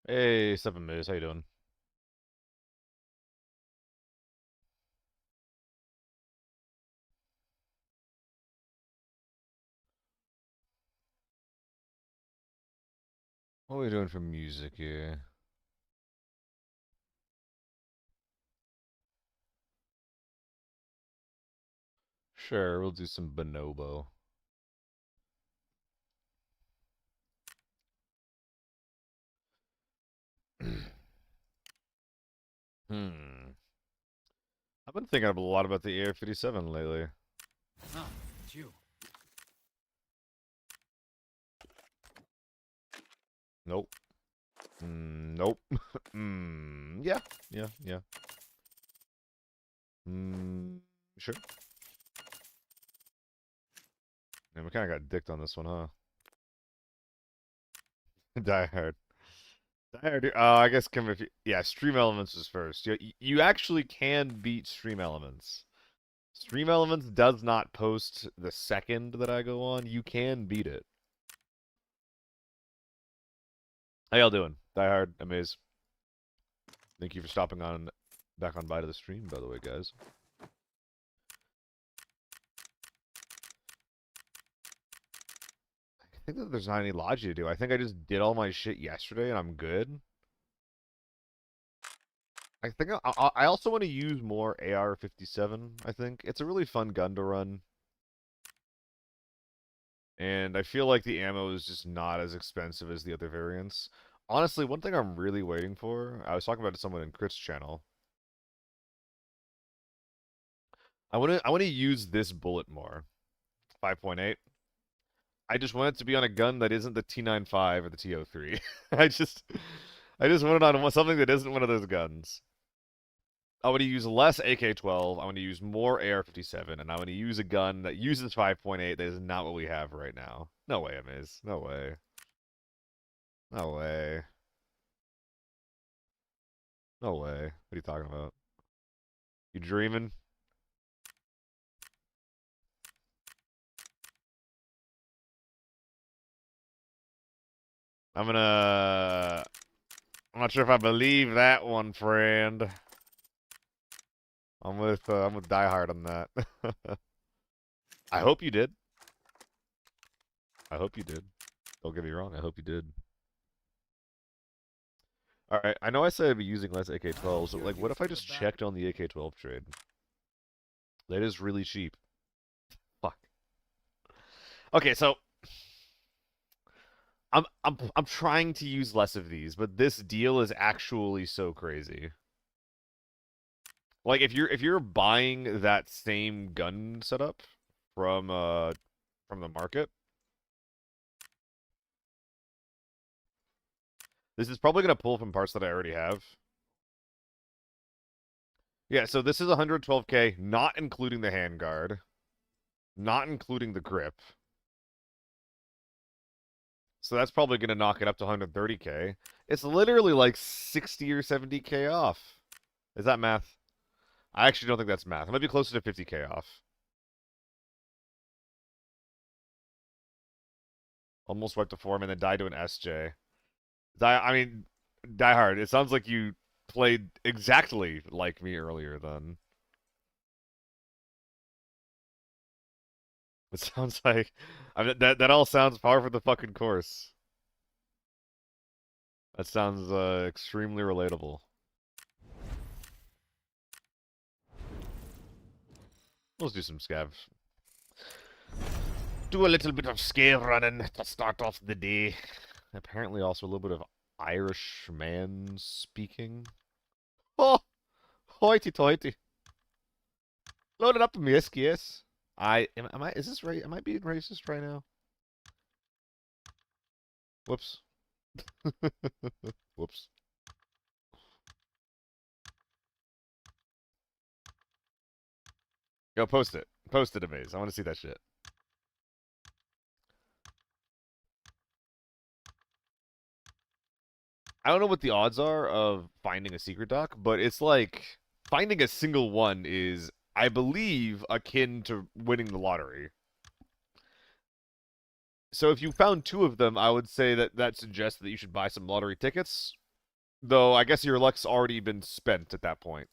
Hey, Seven Moose, how you doing? What are we doing for music here? Sure, we'll do some bonobo. Hmm. I've been thinking a lot about the AR-57 lately. Ah, it's you. Nope. Nope. Yeah, yeah. Sure. Man, we kind of got dicked on this one, huh? Die Hard. Die Hard. Oh, I guess come if you, yeah, Stream Elements is first. You actually can beat Stream Elements. Stream Elements does not post the second that I go on. You can beat it. How y'all doing? Die Hard, Amaze. Thank you for stopping on back on by to the stream, by the way, guys. I think that there's not any logic to do. I think I just did all my shit yesterday and I'm good. I think I also want to use more AR-57, I think. It's a really fun gun to run. And I feel like the ammo is just not as expensive as the other variants. Honestly, one thing I'm really waiting for, I was talking about it to someone in Crit's channel. I want to use this bullet more. 5.8. I just want it to be on a gun that isn't the T95 or the T03. I just want it on something that isn't one of those guns. I want to use less AK-12. I want to use more AR-57, and I want to use a gun that uses 5.8. That is not what we have right now. No way, Amiz. No way. No way. No way. What are you talking about? You dreaming? I'm gonna. I'm not sure if I believe that one, friend. I'm with Die Hard on that. I hope you did. I hope you did. Don't get me wrong. I hope you did. All right. I know I said I'd be using less AK-12s, but like, what if I just checked on the AK-12 trade? That is really cheap. Fuck. Okay, so I'm trying to use less of these, but this deal is actually so crazy. Like if you're buying that same gun setup from the market, this is probably gonna pull from parts that I already have. Yeah, so this is 112K, not including the handguard, not including the grip. So that's probably gonna knock it up to 130K. It's literally like 60 or 70K off. Is that math? I actually don't think that's math. It might be closer to 50K off. Almost wiped a form and then died to an SJ. I mean, Die Hard. It sounds like you played exactly like me earlier. Then it sounds like that all sounds par for the fucking course. That sounds extremely relatable. Let's do some scav. Do a little bit of scav running to start off the day. Apparently, also a little bit of Irish man speaking. Oh, hoity-toity. Load it up in my SKS. Am I is this right? Am I being racist right now? Whoops. Whoops. Go post it. Post it, Amaze. I want to see that shit. I don't know what the odds are of finding a secret doc, but it's like finding a single one is, I believe, akin to winning the lottery. So if you found two of them, I would say that that suggests that you should buy some lottery tickets. Though I guess your luck's already been spent at that point.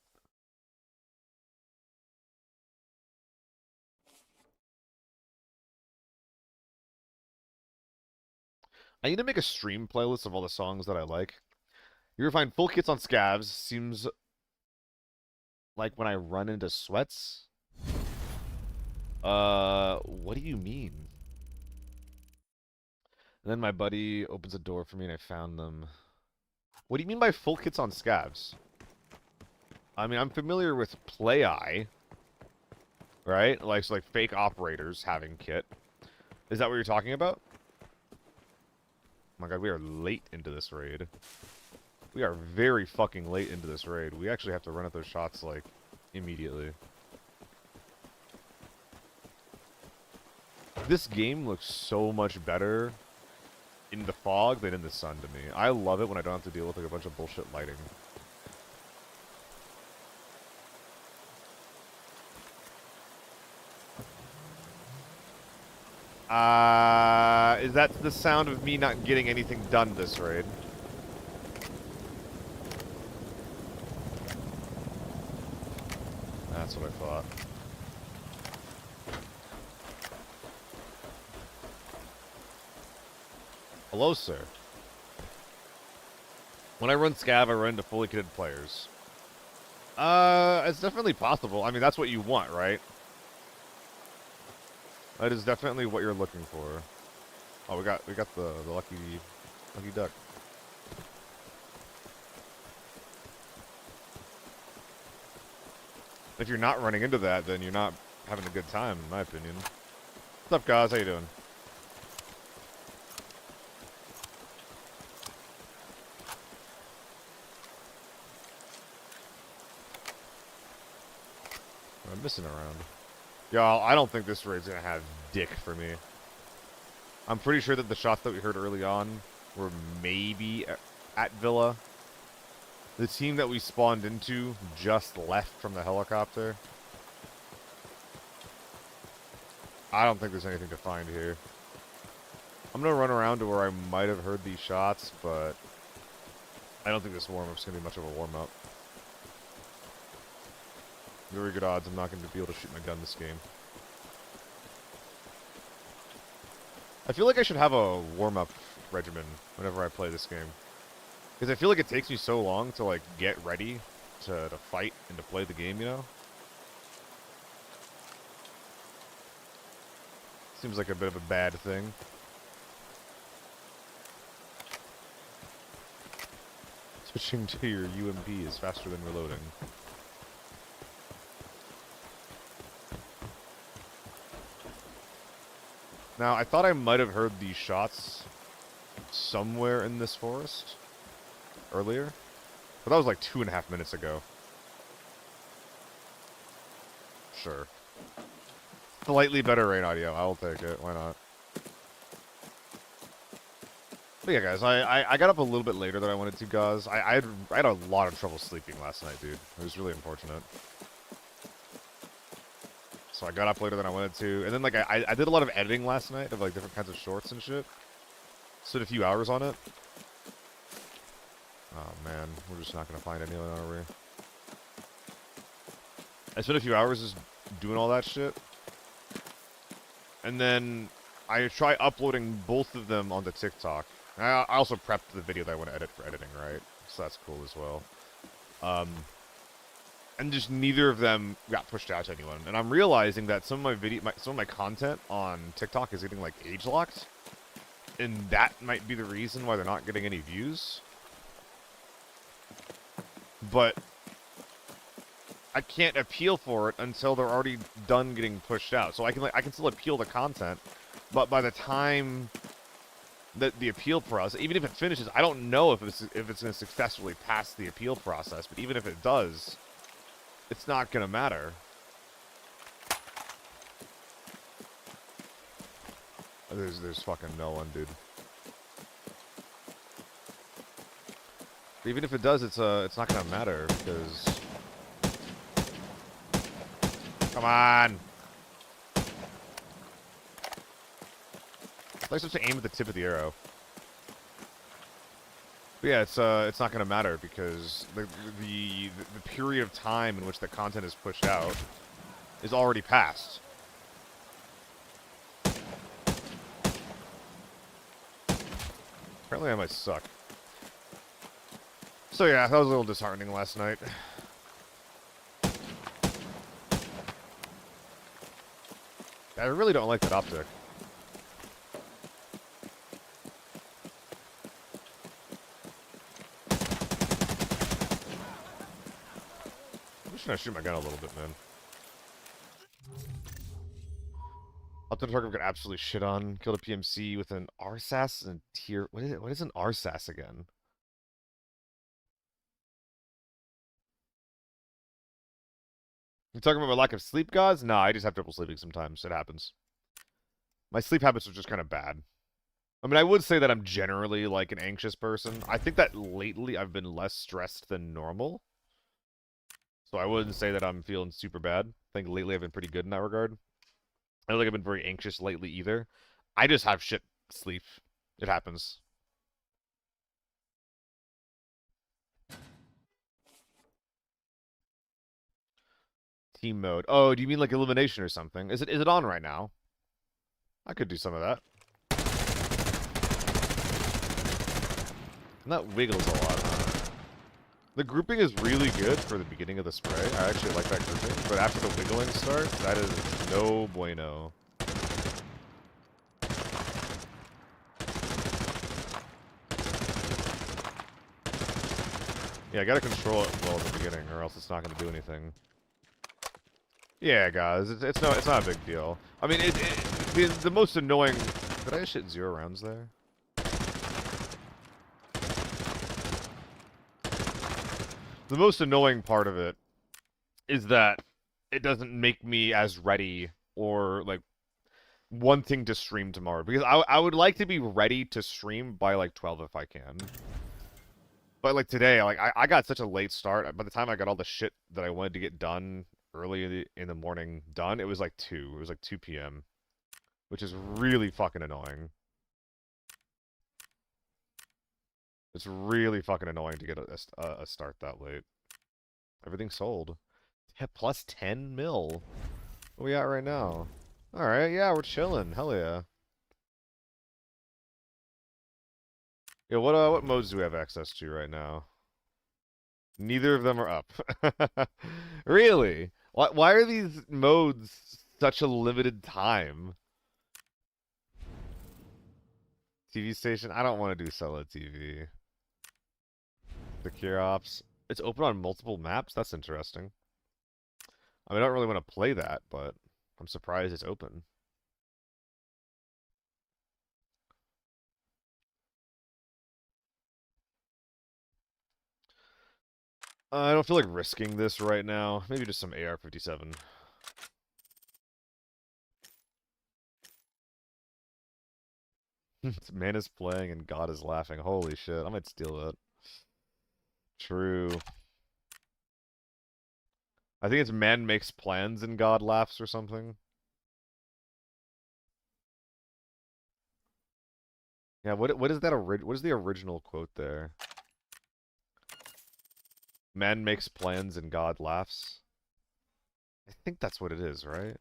I need to make a stream playlist of all the songs that I like. You're gonna find full kits on scavs. Seems like when I run into sweats. What do you mean? And then my buddy opens a door for me and I found them. What do you mean by full kits on scavs? I mean, I'm familiar with Play-Eye, right? Like, so like fake operators having kit. Is that what you're talking about? Oh my god, we are late into this raid. We are very fucking late into this raid. We actually have to run at those shots, like, immediately. This game looks so much better in the fog than in the sun to me. I love it when I don't have to deal with, like, a bunch of bullshit lighting. Is that the sound of me not getting anything done this raid? That's what I thought. Hello, sir. When I run scav, I run into fully kitted players. It's definitely possible. I mean, that's what you want, right? That is definitely what you're looking for. Oh, we got the lucky duck. If you're not running into that, then you're not having a good time, in my opinion. What's up, guys? How you doing? I'm missing around. Y'all, I don't think this raid's gonna have dick for me. I'm pretty sure that the shots that we heard early on were maybe at Villa. The team that we spawned into just left from the helicopter. I don't think there's anything to find here. I'm gonna run around to where I might have heard these shots, but I don't think this warm-up's gonna be much of a warm-up. Very good odds I'm not going to be able to shoot my gun this game. I feel like I should have a warm-up regimen whenever I play this game. Because I feel like it takes me so long to, like, get ready to fight and to play the game, you know? Seems like a bit of a bad thing. Switching to your UMP is faster than reloading. Now, I thought I might have heard these shots somewhere in this forest earlier, but that was like 2.5 minutes ago. Sure. Slightly better rain audio. I'll take it. Why not? But yeah, guys, I got up a little bit later than I wanted to, guys. I had a lot of trouble sleeping last night, dude. It was really unfortunate. So I got up later than I wanted to. And then, like, I did a lot of editing last night of, like, different kinds of shorts and shit. Spent a few hours on it. Oh, man. We're just not going to find anyone, are we? I spent a few hours just doing all that shit. And then I try uploading both of them onto TikTok. I also prepped the video that I want to edit for editing, right? So that's cool as well. And just neither of them got pushed out to anyone. And I'm realizing that some of my content on TikTok is getting like age locked, and that might be the reason why they're not getting any views. But I can't appeal for it until they're already done getting pushed out. So I can still appeal the content, but by the time that the appeal process, even if it finishes, I don't know if it's going to successfully pass the appeal process. But even if it does, it's not gonna matter. There's fucking no one, dude. Even if it does, it's not gonna matter because. Come on. Like supposed to aim at the tip of the arrow. But But yeah, it's not gonna matter because the period of time in which the content is pushed out is already passed. Apparently I might suck. So yeah, that was a little disheartening last night. I really don't like that optic. I'm just gonna shoot my gun a little bit, man. Upton Tarkov got absolutely shit on. Killed a PMC with an RSAS and tier. What is it? What is an RSAS again? You talking about my lack of sleep, guys? Nah, I just have trouble sleeping sometimes. It happens. My sleep habits are just kind of bad. I mean, I would say that I'm generally like an anxious person. I think that lately I've been less stressed than normal. So I wouldn't say that I'm feeling super bad. I think lately I've been pretty good in that regard. I don't think I've been very anxious lately either. I just have shit sleep. It happens. Team mode. Oh, do you mean like elimination or something? Is it on right now? I could do some of that. And that wiggles a lot, huh? The grouping is really good for the beginning of the spray. I actually like that grouping. But after the wiggling starts, that is no bueno. Yeah, I gotta control it well at the beginning, or else it's not gonna do anything. Yeah, guys, it's not a big deal. I mean, the most annoying. Did I just hit 0 rounds there? The most annoying part of it is that it doesn't make me as ready or like wanting to stream tomorrow, because I would like to be ready to stream by like 12 if I can. But like today, like I got such a late start. By the time I got all the shit that I wanted to get done early in the morning done, it was like 2. It was like 2 p.m., which is really fucking annoying. It's really fucking annoying to get a start that late. Everything sold. Yeah, plus 10 mil. What we at right now? Alright, yeah, we're chilling. Hell yeah. Yeah, what modes do we have access to right now? Neither of them are up. Really? Why are these modes such a limited time? TV station? I don't want to do solo TV. Secure ops. It's open on multiple maps? That's interesting. I mean, I don't really want to play that, but I'm surprised it's open. I don't feel like risking this right now. Maybe just some AR-57. Man is playing and God is laughing. Holy shit, I might steal that. True. I think it's man makes plans and God laughs or something. Yeah, what is that what is the original quote there? Man makes plans and God laughs. I think that's what it is, right?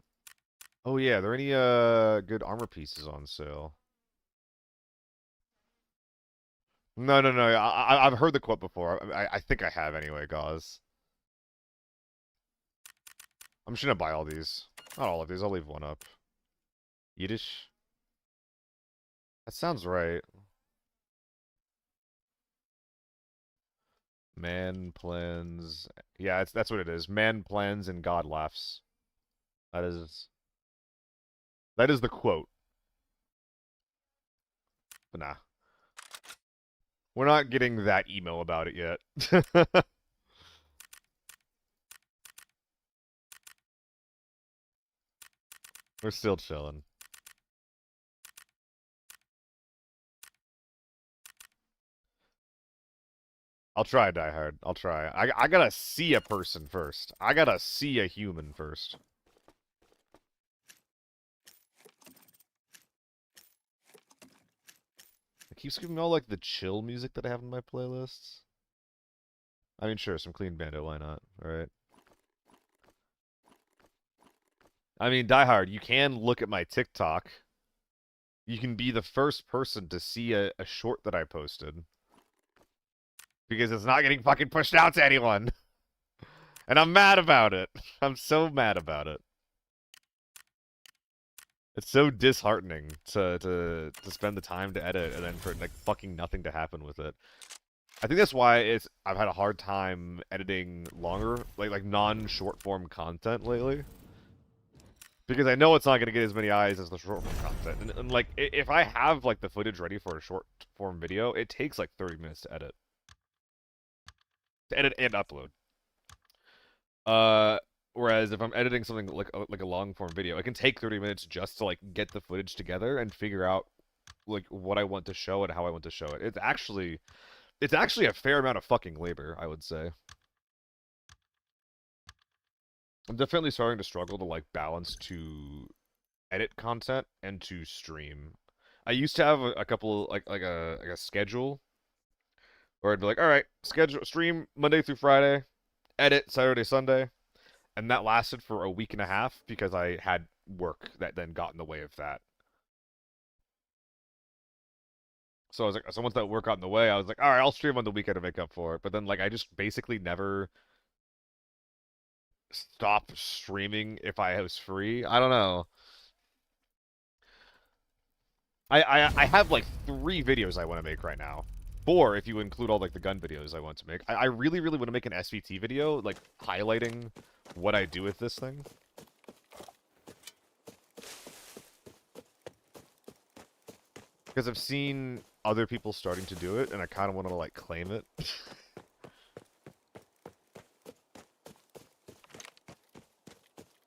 Oh yeah, are there any good armor pieces on sale? No, no, no. I've heard the quote before. I think I have anyway, Gauze. I'm just gonna buy all these. Not all of these. I'll leave one up. Yiddish. That sounds right. Man plans. Yeah, that's what it is. Man plans and God laughs. That is the quote. But nah, we're not getting that emo about it yet. We're still chilling. I'll try Die Hard. I'll try. I gotta see a person first. I gotta see a human first. It keeps giving me all like the chill music that I have in my playlists. I mean, sure, some clean bando, why not? Alright. I mean, Die Hard, you can look at my TikTok. You can be the first person to see a short that I posted. Because it's not getting fucking pushed out to anyone. And I'm mad about it. I'm so mad about it. It's so disheartening to spend the time to edit and then for like fucking nothing to happen with it. I think that's why I've had a hard time editing longer, like non-short form content lately. Because I know it's not going to get as many eyes as the short form content. And like, if I have like the footage ready for a short form video, it takes like 30 minutes to edit. To edit and upload. Whereas if I'm editing something like a long form video, it can take 30 minutes just to like get the footage together and figure out like what I want to show and how I want to show it. It's actually a fair amount of fucking labor, I would say. I'm definitely starting to struggle to like balance to edit content and to stream. I used to have a couple like a schedule where I'd be like, all right, schedule stream Monday through Friday, edit Saturday, Sunday. And that lasted for a week and a half because I had work that then got in the way of that. So I was like, so once that work got in the way, I was like, all right, I'll stream on the weekend to make up for it. But then like I just basically never stopped streaming if I was free. I don't know. I have like 3 videos I want to make right now. 4 if you include all like the gun videos I want to make. I really, really want to make an SVT video, like highlighting what I do with this thing. Because I've seen other people starting to do it, and I kind of want to like claim it.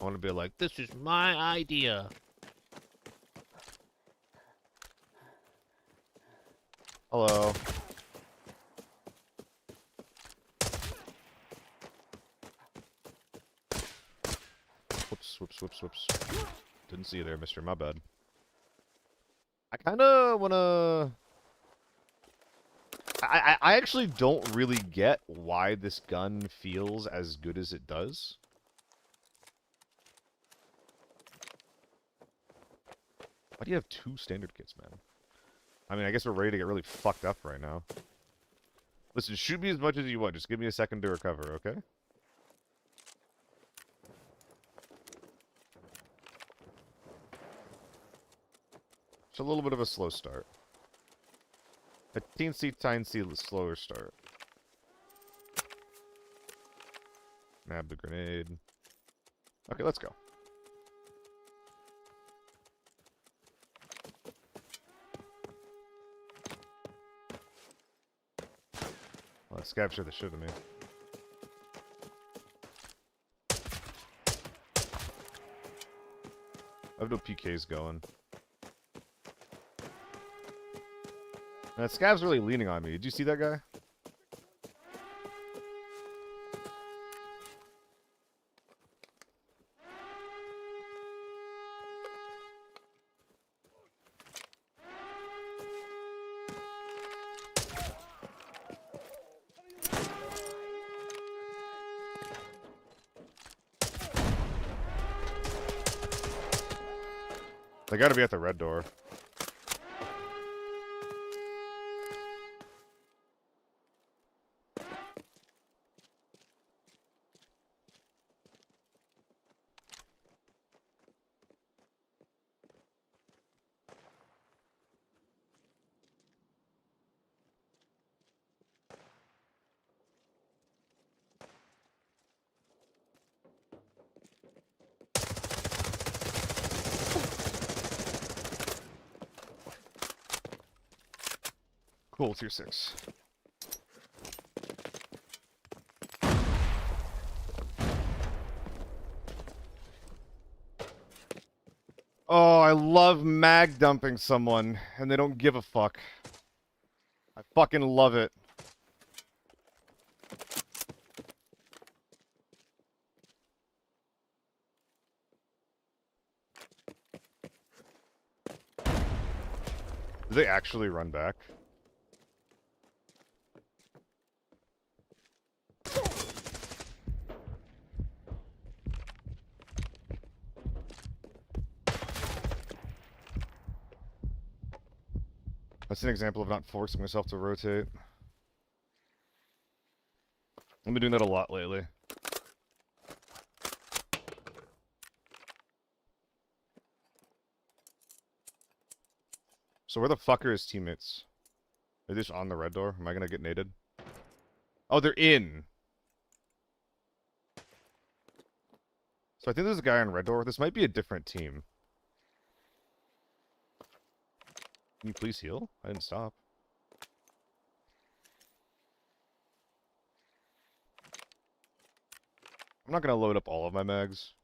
I want to be like, this is my idea. Hello. Whoops, whoops, whoops, whoops. Didn't see you there, mister. My bad. I kind of want to... I actually don't really get why this gun feels as good as it does. Why do you have 2 standard kits, man? I mean, I guess we're ready to get really fucked up right now. Listen, shoot me as much as you want. Just give me a second to recover, okay? It's a little bit of a slow start. A teensy slower start. Nab the grenade. Okay, let's go. Well, that scav sure the shit of me. I have no PKs going. That scav's really leaning on me. Did you see that guy? They gotta be at the red door. Cool, tier 6. Oh, I love mag dumping someone, and they don't give a fuck. I fucking love it. Did they actually run back? That's an example of not forcing myself to rotate. I've been doing that a lot lately. So where the fuck are his teammates? Are they just on the red door? Am I gonna get naded? Oh, they're in! So I think there's a guy on red door. This might be a different team. Can you please heal? I didn't stop. I'm not gonna load up all of my mags.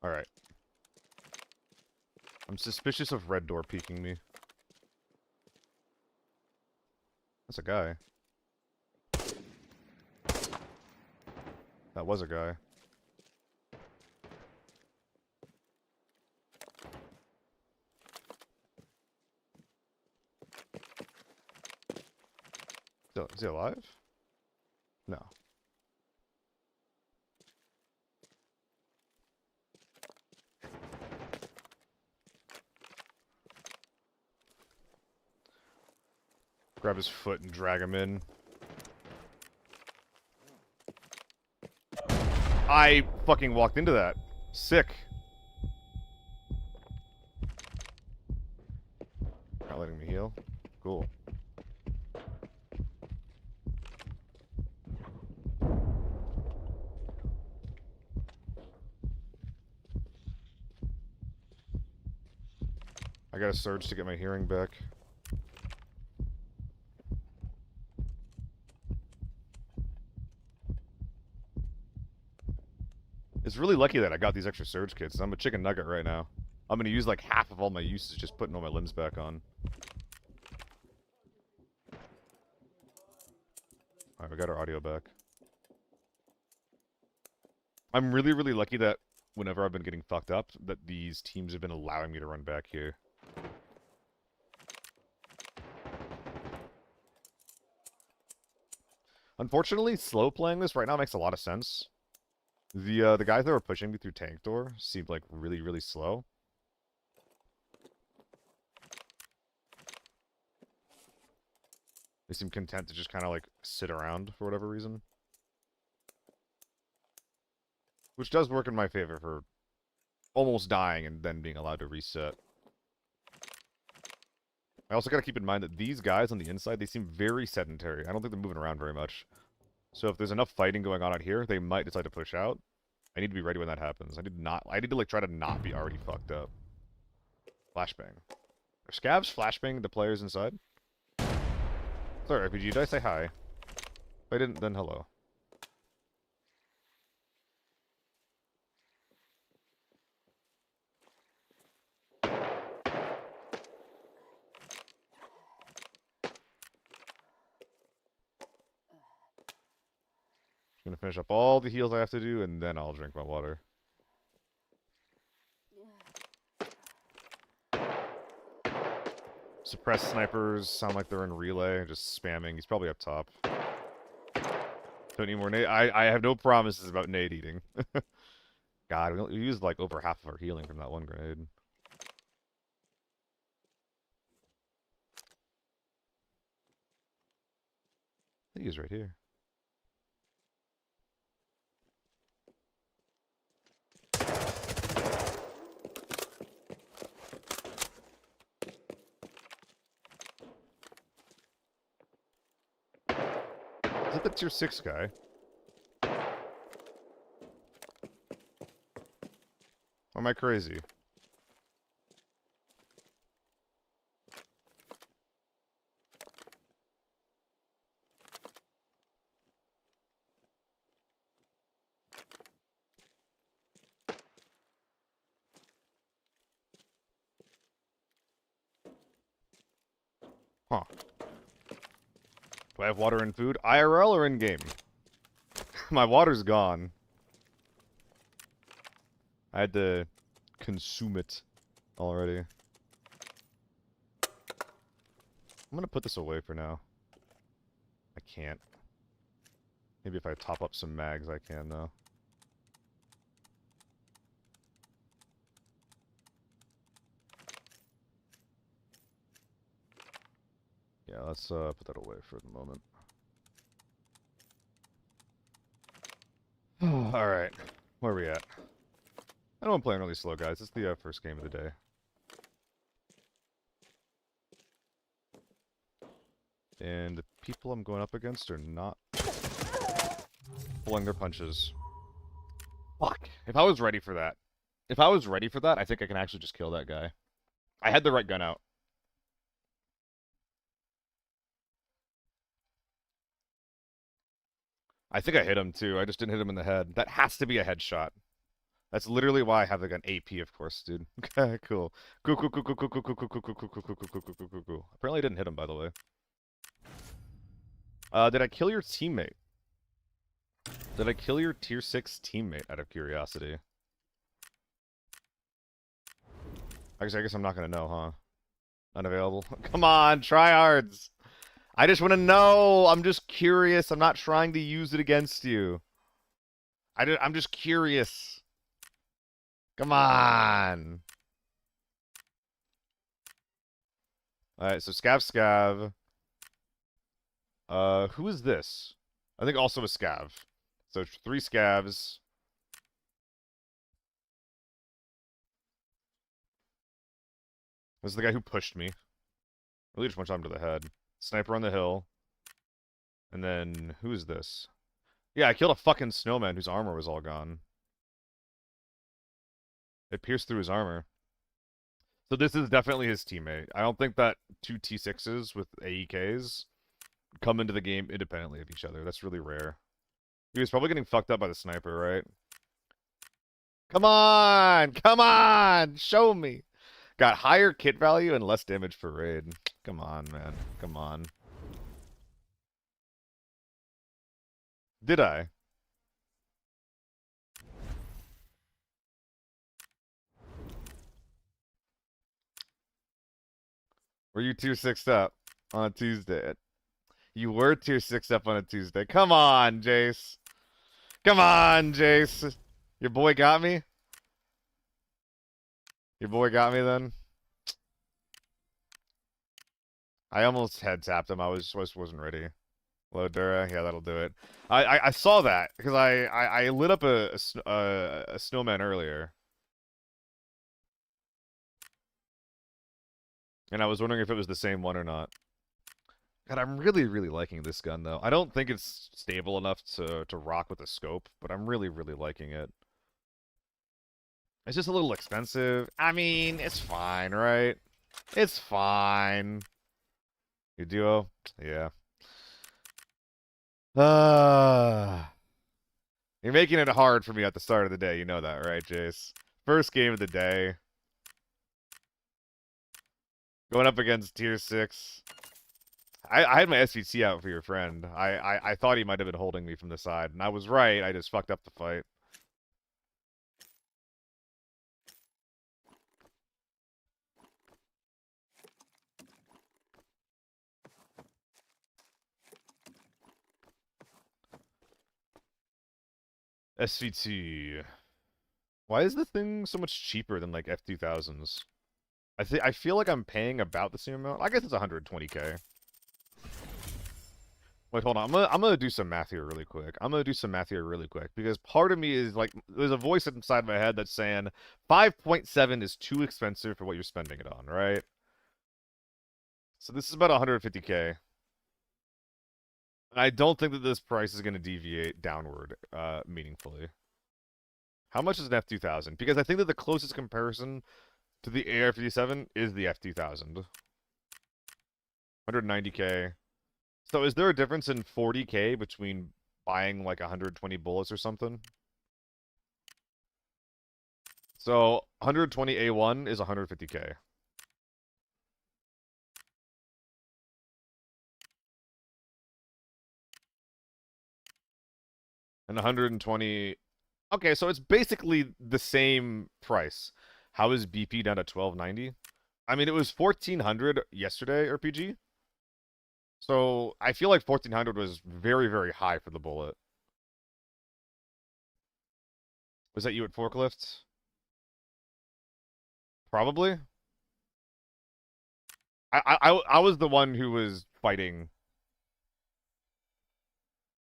Alright. I'm suspicious of red door peeking me. That's a guy. That was a guy. Is he alive? No. Grab his foot and drag him in. I fucking walked into that. Sick. Not letting me heal. Cool. I got a surge to get my hearing back. It's really lucky that I got these extra surge kits. I'm a chicken nugget right now. I'm gonna use like half of all my uses just putting all my limbs back on. Alright, we got our audio back. I'm really, really lucky that whenever I've been getting fucked up, that these teams have been allowing me to run back here. Unfortunately, slow playing this right now makes a lot of sense. The guys that were pushing me through tank door seemed like really, really slow. They seem content to just kind of like sit around for whatever reason. Which does work in my favor for almost dying and then being allowed to reset. I also gotta keep in mind that these guys on the inside, they seem very sedentary. I don't think they're moving around very much. So if there's enough fighting going on out here, they might decide to push out. I need to be ready when that happens. I need to like try to not be already fucked up. Flashbang. Are scavs flashbang the players inside? Sorry, RPG, did I say hi? If I didn't, then hello. I'm gonna finish up all the heals I have to do, and then I'll drink my water. Suppressed snipers sound like they're in relay, just spamming. He's probably up top. Don't need more nade. I have no promises about nade eating. God, we used like over half of our healing from that one grenade. I think he's right here. Is it the tier 6 guy? Or am I crazy? Huh. Do I have water and food? IRL or in-game? My water's gone. I had to consume it already. I'm gonna put this away for now. I can't. Maybe if I top up some mags, I can, though. Let's put that away for the moment. Alright. Where are we at? I don't want to play really slow, guys. It's the first game of the day. And the people I'm going up against are not pulling their punches. Fuck. If I was ready for that. If I was ready for that, I think I can actually just kill that guy. I had the right gun out. I think I hit him too. I just didn't hit him in the head. That has to be a headshot. That's literally why I have the gun AP, of course, dude. Okay, cool. Cool, cool, cool, cool, cool, cool, cool, cool, cool, cool, cool, cool, cool, cool, cool, cool, cool, cool. Apparently I didn't hit him, by the way. Did I kill your teammate? Did I kill your tier 6 teammate out of curiosity? I guess I'm not gonna know, huh? Unavailable. Come on, tryhards! I just want to know! I'm just curious. I'm not trying to use it against you. I'm just curious. Come on! Alright, so Scav. Who is this? I think also a Scav. So 3 Scavs. This is the guy who pushed me. Really just went him to the head. Sniper on the hill. And then, who is this? Yeah, I killed a fucking snowman whose armor was all gone. It pierced through his armor. So this is definitely his teammate. I don't think that 2 T6s with AEKs come into the game independently of each other. That's really rare. He was probably getting fucked up by the sniper, right? Come on! Come on! Show me! Got higher kit value and less damage per raid. Come on, man. Come on. Did I? Were you tier 6 up on a Tuesday? You were tier 6 up on a Tuesday. Come on, Jace. Come on, Jace. Your boy got me? Your boy got me then? I almost head tapped him. I wasn't ready. Low Dura, yeah, that'll do it. I saw that because I lit up a snowman earlier, and I was wondering if it was the same one or not. God, I'm really liking this gun though. I don't think it's stable enough to rock with a scope, but I'm really liking it. It's just a little expensive. I mean, it's fine, right? It's fine. Your duo, yeah. You're making it hard for me at the start of the day. You know that, right, Jace? First game of the day. Going up against tier 6. I had my SVT out for your friend. I thought he might have been holding me from the side, and I was right. I just fucked up the fight. SVT. Why is the thing so much cheaper than like F2000s? I feel like I'm paying about the same amount. I guess it's 120k. Wait, hold on. I'm gonna do some math here really quick. Because part of me is like, there's a voice inside my head that's saying 5.7 is too expensive for what you're spending it on, right? So this is about 150k. I don't think that this price is gonna deviate downward meaningfully. How much is an F2000? Because I think that the closest comparison to the AR-57 is the F2000. 190k. So is there a difference in 40k between buying like 120 bullets or something? So 120 A1 is 150k. And 120... Okay, so it's basically the same price. How is BP down to 1290? I mean, it was 1400 yesterday, RPG. So I feel like 1400 was very high for the bullet. Was that you at forklifts? Probably. I was the one who was fighting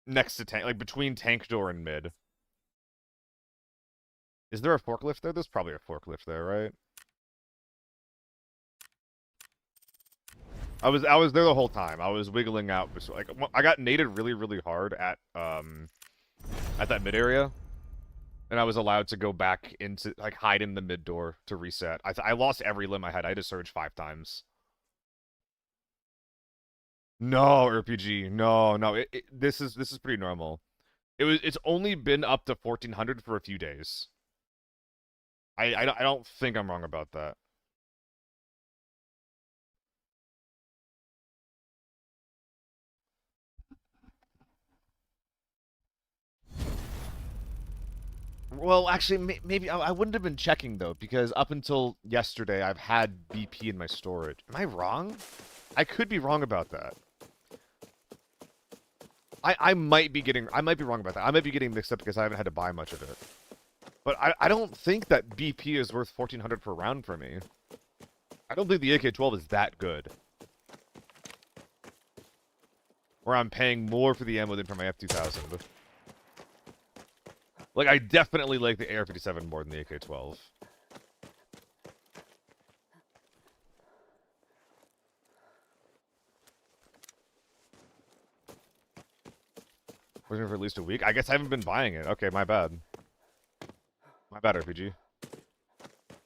next to tank, like between tank door and mid. Is there a forklift there? There's probably a forklift there, right? I was there the whole time. I was wiggling out. Like I got naded really hard at that mid area, and I was allowed to go back into like hide in the mid door to reset. I lost every limb I had. I had to surge 5 times. No RPG. No, no. This is pretty normal. It's only been up to 1400 for a few days. I don't think I'm wrong about that. Well, actually, maybe I wouldn't have been checking though, because up until yesterday, I've had BP in my storage. Am I wrong? I could be wrong about that. I might be wrong about that. I might be getting mixed up because I haven't had to buy much of it. But I don't think that BP is worth 1400 per round for me. I don't think the AK-12 is that good. Where I'm paying more for the ammo than for my F2000. Like, I definitely like the AR-57 more than the AK-12. Wasn't for at least a week? I guess I haven't been buying it. Okay, my bad. My bad, RPG.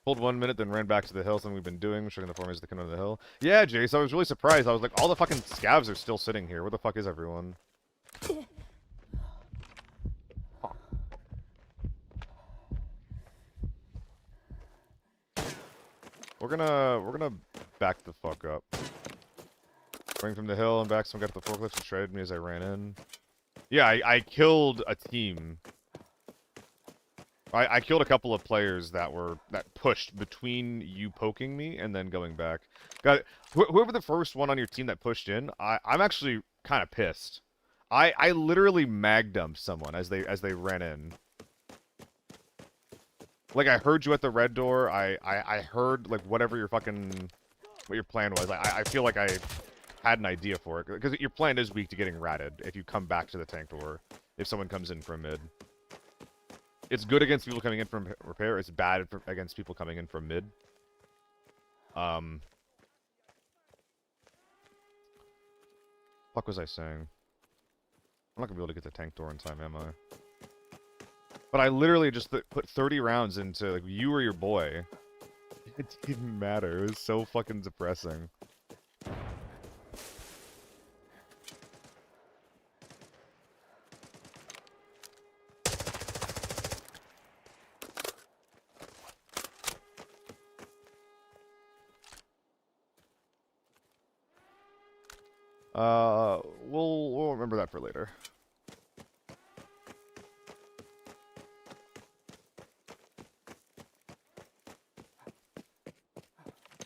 Pulled 1 minute, then ran back to the hill, something we've been doing, showing the formations that come over the hill. Yeah, Jace, I was really surprised. I was like, all the fucking scavs are still sitting here. Where the fuck is everyone? Huh. We're gonna back the fuck up. Going from the hill and back, someone got the forklift and shredded me as I ran in. Yeah, I killed a team. I killed a couple of players that pushed between you poking me and then going back. Got it. Whoever the first one on your team that pushed in, I'm actually kind of pissed. I literally mag dumped someone as they ran in. Like I heard you at the red door. I heard like what your plan was. I feel like I had an idea for it because your plan is weak to getting ratted if you come back to the tank door if someone comes in from mid. It's good against people coming in from repair. It's bad against people coming in from mid. Fuck was I saying? I'm not gonna be able to get the tank door in time, am I? But I literally just put 30 rounds into like you or your boy. It didn't matter. It was so fucking depressing. We'll remember that for later.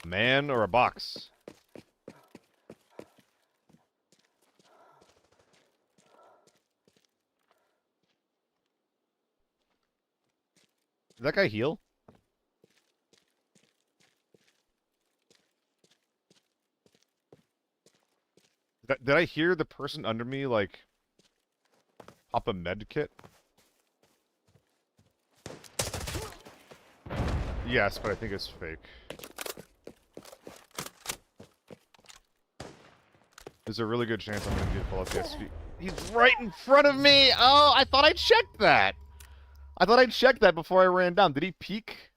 A man or a box? Did that guy heal? Did I hear the person under me, like, pop a med kit? Yes, but I think it's fake. There's a really good chance I'm gonna get pull up the SV. He's right in front of me! Oh, I thought I checked that! I thought I checked that before I ran down. Did he peek?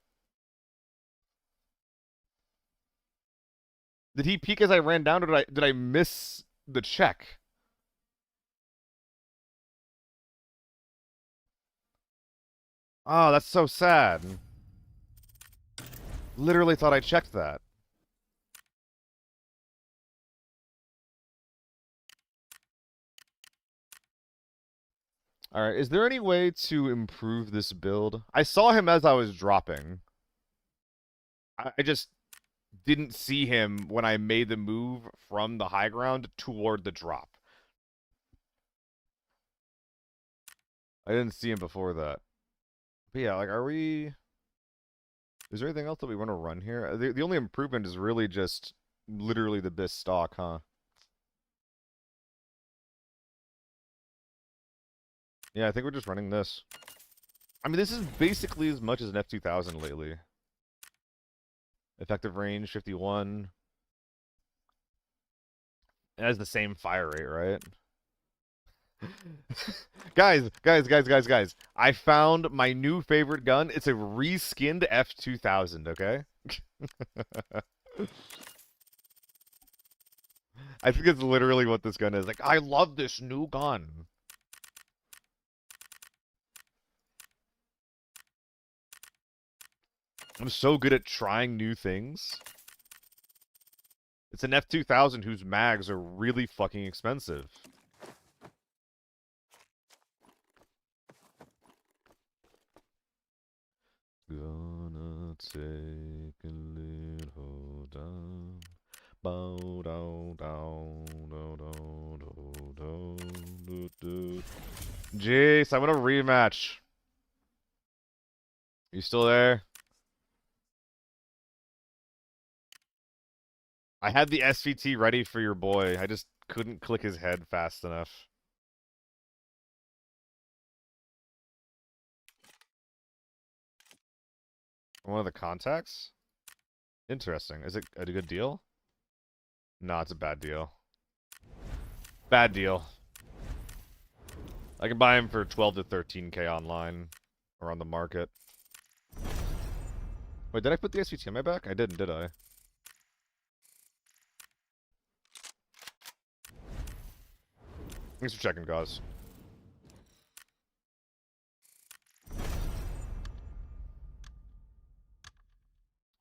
Did he peek as I ran down, or did I miss the check? Oh, that's so sad. Literally thought I checked that. Alright, is there any way to improve this build? I saw him as I was dropping. I just didn't see him when I made the move from the high ground toward the drop. I didn't see him before that. But yeah, like, is there anything else that we want to run here? The only improvement is really just literally the BIS stock, huh? Yeah, I think we're just running this. I mean, this is basically as much as an F2000 lately. Effective range, 51. It has the same fire rate, right? guys. I found my new favorite gun. It's a reskinned F2000, okay? I think it's literally what this gun is. Like, I love this new gun. I'm so good at trying new things. It's an F2000 whose mags are really fucking expensive. Gonna take a little down. Bow down down down down down down down. Jace, I want a rematch. You still there? I had the SVT ready for your boy. I just couldn't click his head fast enough. One of the contacts? Interesting. Is it a good deal? No, it's a bad deal. Bad deal. I can buy him for 12 to 13k online or on the market. Wait, did I put the SVT on my back? I didn't, did I? Thanks for checking, guys.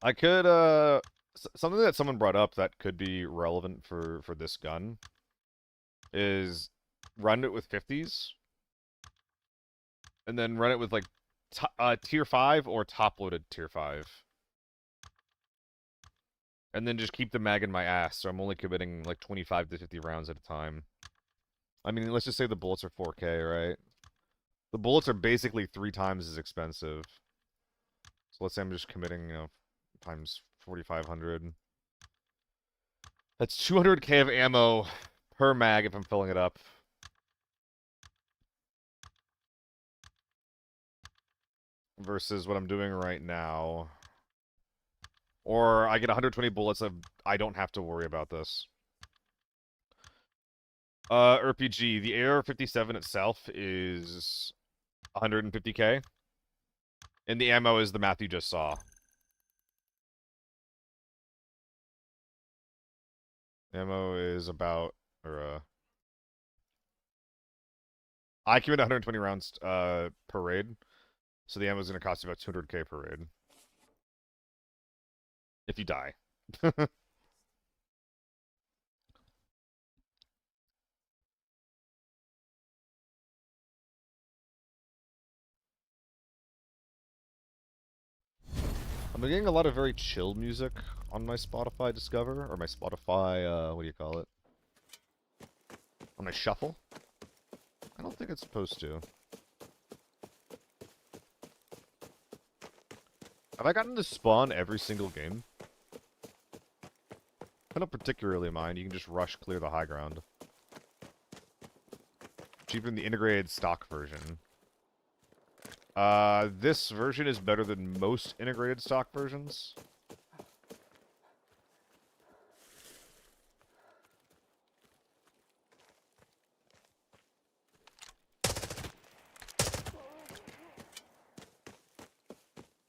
I could, something that someone brought up that could be relevant for this gun is run it with 50s and then run it with like tier 5 or top-loaded tier 5. And then just keep the mag in my ass, so I'm only committing like 25 to 50 rounds at a time. I mean, let's just say the bullets are 4K, right? The bullets are basically 3 times as expensive. So let's say I'm just committing, times 4,500. That's 200k of ammo per mag if I'm filling it up. Versus what I'm doing right now. Or I get 120 bullets of I don't have to worry about this. RPG, the AR-57 itself is 150k. And the ammo is the math you just saw. Ammo is about, I commit 120 rounds per raid, so the ammo is going to cost you about 200k per raid. If you die. I'm getting a lot of very chill music on my Spotify Discover, or my Spotify, what do you call it? On my Shuffle? I don't think it's supposed to. Have I gotten to spawn every single game? I don't particularly mind. You can just rush clear the high ground. Cheaper than the integrated stock version. This version is better than most integrated stock versions.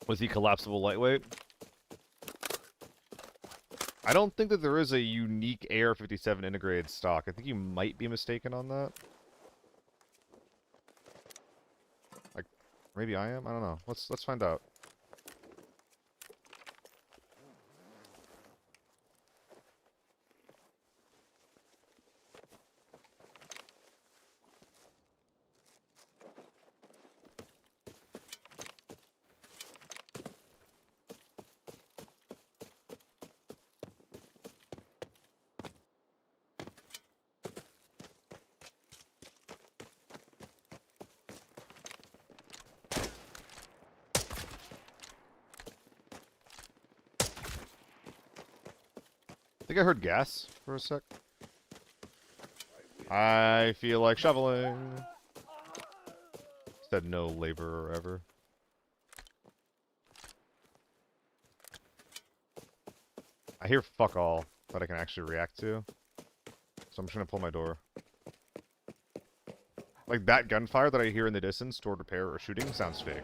Was he collapsible lightweight? I don't think that there is a unique AR-57 integrated stock. I think you might be mistaken on that. Like, maybe I am? I don't know. Let's find out. I think I heard gas for a sec. I feel like shoveling. Said no labor or ever. I hear fuck all that I can actually react to. So I'm just gonna pull my door. Like, that gunfire that I hear in the distance toward repair or shooting sounds fake.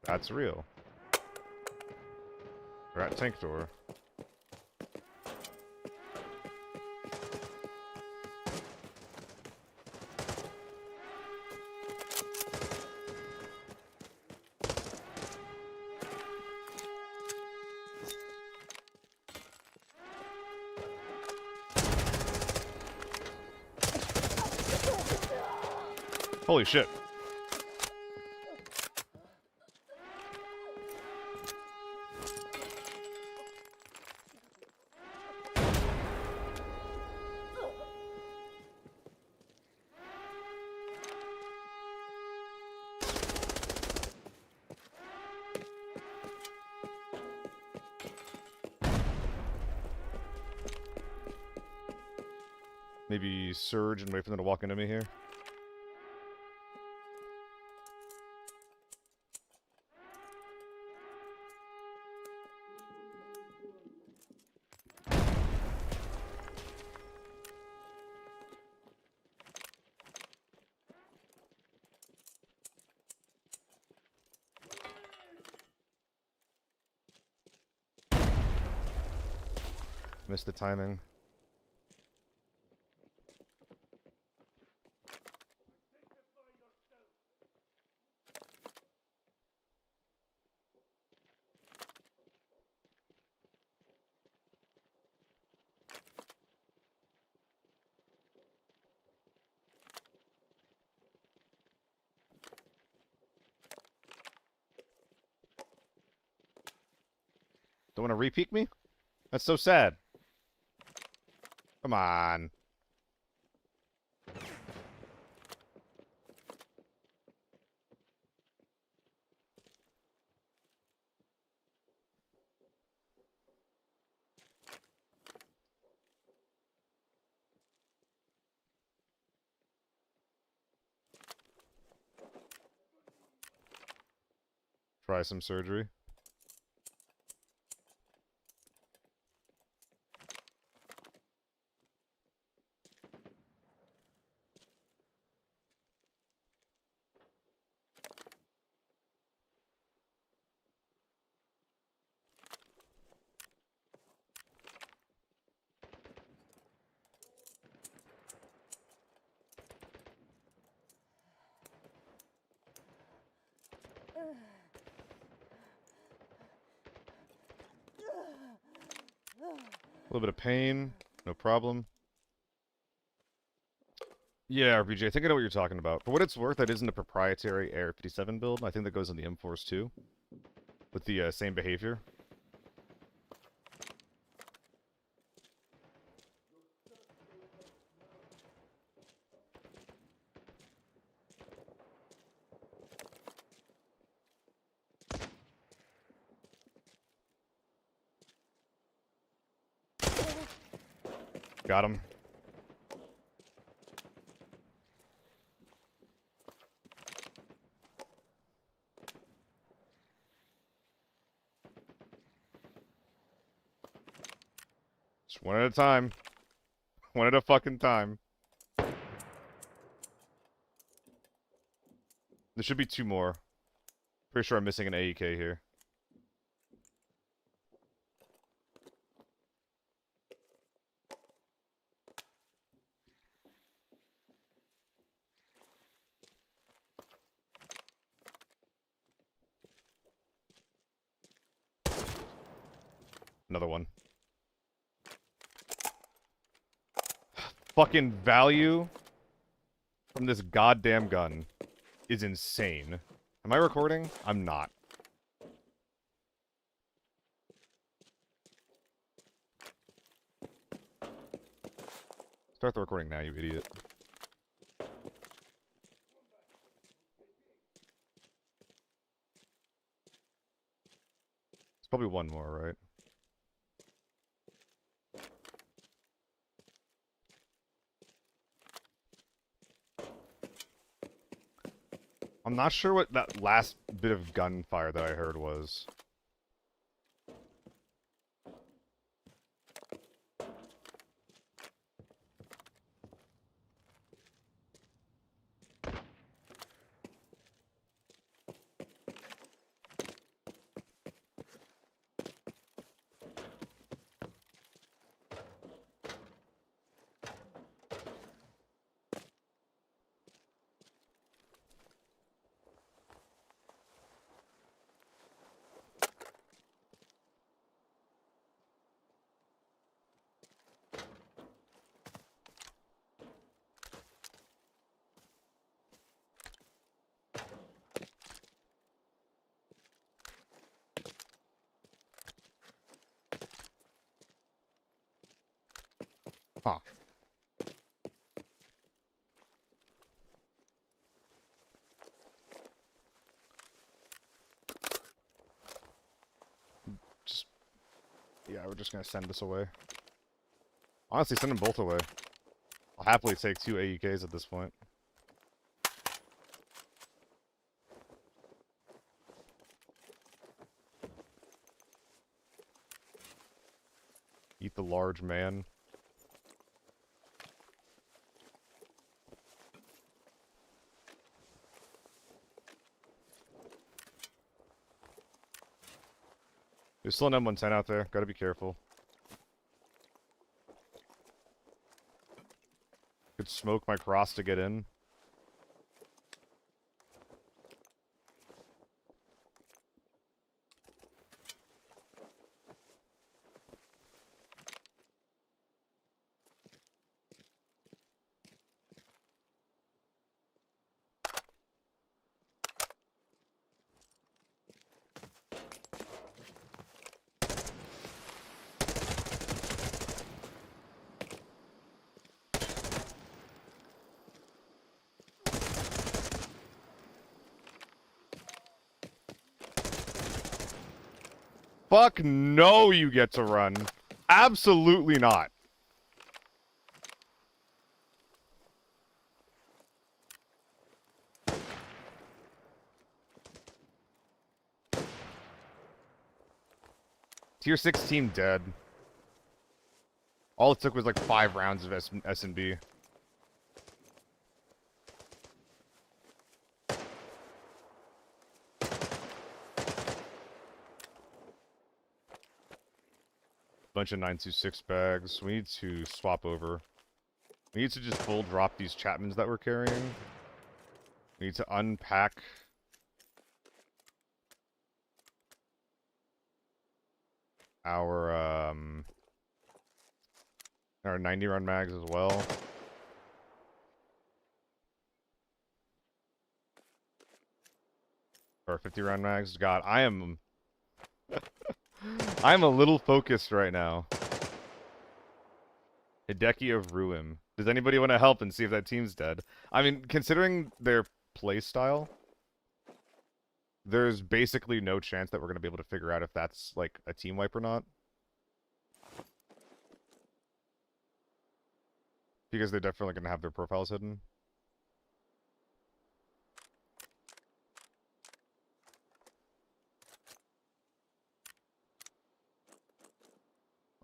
That's real. We're at tank door. Holy shit. Maybe surge and wait for them to walk into me here. Missed the timing. Don't want to re-peek me? That's so sad. Come on. Try some surgery. A little bit of pain, no problem. Yeah, RPG, I think I know what you're talking about. For what it's worth, that isn't a proprietary AR-57 build. I think that goes on the M4s too, with the same behavior. Got him. Just one at a time. One at a fucking time. There should be two more. Pretty sure I'm missing an AEK here. Another one. Fucking value from this goddamn gun is insane. Am I recording? I'm not. Start the recording now, you idiot. It's probably one more, right? I'm not sure what that last bit of gunfire that I heard was. Huh. Just... yeah, we're just gonna send this away. Honestly, send them both away. I'll happily take 2 AUKs at this point. Eat the large man. There's still an M110 out there. Gotta be careful. Could smoke my cross to get in. Fuck no, you get to run. Absolutely not. Tier 6 team dead. All it took was like 5 rounds of S&B. Bunch of 926 bags. We need to swap over. We need to just full drop these Chapmans that we're carrying. We need to unpack our 90 round mags as well. Or 50 round mags. God, I am I'm a little focused right now. Hideki of Ruin. Does anybody want to help and see if that team's dead? I mean, considering their playstyle, there's basically no chance that we're going to be able to figure out if that's, like, a team wipe or not. Because they're definitely going to have their profiles hidden.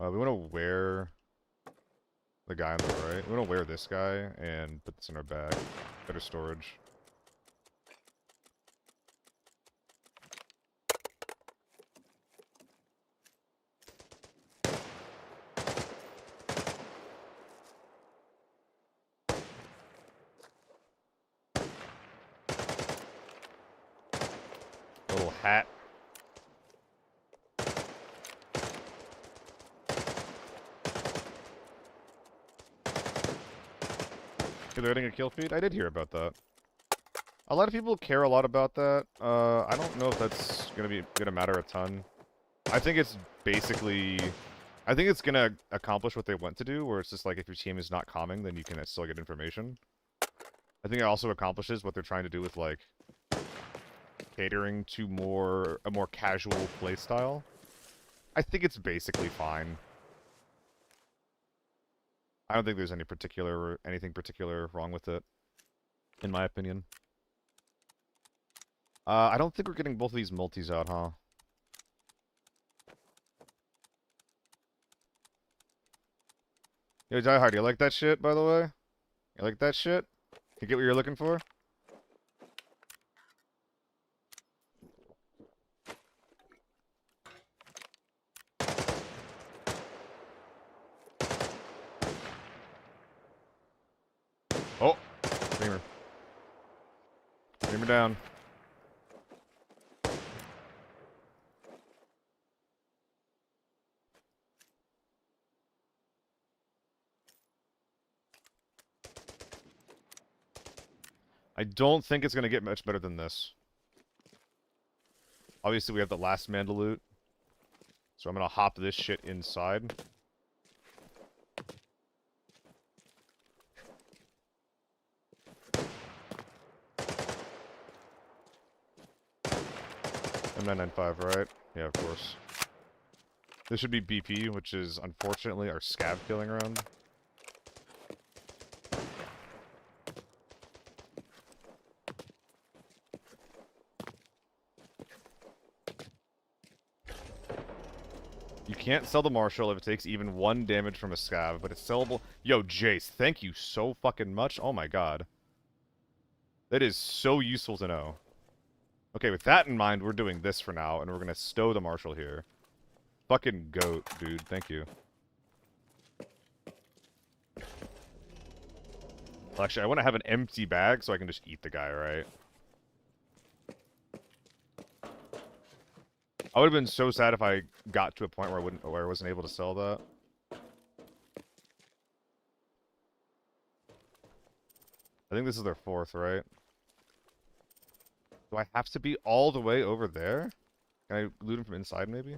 We want to wear the guy on the right. We want to wear this guy and put this in our bag. Better storage. Little hat. They're getting a kill feed? I did hear about that. A lot of people care a lot about that. I don't know if that's gonna matter a ton. I think it's basically, I think it's gonna accomplish what they want to do, where it's just like if your team is not calming, then you can still get information. I think it also accomplishes what they're trying to do with like catering to a more casual play style. I think it's basically fine. I don't think there's anything particular wrong with it, in my opinion. I don't think we're getting both of these multis out, huh? Yo, Die Hard, you like that shit, by the way? You like that shit? You get what you're looking for? Oh! Dreamer. Dreamer down. I don't think it's gonna get much better than this. Obviously, we have the last man to loot. So I'm gonna hop this shit inside. M995, right? Yeah, of course. This should be BP, which is unfortunately our scav killing round. You can't sell the Marshal if it takes even 1 damage from a scav, but it's sellable. Yo, Jace, thank you so fucking much. Oh my god. That is so useful to know. Okay, with that in mind, we're doing this for now, and we're gonna stow the Marshal here. Fucking goat, dude. Thank you. Well, actually, I want to have an empty bag so I can just eat the guy, right? I would have been so sad if I got to a point where I wasn't able to sell that. I think this is their 4th, right? Do I have to be all the way over there? Can I loot him from inside, maybe?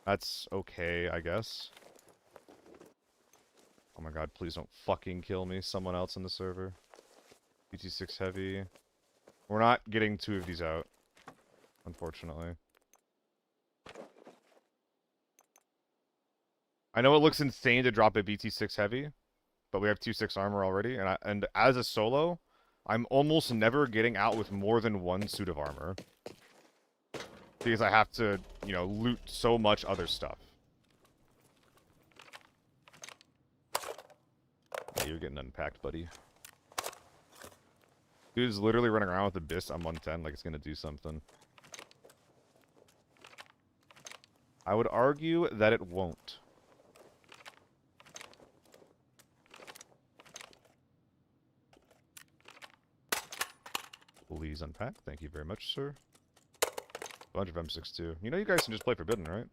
That's okay, I guess. Oh my god, please don't fucking kill me. Someone else in the server. BT6 heavy. We're not getting 2 of these out, unfortunately. I know it looks insane to drop a BT6 heavy, but we have 2-6 armor already, and as a solo, I'm almost never getting out with more than 1 suit of armor. Because I have to, you know, loot so much other stuff. Yeah, you're getting unpacked, buddy. Dude's literally running around with Abyss on 110 like it's gonna do something. I would argue that it won't. Please unpack. Thank you very much, sir. Bunch of M6 too. You know you guys can just play Forbidden, right?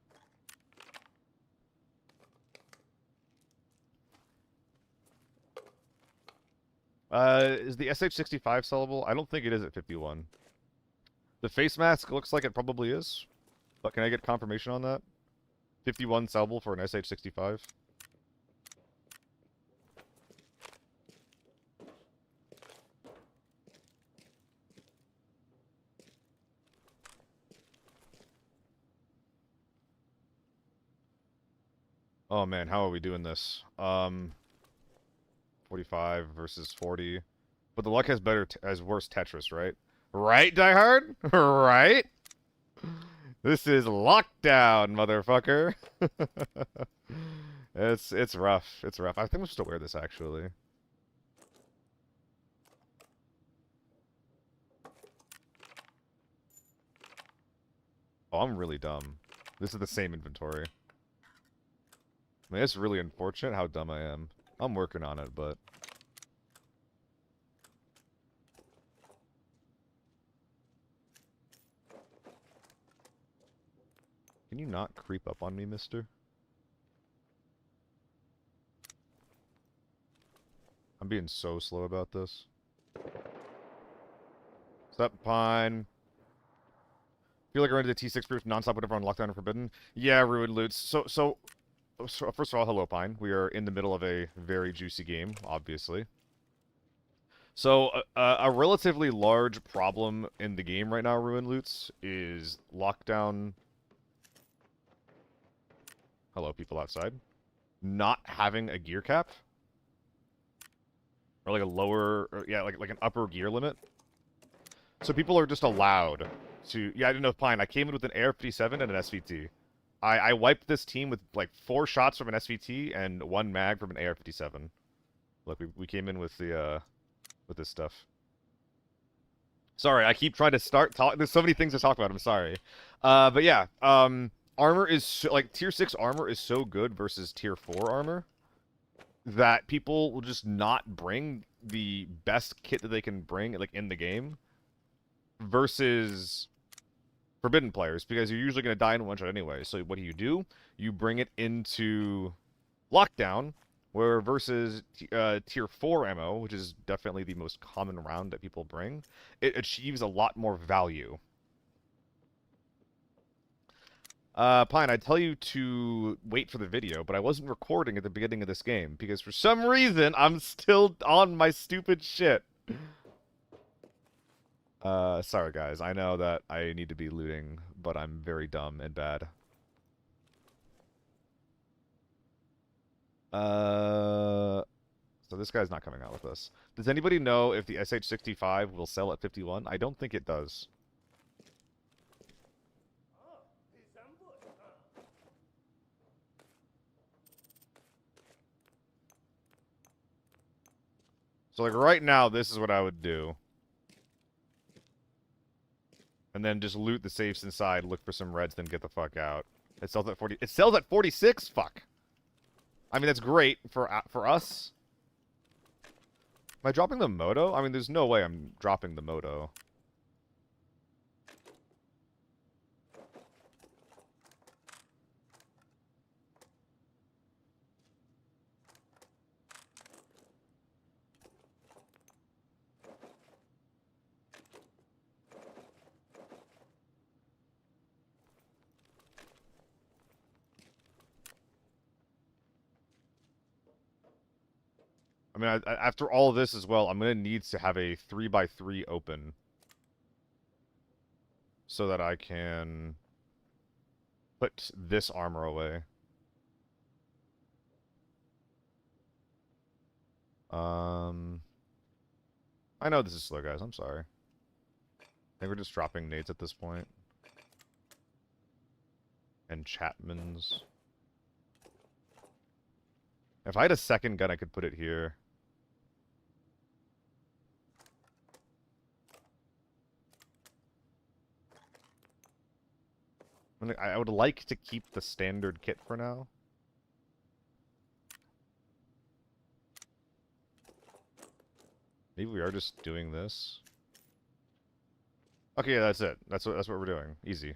Is the SH-65 sellable? I don't think it is at 51. The face mask looks like it probably is. But can I get confirmation on that? 51 sellable for an SH-65? Oh man, how are we doing this? 45 versus 40. But the luck has worse Tetris, right? Right, Die Hard? Right? This is lockdown, motherfucker. It's rough. It's rough. I think we'll still wear this actually. Oh, I'm really dumb. This is the same inventory. I mean, it's really unfortunate how dumb I am. I'm working on it, but... Can you not creep up on me, mister? I'm being so slow about this. Step Pine. Feel like I rented a T6 proof nonstop whenever on lockdown and forbidden. Yeah, Ruined Loots. So first of all, hello Pine. We are in the middle of a very juicy game, obviously. So a relatively large problem in the game right now, Ruined Loots, is lockdown. Hello, people outside. Not having a gear cap. Or like a lower, or, yeah, like an upper gear limit. So people are just allowed to... Yeah, I didn't know, Pine. I came in with an AR-57 and an SVT. I wiped this team with like 4 shots from an SVT and 1 mag from an AR-57. Look, we came in with the with this stuff. Sorry, I keep trying to start talk. There's so many things to talk about. I'm sorry. But yeah, armor is like tier 6 armor is so good versus tier 4 armor that people will just not bring the best kit that they can bring like in the game versus forbidden players, because you're usually going to die in one shot anyway. So what do? You bring it into lockdown, where versus tier 4 ammo, which is definitely the most common round that people bring, it achieves a lot more value. Pine, I'd tell you to wait for the video, but I wasn't recording at the beginning of this game, because for some reason, I'm still on my stupid shit. Sorry guys, I know that I need to be looting, but I'm very dumb and bad. So this guy's not coming out with us. Does anybody know if the SH-65 will sell at 51? I don't think it does. So like right now, this is what I would do. And then just loot the safes inside, look for some reds, then get the fuck out. It sells at 40. It sells at 46? Fuck. I mean, that's great for us. Am I dropping the moto? I mean, there's no way I'm dropping the moto. I mean, after all of this as well, I'm going to need to have a 3x3 open. So that I can put this armor away. I know this is slow, guys. I'm sorry. I think we're just dropping nades at this point. And Chapman's. If I had a second gun, I could put it here. I would like to keep the standard kit for now. Maybe we are just doing this. Okay, yeah, that's it. That's what we're doing. Easy.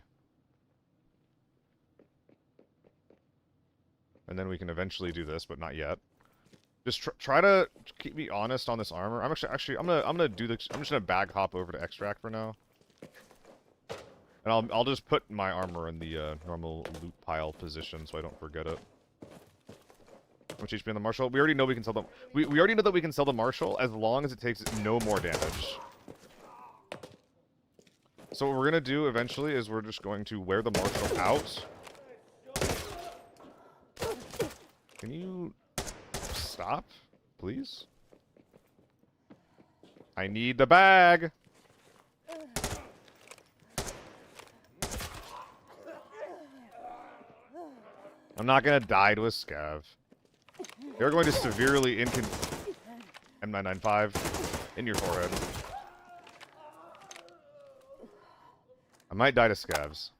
And then we can eventually do this, but not yet. Just try to keep me honest on this armor. I'm actually I'm gonna do this. I'm just gonna bag hop over to extract for now. And I'll just put my armor in the normal loot pile position so I don't forget it. How much HP on the Marshall? We already know we can sell them. We already know that we can sell the Marshall as long as it takes no more damage. So what we're gonna do eventually is we're just going to wear the Marshall out. Can you stop, please? I need the bag. I'm not gonna die to a scav. You're going to severely M995 in your forehead. I might die to scavs.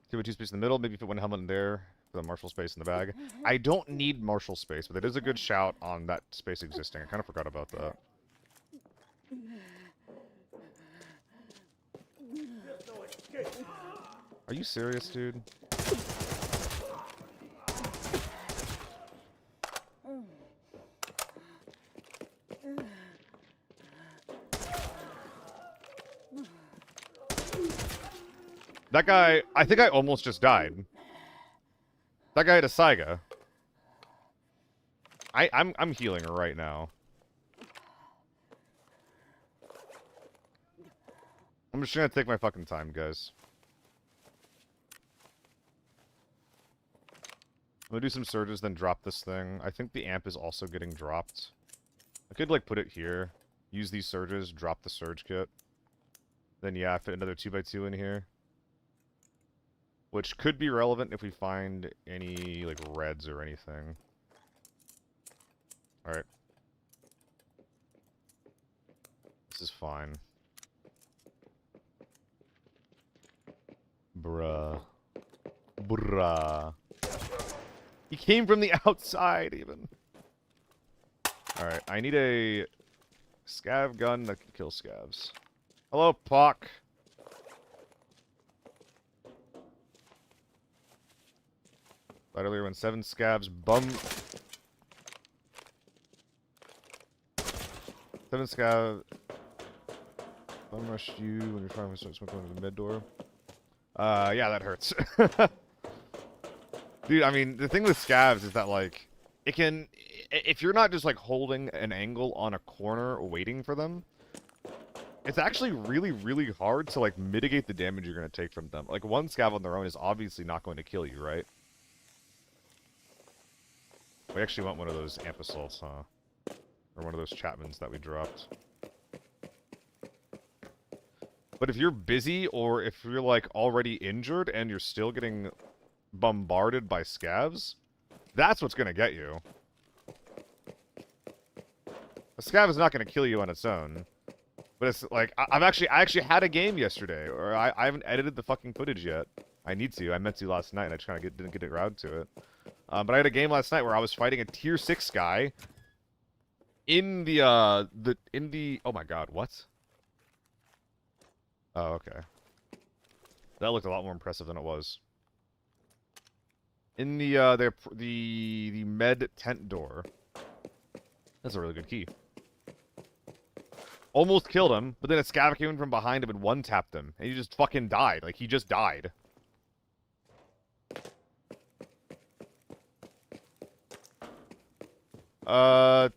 Give it 2 space in the middle, maybe put 1 helmet in there for the Marshall space in the bag. I don't need Marshall space, but it is a good shout on that space existing. I kind of forgot about that. Are you serious, dude? That guy, I think I almost just died. That guy had a Saiga. I'm healing her right now. I'm just gonna take my fucking time, guys. I'm gonna do some surges, then drop this thing. I think the amp is also getting dropped. I could, like, put it here. Use these surges, drop the surge kit. Then, yeah, fit another 2x2 in here. Which could be relevant if we find any, like, reds or anything. Alright. This is fine. Bruh. Bruh. He came from the outside, even. Alright, I need a scav gun that can kill scavs. Hello, Pock. Died earlier when 7 scavs bum... 7 scav... Bum rushed you when you're trying to start smoking into the mid door. Yeah, that hurts. Dude, I mean, the thing with scavs is that, like, it can... If you're not just, like, holding an angle on a corner waiting for them, it's actually really, really hard to, like, mitigate the damage you're going to take from them. Like, one scav on their own is obviously not going to kill you, right? We actually want one of those amp assaults, huh? Or one of those Chapmans that we dropped. But if you're busy, or if you're, like, already injured and you're still getting bombarded by scavs, that's what's gonna get you. A scav is not gonna kill you on its own. But it's like, I actually had a game yesterday, or I haven't edited the fucking footage yet. I need to. I meant to last night, and I just kind of didn't get around to it. But I had a game last night where I was fighting a tier 6 guy in the, oh my god, what? Oh, okay. That looked a lot more impressive than it was. In the med tent door. That's a really good key. Almost killed him, but then a scav came in from behind him and one-tapped him. And he just fucking died. Like, he just died.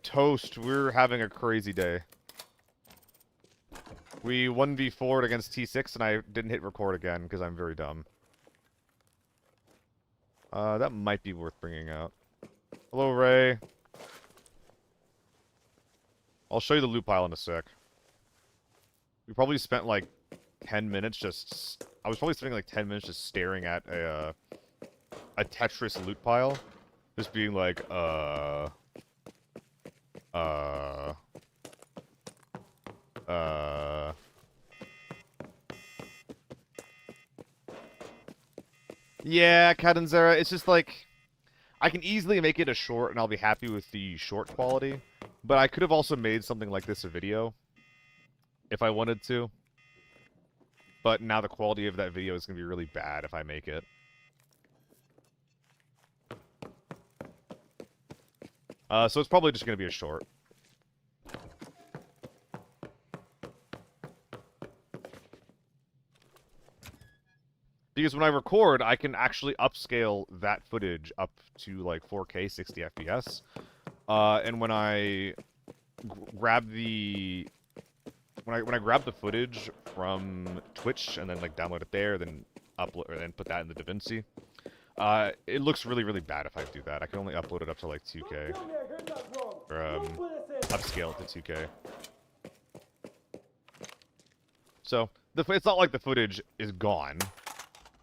Toast, we're having a crazy day. We 1v4'd against T6, and I didn't hit record again, because I'm very dumb. That might be worth bringing out. Hello, Ray. I'll show you the loot pile in a sec. We probably spent, like, 10 minutes just... I was probably spending, like, 10 minutes just staring at a Tetris loot pile. Just being like, Yeah, Catanzara, it's just like... I can easily make it a short, and I'll be happy with the short quality. But I could have also made something like this a video. If I wanted to. But now the quality of that video is going to be really bad if I make it. So it's probably just going to be a short. Because when I record, I can actually upscale that footage up to, like, 4K, 60 FPS. And when I grab the... When I grab the footage from Twitch and then, like, download it there, then upload and put that in the DaVinci, it looks really, really bad if I do that. I can only upload it up to, like, 2K. Or, upscale it to 2K. So, it's not like the footage is gone.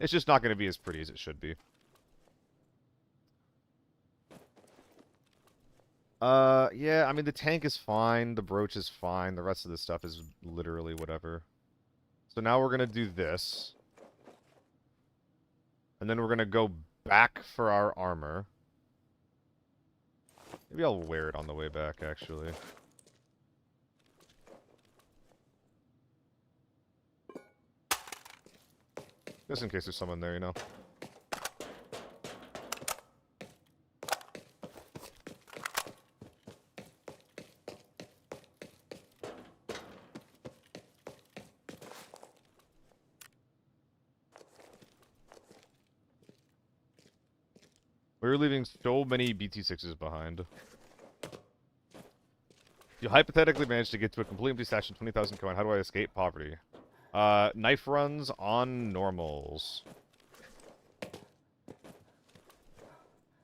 It's just not going to be as pretty as it should be. Yeah, I mean, the tank is fine, the brooch is fine, the rest of the stuff is literally whatever. So now we're gonna do this. And then we're gonna go back for our armor. Maybe I'll wear it on the way back, actually. Just in case there's someone there, you know. We're leaving so many BT6s behind. You hypothetically managed to get to a complete empty stash of 20,000 coin. How do I escape poverty? Knife runs on normals.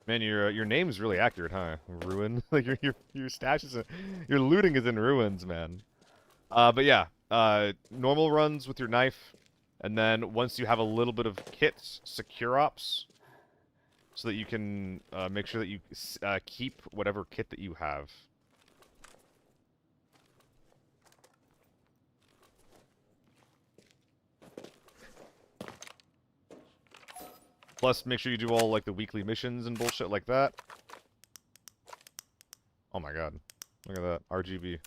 Man, your name's really accurate, huh? Ruin. Like your stash is your looting is in ruins, man. But yeah, normal runs with your knife, and then once you have a little bit of kits, secure ops, so that you can make sure that you keep whatever kit that you have. Plus, make sure you do all like the weekly missions and bullshit like that. Oh my god, look at that RGB.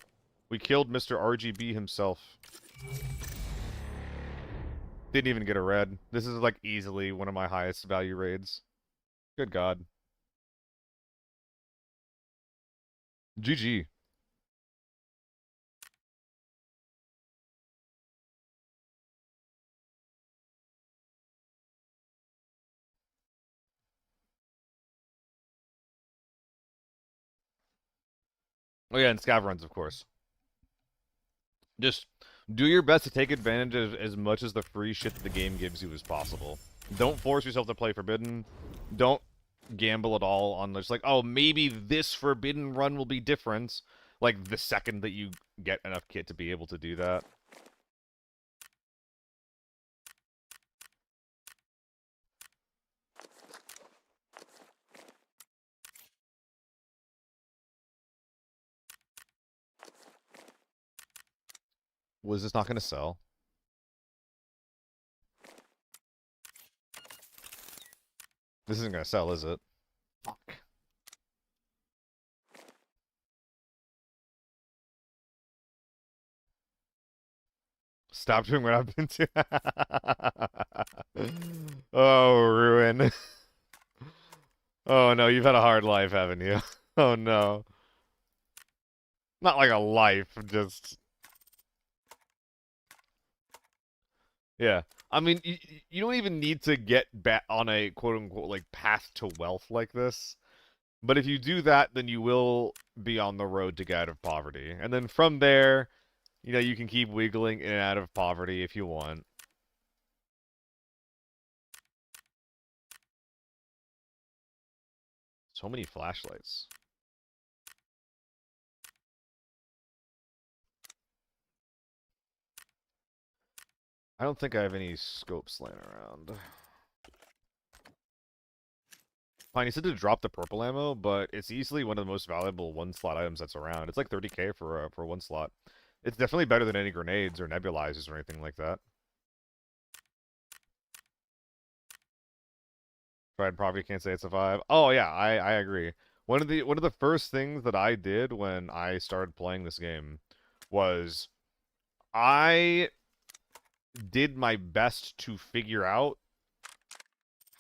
We killed Mr. RGB himself. Didn't even get a red. This is like easily one of my highest value raids. Good god. GG. Oh yeah, and scav runs, of course. Just do your best to take advantage of as much as the free shit that the game gives you as possible. Don't force yourself to play Forbidden. Don't gamble at all on just like, oh, maybe this Forbidden run will be different. Like, the second that you get enough kit to be able to do that. Was this not going to sell? This isn't going to sell, is it? Fuck. Stop doing what I've been doing. Oh, ruin. Oh no, you've had a hard life, haven't you? Oh no. Not like a life, just... Yeah. I mean, you don't even need to get back on a quote-unquote, like, path to wealth like this. But if you do that, then you will be on the road to get out of poverty. And then from there, you know, you can keep wiggling in and out of poverty if you want. So many flashlights. I don't think I have any scopes laying around. Fine, he said to drop the purple ammo, but it's easily one of the most valuable one-slot items that's around. It's like 30k for one slot. It's definitely better than any grenades or nebulizers or anything like that. Tried probably can't say it's a 5. Oh yeah, I agree. One of the first things that I did when I started playing this game was I did my best to figure out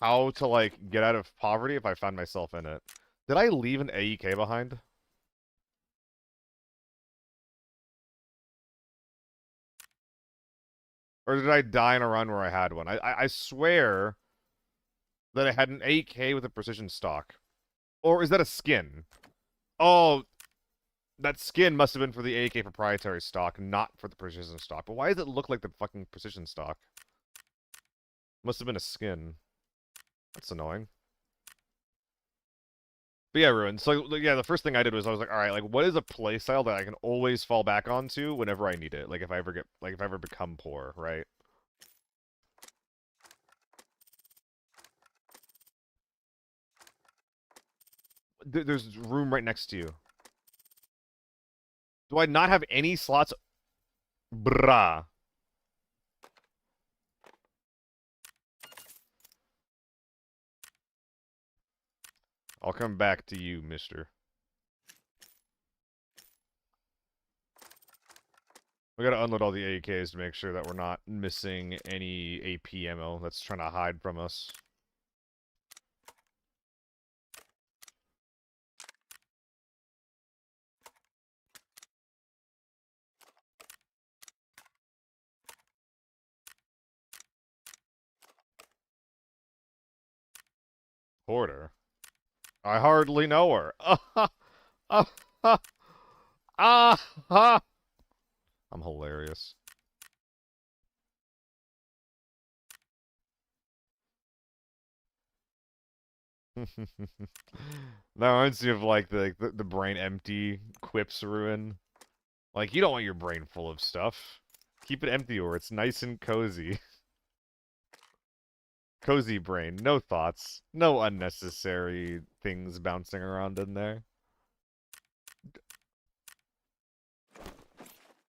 how to like get out of poverty if I found myself in it. Did I leave an AEK behind? Or did I die in a run where I had one? I swear that I had an 8K with a precision stock. Or is that a skin? Oh, that skin must have been for the AK proprietary stock, not for the precision stock. But why does it look like the fucking precision stock? Must have been a skin. That's annoying. But yeah, Ruin. So yeah, the first thing I did was I was like, all right, like what is a playstyle that I can always fall back onto whenever I need it? Like if I ever become poor, right? There's room right next to you. Do I not have any slots? Brah. I'll come back to you, mister. We gotta unload all the AKs to make sure that we're not missing any AP ammo that's trying to hide from us. Hoarder. I hardly know her. Ah, ah, ah, ah. I'm hilarious. That reminds me of like the brain empty quips ruin. Like you don't want your brain full of stuff. Keep it empty or it's nice and cozy. Cozy brain, no thoughts, no unnecessary things bouncing around in there.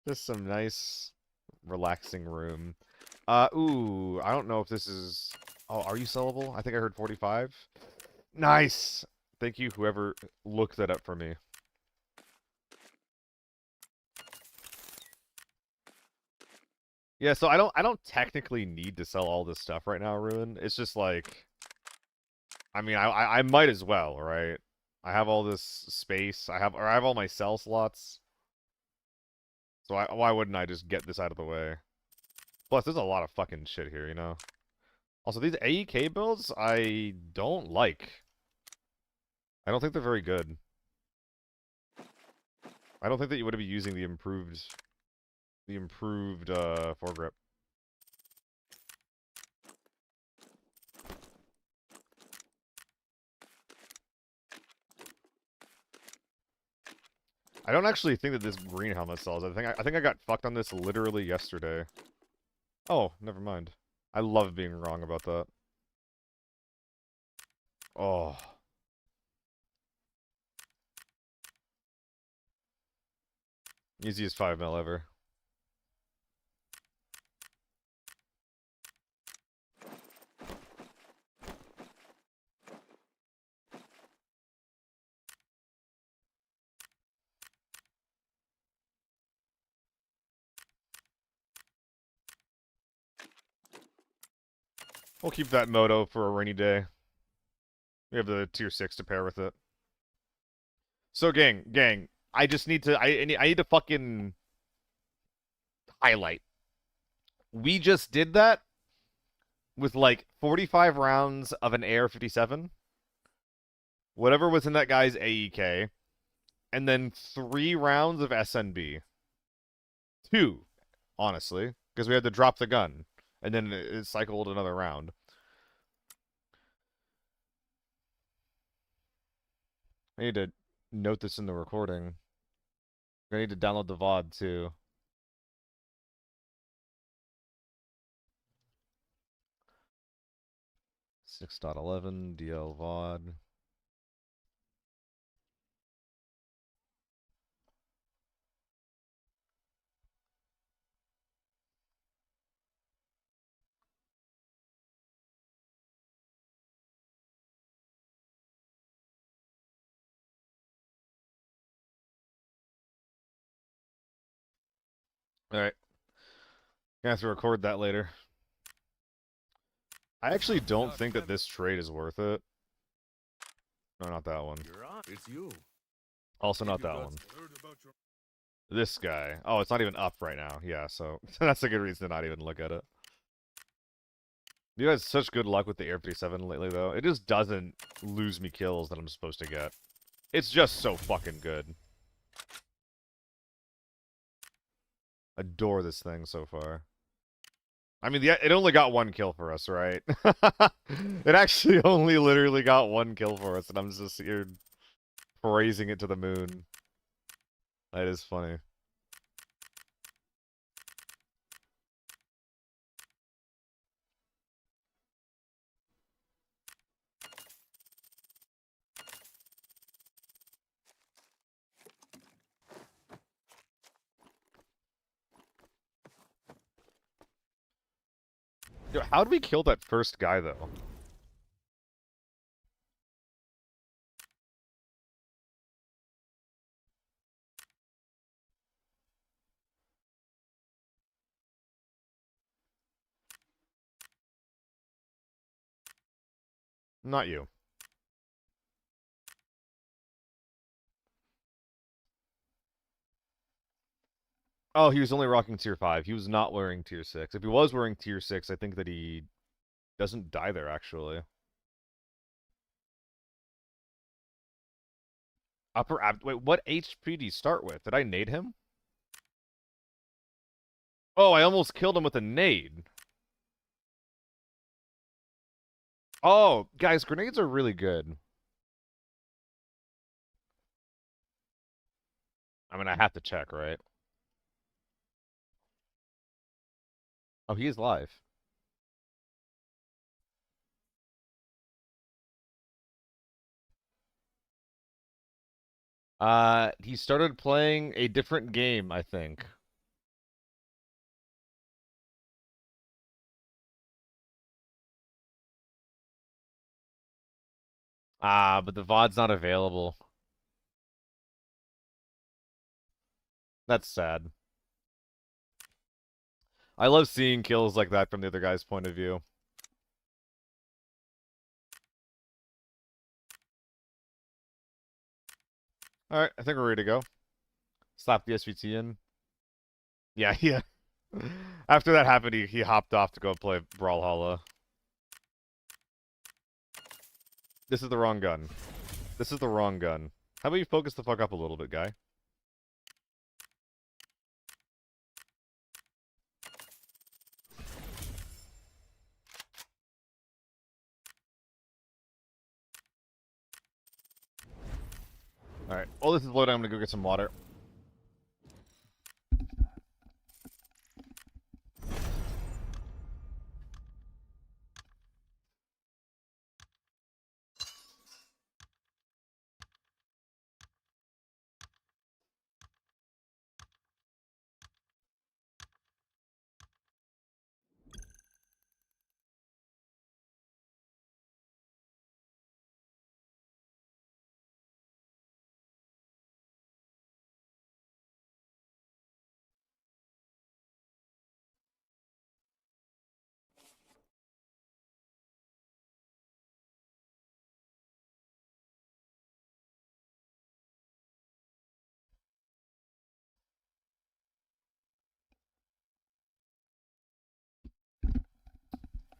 Just some nice, relaxing room. Ooh, I don't know if this is... Oh, are you sellable? I think I heard 45. Nice! Thank you, whoever looked that up for me. Yeah, so I don't technically need to sell all this stuff right now, Ruin. It's just like... I mean, I might as well, right? I have all this space. I have all my sell slots. So why wouldn't I just get this out of the way? Plus, there's a lot of fucking shit here, you know? Also, these AEK builds, I don't like. I don't think they're very good. I don't think that you would be using the improved foregrip. I don't actually think that this green helmet sells. I think I got fucked on this literally yesterday. Oh, never mind. I love being wrong about that. Oh. Easiest 5 mil ever. We'll keep that moto for a rainy day. We have the tier 6 to pair with it. So, gang, I just need to... I need to fucking highlight. We just did that with like 45 rounds of an AR-57, whatever was in that guy's AEK, and then 3 rounds of SNB. 2, honestly, because we had to drop the gun, and then it cycled another round. I need to note this in the recording. I need to download the VOD too. Six point 11 DL VOD. Alright. Gonna have to record that later. I actually don't think that this trade is worth it. No, not that one. You're on. It's you. Also not that one. This guy. Oh, it's not even up right now. Yeah, so that's a good reason to not even look at it. You had such good luck with the Air 57 lately, though. It just doesn't lose me kills that I'm supposed to get. It's just so fucking good. Adore this thing so far. I mean, it only got 1 kill for us, right? It actually only literally got 1 kill for us, and I'm just here praising it to the moon. That is funny. Yo, how did we kill that first guy, though? Not you. Oh, he was only rocking tier 5. He was not wearing tier 6. If he was wearing tier 6, I think that he doesn't die there, actually. Upper ab. Wait, what HP did he start with? Did I nade him? Oh, I almost killed him with a nade. Oh, guys, grenades are really good. I mean, I have to check, right? Oh, he is live. He started playing a different game, I think. Ah, but the VOD's not available. That's sad. I love seeing kills like that from the other guy's point of view. Alright, I think we're ready to go. Slap the SVT in. Yeah, yeah. After that happened, he hopped off to go play Brawlhalla. This is the wrong gun. This is the wrong gun. How about you focus the fuck up a little bit, guy? Alright. Oh, this is loading. I'm gonna go get some water.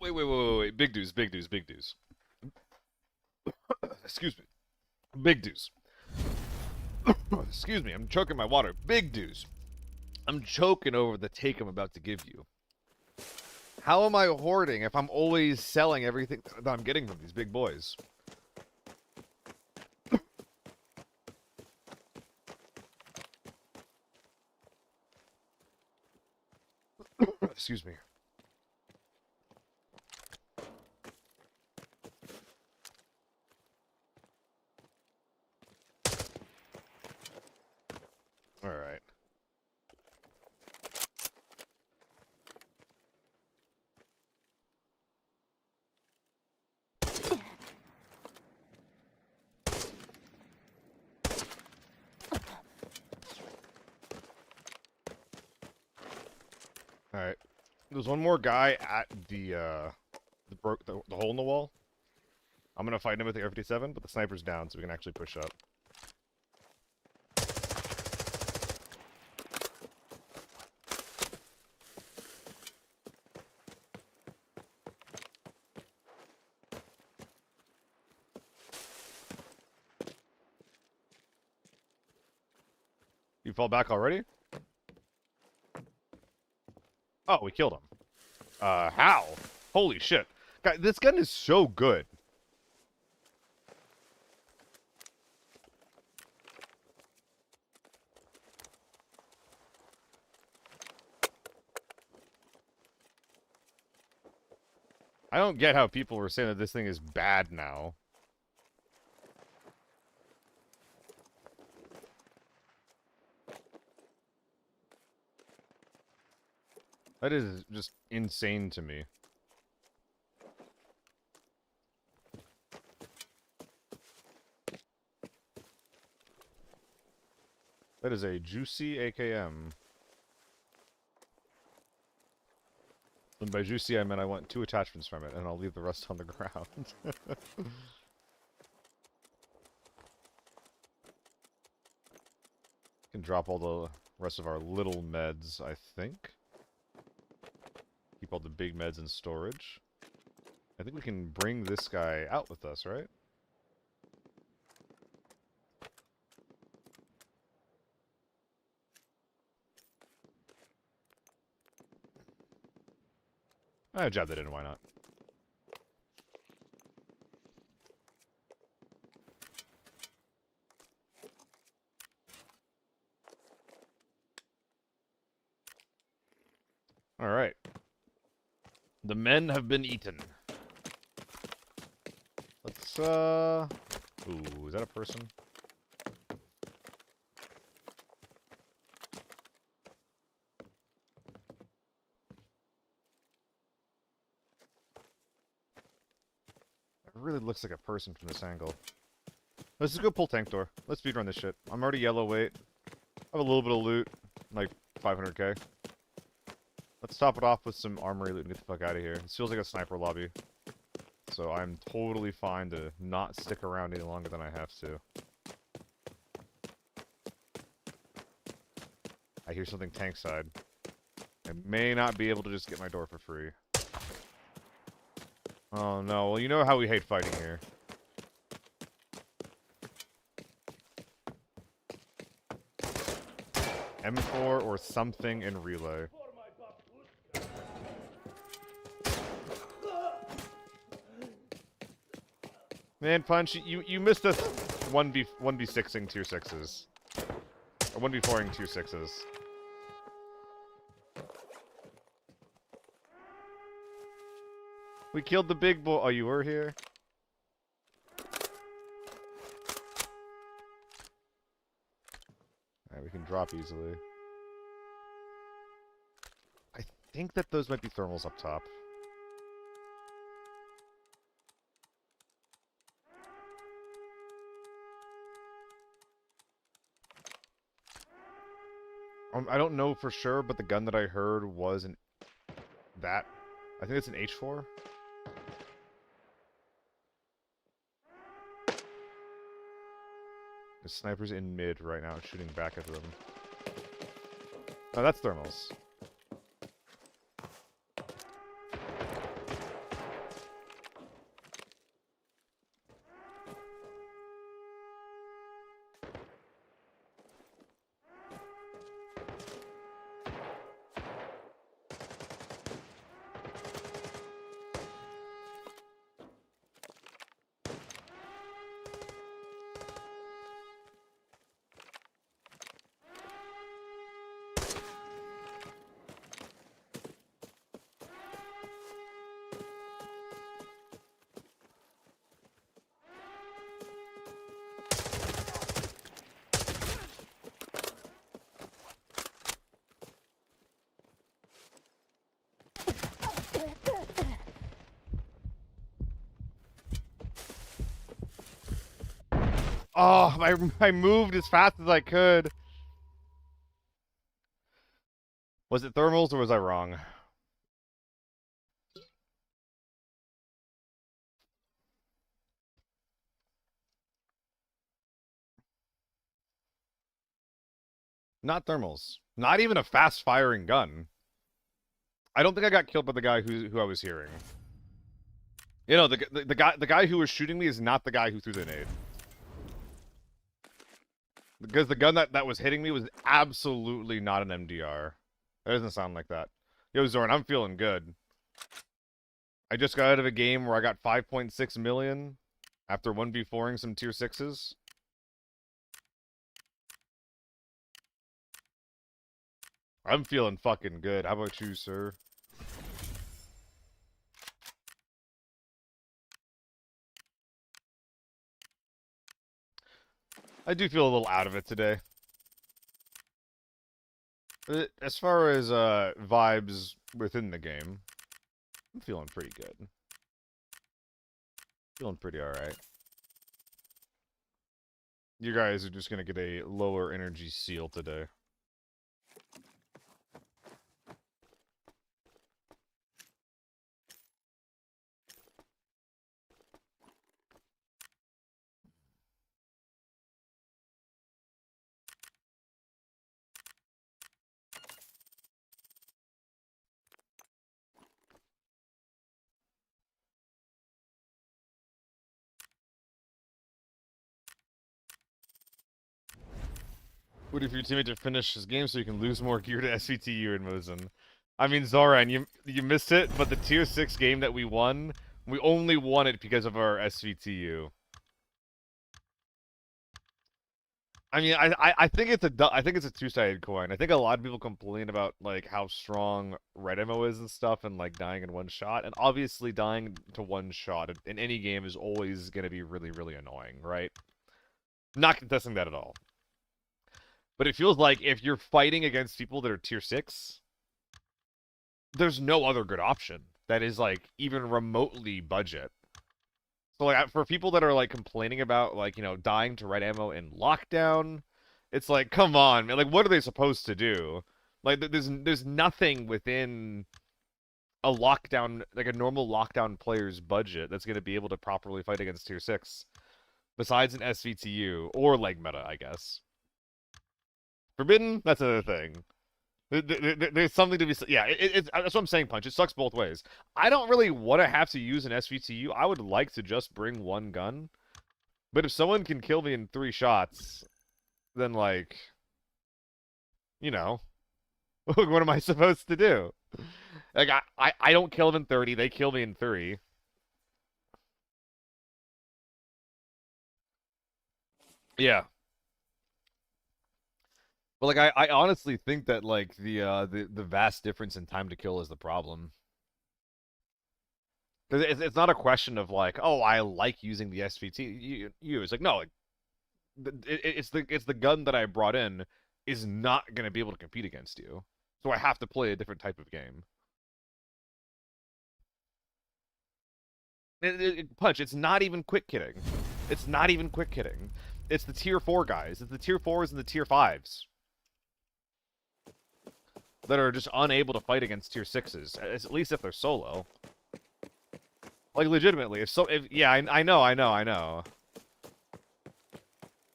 Wait. Big dudes, big dudes, big dudes. Excuse me. Big dudes. Excuse me, I'm choking my water. Big dudes. I'm choking over the take I'm about to give you. How am I hoarding if I'm always selling everything that I'm getting from these big boys? Excuse me. Alright. Alright. There's one more guy at the hole in the wall. I'm gonna fight him with the R-57, but the sniper's down, so we can actually push up. You fall back already? Oh, we killed him. How? Holy shit. Guy, this gun is so good. I don't get how people were saying that this thing is bad now. That is just insane to me. That is a juicy AKM. And by juicy, I meant I want 2 attachments from it, and I'll leave the rest on the ground. Can drop all the rest of our little meds, I think. Keep all the big meds in storage. I think we can bring this guy out with us, right? I jab that in, why not? Alright. The men have been eaten. Let's, Ooh, is that a person? It really looks like a person from this angle. Let's just go pull tank door. Let's speedrun this shit. I'm already yellow weight. I have a little bit of loot. Like, 500k. Let's top it off with some armory loot and get the fuck out of here. This feels like a sniper lobby. So I'm totally fine to not stick around any longer than I have to. I hear something tank side. I may not be able to just get my door for free. Oh no, well you know how we hate fighting here. M4 or something in relay. Man, Punch, you missed us 1v6ing tier 6s. Or 1v4ing tier 6s. We killed the big boy. Oh, you were here? Alright, we can drop easily. I think that those might be thermals up top. I don't know for sure, but the gun that I heard was an... that. I think it's an H4. The sniper's in mid right now, shooting back at them. Oh, that's thermals. Oh, I moved as fast as I could. Was it thermals or was I wrong? Not thermals. Not even a fast-firing gun. I don't think I got killed by the guy who I was hearing. You know, the guy who was shooting me is not the guy who threw the nade. Because the gun that was hitting me was absolutely not an MDR. That doesn't sound like that. Yo, Zorn, I'm feeling good. I just got out of a game where I got 5.6 million after 1v4ing some tier 6s. I'm feeling fucking good. How about you, sir? I do feel a little out of it today. As far as vibes within the game, I'm feeling pretty good. Feeling pretty alright. You guys are just gonna get a lower energy seal today. What if your teammate to finish his game so you can lose more gear to SVTU in Mosin? I mean, Zoran, you missed it, but the tier 6 game that we won, we only won it because of our SVTU. I mean, I think it's I think it's a two-sided coin. I think a lot of people complain about like how strong red ammo is and stuff, and like dying in one shot. And obviously, dying to one shot in any game is always going to be really, really annoying, right? Not contesting that at all. But it feels like if you're fighting against people that are tier 6, there's no other good option that is like even remotely budget. So like for people that are like complaining about like, you know, dying to red ammo in lockdown, it's like, come on, man. Like what are they supposed to do? Like there's nothing within a lockdown, like a normal lockdown player's budget that's going to be able to properly fight against tier 6 besides an SVTU or leg meta, I guess. Forbidden, that's another thing. There's something to be yeah. That's what I'm saying, Punch. It sucks both ways. I don't really want to have to use an SVTU. I would like to just bring one gun, but if someone can kill me in 3 shots, then like, you know, what am I supposed to do? Like I don't kill them in 30. They kill me in 3. Yeah. But like I honestly think that like the vast difference in time to kill is the problem. Because it's not a question of like, oh, I like using the SVT. It's like, no, like, it's the gun that I brought in is not going to be able to compete against you. So I have to play a different type of game. Punch, it's not even quick kitting. It's not even quick kitting. It's the tier 4 guys. It's the tier 4s and the tier 5s that are just unable to fight against tier 6s, at least if they're solo. Like legitimately, if yeah, I know.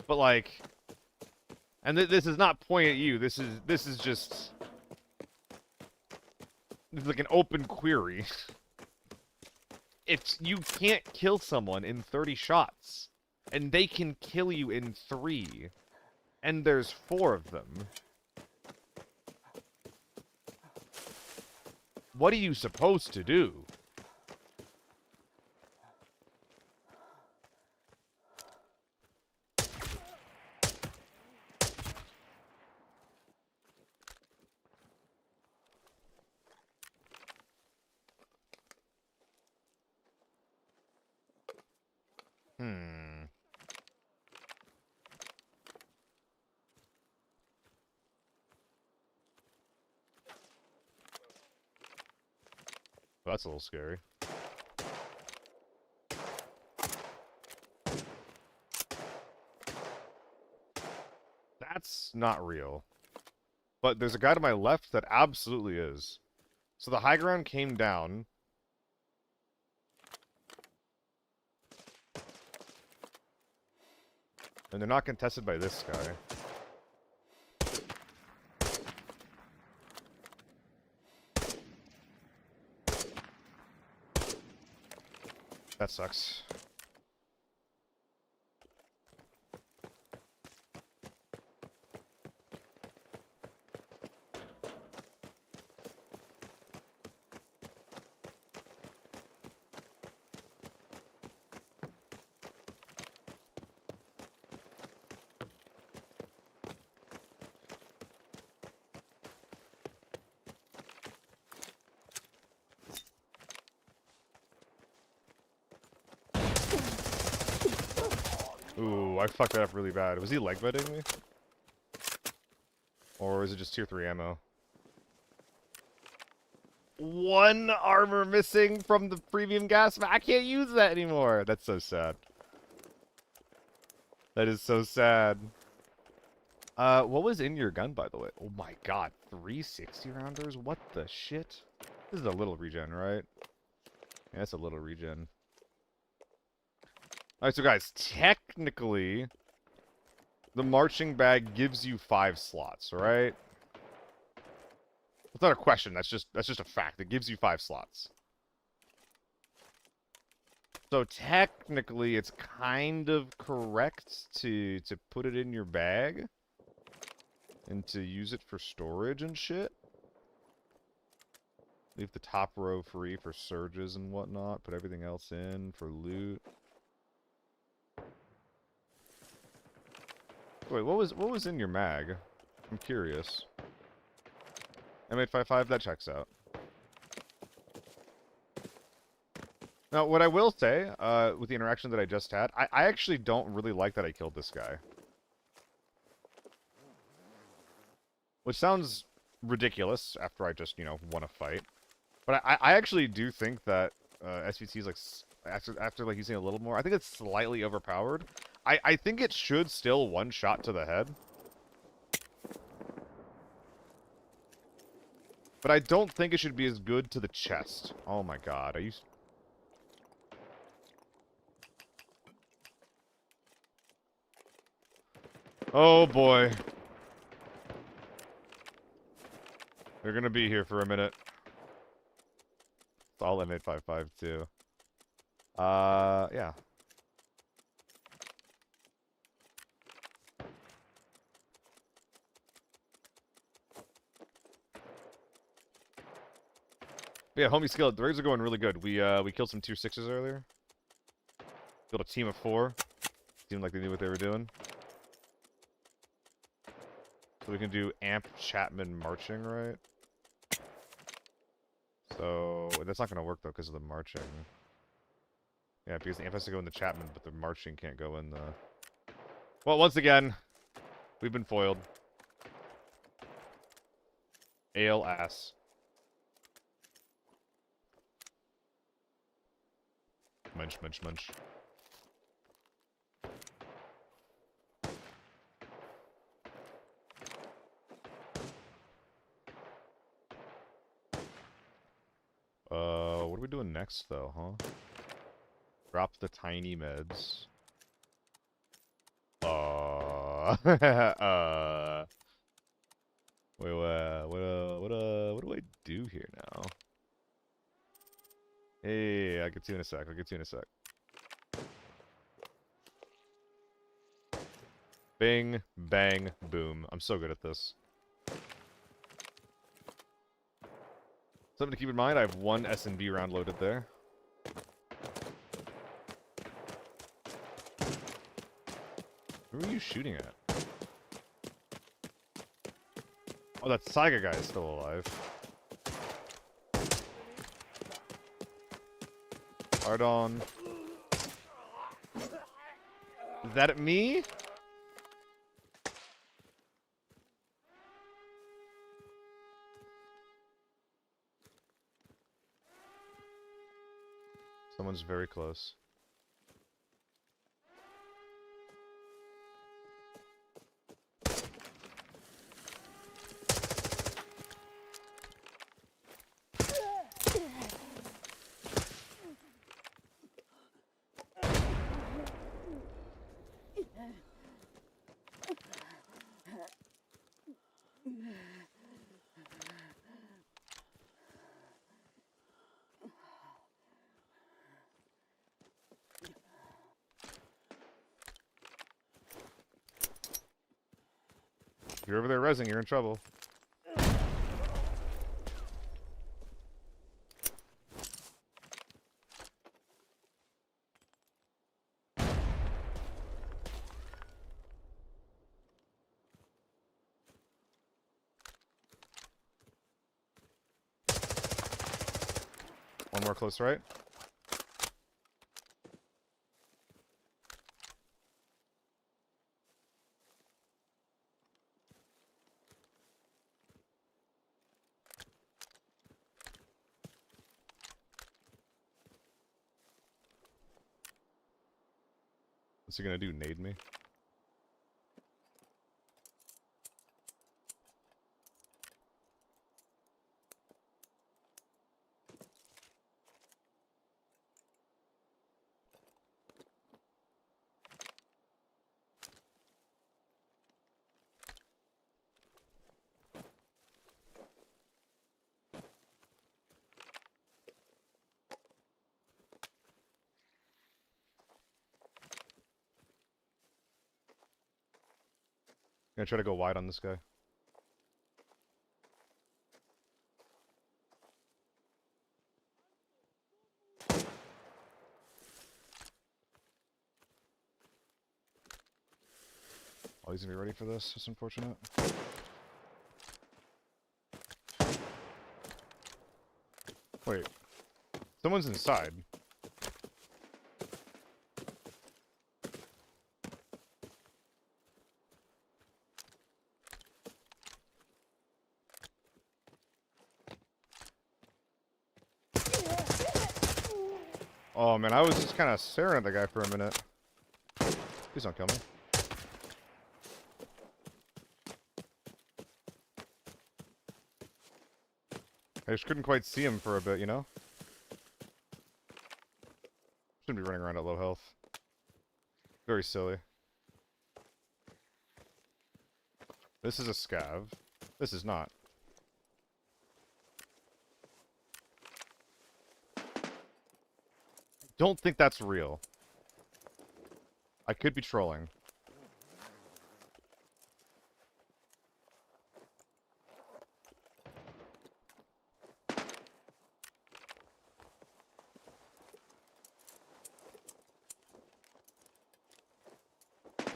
But like, and this is not point at you. This is just this is like an open query. If you can't kill someone in 30 shots, and they can kill you in 3, and there's 4 of them, what are you supposed to do? Hmm. Well, that's a little scary. That's not real. But there's a guy to my left that absolutely is. So the high ground came down. And they're not contested by this guy. That sucks. Ooh, I fucked that up really bad. Was he leg betting me? Or is it just tier 3 ammo? 1 armor missing from the premium gas. I can't use that anymore. That's so sad. That is so sad. What was in your gun, by the way? Oh my god, 360 rounders? What the shit? This is a little regen, right? Yeah, it's a little regen. Alright, so guys, technically, the marching bag gives you 5 slots, right? It's not a question, that's just a fact. It gives you 5 slots. So technically, it's kind of correct to put it in your bag and to use it for storage and shit. Leave the top row free for surges and whatnot. Put everything else in for loot. Wait, what was in your mag? I'm curious. M855, that checks out. Now, what I will say, with the interaction that I just had, I actually don't really like that I killed this guy. Which sounds ridiculous after I just, won a fight. But I actually do think that SVT is like after like using a little more. I think it's slightly overpowered. I think it should still one shot to the head. But I don't think it should be as good to the chest. Oh my god, are you... Oh boy. They're gonna be here for a minute. It's all M855 too. Yeah. But yeah, homie Skillet, the raids are going really good. We killed some tier 6s earlier. Killed a team of 4. Seemed like they knew what they were doing. So we can do Amp Chapman marching, right? So that's not gonna work though because of the marching. Yeah, because the Amp has to go in the Chapman, but the marching can't go in the... Well, once again, we've been foiled. Ale ass. Munch, munch, munch. What are we doing next, though, huh? Drop the tiny meds. Wait, what do I do here now? Hey, I'll get to you in a sec, I'll get to you in a sec. Bing, bang, boom. I'm so good at this. Something to keep in mind, I have one S&B round loaded there. Who are you shooting at? Oh, that Saiga guy is still alive. Pardon. Is that me? Someone's very close. If you're over there rezzing, you're in trouble. One more close right. What's he gonna do, nade me? Gonna try to go wide on this guy. he's gonna be ready for this. It's unfortunate. Wait. Someone's inside. Oh man, I was just kind of staring at the guy for a minute. Please don't kill me. I just couldn't quite see him for a bit, you know? Shouldn't be running around at low health. Very silly. This is a scav. This is not. Don't think that's real. I could be trolling.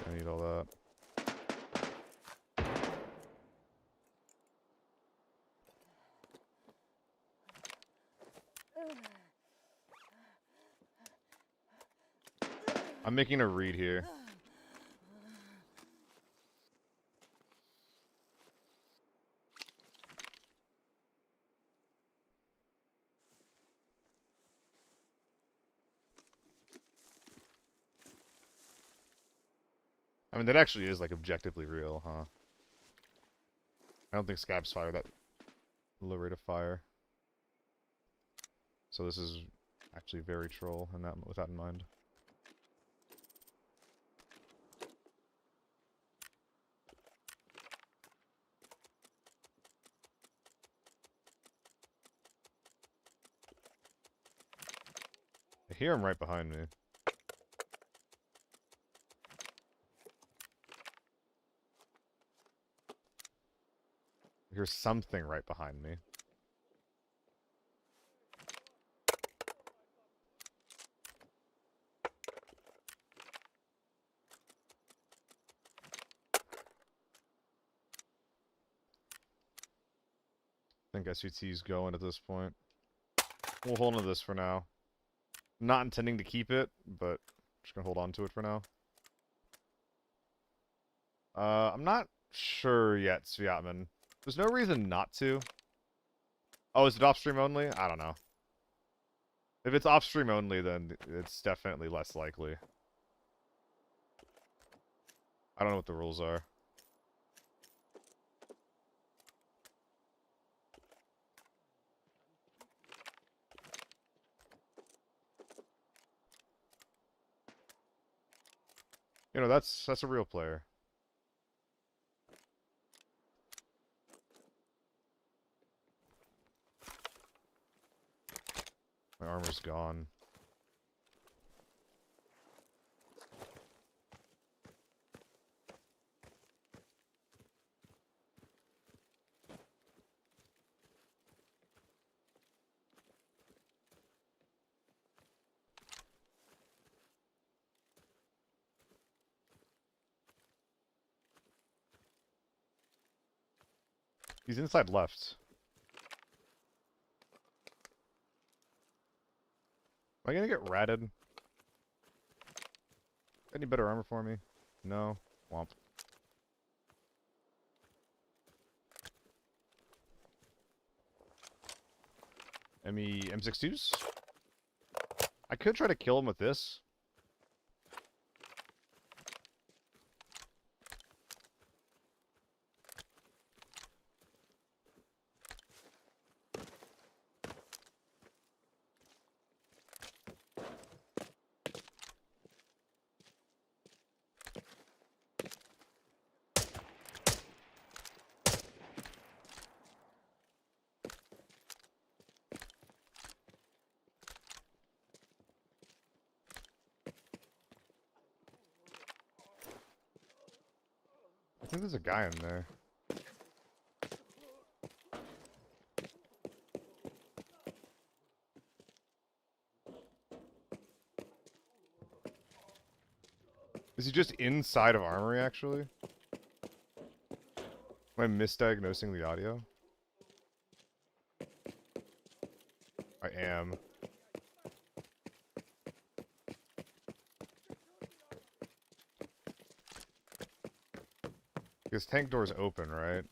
I need all that. I'm making a read here. I mean, that actually is, like, objectively real, huh? I don't think scabs fire that low rate of fire. So this is actually very troll, and that with that in mind. I hear him right behind me. I hear something right behind me. I think SUT's going at this point. We'll hold on to this for now. Not intending to keep it, but just gonna hold on to it for now. I'm not sure yet, Sviatman. There's no reason not to. Oh, is it off-stream only? I don't know. If it's off-stream only, then it's definitely less likely. I don't know what the rules are. You know, that's a real player. My armor's gone. He's inside left. Am I gonna get ratted? Any better armor for me? No? Womp. M62s? I could try to kill him with this. I think there's a guy in there. Is he just inside of armory, actually? Am I misdiagnosing the audio? I am. Because tank door's open, right?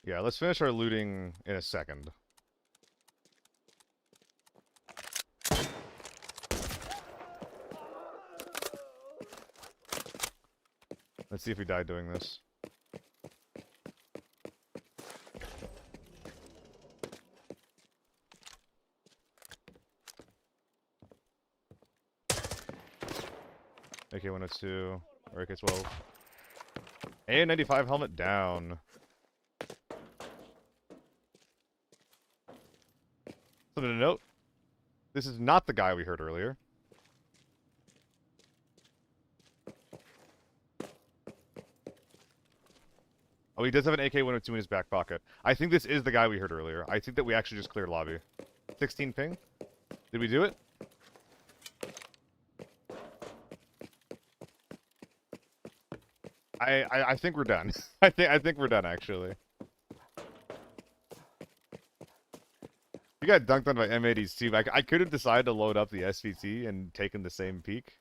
Yeah, let's finish our looting in a second. Let's see if we die doing this. AK-102, or AK-12. A95 helmet down. Something to note. This is not the guy we heard earlier. Oh, he does have an AK-102 in his back pocket. I think this is the guy we heard earlier. I think that we actually just cleared lobby. 16 ping? Did we do it? I think we're done. I think we're done actually. You got dunked on by M80s too. I could have decided to load up the SVT and taken the same peak.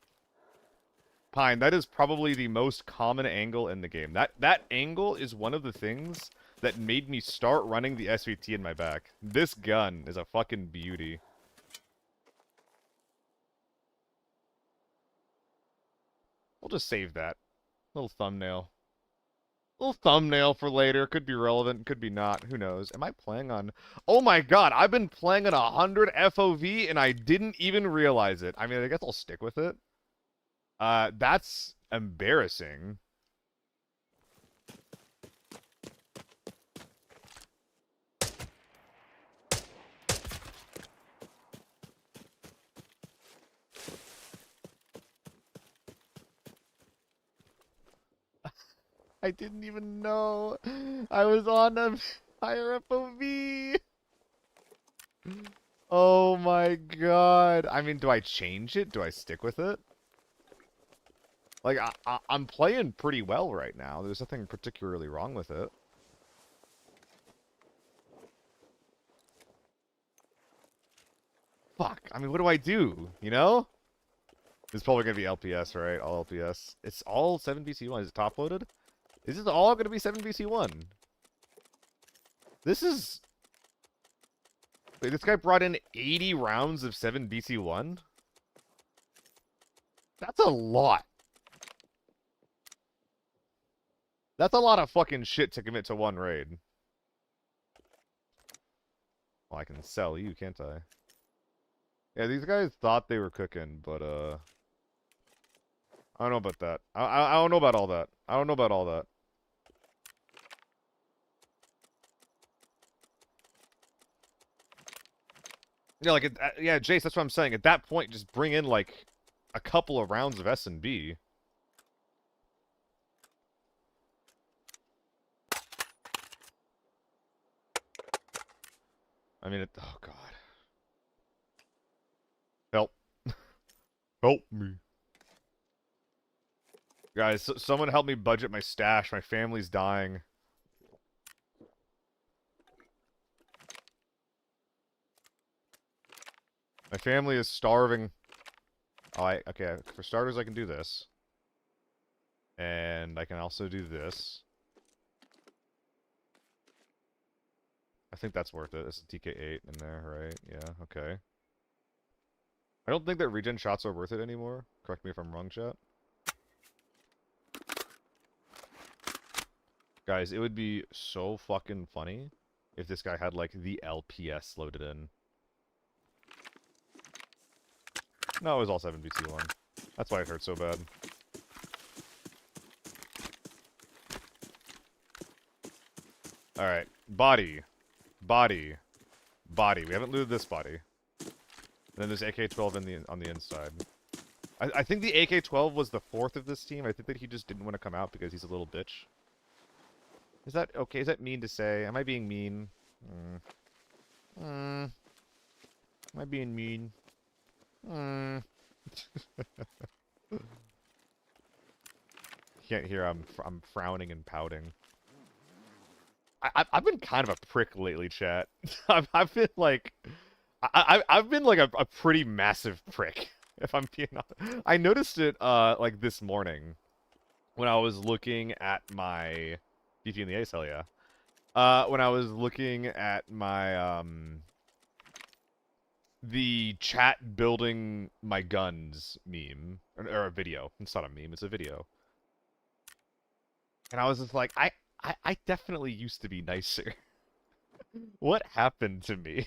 Pine, that is probably the most common angle in the game. That angle is one of the things that made me start running the SVT in my back. This gun is a fucking beauty. We'll just save that. Little thumbnail. Little thumbnail for later. Could be relevant, could be not. Who knows? Am I playing on... Oh my god, I've been playing on 100 FOV and I didn't even realize it. I mean, I guess I'll stick with it. That's embarrassing. I didn't even know I was on a higher FOV. Oh my god. I mean, do I change it? Do I stick with it? Like, I'm playing pretty well right now. There's nothing particularly wrong with it. Fuck. I mean, what do I do? You know? This is probably going to be LPS, right? All LPS. It's all 7BC1. Is it top loaded? Is this all going to be 7BC1? This is... Wait, this guy brought in 80 rounds of 7BC1? That's a lot. That's a lot of fucking shit to commit to one raid. Well, I can sell you, can't I? Yeah, these guys thought they were cooking, but, I don't know about that. I don't know about all that. I don't know about all that. Yeah, like, yeah, Jace, that's what I'm saying. At that point, just bring in, like, a couple of rounds of S&B. I mean, oh, God. Help. Help me. Guys, someone help me budget my stash. My family's dying. My family is starving. Oh, okay, for starters, I can do this. And I can also do this. I think that's worth it. It's a TK8 in there, right? Yeah, okay. I don't think that regen shots are worth it anymore. Correct me if I'm wrong, chat. Guys, it would be so fucking funny if this guy had, like, the LPS loaded in. No, it was all 7BC1. That's why it hurt so bad. Alright. Body. Body. Body. We haven't looted this body. And then there's AK-12 on the inside. I think the AK-12 was the fourth of this team. I think that he just didn't want to come out because he's a little bitch. Is that okay? Is that mean to say? Am I being mean? Am I being mean? Hmm. Can't hear. I'm frowning and pouting. I've been kind of a prick lately, chat. I've been like, I've been like a pretty massive prick. If I'm being honest. I noticed it like this morning when I was looking at my DT in the Ace, hell yeah. When I was looking at my the chat building my guns meme or a video. It's not a meme, it's a video. And I was just like, I definitely used to be nicer. What happened to me?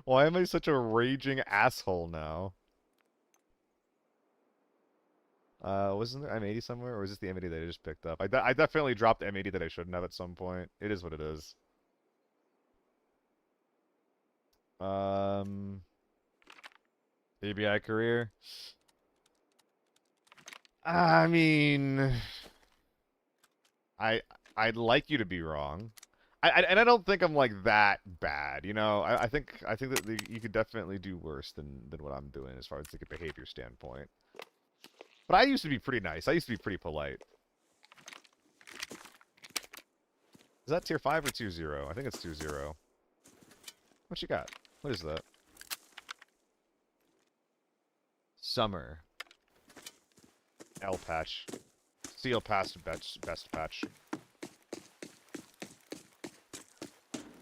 Why am I such a raging asshole now? Wasn't there M80 somewhere, or was this the M80 that I just picked up? I definitely dropped M80 that I shouldn't have at some point. It is what it is. ABI career. I mean, I I'd like you to be wrong. And I don't think I'm like that bad, you know. I think that you could definitely do worse than what I'm doing as far as like a behavior standpoint. But I used to be pretty nice. I used to be pretty polite. Is that tier 5 or tier 0? I think it's tier 0. What you got? What is that? Summer. L patch. Seal past best patch.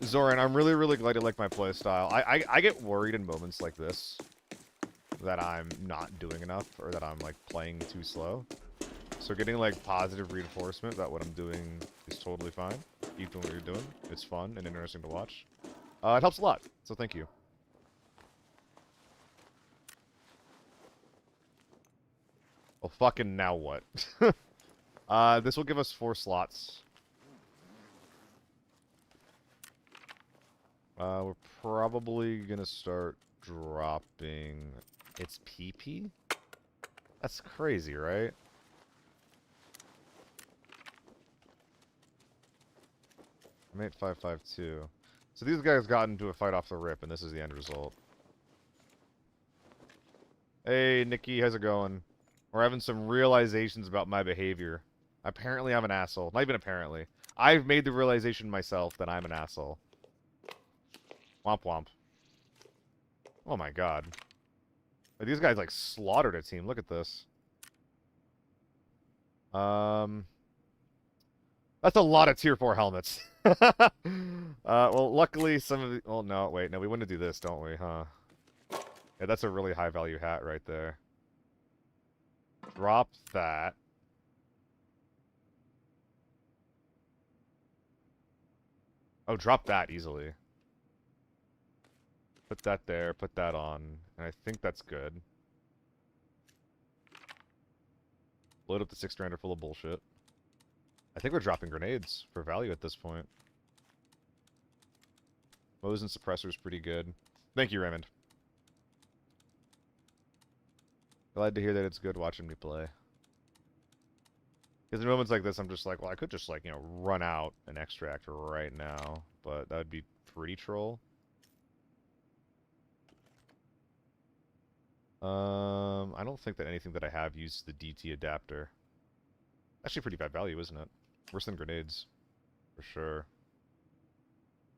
Zoran, I'm really glad you like my playstyle. I get worried in moments like this that I'm not doing enough or that I'm like playing too slow. So getting like positive reinforcement that what I'm doing is totally fine. Keep doing what you're doing. It's fun and interesting to watch. It helps a lot. So thank you. Well, fucking now what? This will give us 4 slots. We're probably gonna start dropping... It's PP? That's crazy, right? I'm 8552. So these guys got into a fight off the rip, and this is the end result. Hey, Nikki, how's it going? We're having some realizations about my behavior. Apparently I'm an asshole. Not even apparently. I've made the realization myself that I'm an asshole. Womp womp. Oh my god. These guys, like, slaughtered a team. Look at this. That's a lot of tier 4 helmets. Well, luckily some of the... Oh, no, wait. No, we want to do this, don't we, huh? Yeah, that's a really high-value hat right there. Drop that. Oh, drop that easily. Put that there, put that on. And I think that's good. Load up the 6-strander full of bullshit. I think we're dropping grenades for value at this point. Bows and suppressors pretty good. Thank you, Raymond. Glad to hear that it's good watching me play. Because in moments like this, I'm just like, well, I could just, like, you know, run out an extract right now. But that would be pretty troll. I don't think that anything that I have uses the DT adapter. Actually pretty bad value, isn't it? Worse than grenades. For sure.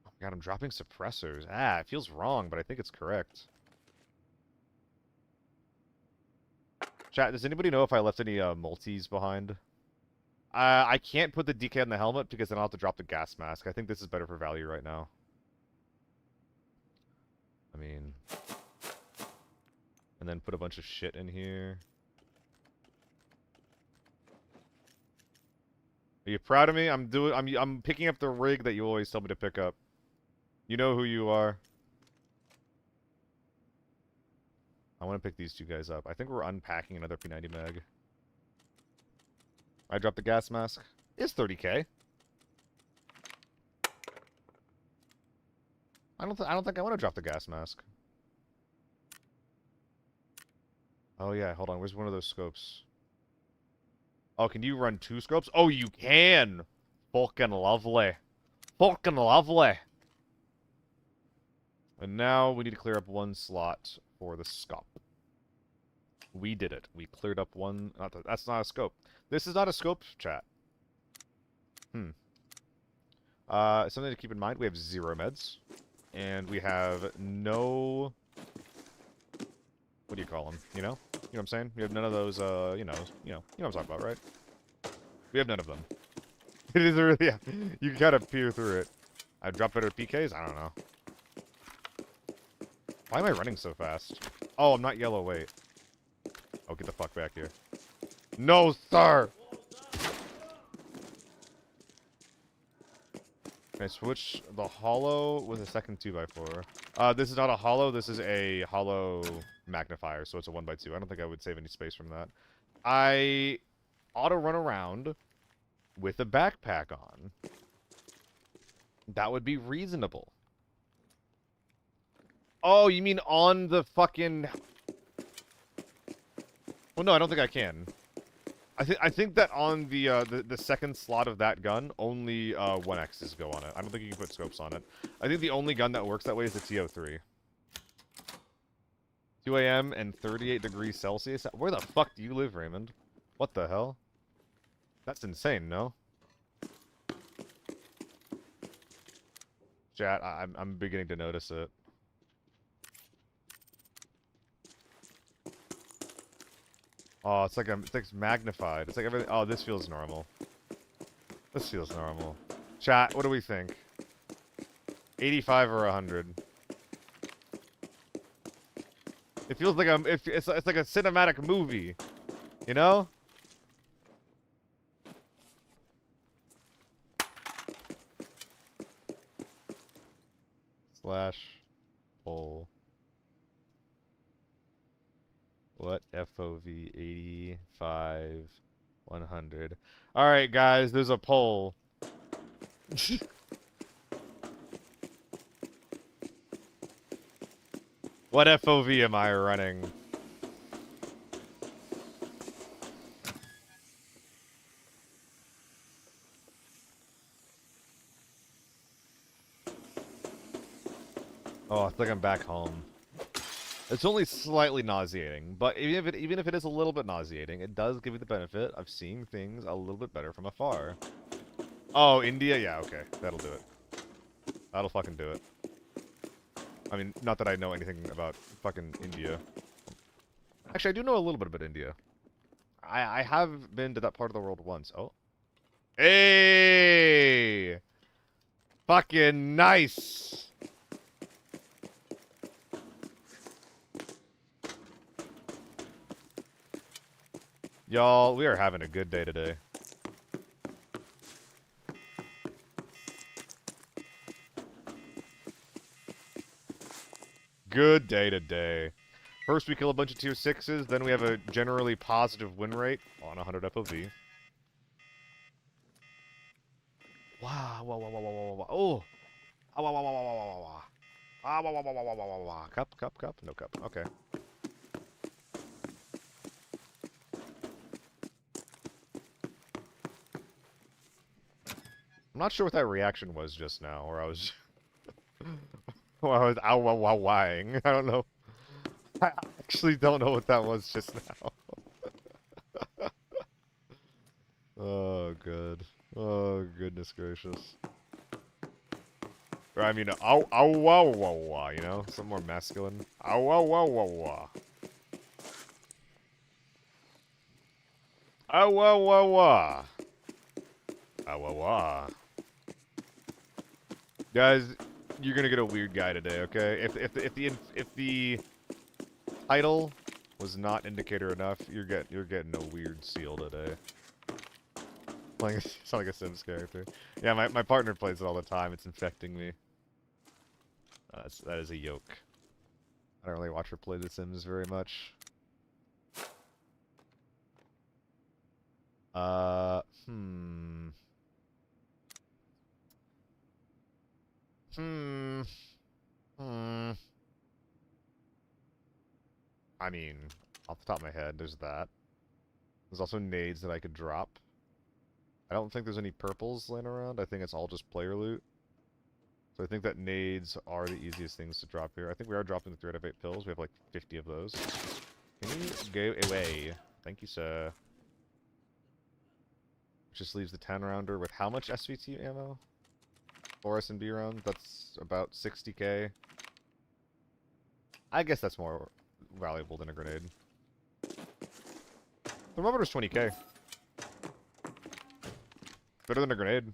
Oh my god, I'm dropping suppressors. Ah, it feels wrong, but I think it's correct. Chat, does anybody know if I left any multis behind? I can't put the DK on the helmet because then I'll have to drop the gas mask. I think this is better for value right now. I mean... And then put a bunch of shit in here. Are you proud of me? I'm picking up the rig that you always tell me to pick up. You know who you are. I want to pick these two guys up. I think we're unpacking another P90 mag. I dropped the gas mask. It's 30k. I don't think I want to drop the gas mask. Oh yeah, hold on. Where's one of those scopes? Oh, can you run 2 scopes? Oh, you can! Fucking lovely. Fucking lovely. And now we need to clear up one slot for the scope. We did it. We cleared up one... that's not a scope. This is not a scope, chat. Something to keep in mind, we have 0 meds. And we have no... What do you call them? You know? You know what I'm saying? We have none of those, you know what I'm talking about, right? We have none of them. It is really... Yeah, you can kind of peer through it. I drop better PKs? I don't know. Why am I running so fast? Oh, I'm not yellow, wait. Oh, get the fuck back here. No, sir! Can I switch the hollow with a second 2x4? This is not a hollow, this is a hollow magnifier, so it's a 1x2. I don't think I would save any space from that. I ought to run around with a backpack on. That would be reasonable. Oh, you mean on the fucking... Well, no, I don't think I can. I think that on the second slot of that gun, only 1Xs go on it. I don't think you can put scopes on it. I think the only gun that works that way is the TO3. 2 a.m. and 38 degrees Celsius? Where the fuck do you live, Raymond? What the hell? That's insane, no? Chat, I'm beginning to notice it. Oh, it's like magnified. It's like everything. Oh, this feels normal. This feels normal. Chat, what do we think? 85 or 100? It feels like it's like a cinematic movie, you know? Slash poll. What? FOV 85 100. All right, guys, there's a poll. What FOV am I running? Oh, I think I'm back home. It's only slightly nauseating, but even if it is a little bit nauseating, it does give you the benefit of seeing things a little bit better from afar. Oh, India? Yeah, okay. That'll do it. That'll fucking do it. I mean, not that I know anything about fucking India. Actually, I do know a little bit about India. I have been to that part of the world once. Oh. Hey! Fucking nice! Y'all, we are having a good day today. Good day today. First we kill a bunch of tier 6s, then we have a generally positive win rate on 100 FOV. Wow, wow, wow, wow, wow, wow, wow. Oh! Ah, wow, wow, wow, wow, wow, wow, wow. Ah, wow, wow, wow, wow, wow, wow, wow. Cup, cup, cup? No cup. Okay. I'm not sure what that reaction was just now, where I was... well, I was ow, wow, wow, wowing. I don't know. I actually don't know what that was just now. Oh, good. Oh, goodness gracious. Or, I mean, ow, ow, wow, wow, wow, you know? Something more masculine. Ow, wow, wow, wow, wow. Ow, wow, wow, wow. Ow, wow, wow. Guys, you're gonna get a weird guy today, okay? If the title was not indicator enough, you're getting a weird seal today. Playing it's like a Sims character. Yeah, my partner plays it all the time. It's infecting me. That is a yoke. I don't really watch her play The Sims very much. Hmm. I mean, off the top of my head, there's that. There's also nades that I could drop. I don't think there's any purples laying around. I think it's all just player loot. So I think that nades are the easiest things to drop here. I think we are dropping the 3 out of 8 pills. We have like 50 of those. Can you go away? Thank you, sir. Just leaves the 10 rounder with how much SVT ammo? 4 S&B rounds? That's about 60k. I guess that's more valuable than a grenade. Thermometer's 20k. Better than a grenade.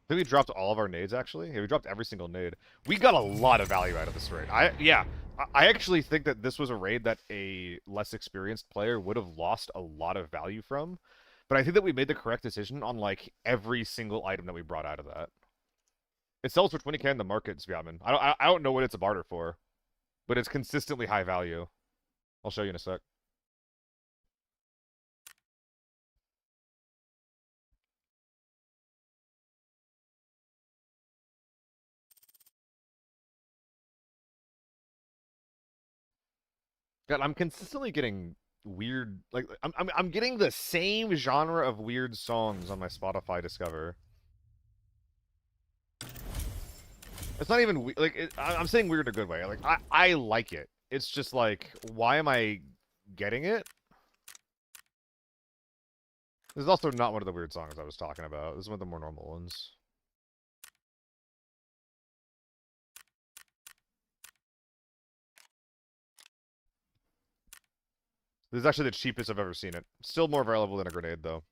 I think we dropped all of our nades, actually. Yeah, we dropped every single nade. We got a lot of value out of this raid. I actually think that this was a raid that a less experienced player would have lost a lot of value from. But I think that we made the correct decision on, like, every single item that we brought out of that. It sells for 20k in the market, Sviatman. I don't know what it's a barter for, but it's consistently high value. I'll show you in a sec. God, I'm consistently getting weird, like I'm getting the same genre of weird songs on my Spotify Discover. It's not even like I'm saying weird in a good way. Like I like it. It's just like, why am I getting it? This is also not one of the weird songs I was talking about. This is one of the more normal ones. This is actually the cheapest I've ever seen it. Still more valuable than a grenade, though.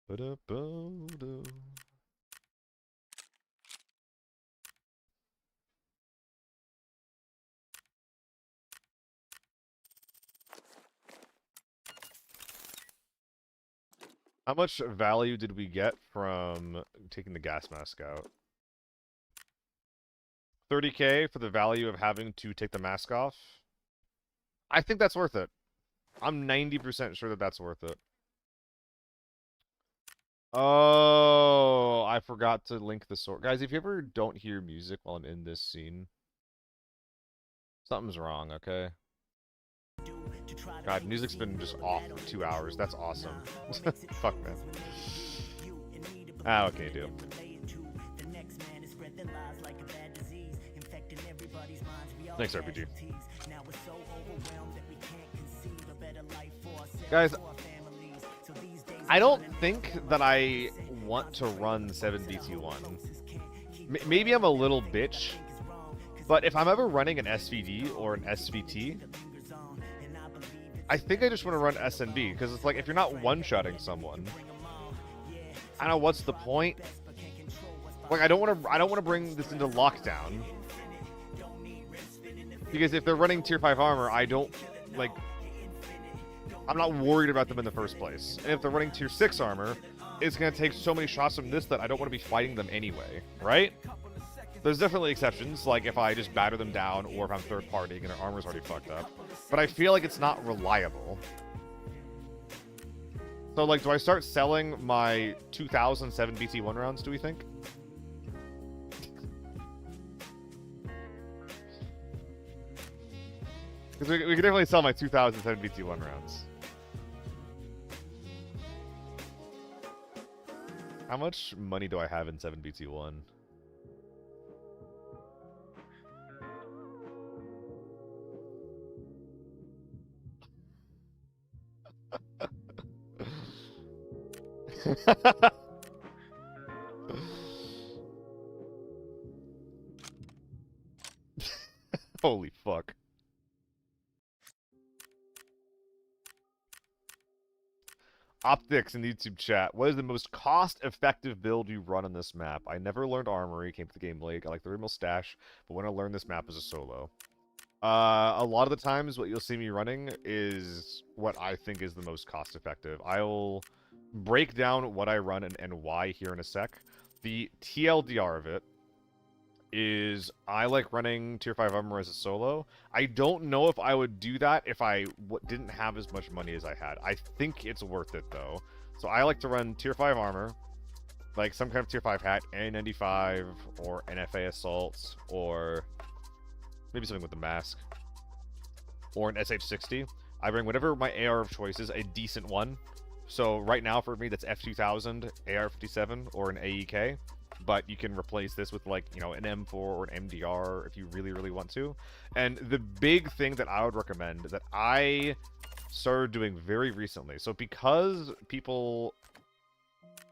Ba-da-ba-da. How much value did we get from taking the gas mask out? 30k for the value of having to take the mask off? I think that's worth it. I'm 90% sure that that's worth it. Oh, I forgot to link the source. Guys, if you ever don't hear music while I'm in this scene, something's wrong, okay? God, music's been just off for 2 hours. That's awesome. Fuck, man. Ah, what can you do? Thanks, RPG. Guys, I don't think that I want to run 7BT1. Maybe I'm a little bitch, but if I'm ever running an SVD or an SVT, I think I just want to run SNB, because it's like, if you're not one-shotting someone, I don't know, what's the point? Like, I don't want to bring this into lockdown, because if they're running tier 5 armor, I'm not worried about them in the first place. And if they're running tier 6 armor, it's going to take so many shots from this that I don't want to be fighting them anyway, right? There's definitely exceptions, like if I just batter them down, or if I'm third-partying and their armor's already fucked up. But I feel like it's not reliable. So, like, do I start selling my 2007 BT1 rounds, do we think? Because we can definitely sell my 2007 BT1 rounds. How much money do I have in 7BT1? Holy fuck. Optics in the YouTube chat. What is the most cost-effective build you run on this map? I never learned Armory, came to the game late. I like the remote stash, but when I learned this map as a solo. A lot of the times what you'll see me running is what I think is the most cost-effective. I'll break down what I run and why here in a sec. The TLDR of it is I like running tier 5 armor as a solo. I don't know if I would do that if I didn't have as much money as I had. I think it's worth it, though. So I like to run tier 5 armor, like some kind of tier 5 hat, N95, or NFA assaults, or maybe something with the mask, or an SH60. I bring whatever my AR of choice is, a decent one, So right now for me, that's F2000, AR-57, or an AEK. But you can replace this with, like, you know, an M4 or an MDR if you really, really want to. And the big thing that I would recommend that I started doing very recently, so because people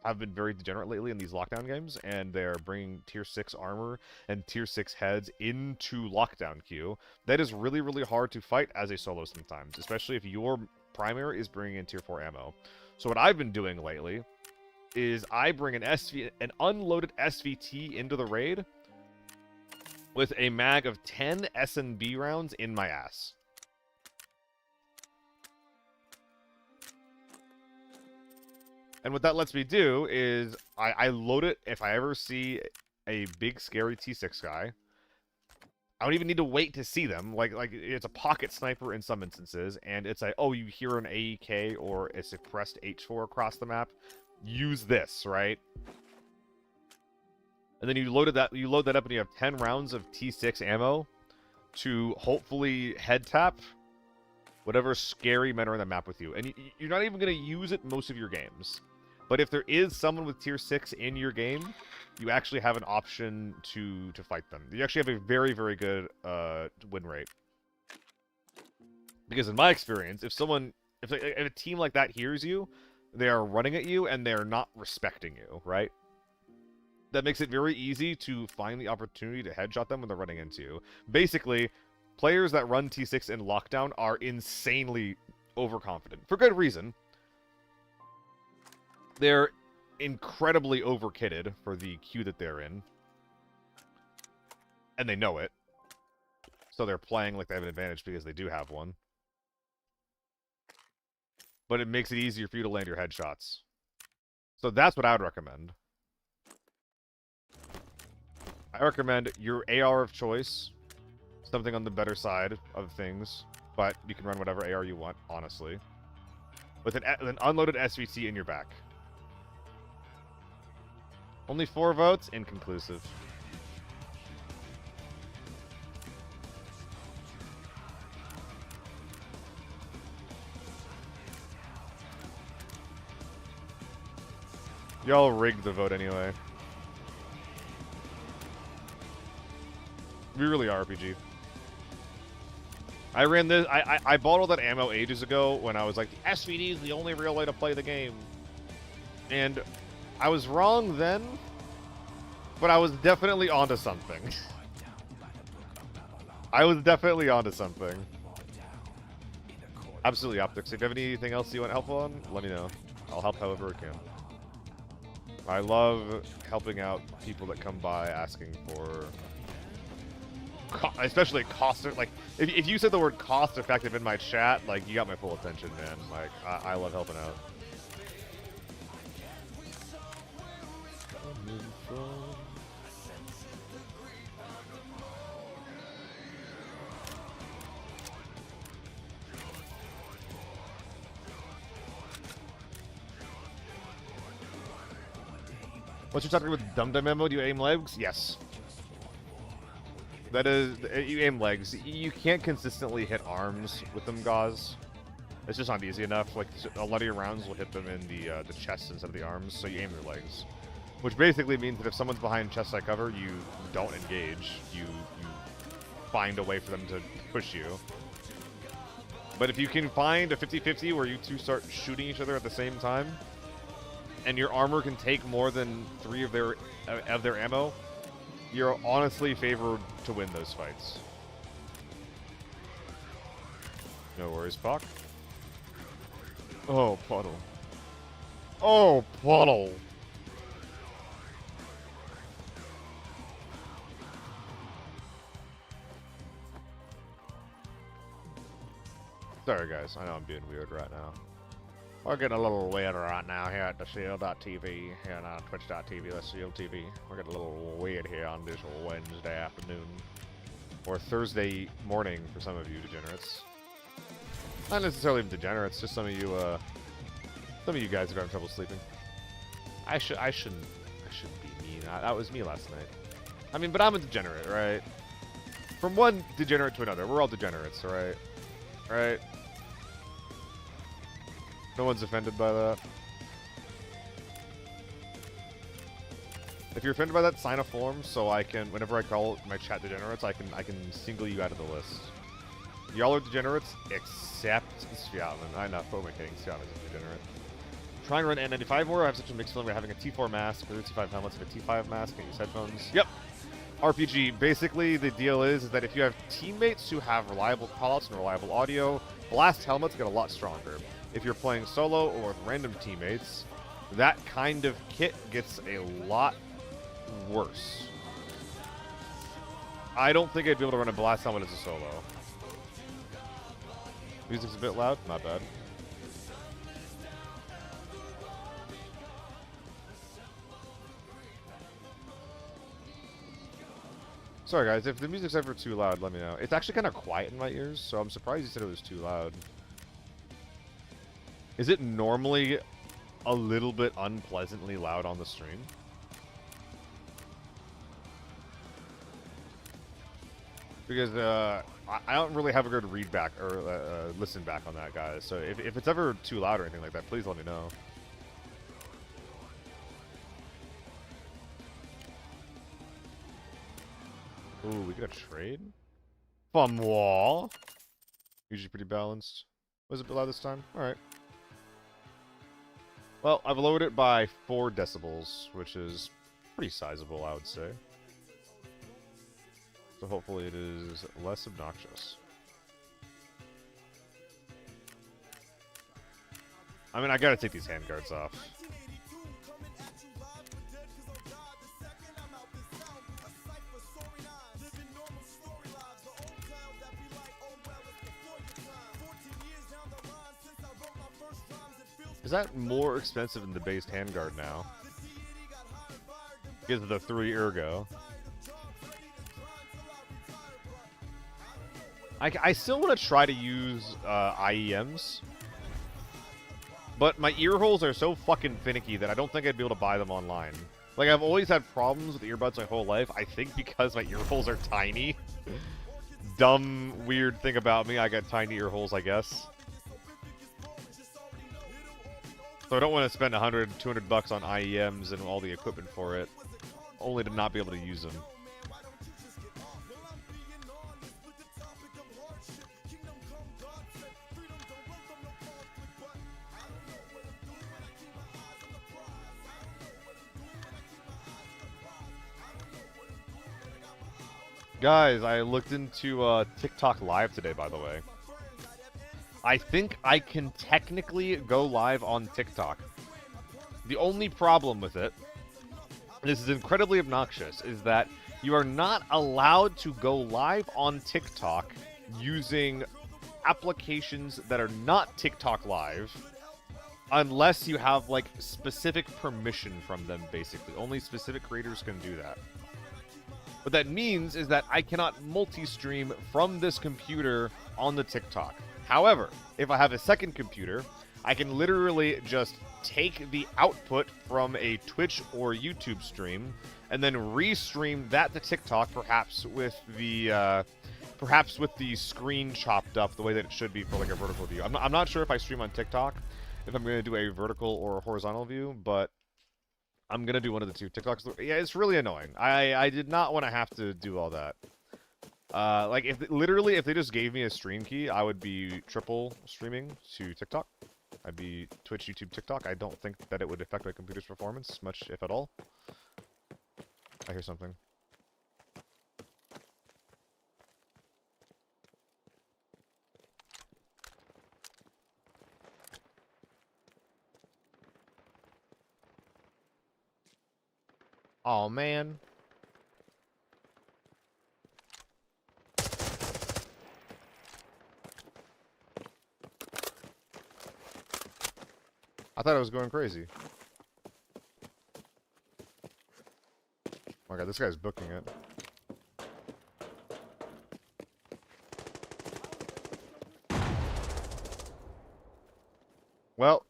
have been very degenerate lately in these lockdown games, and they're bringing tier 6 armor and tier 6 heads into lockdown queue, that is really, really hard to fight as a solo sometimes, especially if your primary is bringing in tier 4 ammo. So what I've been doing lately is I bring an unloaded SVT into the raid with a mag of 10 S&B rounds in my ass. And what that lets me do is I load it if I ever see a big scary T6 guy. I don't even need to wait to see them. Like it's a pocket sniper in some instances, and it's like, oh, you hear an AEK or a suppressed H4 across the map. Use this, right? And then you load that up and you have 10 rounds of T6 ammo to hopefully head tap whatever scary men are on the map with you. And you're not even going to use it most of your games. But if there is someone with tier 6 in your game, you actually have an option to fight them. You actually have a very, very good win rate. Because in my experience, if a team like that hears you, they are running at you and they're not respecting you, right? That makes it very easy to find the opportunity to headshot them when they're running into you. Basically, players that run T6 in lockdown are insanely overconfident. For good reason. They're incredibly overkitted for the queue that they're in. And they know it. So they're playing like they have an advantage because they do have one. But it makes it easier for you to land your headshots. So that's what I would recommend. I recommend your AR of choice. Something on the better side of things. But you can run whatever AR you want, honestly. With an unloaded SVT in your back. Only 4 votes? Inconclusive. Y'all rigged the vote anyway. We really are RPG. I ran this. I bought all that ammo ages ago when I was like, the SVD is the only real way to play the game. And I was wrong then, but I was definitely onto something. I was definitely onto something. Absolutely, Optics. If you have anything else you want help on, let me know. I'll help however I can. I love helping out people that come by asking for, especially cost. Like, if you said the word cost effective in my chat, like, you got my full attention, man. Like, I love helping out. What's your talking with Dum Dum Memo? Do you aim legs? Yes. That is, you aim legs. You can't consistently hit arms with them, Gauze. It's just not easy enough. Like, a lot of your rounds will hit them in the chest instead of the arms, so you aim their legs. Which basically means that if someone's behind chest side cover, you don't engage. You find a way for them to push you. But if you can find a 50-50 where you two start shooting each other at the same time, and your armor can take more than 3 of their ammo, you're honestly favored to win those fights. No worries, Puck. Oh, Puddle. Oh, Puddle! Sorry, guys. I know I'm being weird right now. We're getting a little weird right now here at the Shield.tv, here on Twitch.tv, that's Shield TV. We're getting a little weird here on this Wednesday afternoon. Or Thursday morning for some of you degenerates. Not necessarily degenerates, just some of you guys are having trouble sleeping. I shouldn't be mean. That was me last night. I mean, but I'm a degenerate, right? From one degenerate to another. We're all degenerates, right? Right? No one's offended by that. If you're offended by that, sign a form so I can, whenever I call my chat degenerates, I can single you out of the list. Y'all are degenerates, except Sviatman. I know, who am I kidding? Sviatman's a degenerate. Trying to run N95 more, I have such a mixed feeling about having a T4 mask, or T5 helmets, and a T5 mask, and use headphones. Yep. RPG, basically the deal is that if you have teammates who have reliable callouts and reliable audio, blast helmets get a lot stronger. If you're playing solo or with random teammates, that kind of kit gets a lot worse. I don't think I'd be able to run a blast helmet as a solo. Music's a bit loud, not bad. Sorry guys, if the music's ever too loud, let me know. It's actually kind of quiet in my ears, so I'm surprised you said it was too loud. Is it normally a little bit unpleasantly loud on the stream? Because I don't really have a good read back or listen back on that, guys. So if it's ever too loud or anything like that, please let me know. Ooh, we get a trade? Fun wall. Usually pretty balanced. Was it a bit loud this time? Alright. Well, I've lowered it by 4 decibels, which is pretty sizable, I would say. So hopefully it is less obnoxious. I mean, I gotta take these handguards off. Is that more expensive than the base handguard now? Because of the 3 ergo. I still want to try to use IEMs. But my ear holes are so fucking finicky that I don't think I'd be able to buy them online. Like, I've always had problems with earbuds my whole life. I think because my ear holes are tiny. Dumb, weird thing about me, I got tiny ear holes, I guess. So I don't want to spend 100, 200 bucks on IEMs and all the equipment for it, only to not be able to use them. Guys, I looked into TikTok Live today, by the way. I think I can technically go live on TikTok. The only problem with it, and this is incredibly obnoxious, is that you are not allowed to go live on TikTok using applications that are not TikTok Live unless you have, like, specific permission from them, basically. Only specific creators can do that. What that means is that I cannot multi-stream from this computer on the TikTok. However, if I have a second computer, I can literally just take the output from a Twitch or YouTube stream and then restream that to TikTok, perhaps with the screen chopped up the way that it should be for like a vertical view. I'm not sure if I stream on TikTok, if I'm going to do a vertical or a horizontal view, but I'm going to do one of the two. TikTok's, yeah, it's really annoying. I did not want to have to do all that. Like, if they just gave me a stream key, I would be triple streaming to TikTok. I'd be Twitch, YouTube, TikTok. I don't think that it would affect my computer's performance much, if at all. I hear something. Oh man. I thought I was going crazy. Oh my god, this guy's booking it. Well,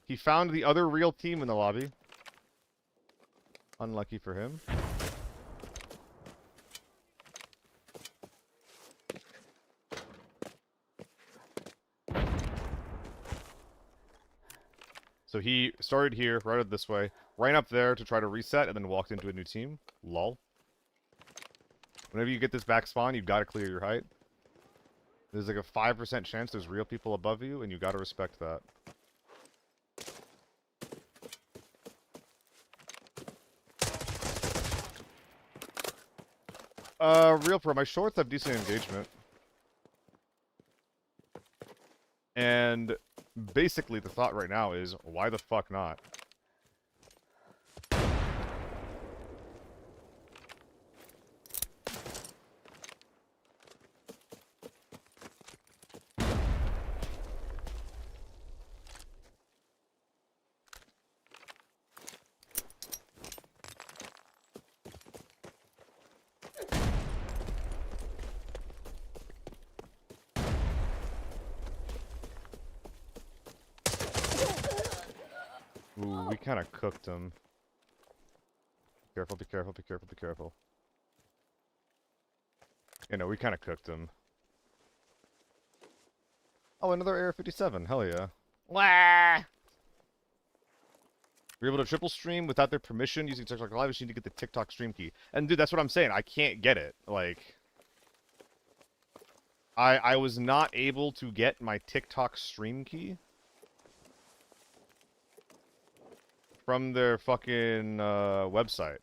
he found the other real team in the lobby. Unlucky for him. So he started here, routed this way, ran up there to try to reset, and then walked into a new team. Lol. Whenever you get this back spawn, you've got to clear your height. There's like a 5% chance there's real people above you, and you got to respect that. Real pro, my shorts have decent engagement. And basically the thought right now is, why the fuck not? Ooh, we kind of cooked him. Careful, be careful, be careful, be careful. You know, we kind of cooked him. Oh, another AR-57. Hell yeah. Wah! You're able to triple stream without their permission using TikTok Live. You just need to get the TikTok stream key. And dude, that's what I'm saying. I can't get it. Like, I was not able to get my TikTok stream key from their fucking website.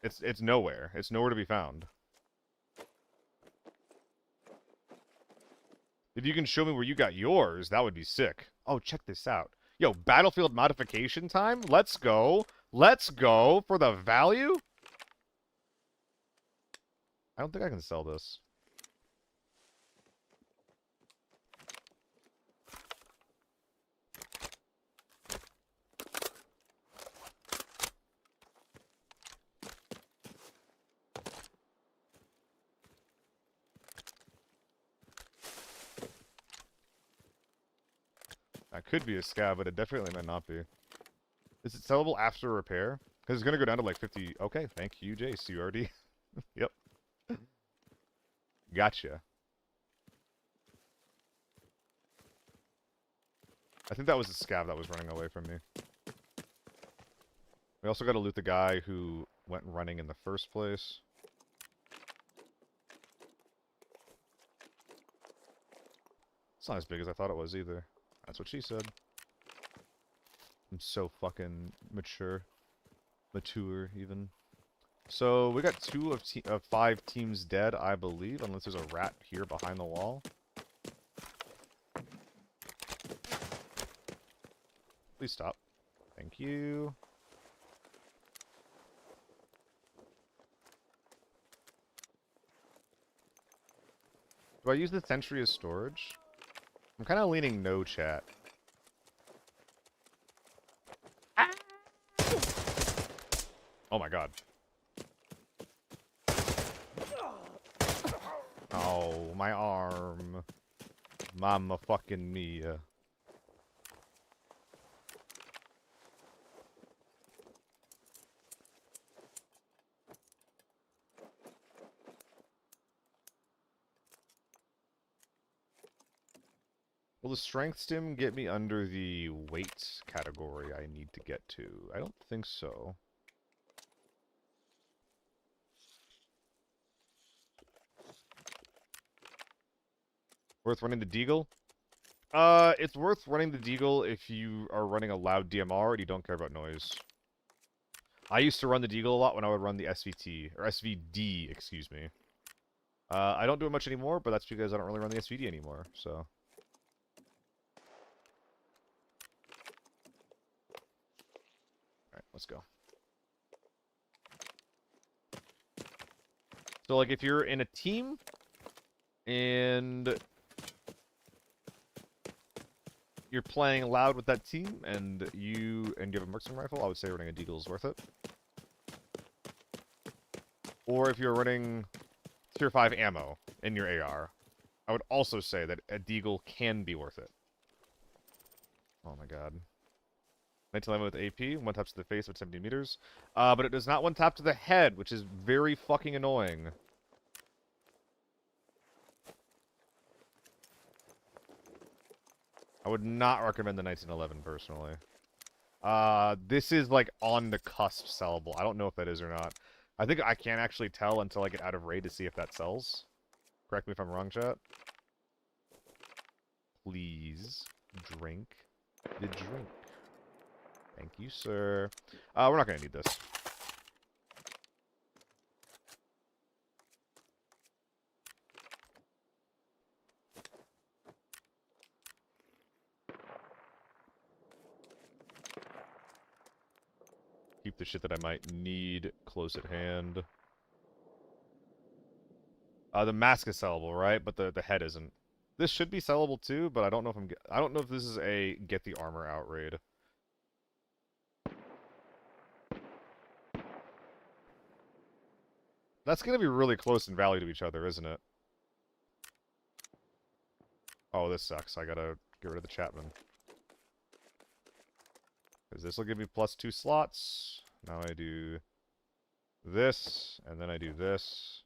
It's nowhere. It's nowhere to be found. If you can show me where you got yours, that would be sick. Oh, check this out. Yo, Battlefield modification time? Let's go. Let's go for the value? I don't think I can sell this. That could be a scab, but it definitely might not be. Is it sellable after repair? Because it's going to go down to like 50. Okay, thank you, Jace. You already... Yep. Gotcha. I think that was the scab that was running away from me. We also got to loot the guy who went running in the first place. It's not as big as I thought it was either. That's what she said. I'm so fucking mature. Mature, even. So, we got 2 of 5 teams dead, I believe, unless there's a rat here behind the wall. Please stop. Thank you. Do I use the sentry as storage? I'm kind of leaning no, chat. Oh my god. Oh, my arm. Mama fucking mia. Will the strength stim get me under the weight category I need to get to? I don't think so. Worth running the Deagle? It's worth running the Deagle if you are running a loud DMR and you don't care about noise. I used to run the Deagle a lot when I would run the SVT, or SVD, excuse me. I don't do it much anymore, but that's because I don't really run the SVD anymore, so... Alright, let's go. So, like, if you're in a team, and you're playing loud with that team, and you have a marksman rifle, I would say running a Deagle is worth it. Or if you're running tier 5 ammo in your AR, I would also say that a Deagle can be worth it. Oh my god. 1911 with AP, 1 tap to the face with 70 meters. But it does not 1 tap to the head, which is very fucking annoying. I would not recommend the 1911 personally. This is like on the cusp sellable. I don't know if that is or not. I think I can't actually tell until I get out of raid to see if that sells. Correct me if I'm wrong, chat. Please drink the drink. Thank you, sir. We're not gonna need this. Keep the shit that I might need close at hand. The mask is sellable, right? But the head isn't. This should be sellable too, but I don't know if I don't know if this is a get the armor out raid. That's gonna be really close in value to each other, isn't it? Oh, this sucks. I gotta get rid of the Chapman. Because this will give me +2 slots. Now I do this, and then I do this.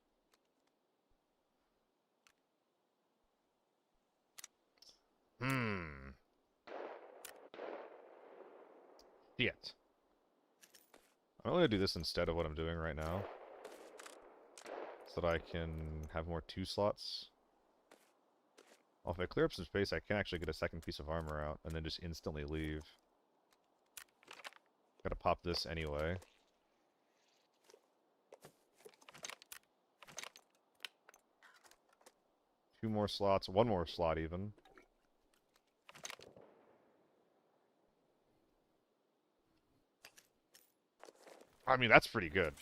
Shit. I'm gonna do this instead of what I'm doing right now. So that I can have more 2 slots. Well, if I clear up some space, I can actually get a second piece of armor out, and then just instantly leave. Gotta pop this anyway. Two more slots, one more slot even. I mean, that's pretty good.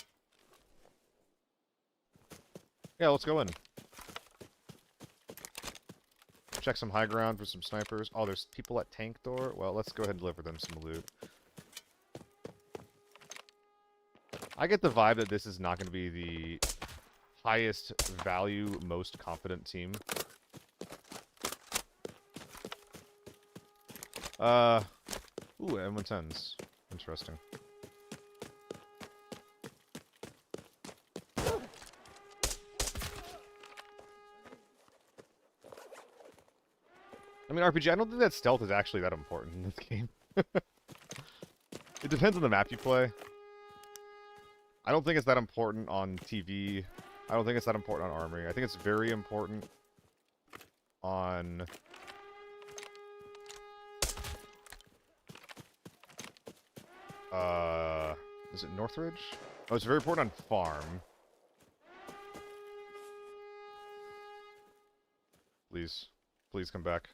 Yeah, let's go in. Check some high ground for some snipers. Oh, there's people at tank door? Well, let's go ahead and deliver them some loot. I get the vibe that this is not going to be the highest value, most confident team. Ooh, M110s. Interesting. I mean, RPG, I don't think that stealth is actually that important in this game. It depends on the map you play. I don't think it's that important on TV. I don't think it's that important on Armory. I think it's very important on... is it Northridge? Oh, it's very important on Farm. Please. Please come back.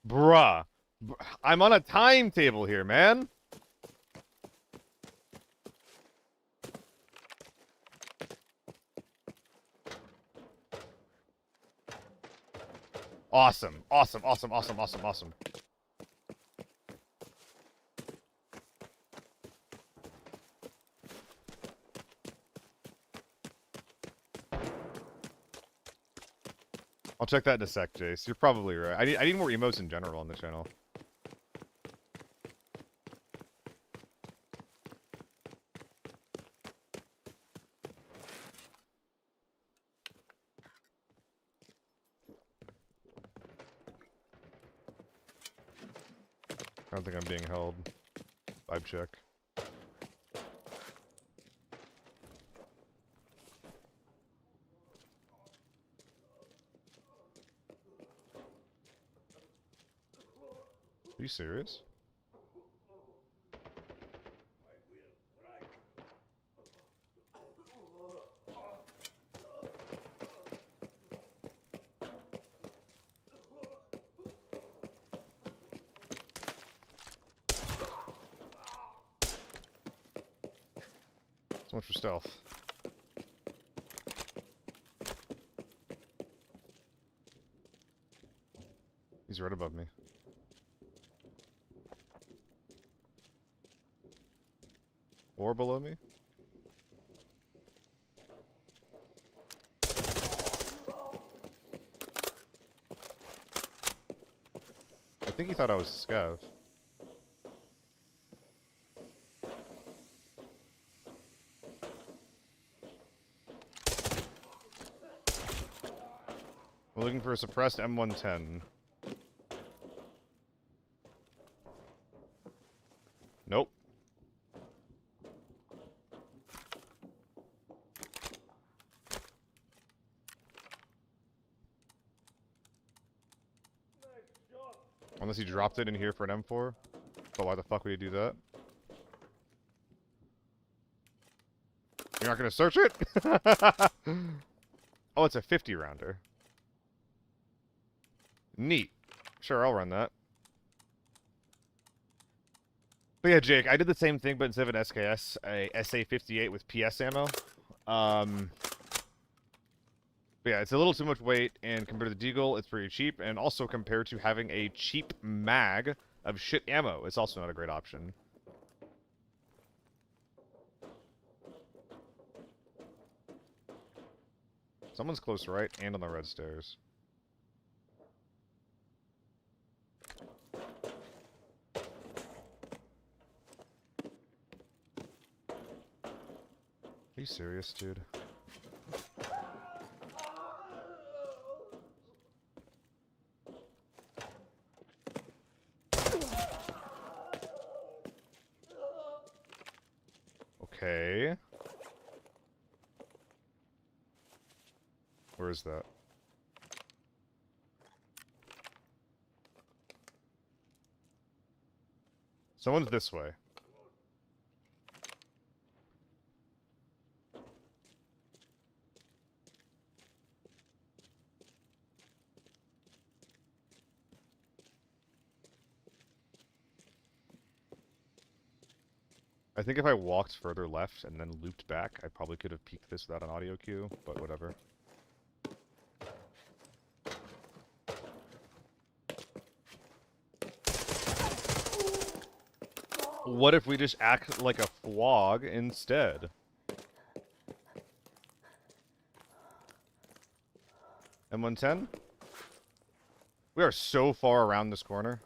Bruh. I'm on a timetable here, man. Awesome. Awesome, awesome, awesome, awesome, awesome. I'll check that in a sec, Jace. You're probably right. I need more emotes in general on the channel. I don't think I'm being held. Vibe check. Are you serious? So much for stealth. He's right above me. Or below me? I think he thought I was Scav. We're looking for a suppressed M110. Unless he dropped it in here for an M4. But why the fuck would he do that? You're not gonna search it? Oh, it's a 50 rounder. Neat. Sure, I'll run that. But yeah, Jake, I did the same thing, but instead of an SKS, a SA-58 with PS ammo. But yeah, it's a little too much weight, and compared to the Deagle, it's pretty cheap, and also compared to having a cheap mag of shit ammo, it's also not a great option. Someone's close right, and on the red stairs. Are you serious, dude? Okay. Where is that? Someone's this way. I think if I walked further left and then looped back, I probably could have peeked this without an audio cue, but whatever. What if we just act like a flog instead? M110? We are so far around this corner.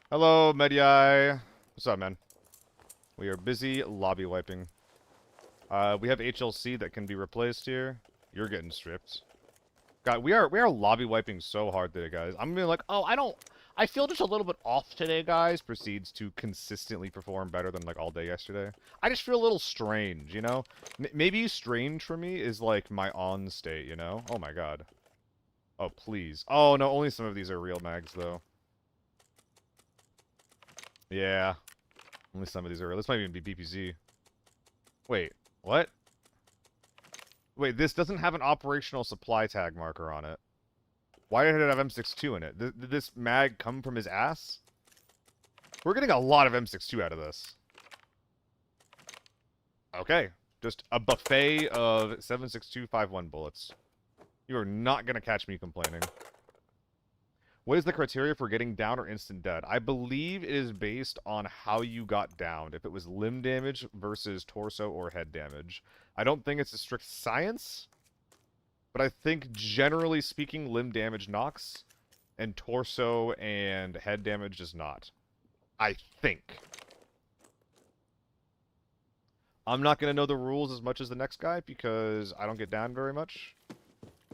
Hello, Medii. What's up, man? We are busy lobby wiping. We have HLC that can be replaced here. You're getting stripped. God, we are lobby wiping so hard today, guys. I'm gonna be like, oh, I feel just a little bit off today, guys. Proceeds to consistently perform better than like all day yesterday. I just feel a little strange, you know? Maybe strange for me is like my on state, you know? Oh my god. Oh, please. Oh, no, only some of these are real mags, though. Yeah. Only some of these are real. This might even be BPZ. Wait, what? Wait, this doesn't have an operational supply tag marker on it. Why did it have M62 in it? Did this mag come from his ass? We're getting a lot of M62 out of this. Okay. Just a buffet of 7.6251 bullets. You are not going to catch me complaining. What is the criteria for getting down or instant dead? I believe it is based on how you got downed. If it was limb damage versus torso or head damage. I don't think it's a strict science, but I think generally speaking, limb damage knocks, and torso and head damage does not. I think. I'm not going to know the rules as much as the next guy because I don't get down very much.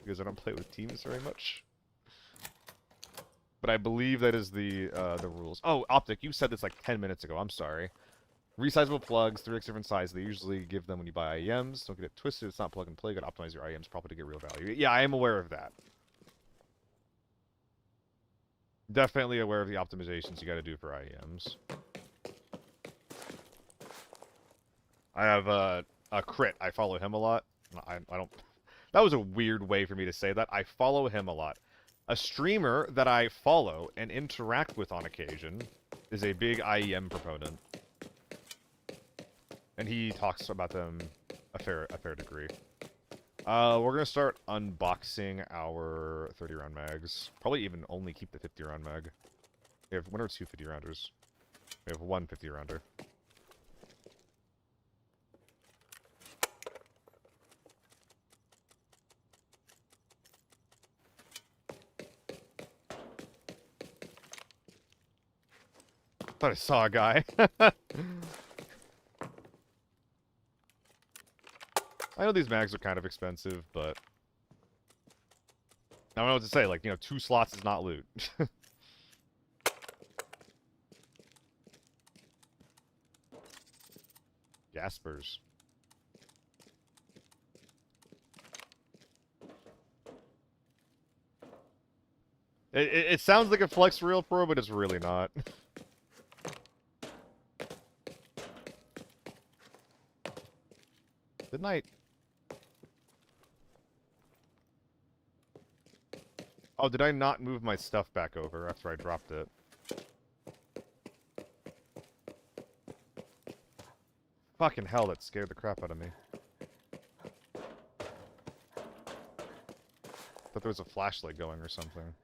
Because I don't play with teams very much. But I believe that is the rules. Oh, Optic, you said this like 10 minutes ago. I'm sorry. Resizable plugs, 3x different sizes. They usually give them when you buy IEMs. Don't get it twisted. It's not plug and play. You gotta optimize your IEMs properly to get real value. Yeah, I am aware of that. Definitely aware of the optimizations you gotta do for IEMs. I have a crit. I follow him a lot. I don't... That was a weird way for me to say that. I follow him a lot. A streamer that I follow and interact with on occasion is a big IEM proponent. And he talks about them a fair degree. We're gonna start unboxing our 30-round mags. Probably even only keep the 50-round mag. We have one or two 50-rounders. We have one 50-rounder. Thought I saw a guy. I know these mags are kind of expensive, but I don't know what to say. Like, you know, 2 slots is not loot. Jaspers. It sounds like a Flex Real Pro, but it's really not. Good night. Oh, did I not move my stuff back over after I dropped it? Fucking hell, that scared the crap out of me. Thought there was a flashlight going or something.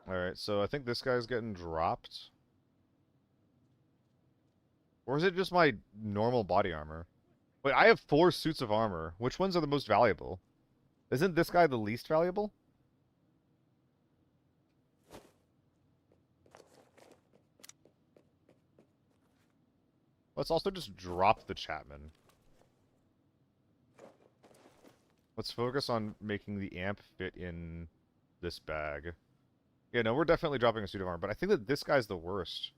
Alright, so I think this guy's getting dropped. Or is it just my normal body armor? Wait, I have 4 suits of armor. Which ones are the most valuable? Isn't this guy the least valuable? Let's also just drop the Chapman. Let's focus on making the amp fit in this bag. Yeah, no, we're definitely dropping a suit of armor, but I think that this guy's the worst.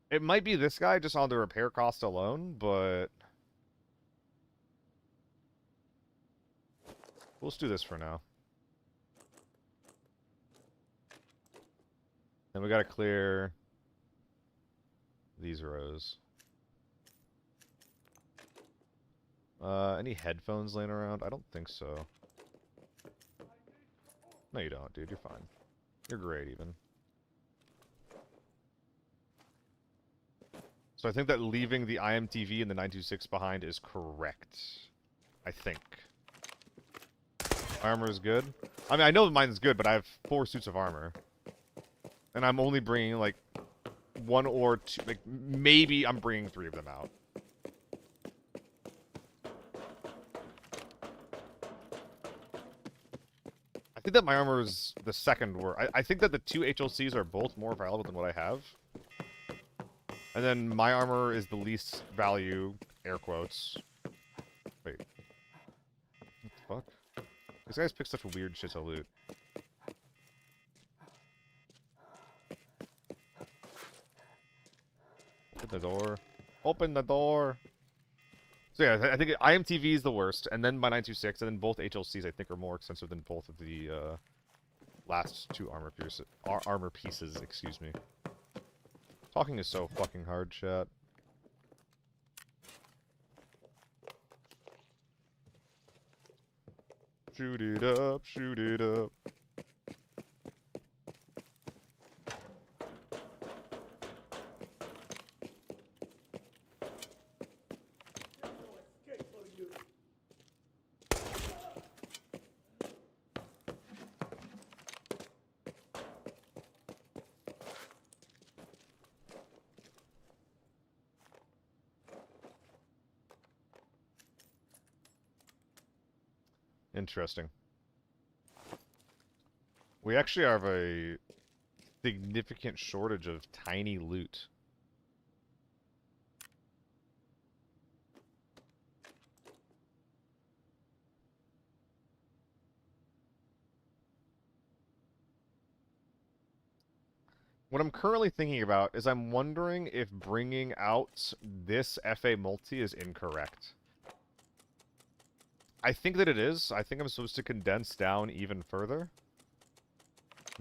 It might be this guy just on the repair cost alone, but... Let's do this for now. Then we gotta clear these rows. Any headphones laying around? I don't think so. No, you don't, dude. You're fine. You're great, even. So I think that leaving the IMTV and the 926 behind is correct. I think. My armor is good. I mean, I know mine's good, but I have 4 suits of armor. And I'm only bringing, like, 1 or 2... Like, maybe I'm bringing 3 of them out. I think that my armor is the second worst. I think that the 2 HLCs are both more valuable than what I have. And then my armor is the least value, air quotes. Wait. What the fuck? These guys pick such weird shit to loot. Open the door. Open the door! So yeah, I think IMTV is the worst, and then my 926, and then both HLCs I think are more expensive than both of the last 2 armor pieces, excuse me. Talking is so fucking hard, chat. Shoot it up, shoot it up. Interesting. We actually have a significant shortage of tiny loot. What I'm currently thinking about is I'm wondering if bringing out this FA multi is incorrect. I think that it is. I think I'm supposed to condense down even further.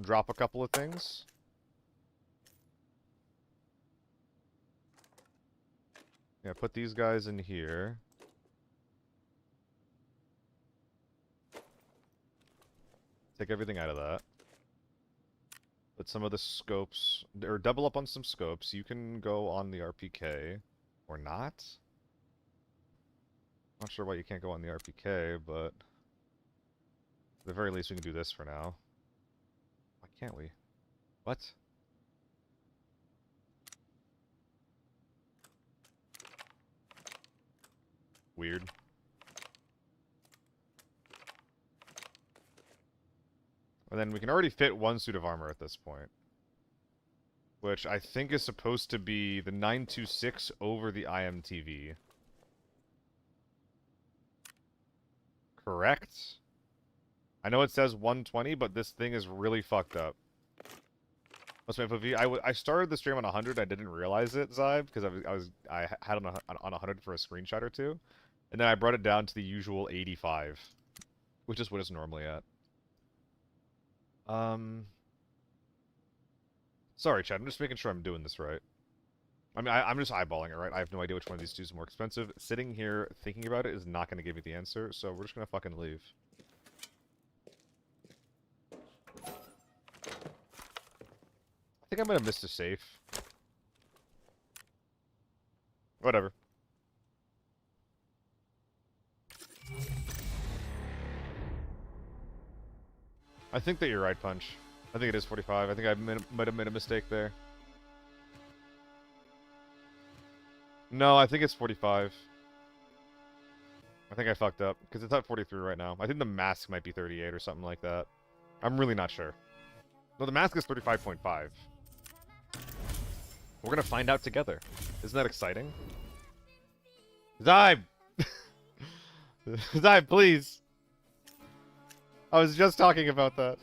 Drop a couple of things. Yeah, put these guys in here. Take everything out of that. Put some of the scopes, or double up on some scopes. You can go on the RPK, or not. Not sure why you can't go on the RPK, but at the very least we can do this for now. Why can't we? What? Weird. And then we can already fit 1 suit of armor at this point. Which I think is supposed to be the 926 over the IMTV. Correct? I know it says 120, but this thing is really fucked up. What's my FOV? I started the stream on 100. I didn't realize it, Zybe, because I had on 100 for a screenshot or two, and then I brought it down to the usual 85, which is what it's normally at. Sorry, Chad. I'm just making sure I'm doing this right. I mean, I'm just eyeballing it, right? I have no idea which one of these two is more expensive. Sitting here thinking about it is not going to give me the answer, so we're just going to fucking leave. I think I might have missed a safe. Whatever. I think that you're right, Punch. I think it is 45. I think I might have made a mistake there. No, I think it's 45. I think I fucked up, because it's at 43 right now. I think the mask might be 38 or something like that. I'm really not sure. No, the mask is 35.5. We're gonna find out together. Isn't that exciting? Zybe! Zybe, please! I was just talking about that.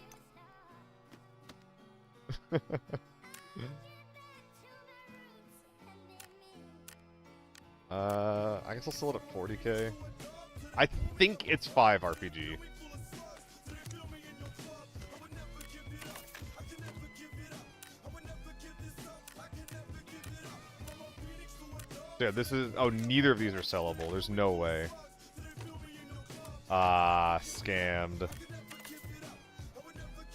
I guess I'll sell it at 40k. I think it's 5 RPG. Yeah, this is... Oh, neither of these are sellable. There's no way. Ah, scammed.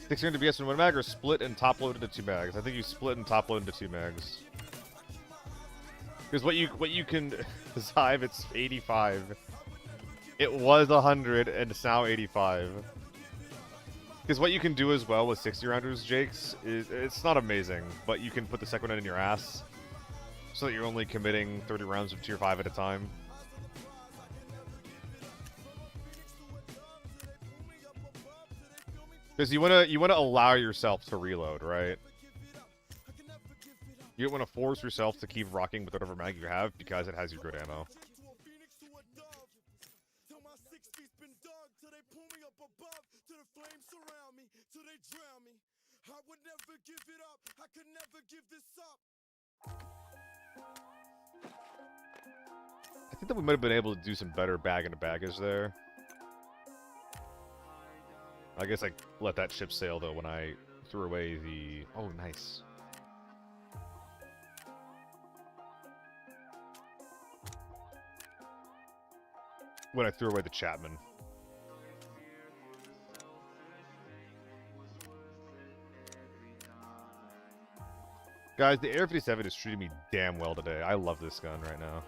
600 BS in one mag or split and top load into 2 mags? I think you split and top load into 2 mags. Because what you can... Zybe, it's 85. It was 100 and it's now 85. Because what you can do as well with 60 rounders, Jakes, is it's not amazing, but you can put the second one in your ass so that you're only committing 30 rounds of tier 5 at a time. Because you wanna allow yourself to reload, right? You don't want to force yourself to keep rocking with whatever mag you have because it has your good ammo. I think that we might have been able to do some better bag into baggage there. I guess I let that ship sail though when I threw away the... Oh, nice. When I threw away the Chapman. Guys, the Air 57 is treating me damn well today. I love this gun right now.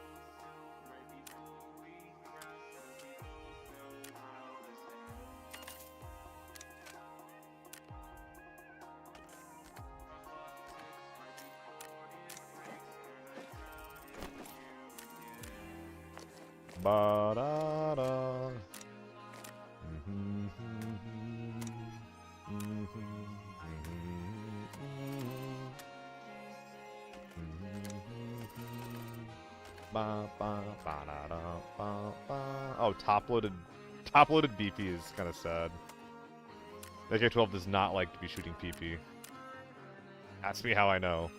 Ba-da-da. Oh, top-loaded BP is kind of sad. The AK-12 does not like to be shooting PP. Ask me how I know.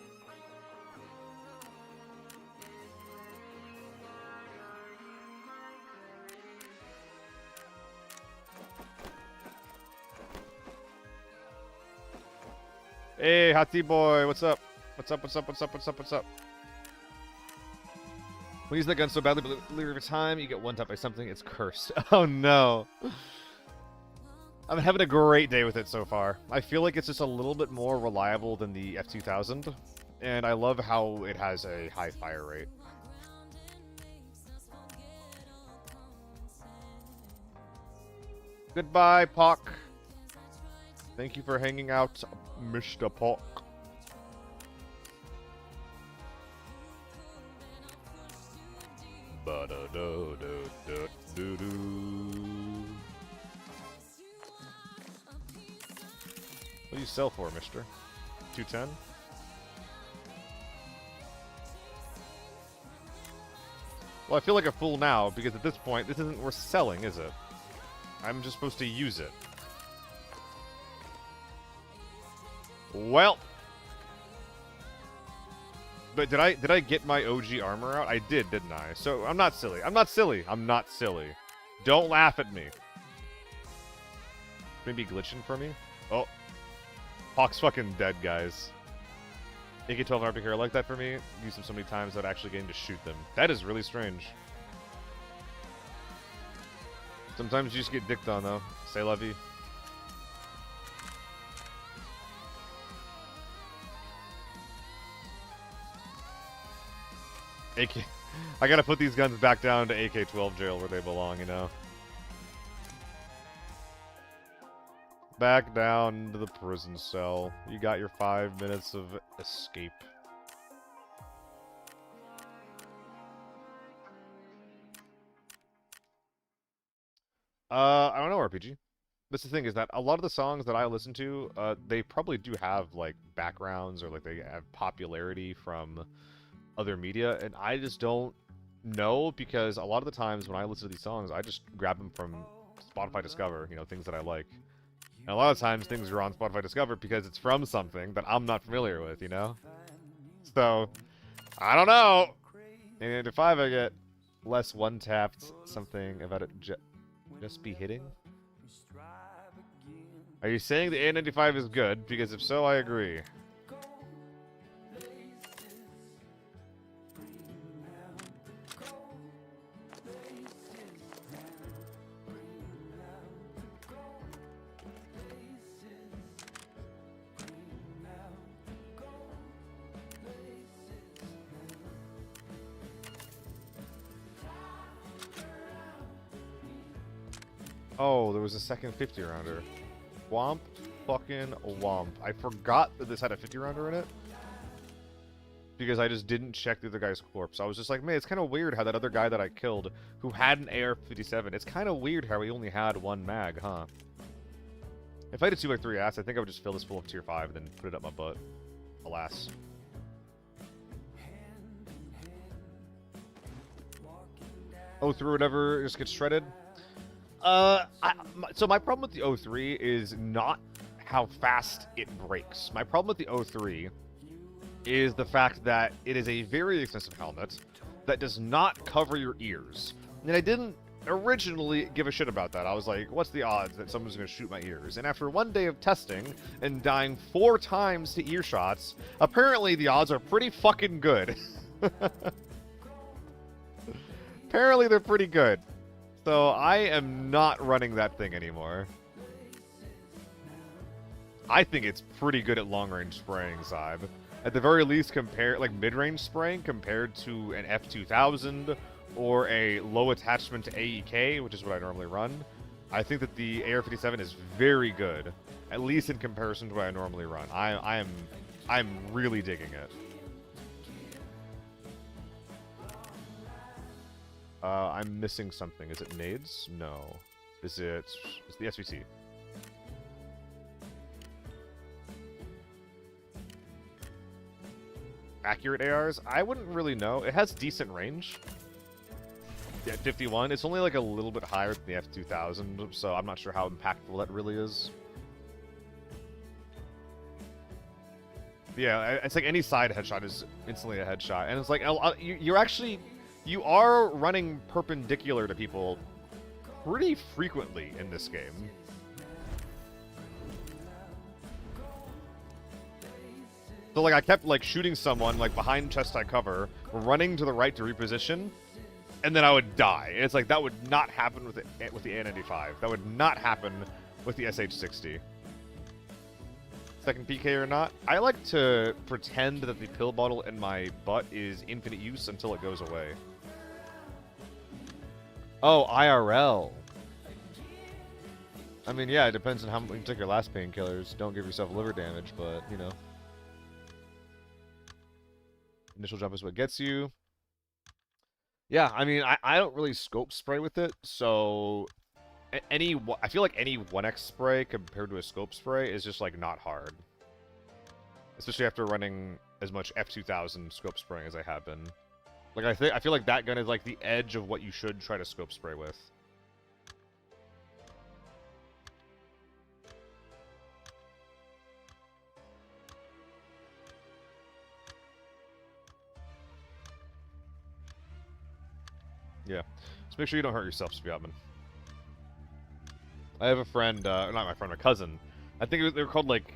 Hey, Hottie boy, what's up? What's up, what's up, what's up, what's up, what's up? When you use that gun so badly, but later every time you get one tap by something, it's cursed. Oh no. I'm having a great day with it so far. I feel like it's just a little bit more reliable than the F2000, and I love how it has a high fire rate. Goodbye, Pock. Thank you for hanging out, Mr. Pock. What do you sell for, mister? 210? Well, I feel like a fool now, because at this point, this isn't worth selling, is it? I'm just supposed to use it. Well. But did I get my OG armor out? I did, didn't I? So I'm not silly. I'm not silly. I'm not silly. Don't laugh at me. Maybe glitching for me? Oh. Hawk's fucking dead, guys. AK-12 RP carry like that for me. Use them so many times without actually getting to shoot them. That is really strange. Sometimes you just get dicked on, though. Say lovey. AK... I gotta put these guns back down to AK-12 jail where they belong, you know? Back down to the prison cell. You got your 5 minutes of escape. I don't know, RPG. That's the thing, is that a lot of the songs that I listen to, they probably do have, like, backgrounds or, like, they have popularity from other media, and I just don't know, because a lot of the times when I listen to these songs, I just grab them from Spotify Discover, you know, things that I like. And a lot of times things are on Spotify Discover because it's from something that I'm not familiar with, you know? So, I don't know! And if I get less one-tapped, something about it just be hitting? Are you saying the A95 is good? Because if so, I agree. Oh, there was a second 50-rounder. Womp fucking womp. I forgot that this had a 50-rounder in it. Because I just didn't check the other guy's corpse. I was just like, man, it's kind of weird how that other guy that I killed, who had an AR-57, it's kind of weird how he only had one mag, huh? If I had a 2x3 ass, I think I would just fill this full of tier 5 and then put it up my butt. Alas. Oh, through whatever, just gets shredded? So my problem with the O3 is not how fast it breaks. My problem with the O3 is the fact that it is a very expensive helmet that does not cover your ears. And I didn't originally give a shit about that. I was like, what's the odds that someone's going to shoot my ears? And after one day of testing and dying 4 times to earshots, apparently the odds are pretty fucking good. Apparently they're pretty good. So I am not running that thing anymore. I think it's pretty good at long-range spraying, Zybe. At the very least, like mid-range spraying compared to an F2000 or a low attachment to AEK, which is what I normally run. I think that the AR-57 is very good, at least in comparison to what I normally run. I'm really digging it. I'm missing something. Is it nades? No. Is it... It's the SVT. Accurate ARs? I wouldn't really know. It has decent range. Yeah, 51. It's only like a little bit higher than the F2000, so I'm not sure how impactful that really is. Yeah, it's like any side headshot is instantly a headshot. And it's like, you're actually... You are running perpendicular to people pretty frequently in this game. So, like, I kept, like, shooting someone, like, behind chest high cover, running to the right to reposition, and then I would die. And it's like, that would not happen with the A95. That would not happen with the SH60. Second PK or not, I like to pretend that the pill bottle in my butt is infinite use until it goes away. Oh, IRL. I mean, yeah, it depends on how much you took your last painkillers. Don't give yourself liver damage, but, you know. Initial jump is what gets you. Yeah, I mean, I don't really scope spray with it, so... I feel like any 1x spray compared to a scope spray is just, like, not hard. Especially after running as much F2000 scope spraying as I have been. Like, I feel like that gun is, like, the edge of what you should try to scope spray with. Yeah. Just make sure you don't hurt yourself, Spiatman. I have a friend, not my friend, my cousin. I think they're called, like,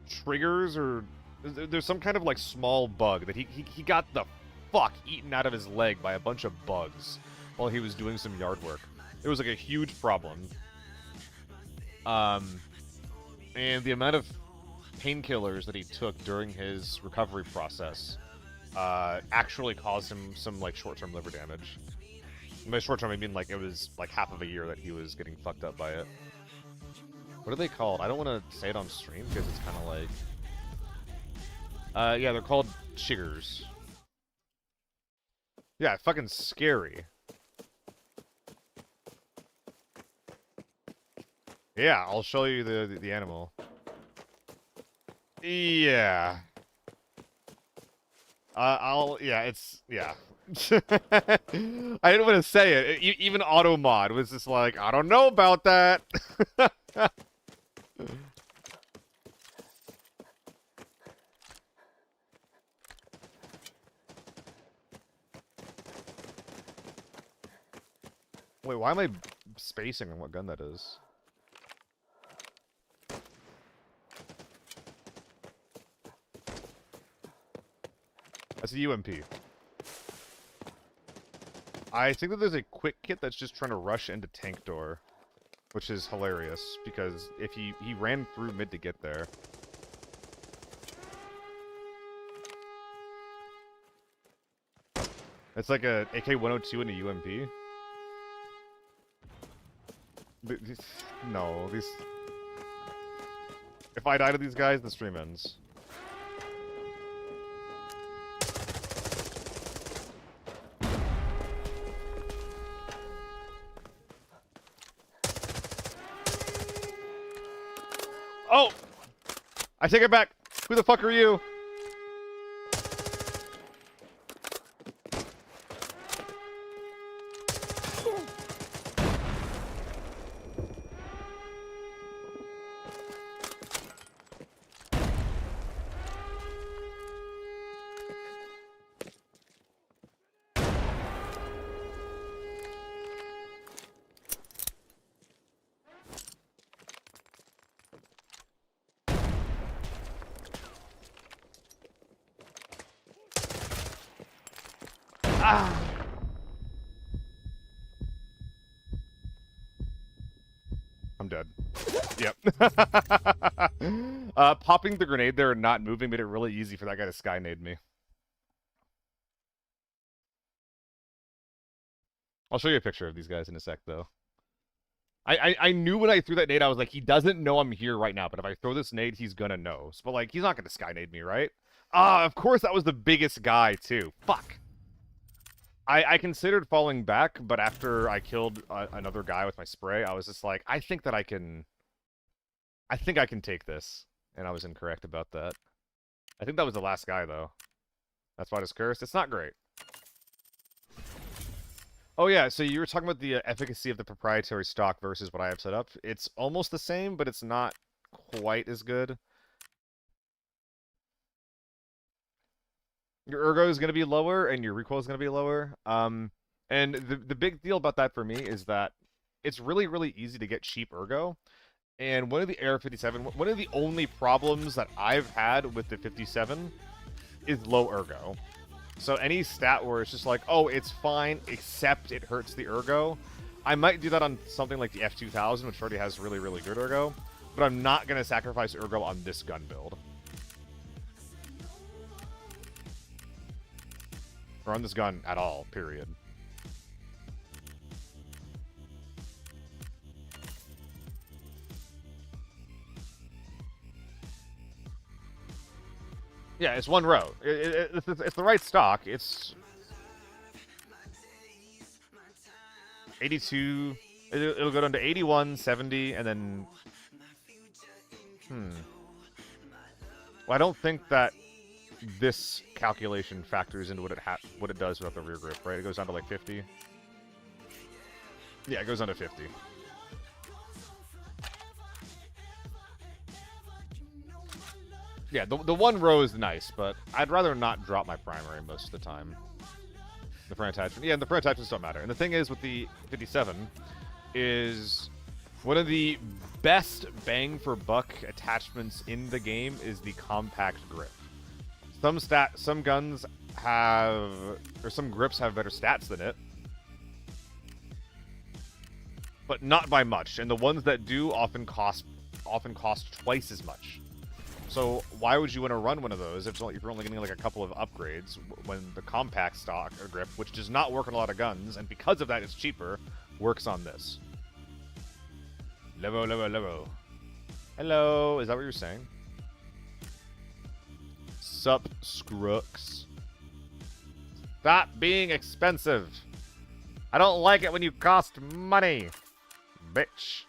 triggers, or... There's some kind of, like, small bug that he got the fuck eaten out of his leg by a bunch of bugs while he was doing some yard work. It was, like, a huge problem. And the amount of painkillers that he took during his recovery process actually caused him some, like, short-term liver damage. By short-term, I mean, like, it was, like, half of a year that he was getting fucked up by it. What are they called? I don't want to say it on stream, because it's kind of like... yeah, they're called chiggers. Yeah, fucking scary. Yeah, I'll show you the animal. Yeah. Yeah, it's, yeah. I didn't want to say it. Even Automod was just like, I don't know about that. Wait, why am I spacing on what gun that is? That's a UMP. I think that there's a quick kit that's just trying to rush into tank door, which is hilarious, because if he ran through mid to get there. It's like a AK-102 and a UMP. No, these... If I die to these guys, the stream ends. Oh! I take it back! Who the fuck are you? Ah! I'm dead. Yep. Popping the grenade there and not moving made it really easy for that guy to skynade me. I'll show you a picture of these guys in a sec, though. I knew when I threw that nade, I was like, he doesn't know I'm here right now, but if I throw this nade, he's gonna know. But, like, he's not gonna skynade me, right? Ah, of course that was the biggest guy, too. Fuck. I considered falling back, but after I killed another guy with my spray, I was just like, I think I can take this. And I was incorrect about that. I think that was the last guy, though. That's why it's cursed. It's not great. Oh, yeah, so you were talking about the efficacy of the proprietary stock versus what I have set up. It's almost the same, but it's not quite as good. Your ergo is going to be lower, and your recoil is going to be lower. And the big deal about that for me is that it's really, really easy to get cheap ergo. And one of the AR-57, one of the only problems that I've had with the 57 is low ergo. So any stat where it's just like, oh, it's fine, except it hurts the ergo, I might do that on something like the F2000, which already has really, really good ergo. But I'm not going to sacrifice ergo on this gun build. Or on this gun at all, period. Yeah, it's one row. It's the right stock. It's 82. It'll go down to 81, 70, and then... Well, I don't think that this calculation factors into what it does without the rear grip, right? It goes down to like 50. Yeah, it goes down to 50. Yeah, the one row is nice, but I'd rather not drop my primary most of the time. The front attachment. Yeah, and the front attachments don't matter. And the thing is with the 57 is one of the best bang for buck attachments in the game is the compact grip. Some guns have, or some grips have better stats than it, but not by much. And the ones that do often cost twice as much. So why would you want to run one of those if you're only getting like a couple of upgrades when the compact stock or grip, which does not work on a lot of guns, and because of that it's cheaper, works on this. Levo, levo, levo. Hello, is that what you're saying? Sup, Scrooks. Stop being expensive. I don't like it when you cost money, bitch.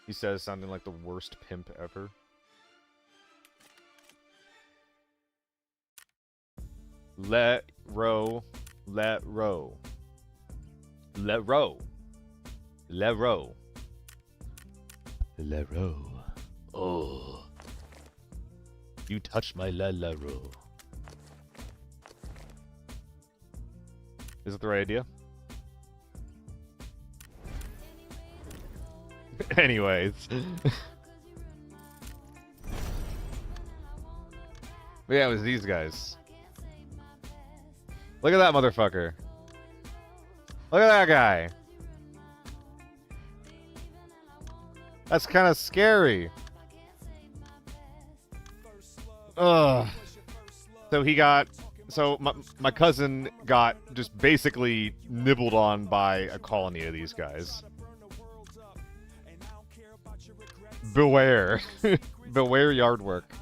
He says, sounding like the worst pimp ever. Let row. Let row. Let row. Let row. Let row. Oh. You touch my la row. Is it the right idea? Anyways. But yeah, it was these guys. Look at that motherfucker. Look at that guy. That's kind of scary. Ugh. So my cousin got just basically nibbled on by a colony of these guys. Beware. Beware yard work.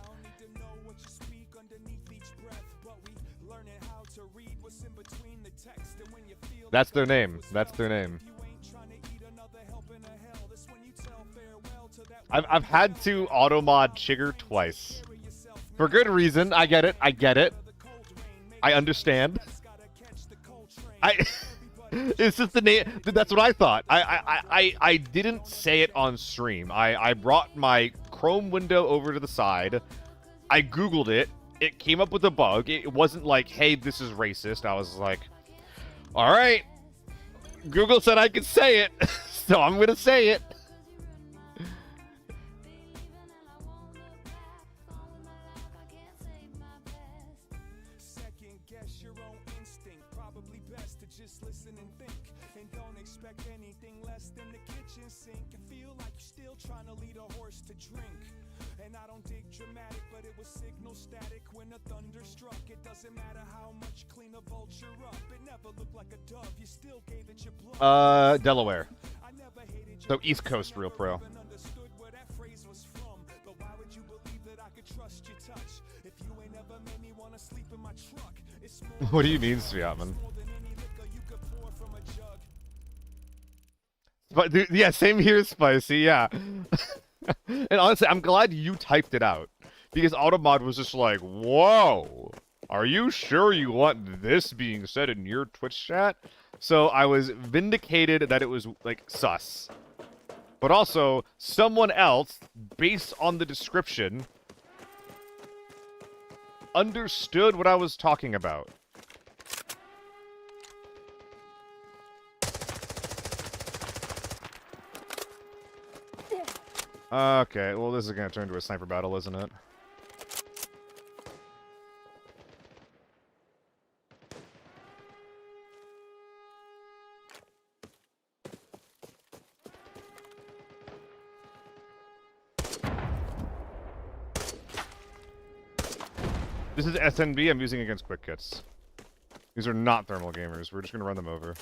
That's their name. That's their name. I've had to auto mod Chigger twice. For good reason. I get it. I get it. I understand. It's just the name. That's what I thought. I didn't say it on stream. I brought my Chrome window over to the side. I Googled it. It came up with a bug. It wasn't like, hey, this is racist. I was like, all right. Google said I could say it, so I'm going to say it. Delaware. So East Coast Real Pro. What do you mean, Sviatman? But dude, yeah, same here, Spicy. Yeah. And honestly, I'm glad you typed it out because Automod was just like, "Whoa, are you sure you want this being said in your Twitch chat?" So I was vindicated that it was like sus. But also, someone else, based on the description, understood what I was talking about. Okay, well this is gonna turn into a sniper battle, isn't it? This is SNB I'm using against quick kits. These are not thermal gamers. We're just gonna run them over.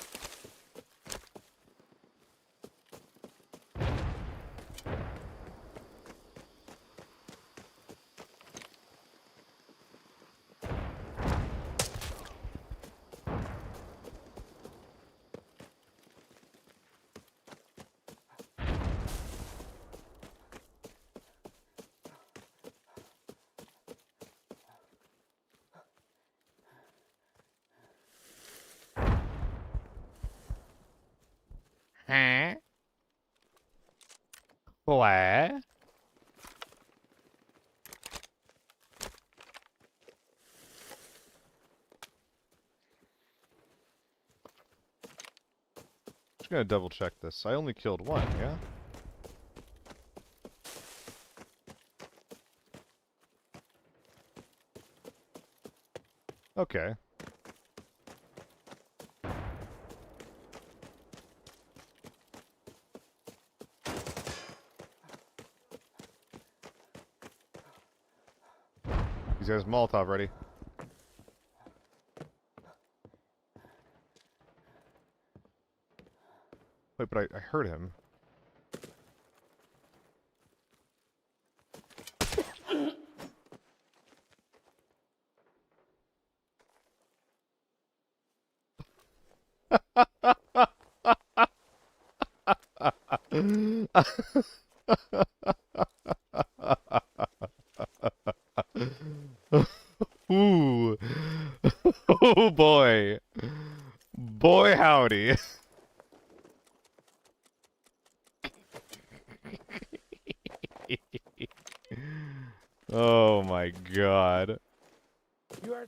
Huh? What? gonna double check this. I only killed one, yeah? Okay. He's got his Molotov ready. Wait, but I heard him. Ooh. Oh boy. Boy howdy. Oh my god. You are.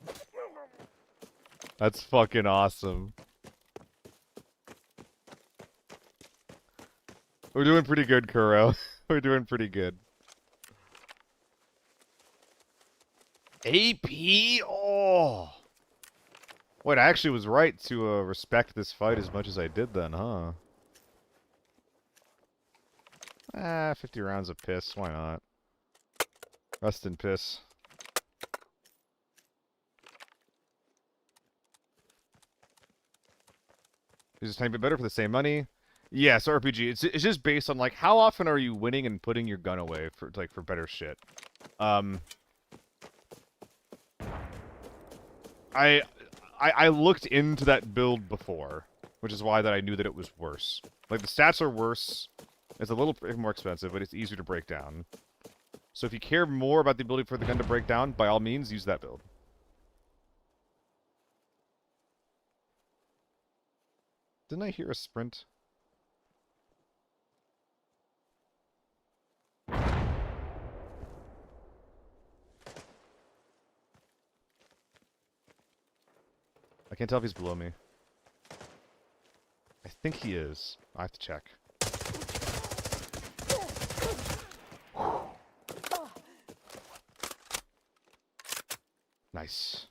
That's fucking awesome. We're doing pretty good, Kuro. We're doing pretty good. AP? Oh! Wait, I actually was right to respect this fight as much as I did then, huh? Ah, 50 rounds of piss. Why not? Rust in piss. Is this tiny bit better for the same money? Yes, RPG. It's just based on like how often are you winning and putting your gun away for for better shit. I looked into that build before, which is why that I knew that it was worse. Like the stats are worse. It's a little more expensive, but it's easier to break down. So if you care more about the ability for the gun to break down, by all means use that build. Didn't I hear a sprint? I can't tell if he's below me. I think he is. I have to check. Nice.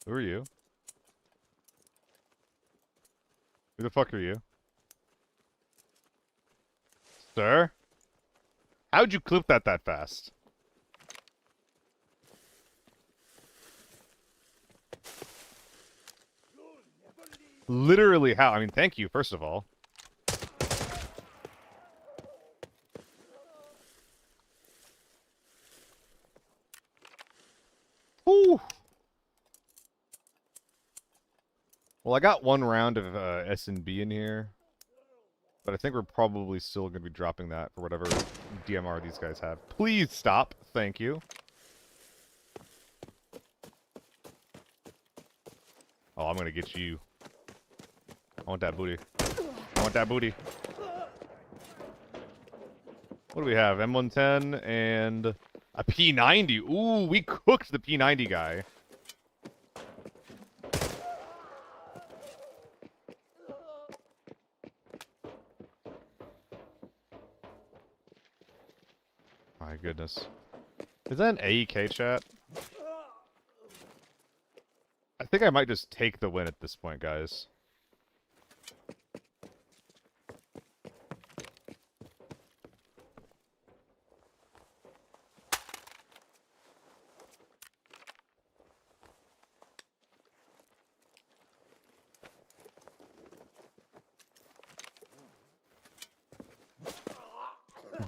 Who are you? Who the fuck are you? Sir? How'd you clip that fast? Literally how? I mean, thank you, first of all. Whew. Well, I got one round of S&B in here. But I think we're probably still going to be dropping that for whatever DMR these guys have. Please stop. Thank you. Oh, I'm going to get you. I want that booty. I want that booty. What do we have? M110 and a P90. Ooh, we cooked the P90 guy. My goodness. Is that an AEK chat? I think I might just take the win at this point, guys.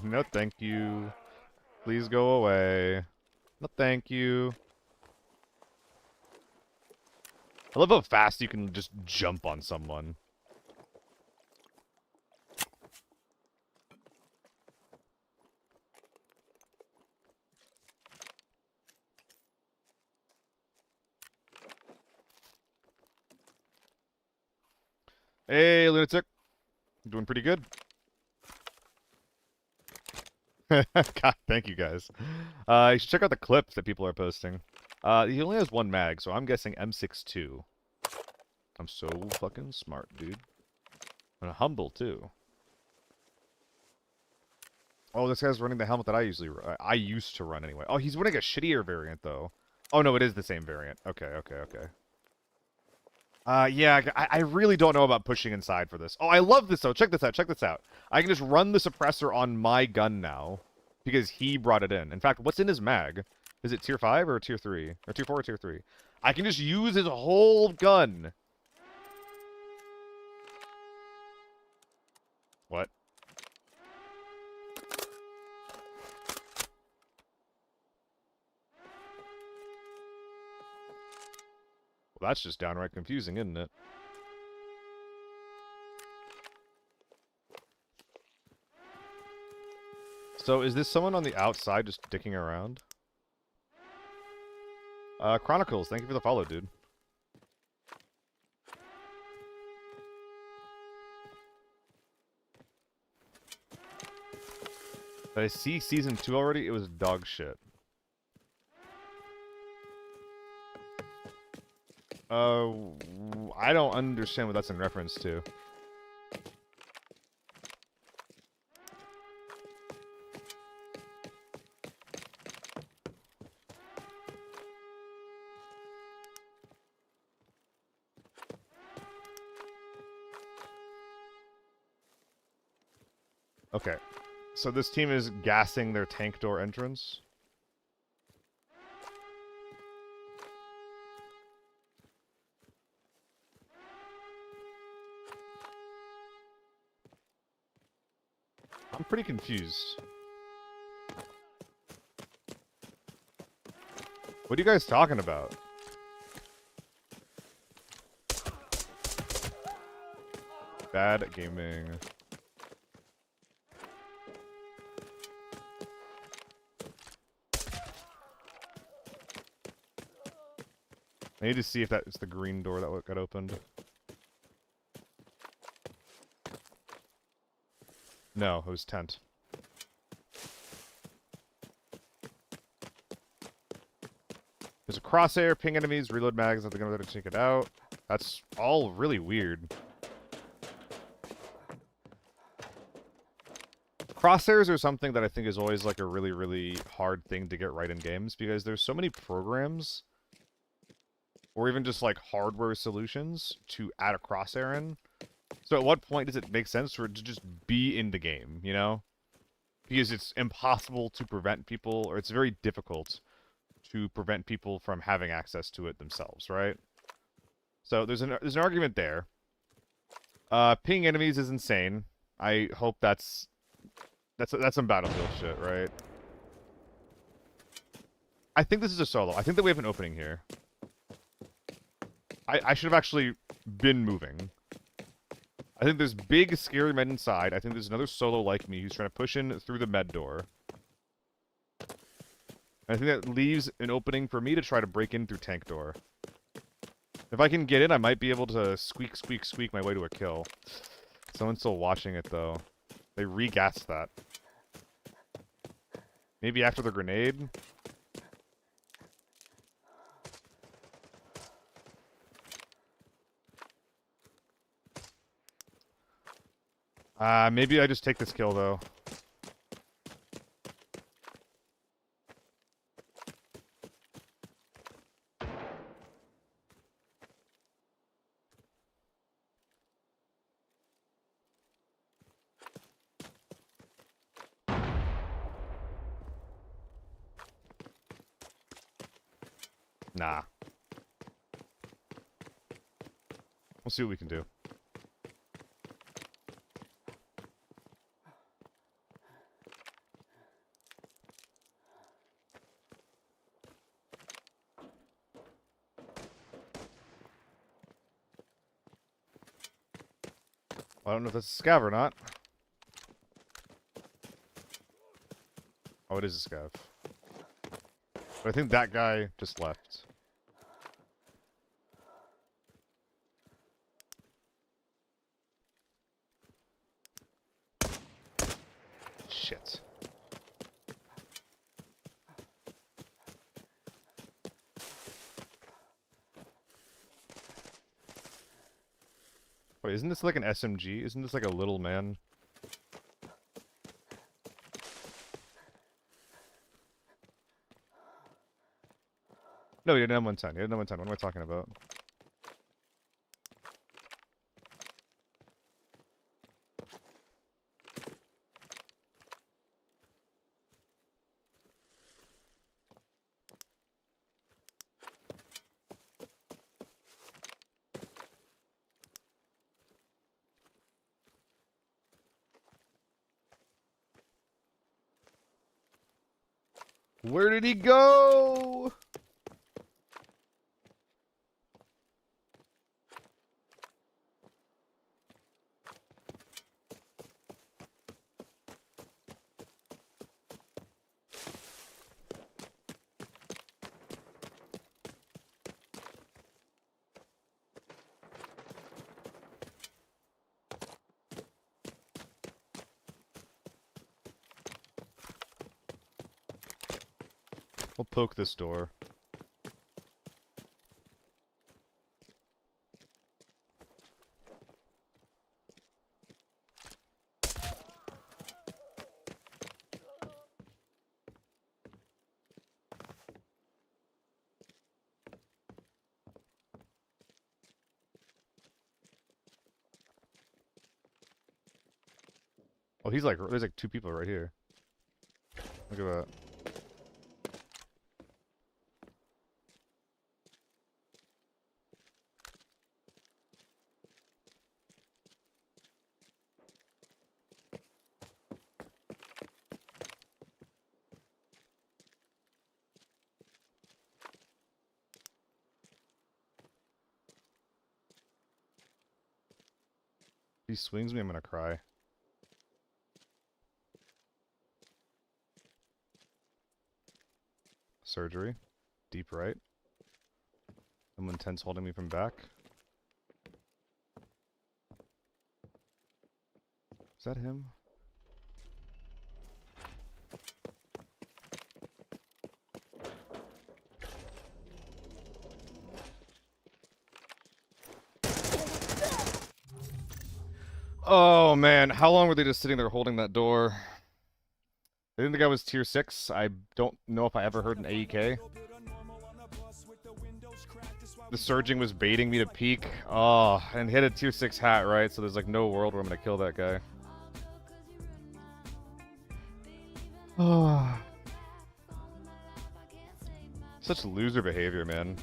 No, thank you. Please go away. No, thank you. I love how fast you can just jump on someone. Hey, lunatic. Doing pretty good. God, thank you guys. You should check out the clips that people are posting. He only has one mag, so I'm guessing M62. I'm so fucking smart, dude. And humble, too. Oh, this guy's running the helmet that I used to run anyway. Oh, he's running a shittier variant, though. Oh, no, it is the same variant. Okay, okay, okay. Yeah, I really don't know about pushing inside for this. Oh, I love this, though. Check this out, check this out. I can just run the suppressor on my gun now, because he brought it in. In fact, what's in his mag? Is it tier 5 or tier 3? Or tier 4 or tier 3? I can just use his whole gun. What? Well, that's just downright confusing, isn't it? So, is this someone on the outside just dicking around? Chronicles, thank you for the follow, dude. Did I see season 2 already? It was dog shit. I don't understand what that's in reference to. Okay. So this team is gassing their tank door entrance. I'm pretty confused. What are you guys talking about? Bad gaming. I need to see if that is the green door that got opened. No, it was tent. There's a crosshair, ping enemies, reload mags, nothing over there to take it out. That's all really weird. Crosshairs are something that I think is always like a really, really hard thing to get right in games because there's so many programs or even just like hardware solutions to add a crosshair in. So at what point does it make sense for it to just be in the game, you know? Because it's impossible to prevent people, or it's very difficult to prevent people from having access to it themselves, right? So there's an argument there. Ping enemies is insane. I hope that's some Battlefield shit, right? I think this is a solo. I think that we have an opening here. I should have actually been moving. I think there's big, scary men inside. I think there's another solo like me who's trying to push in through the med door. I think that leaves an opening for me to try to break in through tank door. If I can get in, I might be able to squeak, squeak, squeak my way to a kill. Someone's still watching it, though. They regassed that. Maybe after the grenade? Maybe I just take this kill, though. Nah. We'll see what we can do. I don't know if that's a scav or not. Oh, it is a scav. But I think that guy just left. Shit. Wait, isn't this like an SMG? Isn't this like a little man? No, he had an M110. He had an M110. What am I talking about? Where did he go? We'll poke this door. Oh, he's like, there's like two people right here. Look at that. If he swings me, I'm gonna cry. Surgery. Deep right. Someone tense holding me from back. Is that him? Oh man, how long were they just sitting there holding that door? I didn't think I was tier 6. I don't know if I ever heard an AEK. The surging was baiting me to peek. Oh, and he had a tier 6 hat, right? So there's like no world where I'm gonna kill that guy. Oh. Such loser behavior, man.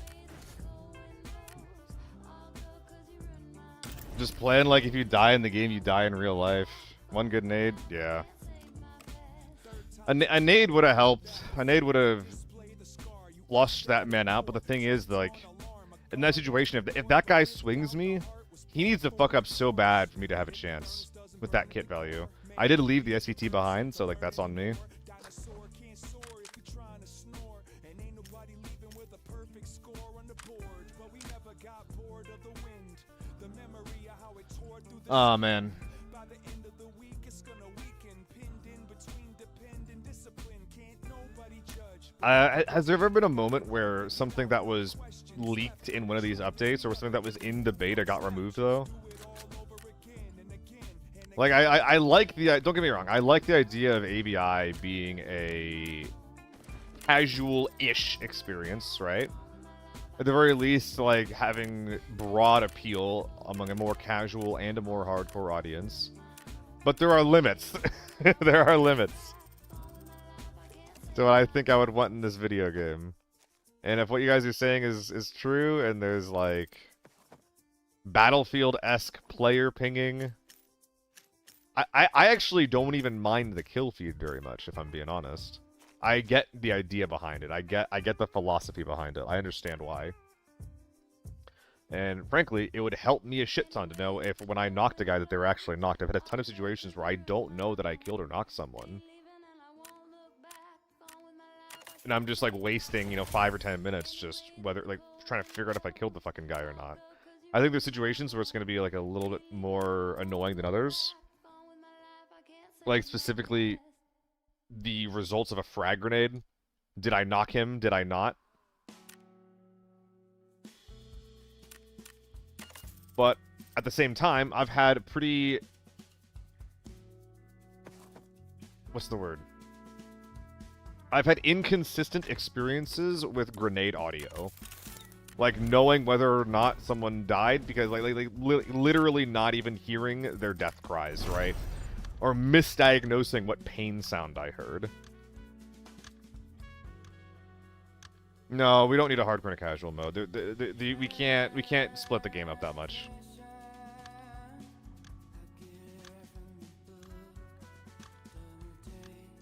Just playing like if you die in the game, you die in real life. One good nade? Yeah. A nade would have helped. A nade would have flushed that man out, but the thing is, like, in that situation, if that guy swings me, he needs to fuck up so bad for me to have a chance with that kit value. I did leave the SVT behind, so, like, that's on me. Oh, man. Has there ever been a moment where something that was leaked in one of these updates or something that was in the beta got removed, though? Like, I like the... Don't get me wrong. I like the idea of ABI being a casual-ish experience, right? At the very least, like, having broad appeal among a more casual and a more hardcore audience. But there are limits. There are limits to what I think I would want in this video game. And if what you guys are saying is true, and there's, like, Battlefield-esque player pinging... I actually don't even mind the kill feed very much, if I'm being honest. I get the idea behind it. I get the philosophy behind it. I understand why. And frankly, it would help me a shit ton to know if when I knocked a guy that they were actually knocked. I've had a ton of situations where I don't know that I killed or knocked someone. And I'm just like wasting, 5 or 10 minutes just like trying to figure out if I killed the fucking guy or not. I think there's situations where it's going to be like a little bit more annoying than others. Like specifically the results of a frag grenade. Did I knock him? Did I not? But at the same time, I've had pretty... What's the word? I've had inconsistent experiences with grenade audio. Like, knowing whether or not someone died, because, literally not even hearing their death cries, right? Or misdiagnosing what pain sound I heard. No, we don't need a hardcore and a casual mode. We can't split the game up that much.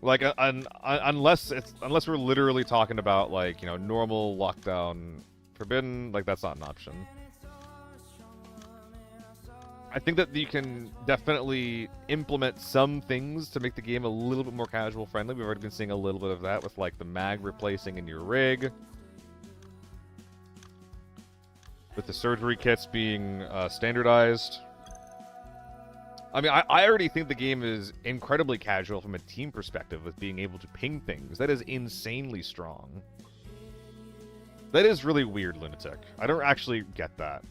Like, unless we're literally talking about, like, you know, normal lockdown forbidden, like, that's not an option. I think that you can definitely implement some things to make the game a little bit more casual friendly. We've already been seeing a little bit of that with, like, the mag replacing in your rig. With the surgery kits being standardized. I mean, I already think the game is incredibly casual from a team perspective with being able to ping things. That is insanely strong. That is really weird, Lunatic. I don't actually get that.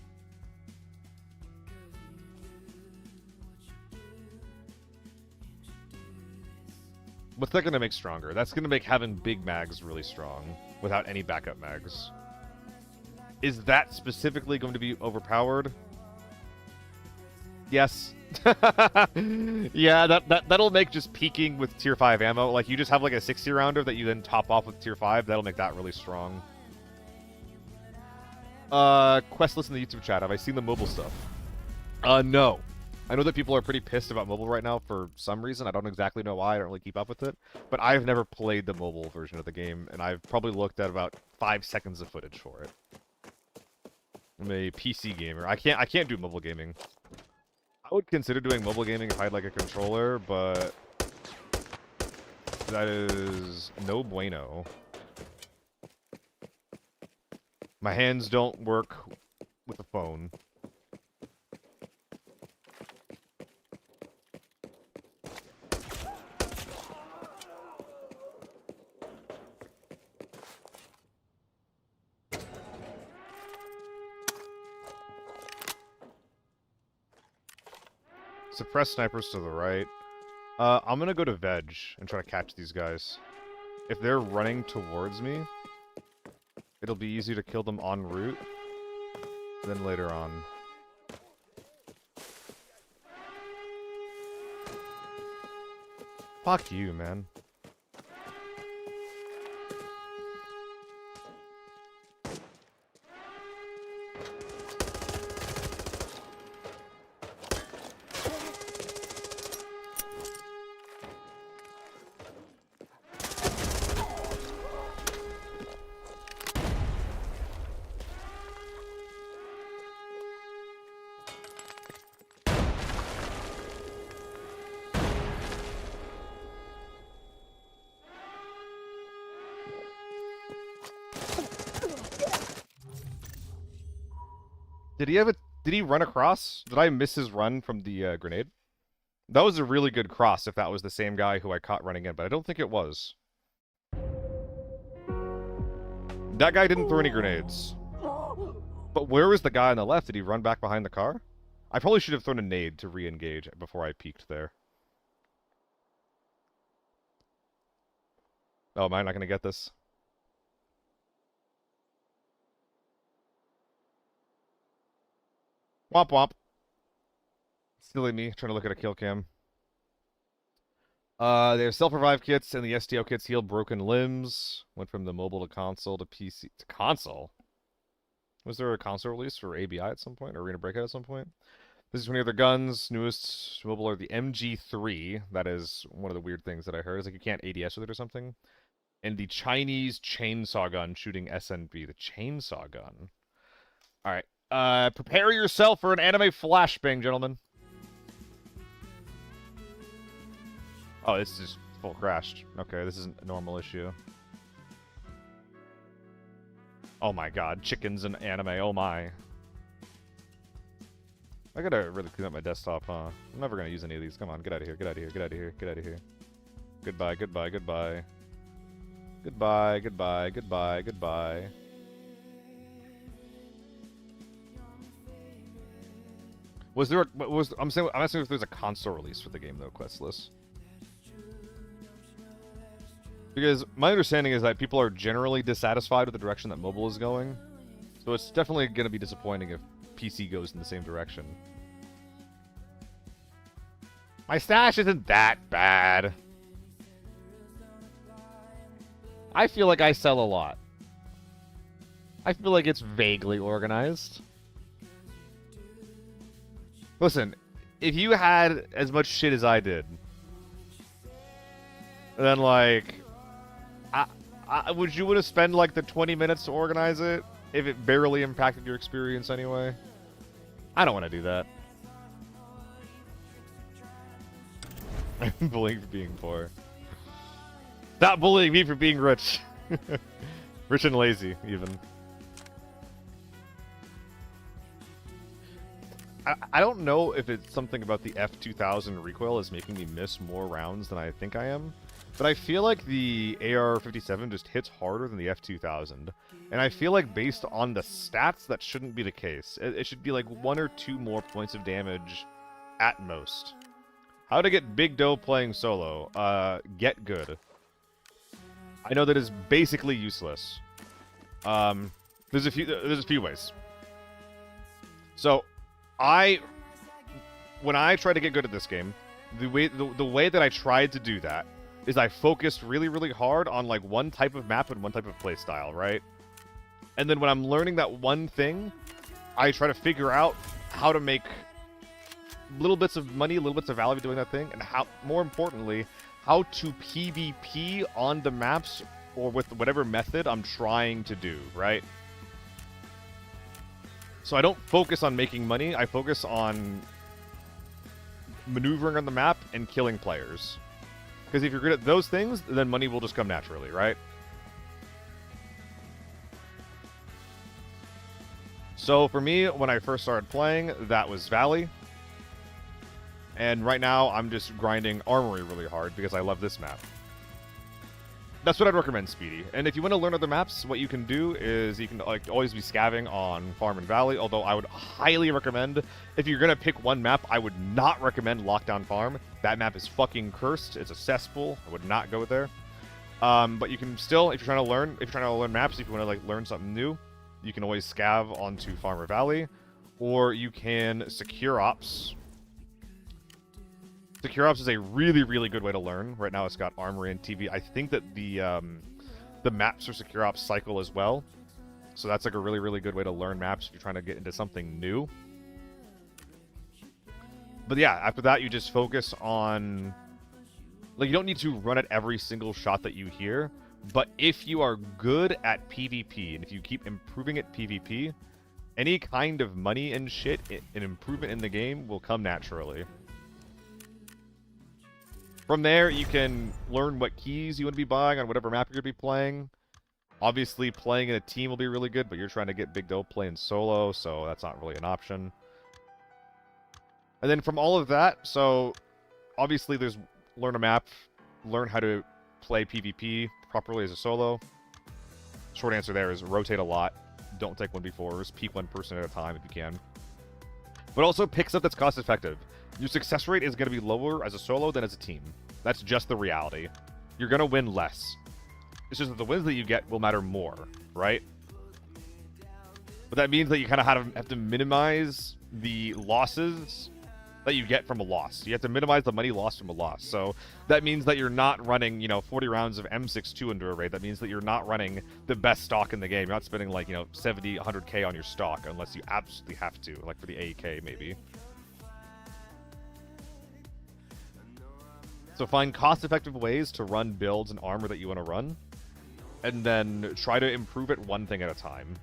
What's that going to make stronger? That's going to make having big mags really strong without any backup mags. Is that specifically going to be overpowered? Yes. Yeah, that'll make just peaking with tier 5 ammo. Like, you just have like a 60 rounder that you then top off with tier 5. That'll make that really strong. Questless in the YouTube chat. Have I seen the mobile stuff? No. I know that people are pretty pissed about mobile right now for some reason. I don't exactly know why. I don't really keep up with it. But I've never played the mobile version of the game, and I've probably looked at about 5 seconds of footage for it. I'm a PC gamer. I can't do mobile gaming. I would consider doing mobile gaming if I had like a controller, but that is no bueno. My hands don't work with the phone. Suppress snipers to the right. I'm gonna go to veg and try to catch these guys. If they're running towards me, it'll be easy to kill them en route, then later on. Fuck you, man. Did he run across? Did I miss his run from the grenade? That was a really good cross if that was the same guy who I caught running in, but I don't think it was. That guy didn't throw any grenades. But where was the guy on the left? Did he run back behind the car? I probably should have thrown a nade to re-engage before I peeked there. Oh, am I not going to get this? Womp womp. Silly me, trying to look at a kill cam. They have self-revive kits, and the STO kits heal broken limbs. Went from the mobile to console to PC to console. Was there a console release for ABI at some point, or Arena Breakout at some point? This is one of their guns. Newest mobile are the MG3. That is one of the weird things that I heard. It's like you can't ADS with it or something. And the Chinese chainsaw gun shooting SNB. The chainsaw gun. All right. Prepare yourself for an anime flashbang, gentlemen. Oh, this is full crashed. Okay, this is a normal issue. Oh my god, chickens and anime, oh my. I gotta really clean up my desktop, huh? I'm never gonna use any of these. Come on, get out of here, get out of here, get out of here, get out of here. Goodbye, goodbye, goodbye. Goodbye, goodbye, goodbye, goodbye. Was there I'm asking if there's a console release for the game though, Questless. Because my understanding is that people are generally dissatisfied with the direction that mobile is going. So it's definitely going to be disappointing if PC goes in the same direction. My stash isn't that bad. I feel like I sell a lot. I feel like it's vaguely organized. Listen, if you had as much shit as I did, then like, would you want to spend like the 20 minutes to organize it if it barely impacted your experience anyway? I don't want to do that. I'm bullying for being poor. Stop bullying me for being rich. Rich and lazy, even. I don't know if it's something about the F2000 recoil is making me miss more rounds than I think I am, but I feel like the AR-57 just hits harder than the F2000. And I feel like based on the stats, that shouldn't be the case. It should be like 1 or 2 more points of damage at most. How to get big dough playing solo? Get good. I know that is basically useless. There's a few ways. So, when I try to get good at this game, the way that I tried to do that is I focused really, really hard on like one type of map and one type of playstyle, right? And then when I'm learning that one thing, I try to figure out how to make little bits of money, little bits of value doing that thing, and how, more importantly, how to PvP on the maps or with whatever method I'm trying to do, right? So I don't focus on making money, I focus on maneuvering on the map and killing players. Because if you're good at those things, then money will just come naturally, right? So for me, when I first started playing, that was Valley. And right now, I'm just grinding Armory really hard because I love this map. That's what I'd recommend, Speedy. And if you want to learn other maps, what you can do is you can like always be scavving on Farm and Valley, although I would highly recommend, if you're going to pick one map, I would not recommend Lockdown Farm. That map is fucking cursed. It's a cesspool. I would not go there. But you can still, if you're trying to learn maps, if you want to like learn something new, you can always scav onto Farmer Valley, or you can Secure Ops. Secure Ops is a really, really good way to learn. Right now it's got Armory and TV. I think that the maps for Secure Ops cycle as well. So that's like a really, really good way to learn maps if you're trying to get into something new. But yeah, after that you just focus on... Like, you don't need to run at every single shot that you hear, but if you are good at PvP, and if you keep improving at PvP, any kind of money and shit, an improvement in the game will come naturally. From there, you can learn what keys you want to be buying on whatever map you're going to be playing. Obviously, playing in a team will be really good, but you're trying to get big dough playing solo, so that's not really an option. And then from all of that, so obviously there's learn a map, learn how to play PvP properly as a solo. Short answer there is rotate a lot. Don't take 1v4s. Peek one person at a time if you can. But also pick stuff that's cost effective. Your success rate is going to be lower as a solo than as a team. That's just the reality. You're going to win less. It's just that the wins that you get will matter more, right? But that means that you kind of have to minimize the losses that you get from a loss. You have to minimize the money lost from a loss. So that means that you're not running, 40 rounds of M62 into a raid. That means that you're not running the best stock in the game. You're not spending like, 70, 100k on your stock unless you absolutely have to, like for the AK maybe. So find cost-effective ways to run builds and armor that you want to run, and then try to improve it one thing at a time.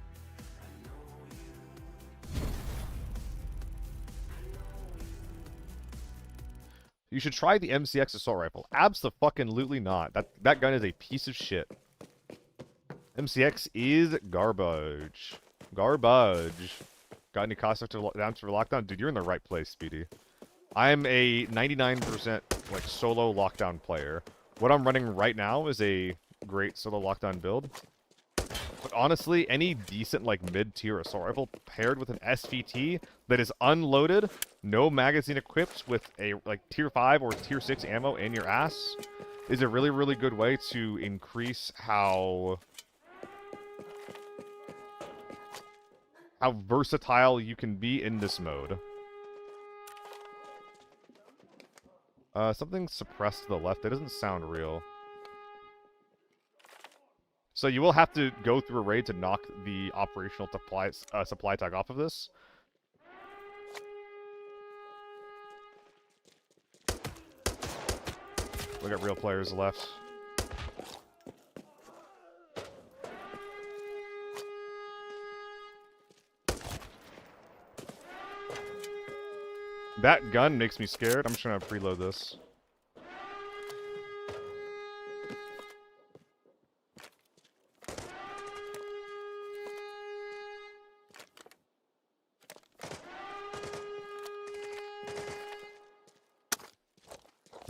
You should try the MCX assault rifle. Abso-fucking-lutely not. That gun is a piece of shit. MCX is garbage. Garbage. Got any cost-effective rounds for lockdown? Dude, you're in the right place, Speedy. I'm a 99% like solo lockdown player. What I'm running right now is a great solo lockdown build. But honestly, any decent like mid-tier assault rifle paired with an SVT that is unloaded, no magazine equipped with a like tier 5 or tier 6 ammo in your ass is a really, really good way to increase how versatile you can be in this mode. Something suppressed to the left. That doesn't sound real. So you will have to go through a raid to knock the operational supply tag off of this. We got real players left. That gun makes me scared. I'm just gonna preload this.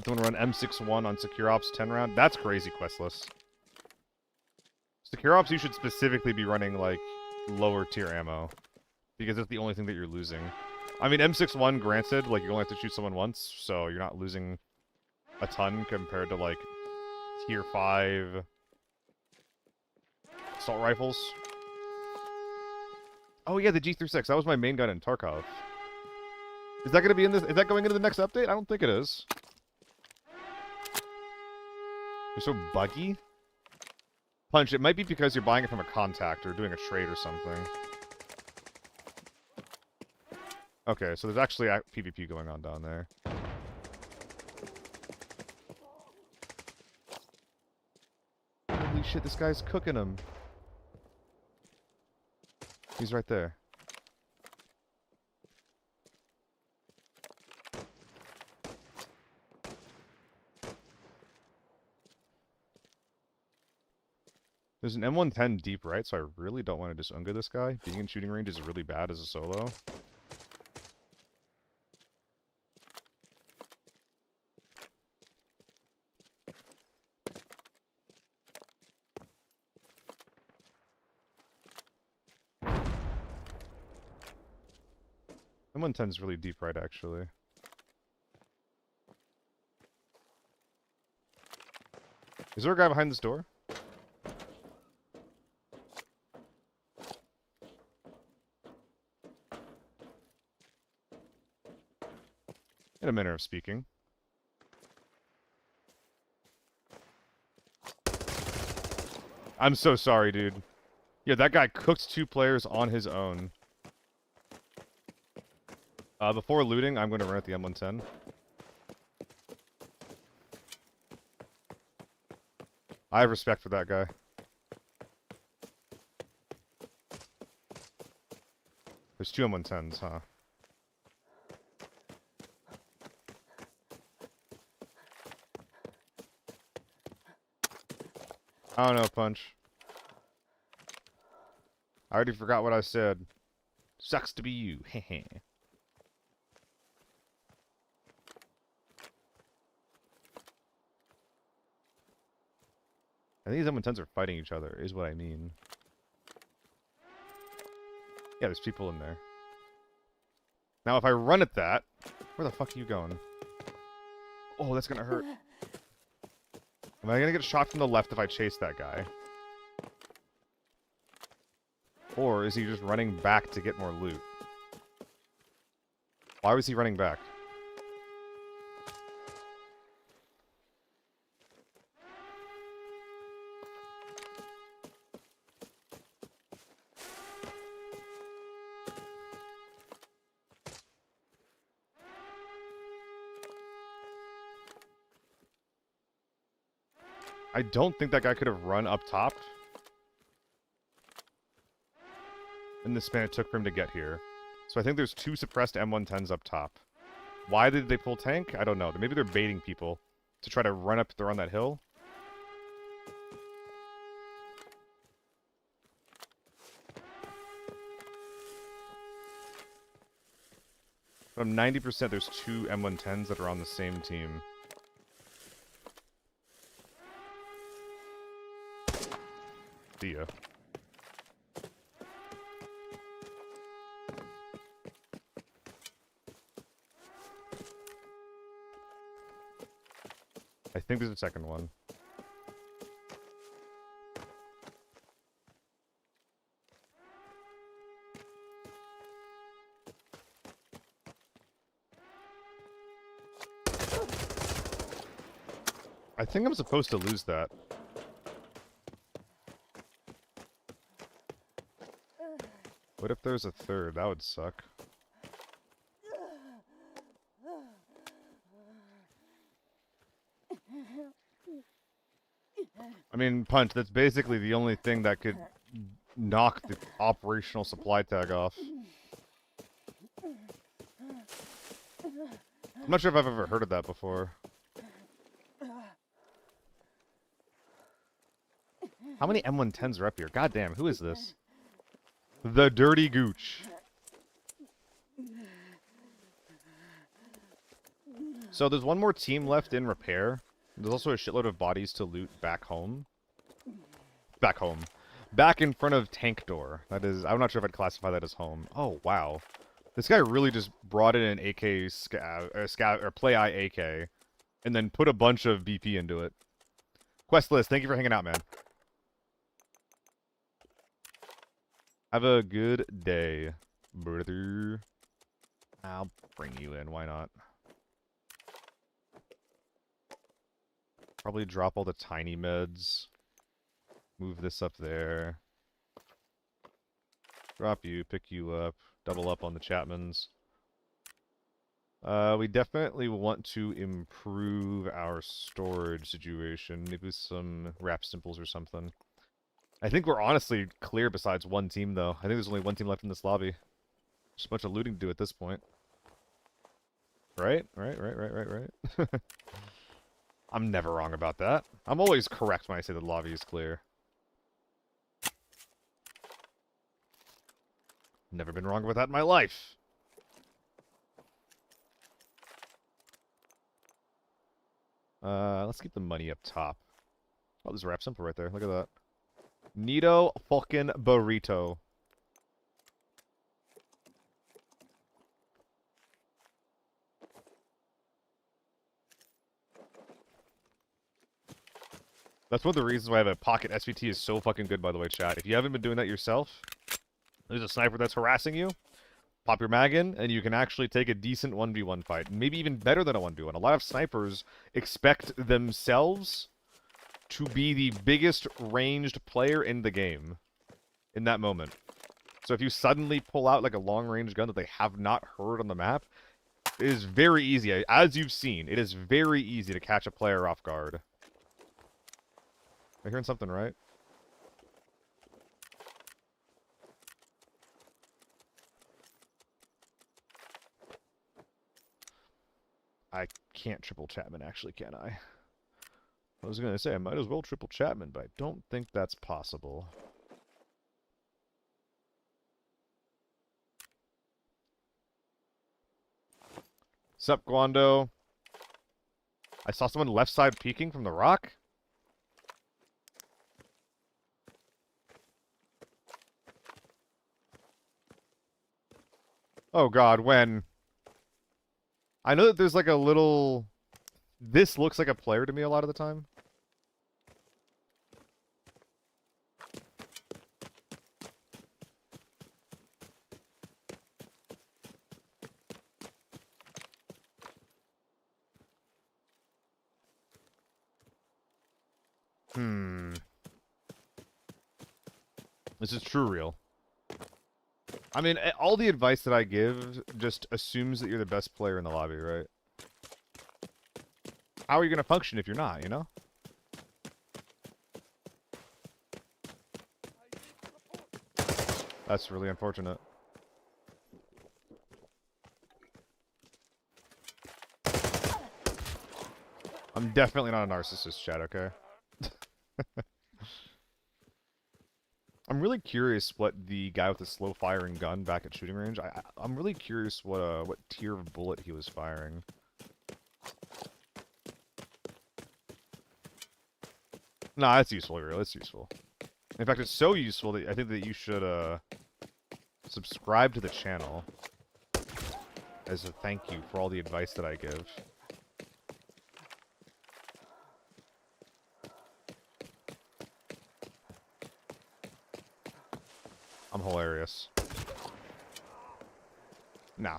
Don't run M61 on Secure Ops 10 round. That's crazy questless. Secure Ops, you should specifically be running like lower tier ammo because it's the only thing that you're losing. I mean, M61, granted, like you only have to shoot someone once, so you're not losing a ton compared to like tier 5 assault rifles. Oh yeah, the G36. That was my main gun in Tarkov. Is that gonna be in this? Is that going into the next update? I don't think it is. You're so buggy. Punch, it might be because you're buying it from a contact or doing a trade or something. Okay, so there's actually a PvP going on down there. Holy shit, this guy's cooking him. He's right there. There's an M110 deep right, so I really don't want to just unga this guy. Being in shooting range is really bad as a solo. M110 is really deep right, actually. Is there a guy behind this door? In a manner of speaking. I'm so sorry, dude. Yeah, that guy cooked 2 players on his own. Before looting, I'm going to run at the M110. I have respect for that guy. There's 2 M110s, huh? I don't know, Punch. I already forgot what I said. Sucks to be you. Heh. I think these M110s are fighting each other, is what I mean. Yeah, there's people in there. Now, if I run at that... Where the fuck are you going? Oh, that's gonna hurt. Am I gonna get shot from the left if I chase that guy? Or is he just running back to get more loot? Why was he running back? I don't think that guy could have run up top in the span it took for him to get here. So I think there's 2 suppressed M110s up top. Why did they pull tank? I don't know. Maybe they're baiting people to try to run up there on that hill. But I'm 90% there's 2 M110s that are on the same team. See ya. I think there's a second one. I think I'm supposed to lose that. What if there's a third? That would suck. I mean, Punch, that's basically the only thing that could knock the operational supply tag off. I'm not sure if I've ever heard of that before. How many M110s are up here? God damn, who is this? The Dirty Gooch. So there's one more team left in repair. There's also a shitload of bodies to loot back home. Back home. Back in front of Tank Door. That is, I'm not sure if I'd classify that as home. Oh, wow. This guy really just brought in an AK or Play Eye AK, and then put a bunch of BP into it. Quest list, thank you for hanging out, man. Have a good day, brother. I'll bring you in, why not? Probably drop all the tiny meds. Move this up there. Drop you, pick you up, double up on the Chapmans. We definitely want to improve our storage situation. Maybe some wrap simples or something. I think we're honestly clear besides one team, though. I think there's only one team left in this lobby. Just a bunch of looting to do at this point. Right? Right. I'm never wrong about that. I'm always correct when I say the lobby is clear. Never been wrong about that in my life. Let's keep the money up top. Oh, there's a wrap simple right there. Look at that. Neato fucking burrito. That's one of the reasons why I have a pocket SVT is so fucking good, by the way, chat. If you haven't been doing that yourself, there's a sniper that's harassing you, pop your mag in, and you can actually take a decent 1v1 fight. Maybe even better than a 1v1. A lot of snipers expect themselves to be the biggest ranged player in the game in that moment. So if you suddenly pull out like a long-range gun that they have not heard on the map, it is very easy. As you've seen, it is very easy to catch a player off guard. Am I hearing something right? I can't triple Chapman, actually, can I? I was going to say, I might as well triple Chapman, but I don't think that's possible. Sup, Guando? I saw someone left side peeking from the rock? Oh god, when? I know that there's like a little... This looks like a player to me a lot of the time. This is true real. I mean, all the advice that I give just assumes that you're the best player in the lobby, right? How are you going to function if you're not, you know? That's really unfortunate. I'm definitely not a narcissist, chat, okay? I'm really curious what the guy with the slow-firing gun back at shooting range... I'm really curious what tier of bullet he was firing. Nah, it's useful, real. It's useful. In fact, it's so useful that I think that you should subscribe to the channel as a thank you for all the advice that I give. I'm hilarious. Nah.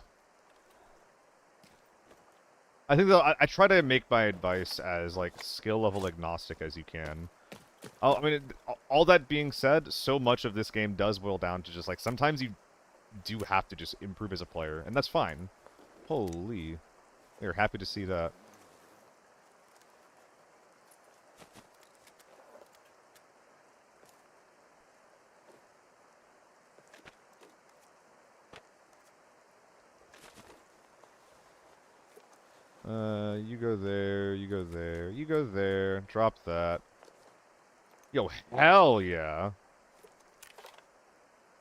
I think though I try to make my advice as like skill level agnostic as you can. I mean, all that being said, so much of this game does boil down to just like sometimes you do have to just improve as a player, and that's fine. Holy, we're happy to see that. You go there, you go there, you go there. Drop that. Yo, hell yeah.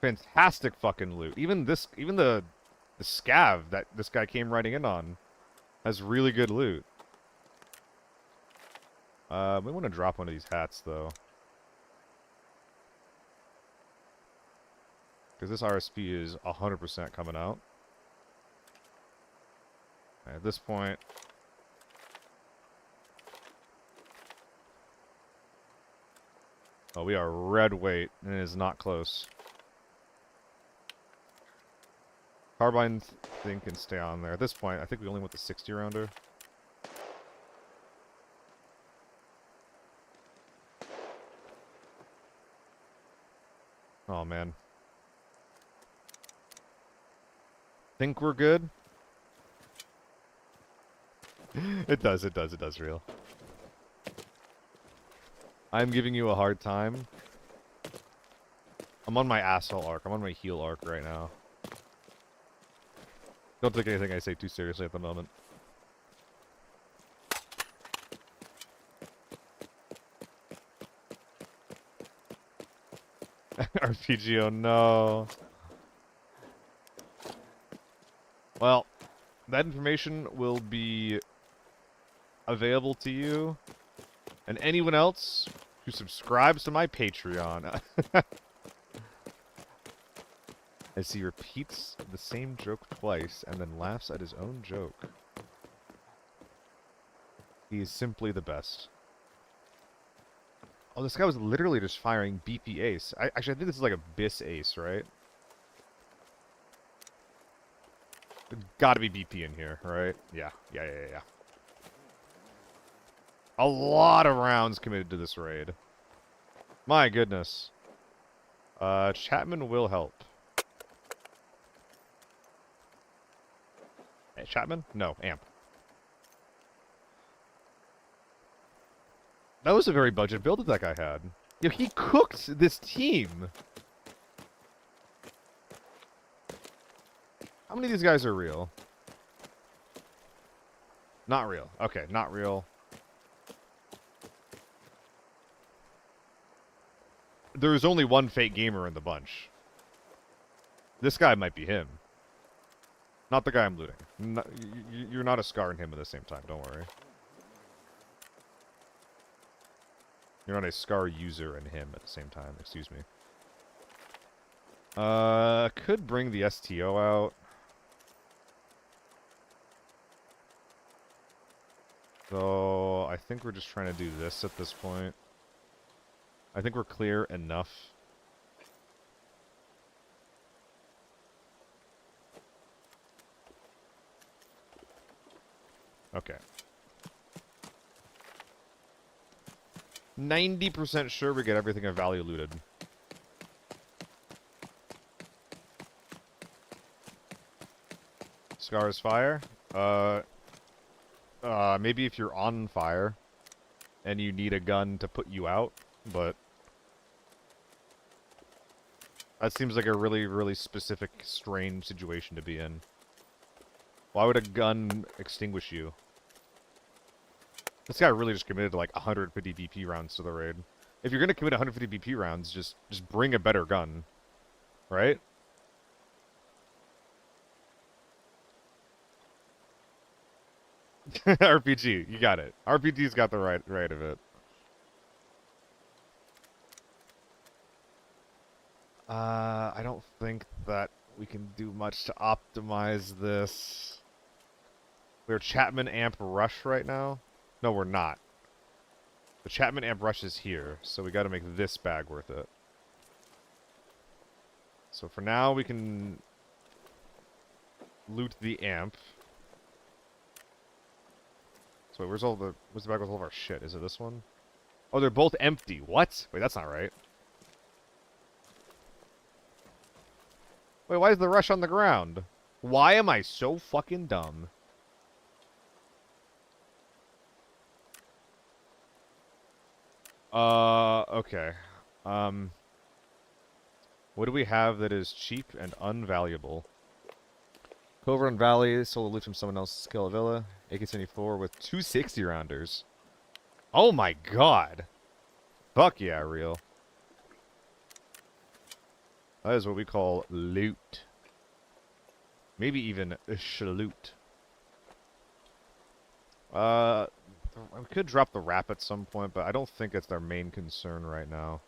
Fantastic fucking loot. Even the scav that this guy came riding in on has really good loot. We want to drop one of these hats though. Because this RSP is 100% coming out. At this point, oh, we are red weight, and it is not close. Carbine thing can stay on there. At this point, I think we only want the 60 rounder. Oh man. Think we're good? It does real. I'm giving you a hard time. I'm on my asshole arc. I'm on my heel arc right now. Don't take anything I say too seriously at the moment. RPG, oh no. Well, that information will be available to you and anyone else who subscribes to my Patreon. As he repeats the same joke twice and then laughs at his own joke. He is simply the best. Oh, this guy was literally just firing BP ace. Actually, I think this is like a BIS ace, right? There's gotta be BP in here, right? Yeah. A lot of rounds committed to this raid. My goodness. Chapman will help. Hey, Chapman? No, Amp. That was a very budget build that guy had. Yo, he cooked this team. How many of these guys are real? Not real. Okay, not real. There's only one fake gamer in the bunch. This guy might be him. Not the guy I'm looting. You're not a Scar and him at the same time, don't worry. You're not a Scar user and him at the same time, excuse me. Could bring the STO out. So, I think we're just trying to do this at this point. I think we're clear enough. Okay. 90% sure we get everything of value looted. Scar's fire? Maybe if you're on fire and you need a gun to put you out, but that seems like a really, really specific, strange situation to be in. Why would a gun extinguish you? This guy really just committed to like 150 BP rounds to the raid. If you're gonna commit 150 BP rounds, just bring a better gun, right? RPG, you got it. RPG's got the right of it. I don't think that we can do much to optimize this. We're Chapman Amp Rush right now? No, we're not. The Chapman Amp Rush is here, so we gotta make this bag worth it. So for now, we can loot the amp. So wait, where's the bag with all of our shit? Is it this one? Oh, they're both empty. What? Wait, that's not right. Wait, why is the rush on the ground? Why am I so fucking dumb? Okay. What do we have that is cheap and unvaluable? Covert Valley, solo loot from someone else's kill villa. AK-74 with 260 rounders. Oh my god! Fuck yeah, real. That is what we call loot. Maybe even a shaloot. We could drop the wrap at some point, but I don't think it's our main concern right now.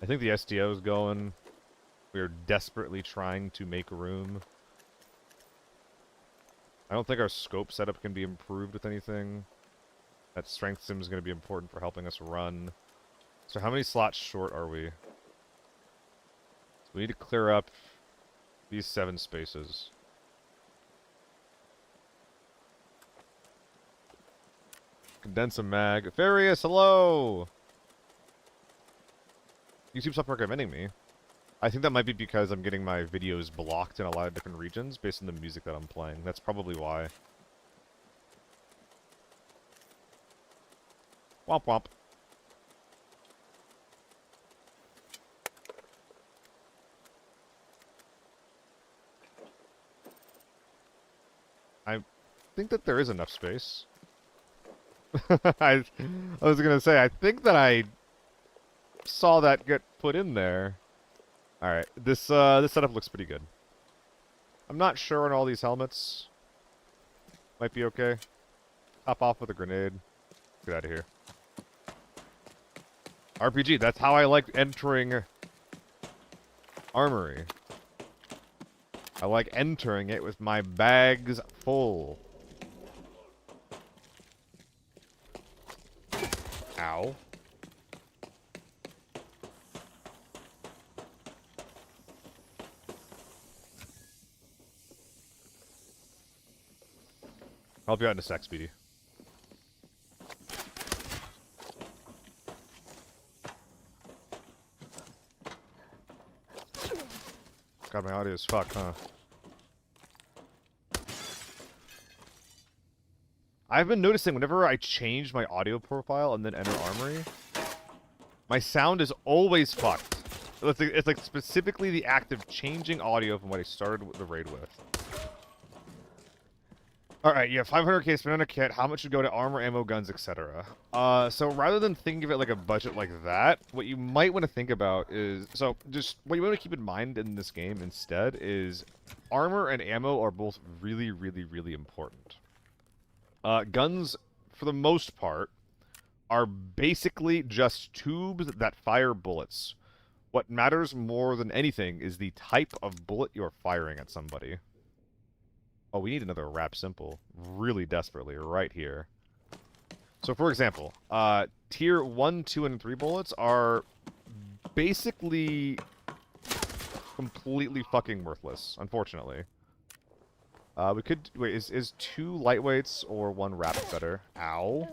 I think the STO is going. We are desperately trying to make room. I don't think our scope setup can be improved with anything. That strength sim is going to be important for helping us run. So how many slots short are we? We need to clear up these 7 spaces. Condense a mag. Farius, hello! YouTube stopped recommending me. I think that might be because I'm getting my videos blocked in a lot of different regions based on the music that I'm playing. That's probably why. Womp womp. I think that there is enough space. I was gonna say, I think that I saw that get put in there. Alright, this setup looks pretty good. I'm not sure on all these helmets. Might be okay. Hop off with a grenade. Get out of here. RPG, that's how I like entering Armory. I like entering it with my bags full. Ow. I'll be out in a sec, Speedy. God, my audio is fucked, huh? I've been noticing whenever I change my audio profile and then enter Armory, my sound is always fucked. It's like specifically the act of changing audio from what I started the raid with. Alright, you have 500k spent on a kit, how much should go to armor, ammo, guns, etc. So rather than thinking of it like a budget like that, what you might want to think about is... So, just what you want to keep in mind in this game instead is armor and ammo are both really, really, really important. Guns, for the most part, are basically just tubes that fire bullets. What matters more than anything is the type of bullet you're firing at somebody. Oh, we need another wrap simple. Really desperately, right here. So, for example, tier 1, 2, and 3 bullets are basically completely fucking worthless, unfortunately. We could... Wait, is 2 lightweights or 1 wrap better? Ow.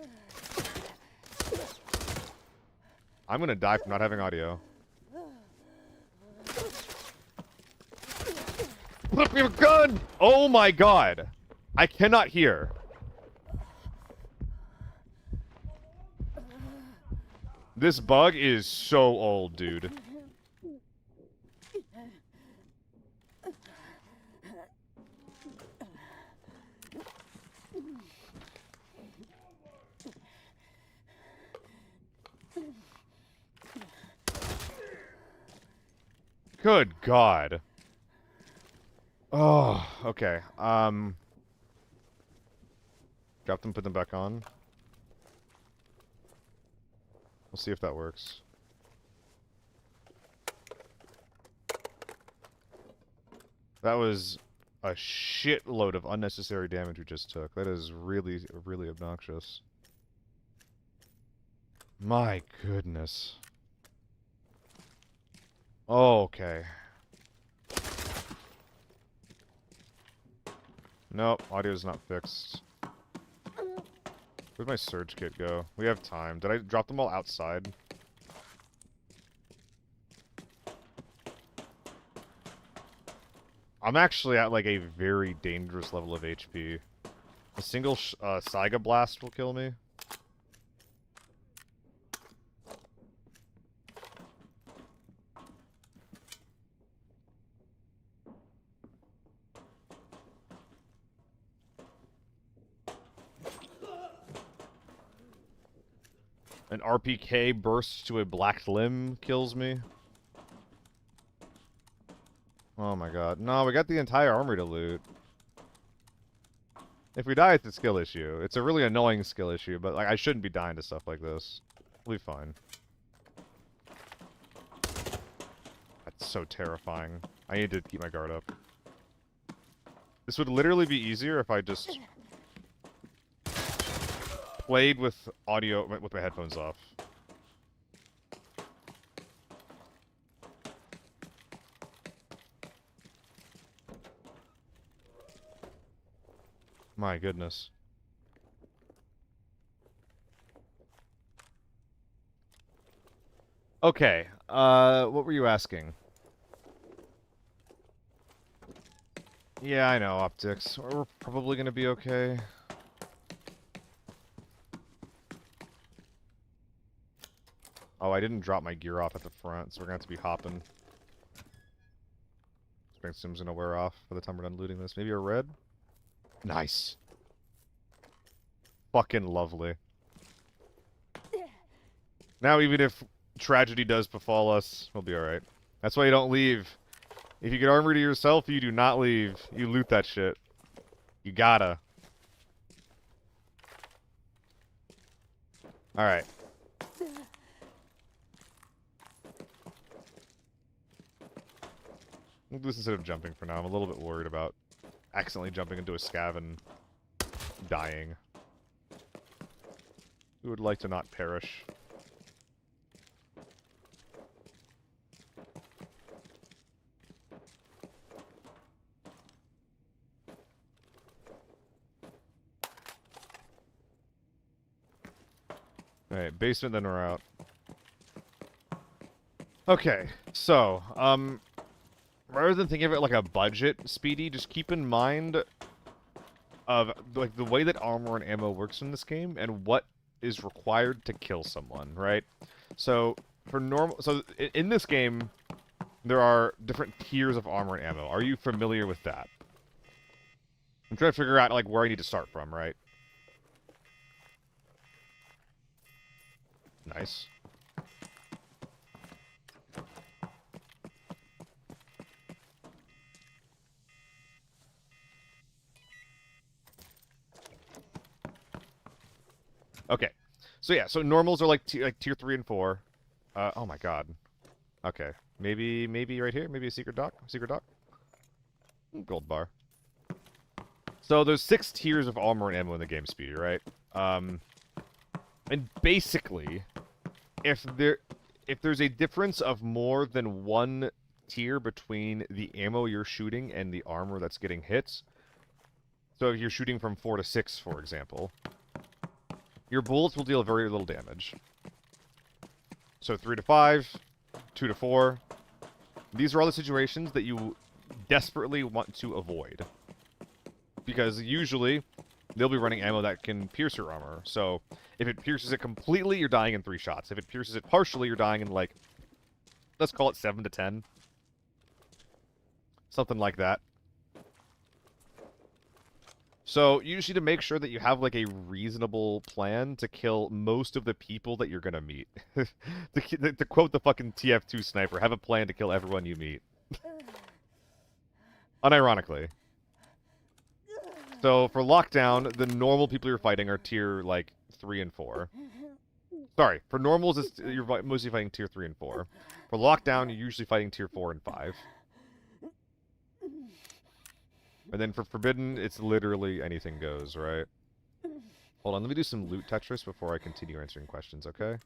I'm gonna die from not having audio. Flip your gun! Oh my god! I cannot hear. This bug is so old, dude. Good god. Oh, okay. Drop them, put them back on. We'll see if that works. That was a shitload of unnecessary damage we just took. That is really, really obnoxious. My goodness. Okay. Nope, audio's not fixed. Where'd my surge kit go? We have time. Did I drop them all outside? I'm actually at like a very dangerous level of HP. A single Saiga blast will kill me. An RPK burst to a black limb kills me. Oh my god. No, we got the entire armory to loot. If we die, it's a skill issue. It's a really annoying skill issue, but like I shouldn't be dying to stuff like this. We'll be fine. That's so terrifying. I need to keep my guard up. This would literally be easier if I just played with audio with my headphones off. My goodness. Okay, what were you asking? Yeah, I know, optics. We're probably gonna be okay. Oh, I didn't drop my gear off at the front, so we're gonna have to be hopping. Strength sim's gonna wear off by the time we're done looting this. Maybe a red? Nice. Fucking lovely. Now, even if tragedy does befall us, we'll be alright. That's why you don't leave. If you get armor to yourself, you do not leave. You loot that shit. You gotta. Alright. We'll do this instead of jumping for now. I'm a little bit worried about accidentally jumping into a scav and dying. We would like to not perish. Alright, basement, then we're out. Okay, so, rather than thinking of it like a budget, Speedy, just keep in mind of, like, the way that armor and ammo works in this game, and what is required to kill someone, right? So, in this game, there are different tiers of armor and ammo. Are you familiar with that? I'm trying to figure out, like, where I need to start from, right? Nice. Okay. So yeah, so normals are like tier 3 and 4. Oh my god. Okay. Maybe right here, maybe a secret dock? Secret dock? Gold bar. So there's 6 tiers of armor and ammo in the game, Speedy, right? And basically, if there's a difference of more than one tier between the ammo you're shooting and the armor that's getting hit, so if you're shooting from 4 to 6, for example, your bullets will deal very little damage. So 3 to 5, 2 to 4, these are all the situations that you desperately want to avoid. Because usually, they'll be running ammo that can pierce your armor. So, if it pierces it completely, you're dying in 3 shots. If it pierces it partially, you're dying in, like, let's call it 7 to 10. Something like that. So, you just need to make sure that you have, like, a reasonable plan to kill most of the people that you're gonna meet. to quote the fucking TF2 sniper, have a plan to kill everyone you meet. Unironically. So for lockdown, the normal people you're fighting are tier like 3 and 4. Sorry, for normals, you're mostly fighting tier 3 and 4. For lockdown, you're usually fighting tier 4 and 5. And then for forbidden, it's literally anything goes, right? Hold on, let me do some loot Tetris before I continue answering questions, okay?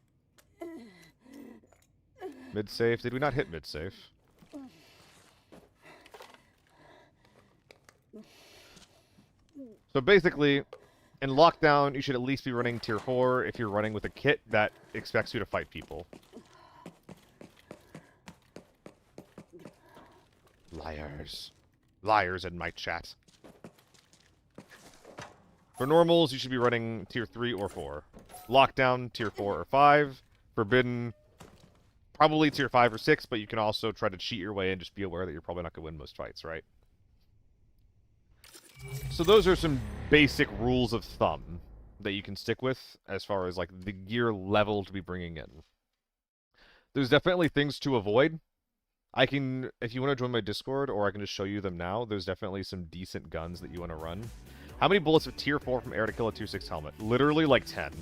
Mid-safe. Did we not hit mid-safe? So basically, in lockdown, you should at least be running tier 4 if you're running with a kit that expects you to fight people. Liars. Liars in my chat. For normals, you should be running tier 3 or 4. Lockdown, tier 4 or 5. Forbidden, probably tier 5 or 6, but you can also try to cheat your way and just be aware that you're probably not going to win most fights, right? So those are some basic rules of thumb that you can stick with as far as like the gear level to be bringing in. There's definitely things to avoid. I can, if you want to join my Discord, or I can just show you them now, there's definitely some decent guns that you want to run. How many bullets of tier 4 from air to kill a tier 6 helmet? Literally like 10.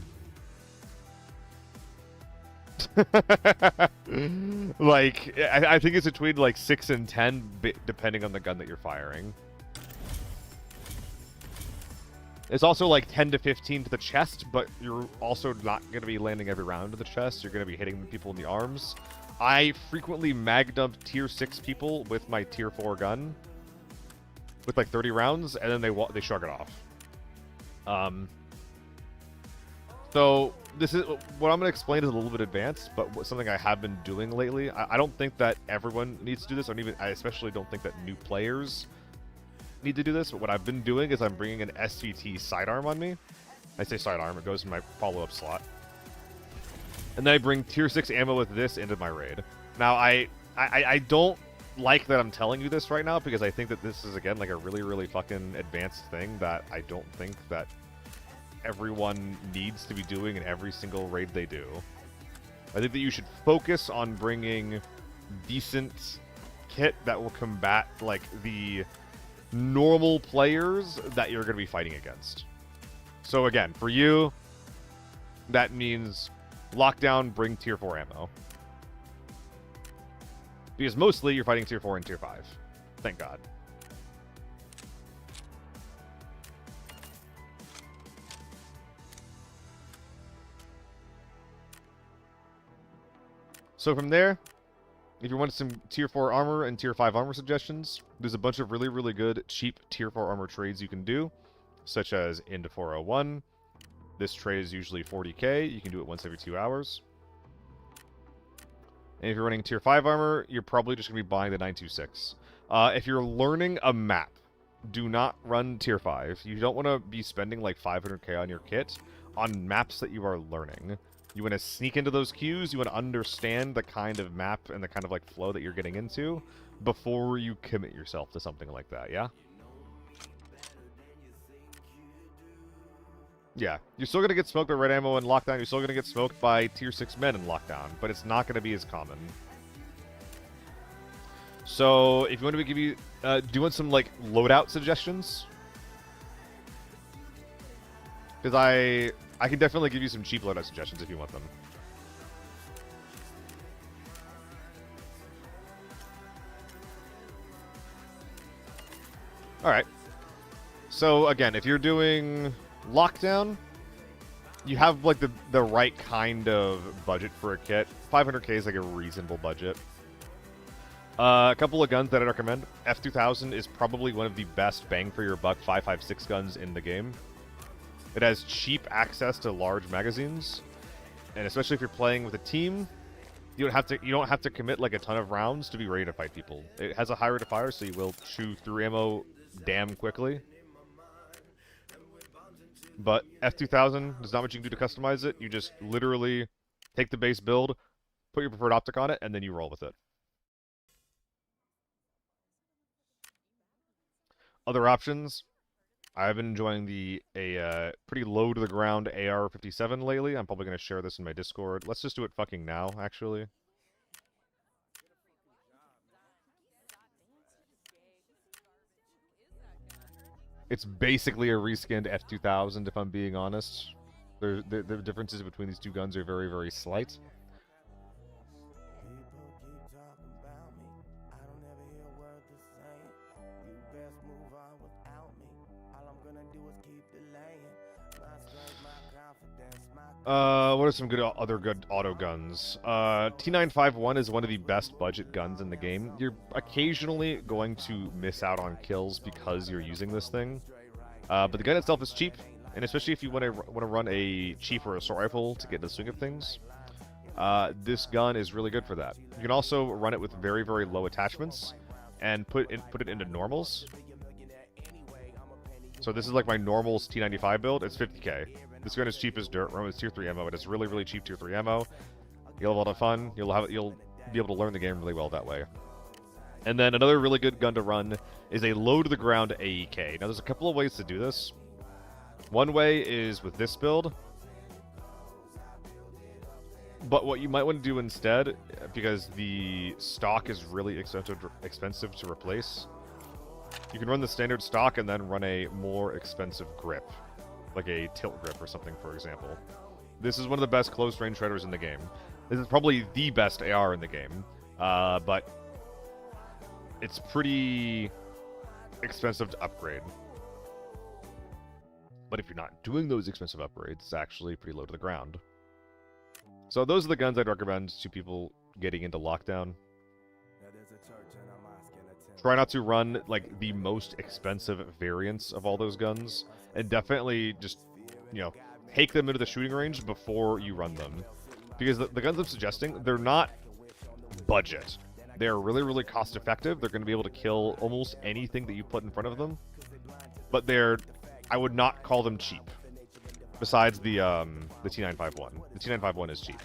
Like, I think it's between like 6 and 10, depending on the gun that you're firing. It's also like 10 to 15 to the chest, but you're also not going to be landing every round to the chest. You're going to be hitting people in the arms. I frequently mag dump tier 6 people with my tier 4 gun with like 30 rounds, and then they shrug it off. So this is what I'm going to explain is a little bit advanced, but something I have been doing lately. I don't think that everyone needs to do this. I especially don't think that new players need to do this. But what I've been doing is I'm bringing an SVT sidearm on me. I say sidearm, it goes in my follow-up slot. And then I bring tier 6 ammo with this into my raid. Now, I don't like that I'm telling you this right now, because I think that this is, again, like a really, really fucking advanced thing that I don't think that everyone needs to be doing in every single raid they do. I think that you should focus on bringing decent kit that will combat, like, the normal players that you're going to be fighting against. So, again, for you, that means lockdown, bring tier 4 ammo. Because mostly you're fighting tier 4 and tier 5. Thank God. So from there, if you want some tier 4 armor and tier 5 armor suggestions, there's a bunch of really, really good, cheap tier 4 armor trades you can do, such as into 401. This trade is usually 40k. You can do it once every 2 hours. And if you're running tier 5 armor, you're probably just going to be buying the 926. If you're learning a map, do not run tier 5. You don't want to be spending like 500k on your kit on maps that you are learning. You want to sneak into those queues, you want to understand the kind of map and the kind of like flow that you're getting into before you commit yourself to something like that, yeah? Yeah, you're still going to get smoked by red ammo in lockdown, you're still going to get smoked by tier 6 men in lockdown, but it's not going to be as common. So, if you want to give you, do you want some like loadout suggestions? Because I can definitely give you some cheap loadout suggestions if you want them. Alright. So, again, if you're doing lockdown, you have, like, the right kind of budget for a kit. 500k is, like, a reasonable budget. A couple of guns that I'd recommend. F2000 is probably one of the best bang-for-your-buck 5.56 guns in the game. It has cheap access to large magazines, and especially if you're playing with a team, you don't have to commit like a ton of rounds to be ready to fight people. It has a high rate of fire, so you will chew through ammo damn quickly. But F2000, there's not much you can do to customize it. You just literally take the base build, put your preferred optic on it, and then you roll with it. Other options. I've been enjoying a pretty low to the ground AR-57 lately. I'm probably going to share this in my Discord. Let's just do it fucking now, actually. It's basically a reskinned F2000, if I'm being honest. The differences between these two guns are very, very slight. What are some good other good auto guns? T951 is one of the best budget guns in the game. You're occasionally going to miss out on kills because you're using this thing, but the gun itself is cheap, and especially if you want to run a cheaper assault rifle to get in the swing of things, this gun is really good for that. You can also run it with very, very low attachments and put it into normals. So this is like my normals T95 build. It's 50k. This gun is cheap as dirt. Run with tier 3 ammo. It is really, really cheap tier 3 ammo. You'll have a lot of fun. You'll be able to learn the game really well that way. And then another really good gun to run is a low to the ground AEK. Now there's a couple of ways to do this. One way is with this build. But what you might want to do instead, because the stock is really expensive to replace, you can run the standard stock and then run a more expensive grip, like a tilt grip or something, for example. This is one of the best close-range shredders in the game. This is probably the best AR in the game, but it's pretty expensive to upgrade. But if you're not doing those expensive upgrades, it's actually pretty low to the ground. So those are the guns I'd recommend to people getting into lockdown. Try not to run like the most expensive variants of all those guns, and definitely just, take them into the shooting range before you run them. Because the guns I'm suggesting, they're not budget. They're really, really cost effective. They're going to be able to kill almost anything that you put in front of them. But I would not call them cheap. Besides the T951. The T951 is cheap.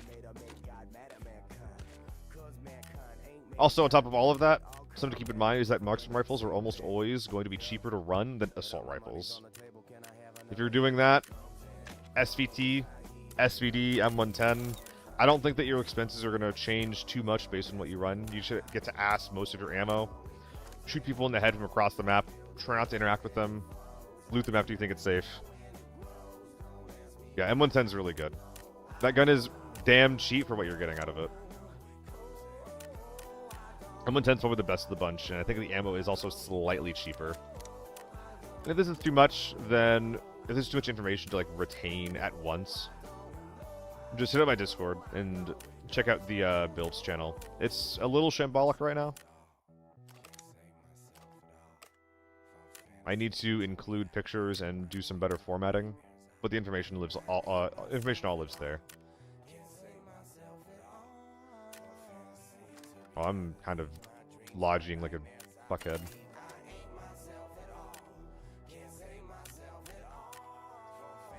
Also, on top of all of that, something to keep in mind is that marksman rifles are almost always going to be cheaper to run than assault rifles. If you're doing that, SVT, SVD, M110, I don't think that your expenses are going to change too much based on what you run. You should get to ass most of your ammo. Shoot people in the head from across the map. Try not to interact with them. Loot them after you think it's safe. Yeah, M110 is really good. That gun is damn cheap for what you're getting out of it. M110 is probably the best of the bunch, and I think the ammo is also slightly cheaper. And if this is too much, then if there's too much information to retain at once, just hit up my Discord and check out the builds channel. It's a little shambolic right now. I need to include pictures and do some better formatting, but the information all lives there. Oh, I'm kind of lodging like a fuckhead.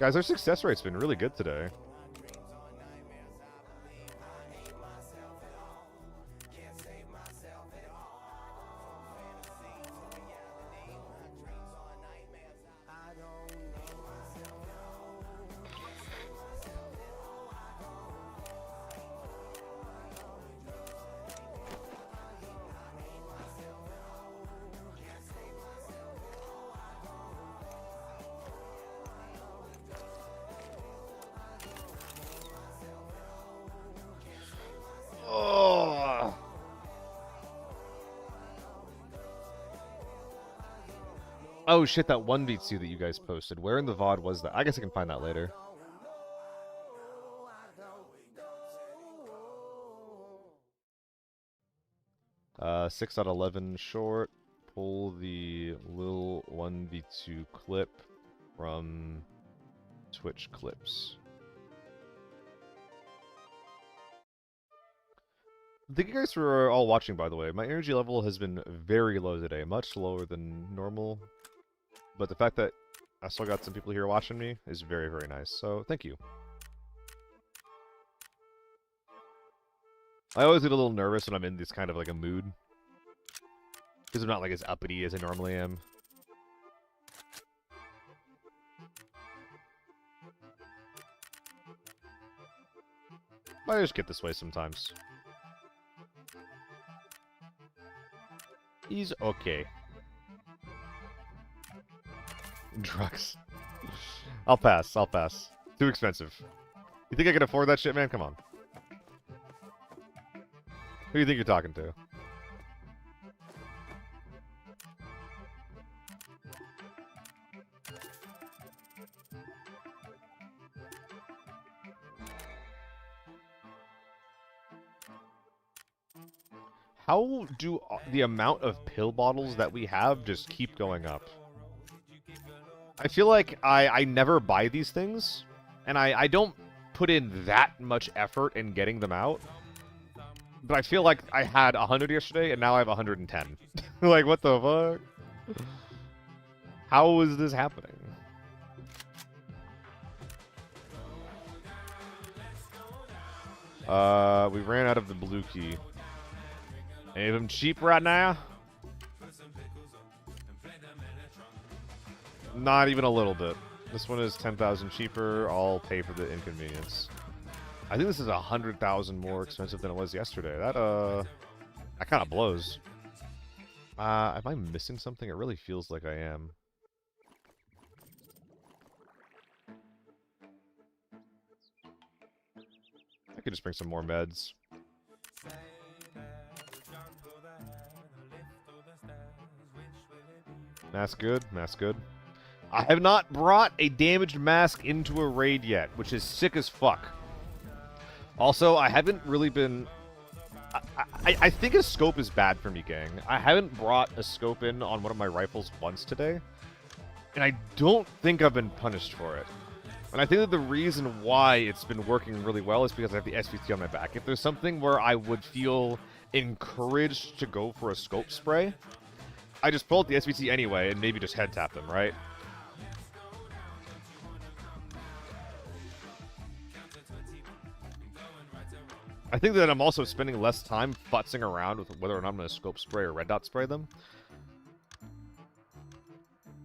Guys, our success rate's been really good today. Oh shit, that 1v2 that you guys posted. Where in the VOD was that? I guess I can find that later. Uh, 6.11 short. Pull the little 1v2 clip from Twitch clips. Thank you guys for all watching, by the way. My energy level has been very low today, much lower than normal. But the fact that I still got some people here watching me is very, very nice. So, thank you. I always get a little nervous when I'm in this kind of a mood. Because I'm not as uppity as I normally am. But I just get this way sometimes. He's okay. Drugs. I'll pass. I'll pass. Too expensive. You think I can afford that shit, man? Come on. Who do you think you're talking to? How do the amount of pill bottles that we have just keep going up? I feel like I never buy these things, and I don't put in that much effort in getting them out. But I feel like I had 100 yesterday, and now I have 110. Like, what the fuck? How is this happening? We ran out of the blue key. Any of them cheap right now? Not even a little bit. This one is 10,000 cheaper. I'll pay for the inconvenience. I think this is 100,000 more expensive than it was yesterday. That kind of blows. Am I missing something? It really feels like I am. I could just bring some more meds. Mask good. Mask good. I have not brought a damaged mask into a raid yet, which is sick as fuck. Also, I haven't really been... I think a scope is bad for me, gang. I haven't brought a scope in on one of my rifles once today, and I don't think I've been punished for it. And I think that the reason why it's been working really well is because I have the SVT on my back. If there's something where I would feel encouraged to go for a scope spray, I just pull out the SVT anyway and maybe just head tap them, right? I think that I'm also spending less time futzing around with whether or not I'm going to scope spray or red dot spray them.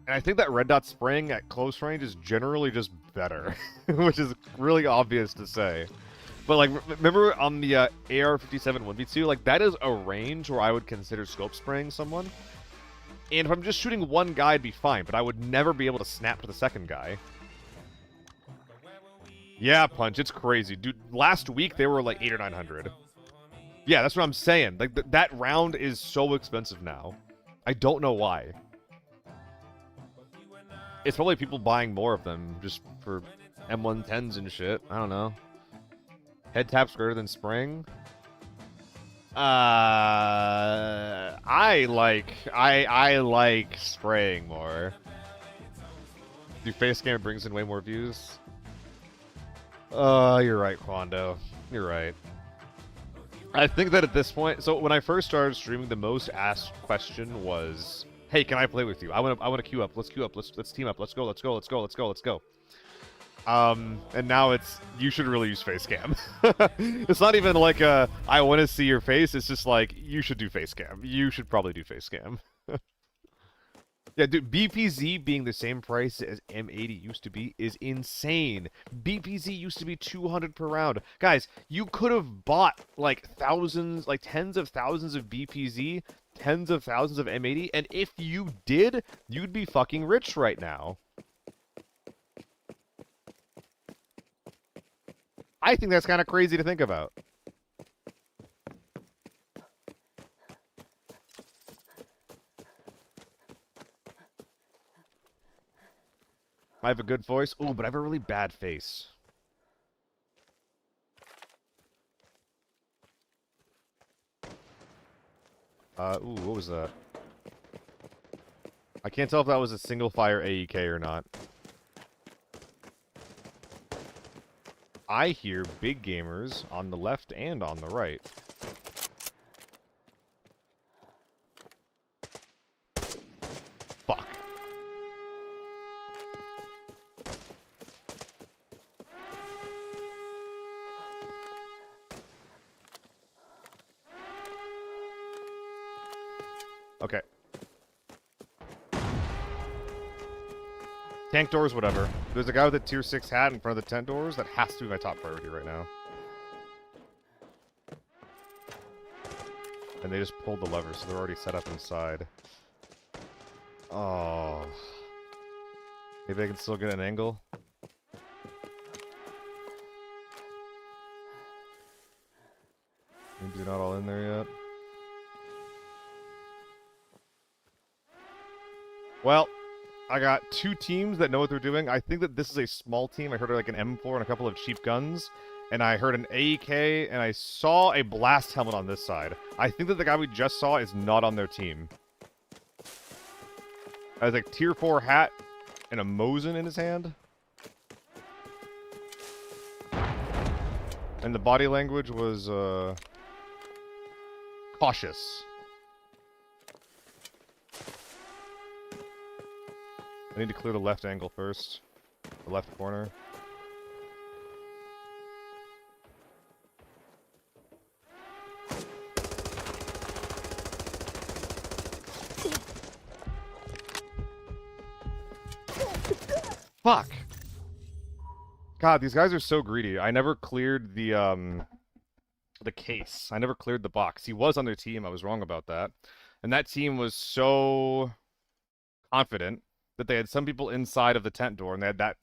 And I think that red dot spraying at close range is generally just better, which is really obvious to say. But, like, remember on the AR-57 1v2? Like, that is a range where I would consider scope spraying someone. And if I'm just shooting one guy, I'd be fine, but I would never be able to snap to the second guy. Yeah, Punch, it's crazy. Dude, last week they were like 800 or 900. Yeah, that's what I'm saying. Like, that round is so expensive now. I don't know why. It's probably people buying more of them just for M110s and shit. I don't know. Head taps greater than spraying? I like spraying more. Do face cam brings in way more views? You're right, Quando. You're right. I think that at this point, so when I first started streaming, the most asked question was, "Hey, can I play with you? I want to queue up. Let's queue up. Let's team up. Let's go. Let's go. Let's go. Let's go. Let's go." And now it's, you should really use face cam. It's not even like a, I want to see your face. It's just like, you should do face cam. You should probably do face cam. Yeah, dude, BPZ being the same price as M80 used to be is insane. BPZ used to be 200 per round. Guys, you could have bought like thousands, like tens of thousands of BPZ, tens of thousands of M80, and if you did, you'd be fucking rich right now. I think that's kind of crazy to think about. I have a good voice. Ooh, but I have a really bad face. Ooh, what was that? I can't tell if that was a single fire AEK or not. I hear big gamers on the left and on the right. Fuck. Okay. Tank doors, whatever. There's a guy with a tier 6 hat in front of the tent doors. That has to be my top priority right now. And they just pulled the lever, so they're already set up inside. Oh. Maybe I can still get an angle. Maybe they're not all in there yet. Well, I got two teams that know what they're doing. I think that this is a small team. I heard like an M4 and a couple of cheap guns. And I heard an AEK, and I saw a blast helmet on this side. I think that the guy we just saw is not on their team. Has a tier 4 hat and a Mosin in his hand. And the body language was, cautious. I need to clear the left angle first. The left corner. Fuck! God, these guys are so greedy. I never cleared the case. I never cleared the box. He was on their team. I was wrong about that. And that team was so confident that they had some people inside of the tent door, and they had that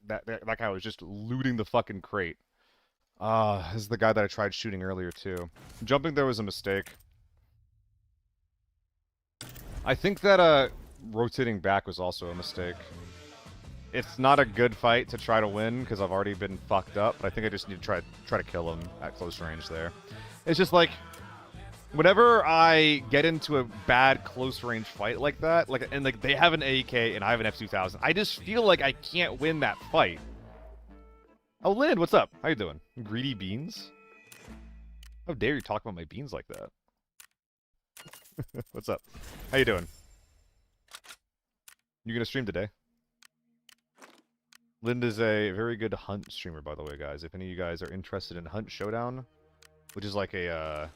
guy was just looting the fucking crate. This is the guy that I tried shooting earlier, too. Jumping there was a mistake. I think that, rotating back was also a mistake. It's not a good fight to try to win, because I've already been fucked up, but I think I just need to try to kill him at close range there. It's just like, whenever I get into a bad close range fight like that, and they have an AEK and I have an F2000, I just feel like I can't win that fight. Oh, Lynn, what's up? How you doing? Greedy beans? How dare you talk about my beans like that? What's up? How you doing? You gonna stream today? Linda's a very good Hunt streamer, by the way, guys. If any of you guys are interested in Hunt Showdown, which is like a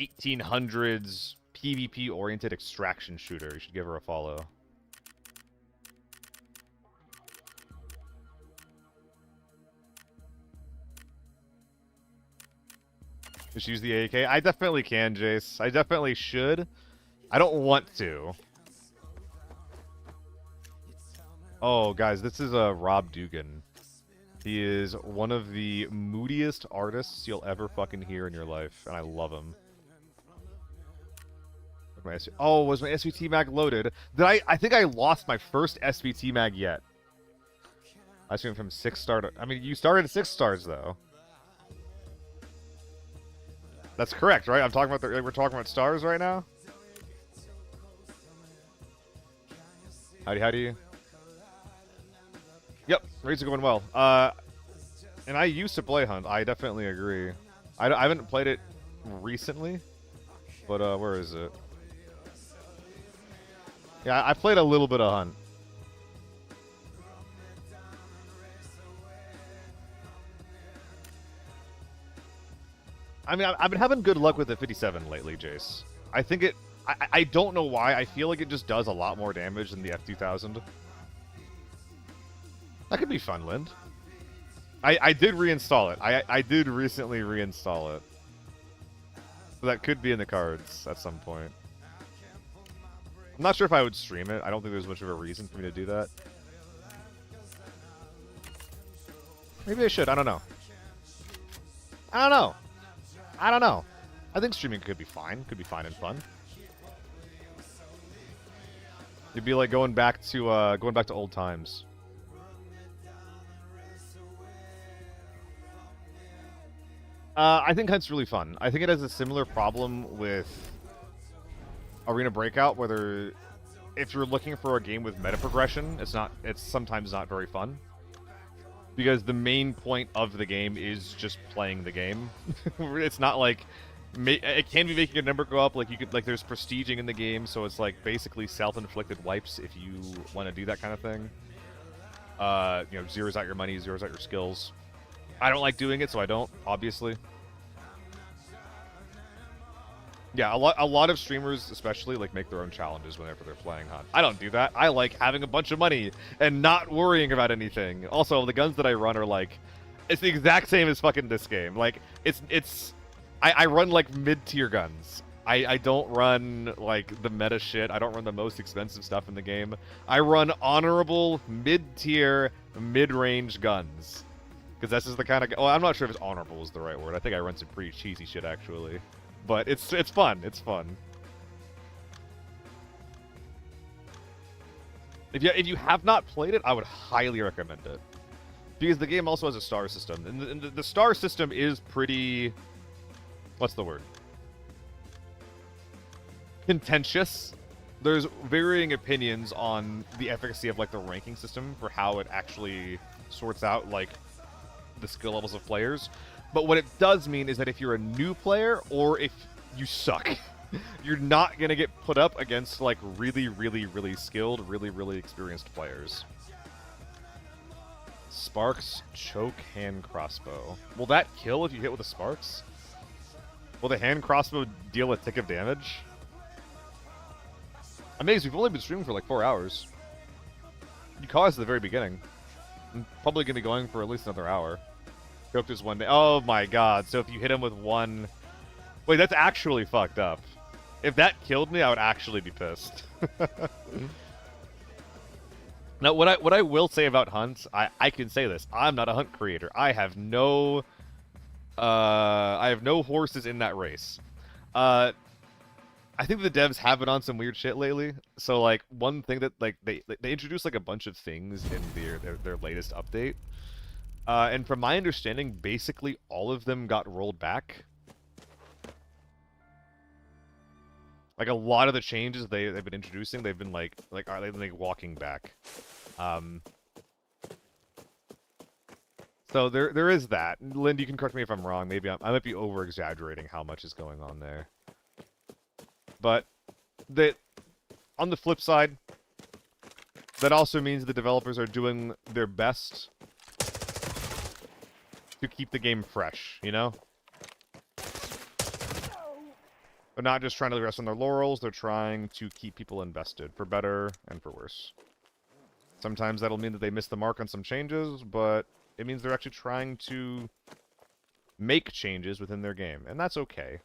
1800s PvP-oriented extraction shooter, you should give her a follow. Just use the AK? I definitely can, Jace. I definitely should. I don't want to. Oh, guys, this is Rob Dugan. He is one of the moodiest artists you'll ever fucking hear in your life, and I love him. Oh, was my SVT mag loaded? I think I lost my first SVT mag yet. I went from 6 star to... I mean, you started at 6 stars, though. That's correct, right? I'm talking about we're talking about stars right now? How do you... Yep, raids are going well. And I used to play Hunt. I definitely agree. I haven't played it recently, but where is it? Yeah, I played a little bit of Hunt. I mean, I've been having good luck with the 57 lately, Jace. I think it... I don't know why. I feel like it just does a lot more damage than the F2000. That could be fun, Lind. I did reinstall it. I did recently reinstall it. So that could be in the cards at some point. I'm not sure if I would stream it. I don't think there's much of a reason for me to do that. Maybe I should. I don't know. I don't know. I don't know. I think streaming could be fine. Could be fine and fun. It'd be like going back to old times. I think Hunt's really fun. I think it has a similar problem with Arena Breakout, whether if you're looking for a game with meta progression, it's sometimes not very fun. Because the main point of the game is just playing the game. It's not like it can be making a number go up, like there's prestiging in the game, so it's like basically self-inflicted wipes if you want to do that kind of thing. You know, zeros out your money, zeros out your skills. I don't like doing it, so I don't, obviously. Yeah, a lot of streamers, especially, like, make their own challenges whenever they're playing Hunt. I don't do that. I like having a bunch of money and not worrying about anything. Also, the guns that I run are, like, it's the exact same as fucking this game. Like, I run, like, mid-tier guns. I don't run, like, the meta shit. I don't run the most expensive stuff in the game. I run honorable, mid-tier, mid-range guns. Because that's just the kind of... Well, I'm not sure if it's honorable is the right word. I think I run some pretty cheesy shit, actually. But it's fun. It's fun. If you have not played it, I would highly recommend it. Because the game also has a star system. And the star system is pretty... What's the word? Contentious. There's varying opinions on the efficacy of, like, the ranking system for how it actually sorts out, like, the skill levels of players. But what it does mean is that if you're a new player or if you suck, you're not going to get put up against, like, really, really, really skilled, really, really experienced players. Sparks, choke, hand crossbow. Will that kill if you hit with the sparks? Will the hand crossbow deal a tick of damage? Amazing, we've only been streaming for like 4 hours. You caught us at the very beginning. I'm probably going to be going for at least another hour. Choked us one day. Oh my god, so if you hit him with one... Wait, that's actually fucked up. If that killed me, I would actually be pissed. Now, what I will say about hunts, I can say this. I'm not a hunt creator. I have no horses in that race. I think the devs have been on some weird shit lately. So, like, one thing that, like, they introduced, like, a bunch of things in their latest update. And from my understanding, basically all of them got rolled back. Like, a lot of the changes they've been introducing, they've been, like are they like walking back. So there is that. Lind, you can correct me if I'm wrong. Maybe I might be over-exaggerating how much is going on there. But on the flip side, that also means the developers are doing their best to keep the game fresh, you know? They're not just trying to rest on their laurels, they're trying to keep people invested, for better and for worse. Sometimes that'll mean that they miss the mark on some changes, but it means they're actually trying to make changes within their game, and that's okay.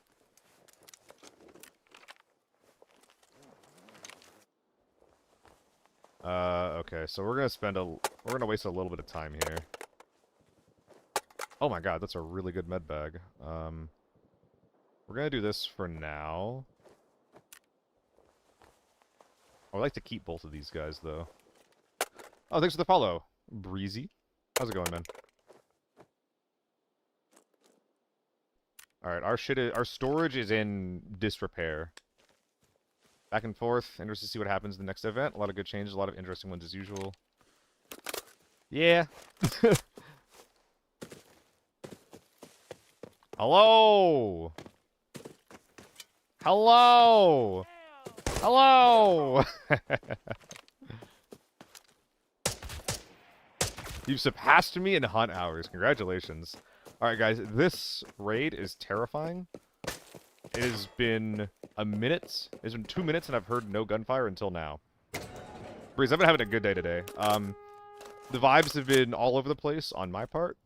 Okay, so we're gonna waste a little bit of time here. Oh my god, that's a really good med bag. We're gonna do this for now. I'd like to keep both of these guys, though. Oh, thanks for the follow, Breezy. How's it going, man? Alright, our storage is in disrepair. Back and forth. Interested to see what happens in the next event. A lot of good changes, a lot of interesting ones as usual. Yeah. Hello! Hello! Hello! You've surpassed me in hunt hours. Congratulations. Alright, guys. This raid is terrifying. It has been a minute. It's been 2 minutes, and I've heard no gunfire until now. Breeze, I've been having a good day today. The vibes have been all over the place on my part.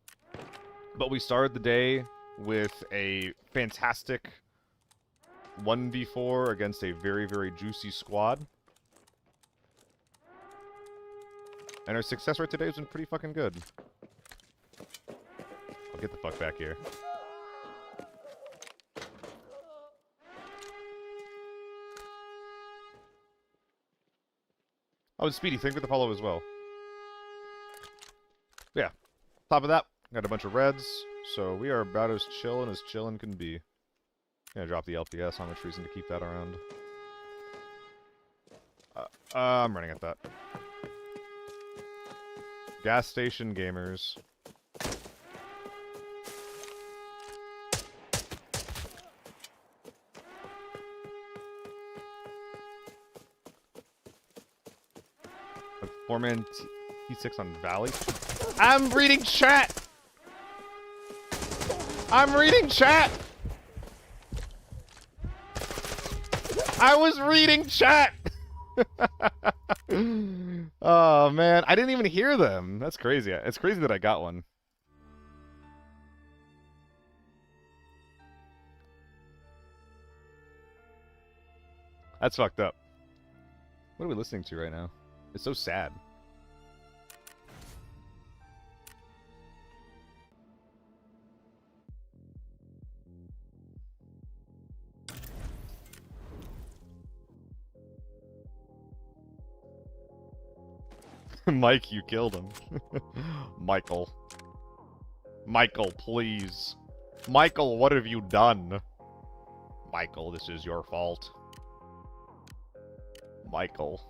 But we started the day with a fantastic 1v4 against a very, very juicy squad. And our success rate today has been pretty fucking good. I'll get the fuck back here. Oh, and Speedy, thank you for the follow as well. Yeah. Top of that, got a bunch of reds, so we are about as chillin' can be. Gonna drop the LPS, how much reason to keep that around? I'm running at that. Gas station gamers. A 4-man T6 on Valley. I'm reading chat! I'm reading chat! I was reading chat! Oh, man. I didn't even hear them. That's crazy. It's crazy that I got one. That's fucked up. What are we listening to right now? It's so sad. Mike, you killed him. Michael. Michael, please. Michael, what have you done? Michael, this is your fault. Michael.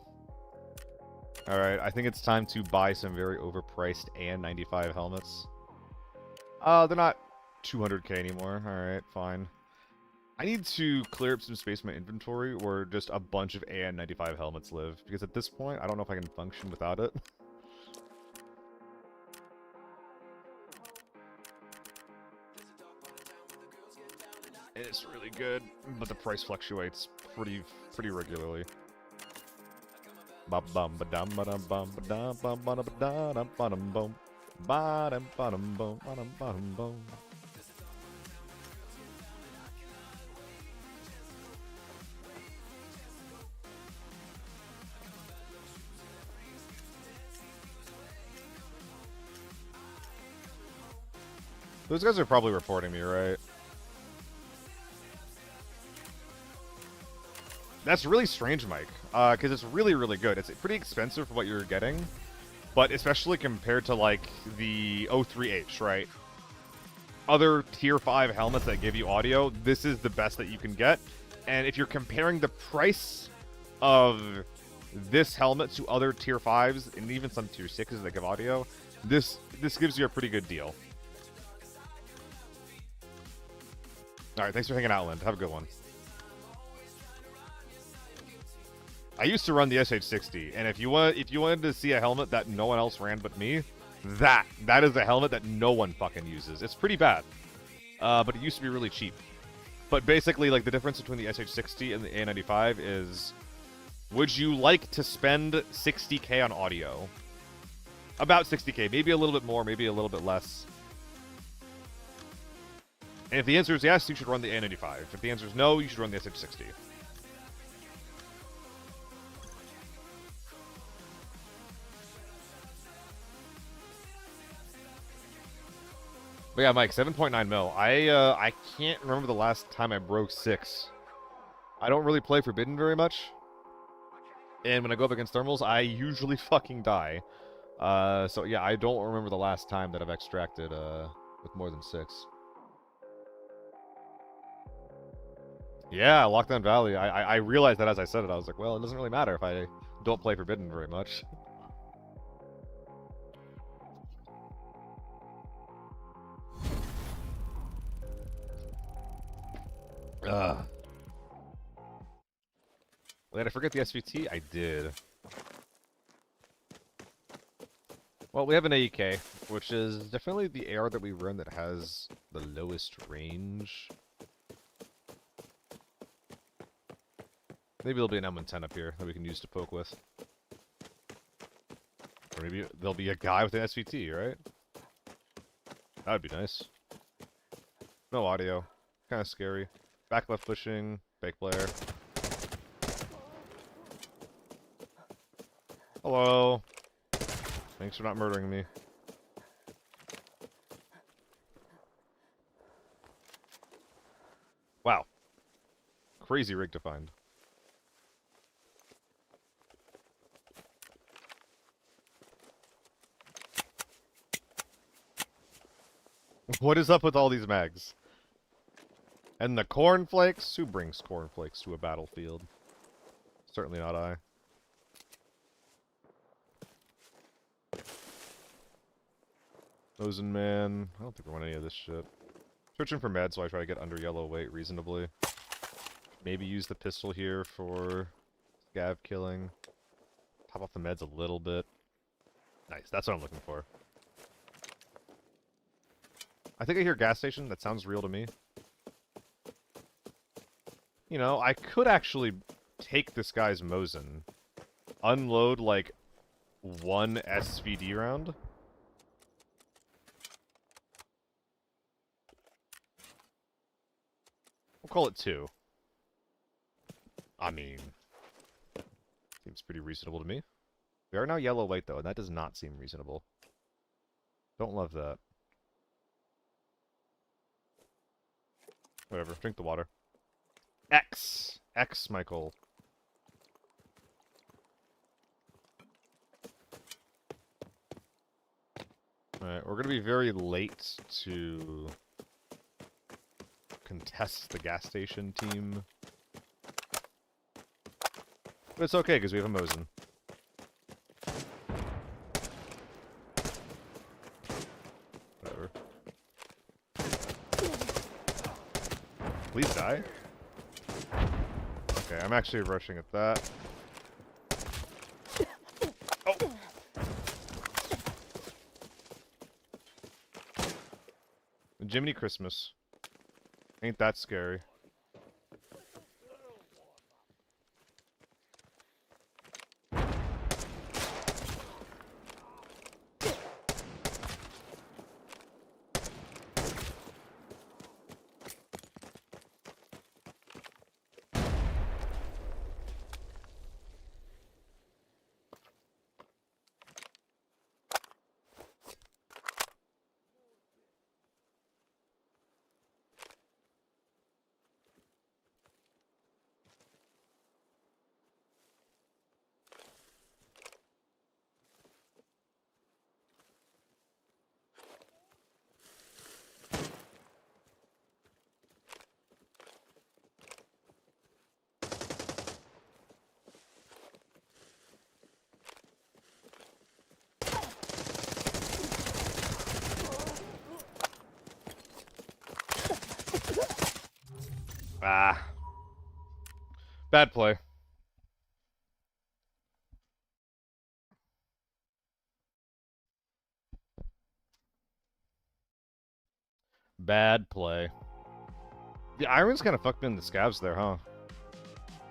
Alright, I think it's time to buy some very overpriced AN95 helmets. They're not 200k anymore. Alright, fine. I need to clear up some space in my inventory where just a bunch of AN95 helmets live, because at this point, I don't know if I can function without it. It's really good, but the price fluctuates pretty regularly. Ba bum ba dum ba dum bum ba dum bum ba dum ba dum ba dum bum ba dum ba dum bum ba dum ba dum bum. Those guys are probably reporting me, right? That's really strange, Mike, because it's really, really good. It's pretty expensive for what you're getting, but especially compared to, like, the O3H, right? Other Tier 5 helmets that give you audio, this is the best that you can get. And if you're comparing the price of this helmet to other Tier 5s, and even some Tier 6s that give audio, this gives you a pretty good deal. Alright, thanks for hanging out, Lind. Have a good one. I used to run the SH60, and if you wanted to see a helmet that no one else ran but me, that is a helmet that no one fucking uses. It's pretty bad, but it used to be really cheap. But basically, like, the difference between the SH60 and the A95 is, would you like to spend 60k on audio? About 60k, maybe a little bit more, maybe a little bit less. And if the answer is yes, you should run the A95. If the answer is no, you should run the SH60. But yeah, Mike, 7.9 mil. I can't remember the last time I broke 6. I don't really play Forbidden very much. And when I go up against thermals, I usually fucking die. So yeah, I don't remember the last time that I've extracted with more than 6. Yeah, Lockdown Valley. I realized that as I said it. I was like, well, it doesn't really matter if I don't play Forbidden very much. Ugh. Did I forget the SVT? I did. Well, we have an AEK, which is definitely the AR that we run that has the lowest range. Maybe there'll be an M110 up here that we can use to poke with. Or maybe there'll be a guy with an SVT, right? That would be nice. No audio. Kind of scary. Back left pushing. Fake player. Hello. Thanks for not murdering me. Wow. Crazy rig to find. What is up with all these mags? And the cornflakes? Who brings cornflakes to a battlefield? Certainly not I. Ozen man. I don't think we want any of this shit. Searching for meds while I try to get under yellow weight reasonably. Maybe use the pistol here for scav killing. Top off the meds a little bit. Nice, that's what I'm looking for. I think I hear gas station. That sounds real to me. You know, I could actually take this guy's Mosin. Unload, like, one SVD round. We'll call it 2. I mean, Seems pretty reasonable to me. We are now yellow light, though, and that does not seem reasonable. Don't love that. Whatever, drink the water. X! X, Michael. Alright, we're gonna be very late to contest the gas station team. But it's okay, because we have a Mosin. Whatever. Please die. Okay, I'm actually rushing at that. Oh! Jiminy Christmas. Ain't that scary. Ah. Bad play. Bad play. The irons kind of fucked me in the scabs there, huh?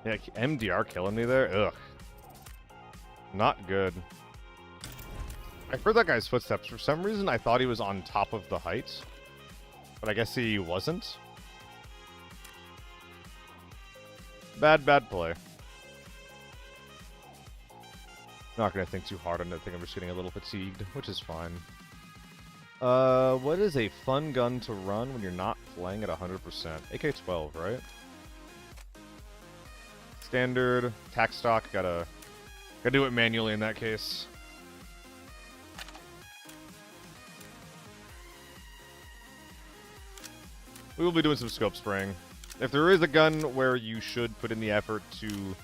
Yeah, MDR killing me there? Ugh. Not good. I heard that guy's footsteps. For some reason, I thought he was on top of the height. But I guess he wasn't. Bad play. Not gonna think too hard on it. I think I'm just getting a little fatigued, which is fine. What is a fun gun to run when you're not playing at 100%? AK-12, right? Standard, tack stock, gotta do it manually in that case. We will be doing some scope spraying. If there is a gun where you should put in the effort to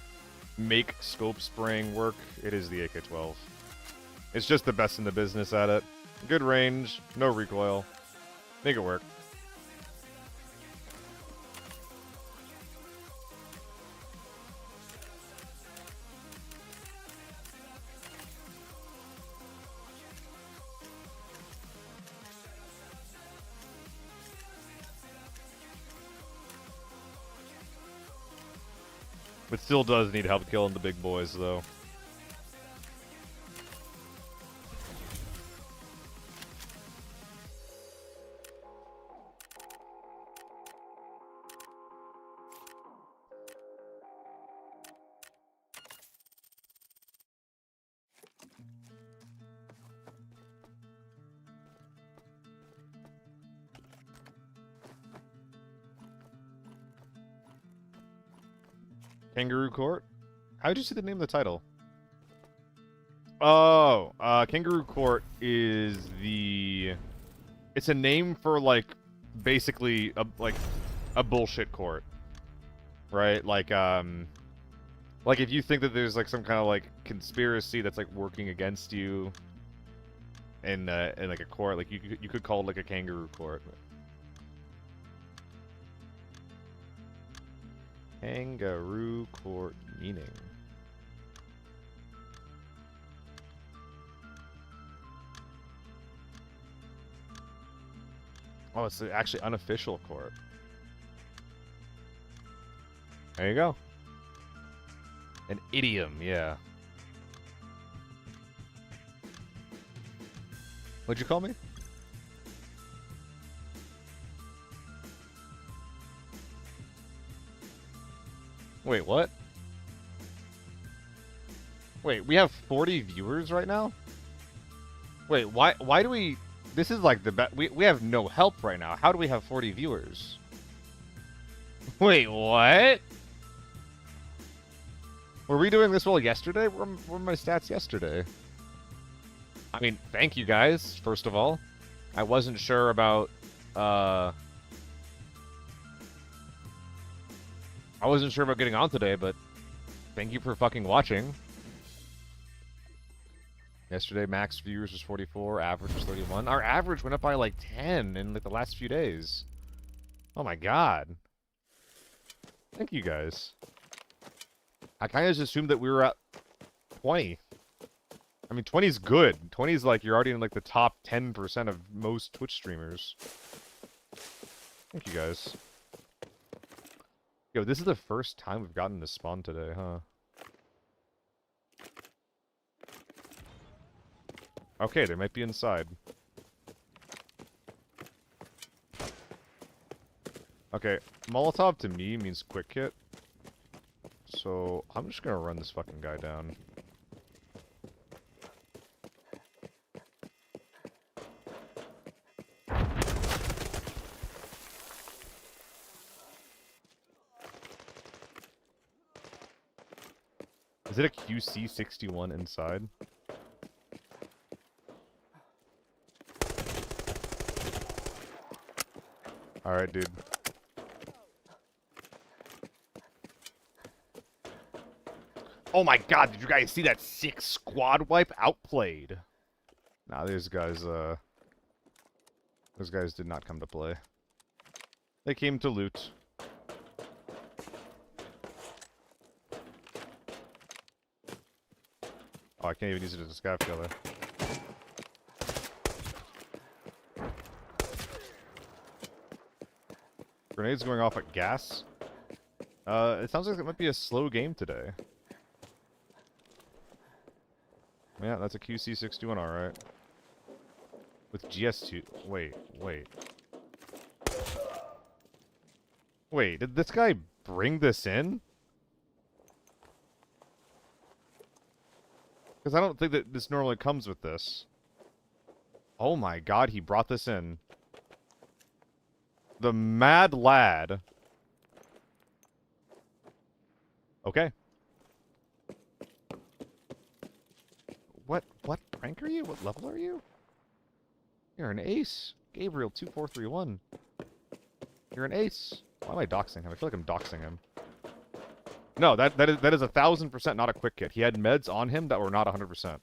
make scope spraying work, it is the AK-12. It's just the best in the business at it. Good range, no recoil. Make it work. But still does need help killing the big boys, though. Kangaroo Court? How'd you see the name of the title? Oh, Kangaroo Court is the... It's a name for, like, basically, a bullshit court. Right? Like if you think that there's, like, some kind of, like, conspiracy that's, like, working against you in like, a court, like, you could call it, like, a kangaroo court. Kangaroo Court meaning. Oh, it's actually unofficial court. There you go. An idiom, yeah. What'd you call me? Wait, what? Wait, we have 40 viewers right now? Wait, why do we... This is like the best... We have no help right now. How do we have 40 viewers? Wait, what? Were we doing this well yesterday? Where were my stats yesterday? I mean, thank you guys, first of all. I wasn't sure about, I wasn't sure about getting on today, but thank you for fucking watching. Yesterday, max viewers was 44, average was 31. Our average went up by like 10 in like the last few days. Oh my god. Thank you guys. I kind of just assumed that we were at 20. I mean, 20 is good. 20 is like, you're already in like the top 10% of most Twitch streamers. Thank you guys. Yo, this is the first time we've gotten to spawn today, huh? Okay, they might be inside. Okay, Molotov to me means quick hit. So, I'm just gonna run this fucking guy down. Is it a QC61 inside? Alright, dude. Oh my god, did you guys see that sick squad wipe? Outplayed. Nah, those guys did not come to play. They came to loot. Oh, I can't even use it as a scav killer. Grenades going off at gas. It sounds like it might be a slow game today. Yeah, that's a QC61, alright. With GS2... Wait. Wait, did this guy bring this in? Because I don't think that this normally comes with this. Oh my god, he brought this in. The Mad Lad. Okay. What rank are you? What level are you? You're an ace. Gabriel 2431. You're an ace. Why am I doxing him? I feel like I'm doxing him. No, that is 1,000% not a quick hit. He had meds on him that were not 100%.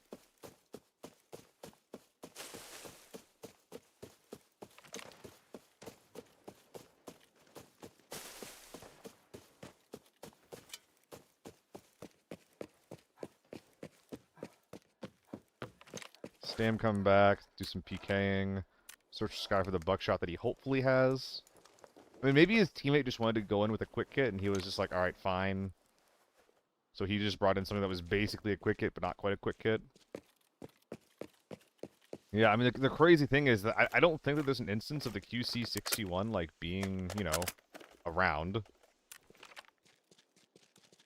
Stam come back, do some PKing, search the sky for the buckshot that he hopefully has. I mean, maybe his teammate just wanted to go in with a quick hit, and he was just like, alright, fine. So he just brought in something that was basically a quick hit, but not quite a quick hit. Yeah, I mean, the crazy thing is that I don't think that there's an instance of the QC61, like, being, you know, around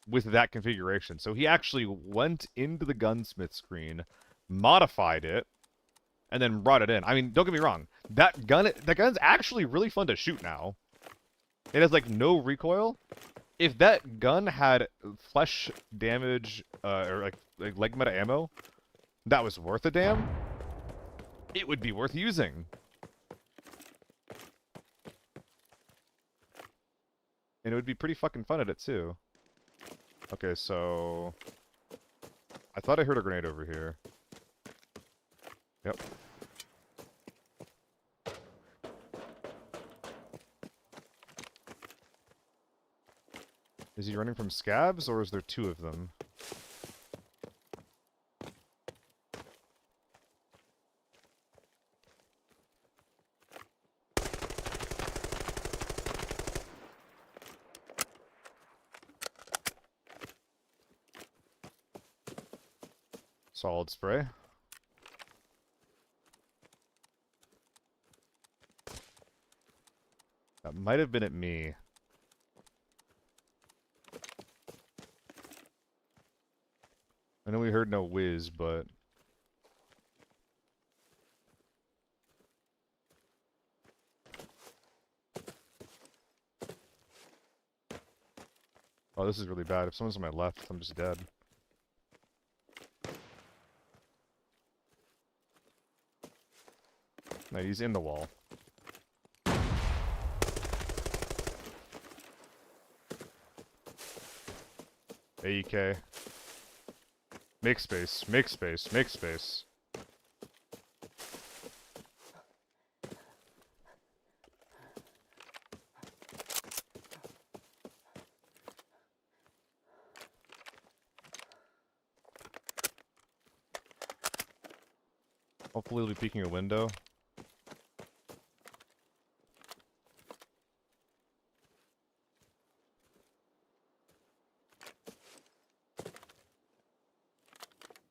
with that configuration. So he actually went into the gunsmith screen, modified it, and then brought it in. I mean, don't get me wrong. That gun's actually really fun to shoot now. It has, like, no recoil. If that gun had flesh damage, or, like leg meta ammo, that was worth a damn, it would be worth using. And it would be pretty fucking fun at it, too. Okay, so... I thought I heard a grenade over here. Yep. Is he running from scabs, or is there two of them? Solid spray. That might have been at me. I know we heard no whiz, but... Oh, this is really bad. If someone's on my left, I'm just dead. No, he's in the wall. AEK. Make space, make space, make space. Hopefully he'll be peeking a window.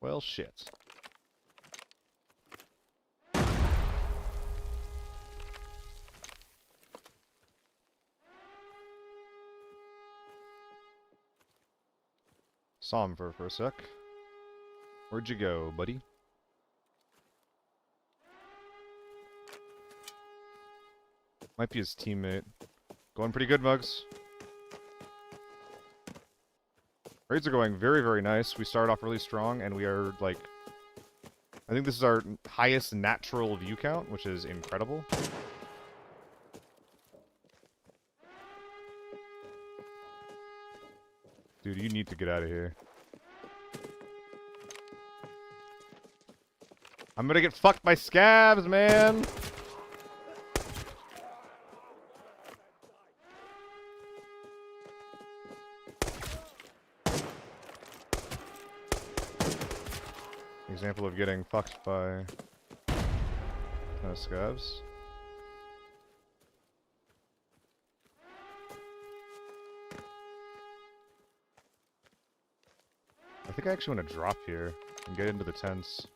Well, shit. Saw him for a sec. Where'd you go, buddy? Might be his teammate. Going pretty good, Mugs. Raids are going very, very nice. We started off really strong, and we are, like... I think this is our highest natural view count, which is incredible. Dude, you need to get out of here. I'm gonna get fucked by scabs, man! Example of getting fucked by scabs. I think I actually want to drop here and get into the tents.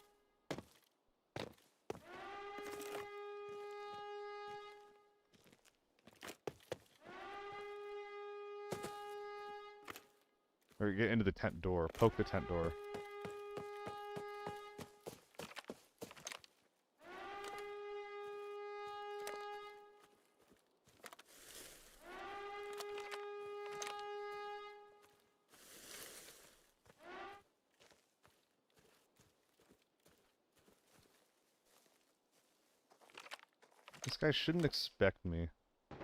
Or get into the tent door. Poke the tent door. This guy shouldn't expect me. I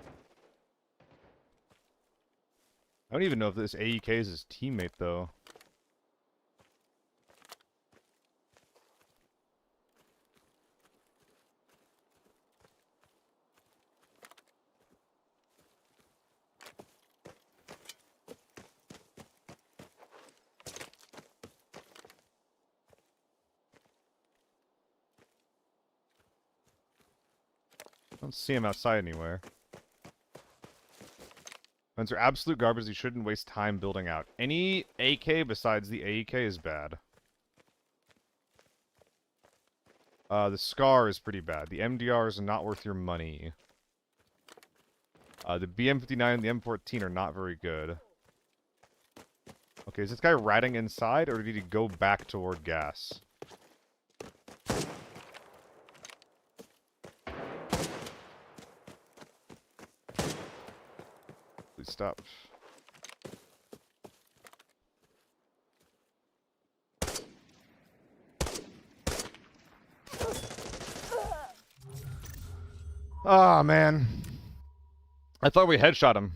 don't even know if this AEK is his teammate, though. I don't see him outside anywhere. Guns are absolute garbage. You shouldn't waste time building out. Any AK besides the AEK is bad. The SCAR is pretty bad. The MDR is not worth your money. The BM59 and the M14 are not very good. Okay, is this guy ratting inside, or did he go back toward gas? Please stop. Ah, man. I thought we headshot him.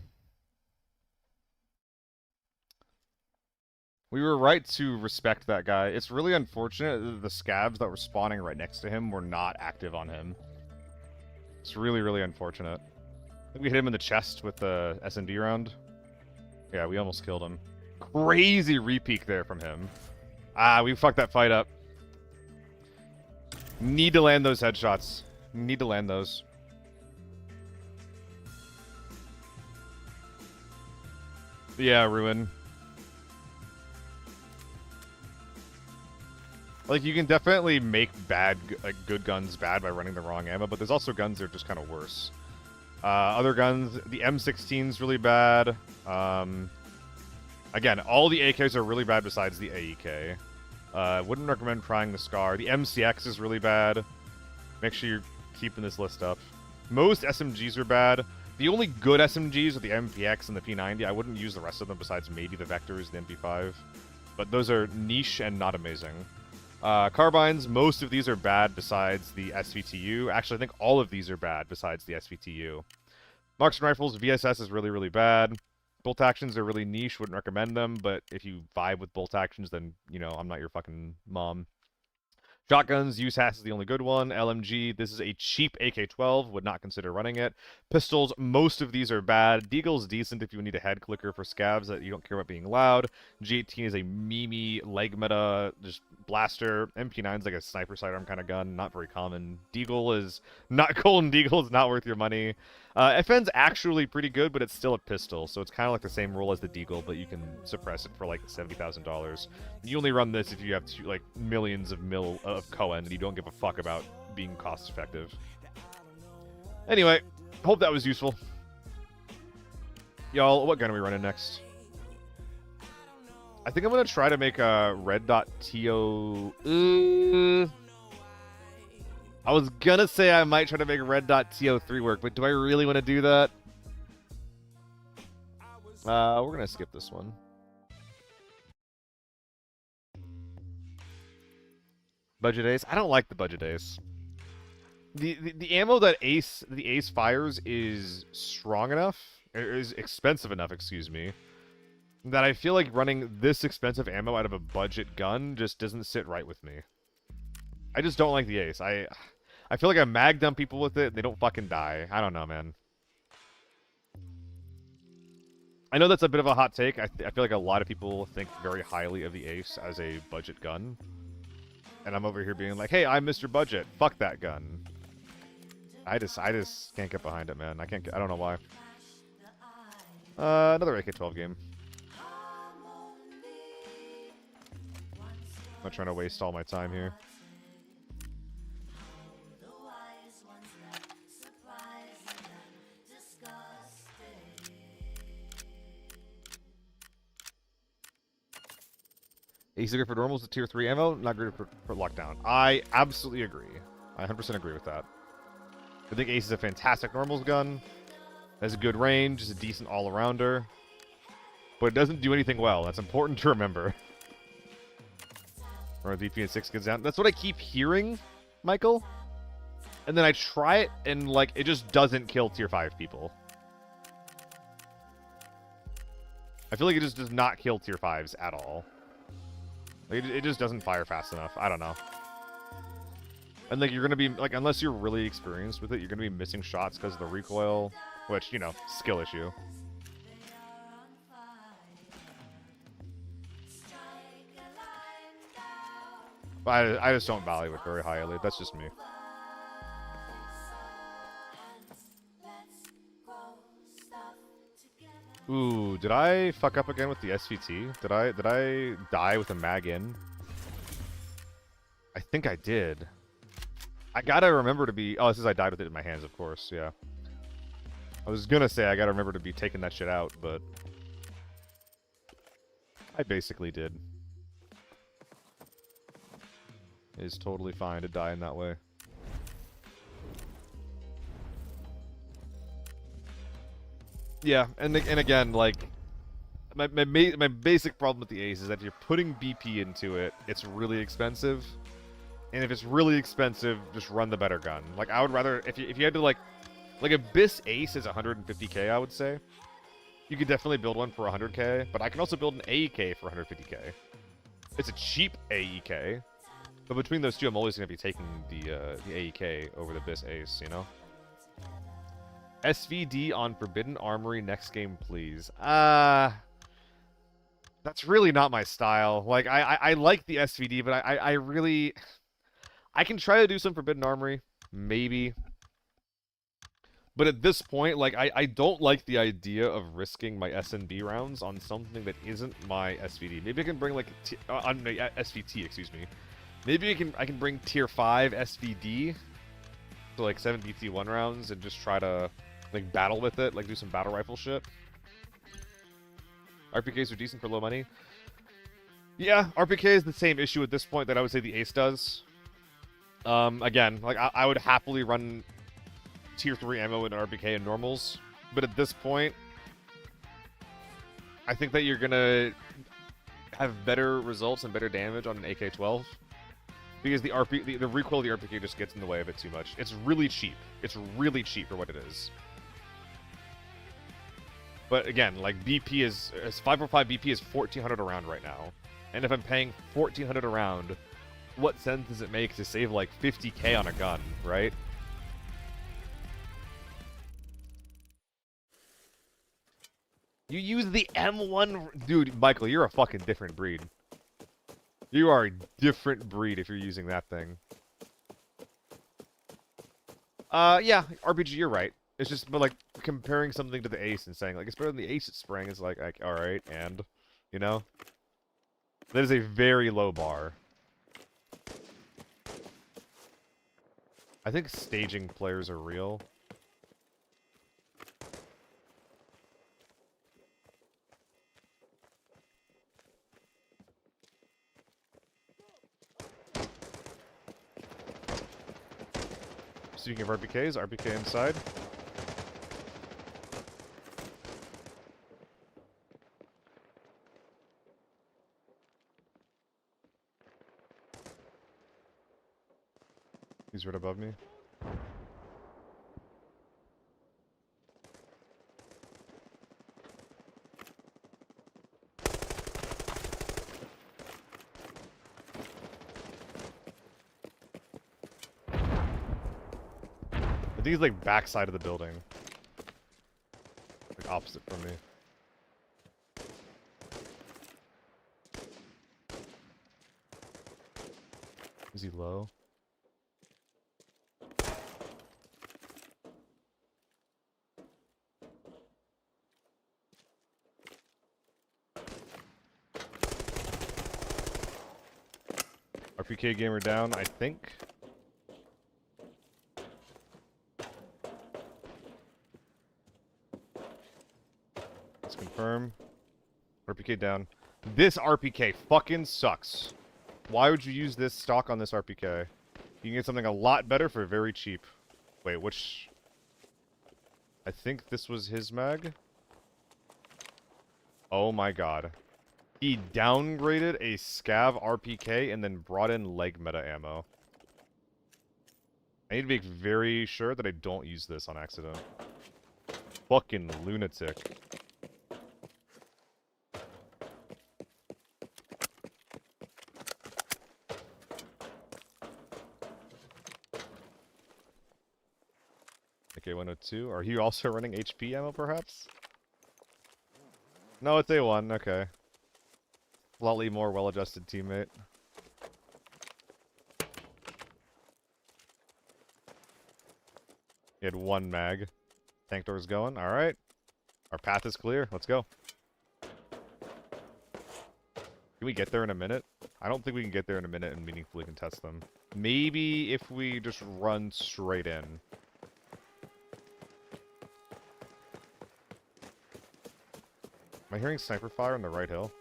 We were right to respect that guy. It's really unfortunate that the scabs that were spawning right next to him were not active on him. It's really, really unfortunate. I think we hit him in the chest with the SMD round. Yeah, we almost killed him. Crazy repeak there from him. Ah, we fucked that fight up. Need to land those headshots. Need to land those. Yeah, Ruin. Like, you can definitely make good guns bad by running the wrong ammo, but there's also guns that are just kind of worse. Other guns, the M16's really bad. Again, all the AKs are really bad besides the AEK. Wouldn't recommend trying the Scar. The MCX is really bad. Make sure you're keeping this list up. Most SMGs are bad. The only good SMGs are the MPX and the P90. I wouldn't use the rest of them besides maybe the Vectors, the MP5. But those are niche and not amazing. Carbines, most of these are bad besides the SVTU. Actually, I think all of these are bad besides the SVTU. Marksman rifles, VSS is really, really bad. Bolt actions are really niche, wouldn't recommend them, but if you vibe with bolt actions, then, you know, I'm not your fucking mom. Shotguns, USAS is the only good one. LMG, this is a cheap AK-12, would not consider running it. Pistols, most of these are bad. Deagle's decent if you need a head clicker for scavs that you don't care about being loud. G18 is a memey leg meta, just blaster. MP9 is like a sniper sidearm kind of gun, not very common. Deagle is not Golden Deagle is not worth your money. FN's actually pretty good, but it's still a pistol, so it's kind of like the same rule as the Deagle, but you can suppress it for like $70,000. You only run this if you have like millions of Cohen and you don't give a fuck about being cost effective. Anyway, hope that was useful. Y'all, what gun are we running next? I think I'm gonna try to make a red dot TO. I was gonna say I might try to make red dot TO3 work, but do I really want to do that? We're gonna skip this one. Budget ace? I don't like the budget ace. The ammo that the ace fires is strong enough, or is expensive enough, excuse me, that I feel like running this expensive ammo out of a budget gun just doesn't sit right with me. I just don't like the ace. I feel like I mag dump people with it, and they don't fucking die. I don't know, man. I know that's a bit of a hot take. I feel like a lot of people think very highly of the ace as a budget gun. And I'm over here being like, hey, I'm Mr. Budget. Fuck that gun. I just can't get behind it, man. I don't know why. Another AK-12 game. I'm not trying to waste all my time here. Ace is good for normals with tier 3 ammo, not good for lockdown. I absolutely agree. I 100% agree with that. I think Ace is a fantastic normals gun. Has a good range, is a decent all-arounder. But it doesn't do anything well. That's important to remember. Or VP and 6 gets down. That's what I keep hearing, Michael. And then I try it, and like it just doesn't kill tier 5 people. I feel like it just does not kill tier 5s at all. Like, it just doesn't fire fast enough. I don't know. And like you're gonna be like, unless you're really experienced with it, you're gonna be missing shots because of the recoil, which, you know, skill issue. But I just don't value it very highly. That's just me. Ooh, did I fuck up again with the SVT? Did I die with a mag in? I think I did. I gotta remember to be... Oh, this is I died with it in my hands, of course, yeah. I was gonna say I gotta remember to be taking that shit out, but... I basically did. It is totally fine to die in that way. Yeah, and again, like, my basic problem with the Ace is that if you're putting BP into it, it's really expensive. And if it's really expensive, just run the better gun. Like, I would rather, if you had to, like a BIS Ace is 150k, I would say. You could definitely build one for 100k, but I can also build an AEK for 150k. It's a cheap AEK, but between those two, I'm always going to be taking the AEK over the BIS Ace, you know? SVD on Forbidden Armory next game, please. That's really not my style. Like, I like the SVD, but I really... I can try to do some Forbidden Armory, maybe. But at this point, like, I don't like the idea of risking my SNB rounds on something that isn't my SVD. Maybe I can bring, like, on SVT, excuse me. Maybe I can bring tier 5 SVD to, like, 7 BT1 rounds and just try to... like, battle with it, like, do some battle rifle shit. RPKs are decent for low money. Yeah, RPK is the same issue at this point that I would say the Ace does. Again, like I would happily run tier 3 ammo in RPK and normals, but at this point, I think that you're gonna have better results and better damage on an AK-12 because the recoil of the RPK just gets in the way of it too much. It's really cheap. It's really cheap for what it is. But again, like BP is 545 BP is 1400 a round right now, and if I'm paying 1400 a round, what sense does it make to save like 50k on a gun, right? You use the M1, dude. Michael, you're a fucking different breed. You are a different breed if you're using that thing. Yeah, RPG, you're right. It's just, but like comparing something to the Ace and saying like it's better than the Ace at Sprang is like all right, and you know, that is a very low bar. I think staging players are real. Speaking of RPKs, RPK inside. He's right above me. I think he's like backside of the building. Like opposite from me. Is he low? RPK gamer down, I think. Let's confirm. RPK down. This RPK fucking sucks. Why would you use this stock on this RPK? You can get something a lot better for very cheap. Wait, which... I think this was his mag? Oh my god. He downgraded a scav RPK and then brought in leg meta ammo. I need to be very sure that I don't use this on accident. Fucking lunatic. Okay, 102. Are you also running HP ammo, perhaps? No, it's A1. Okay. Slightly more well-adjusted teammate. He had one mag. Tank door's going. Alright. Our path is clear. Let's go. Can we get there in a minute? I don't think we can get there in a minute and meaningfully contest them. Maybe if we just run straight in. Am I hearing sniper fire on the right hill?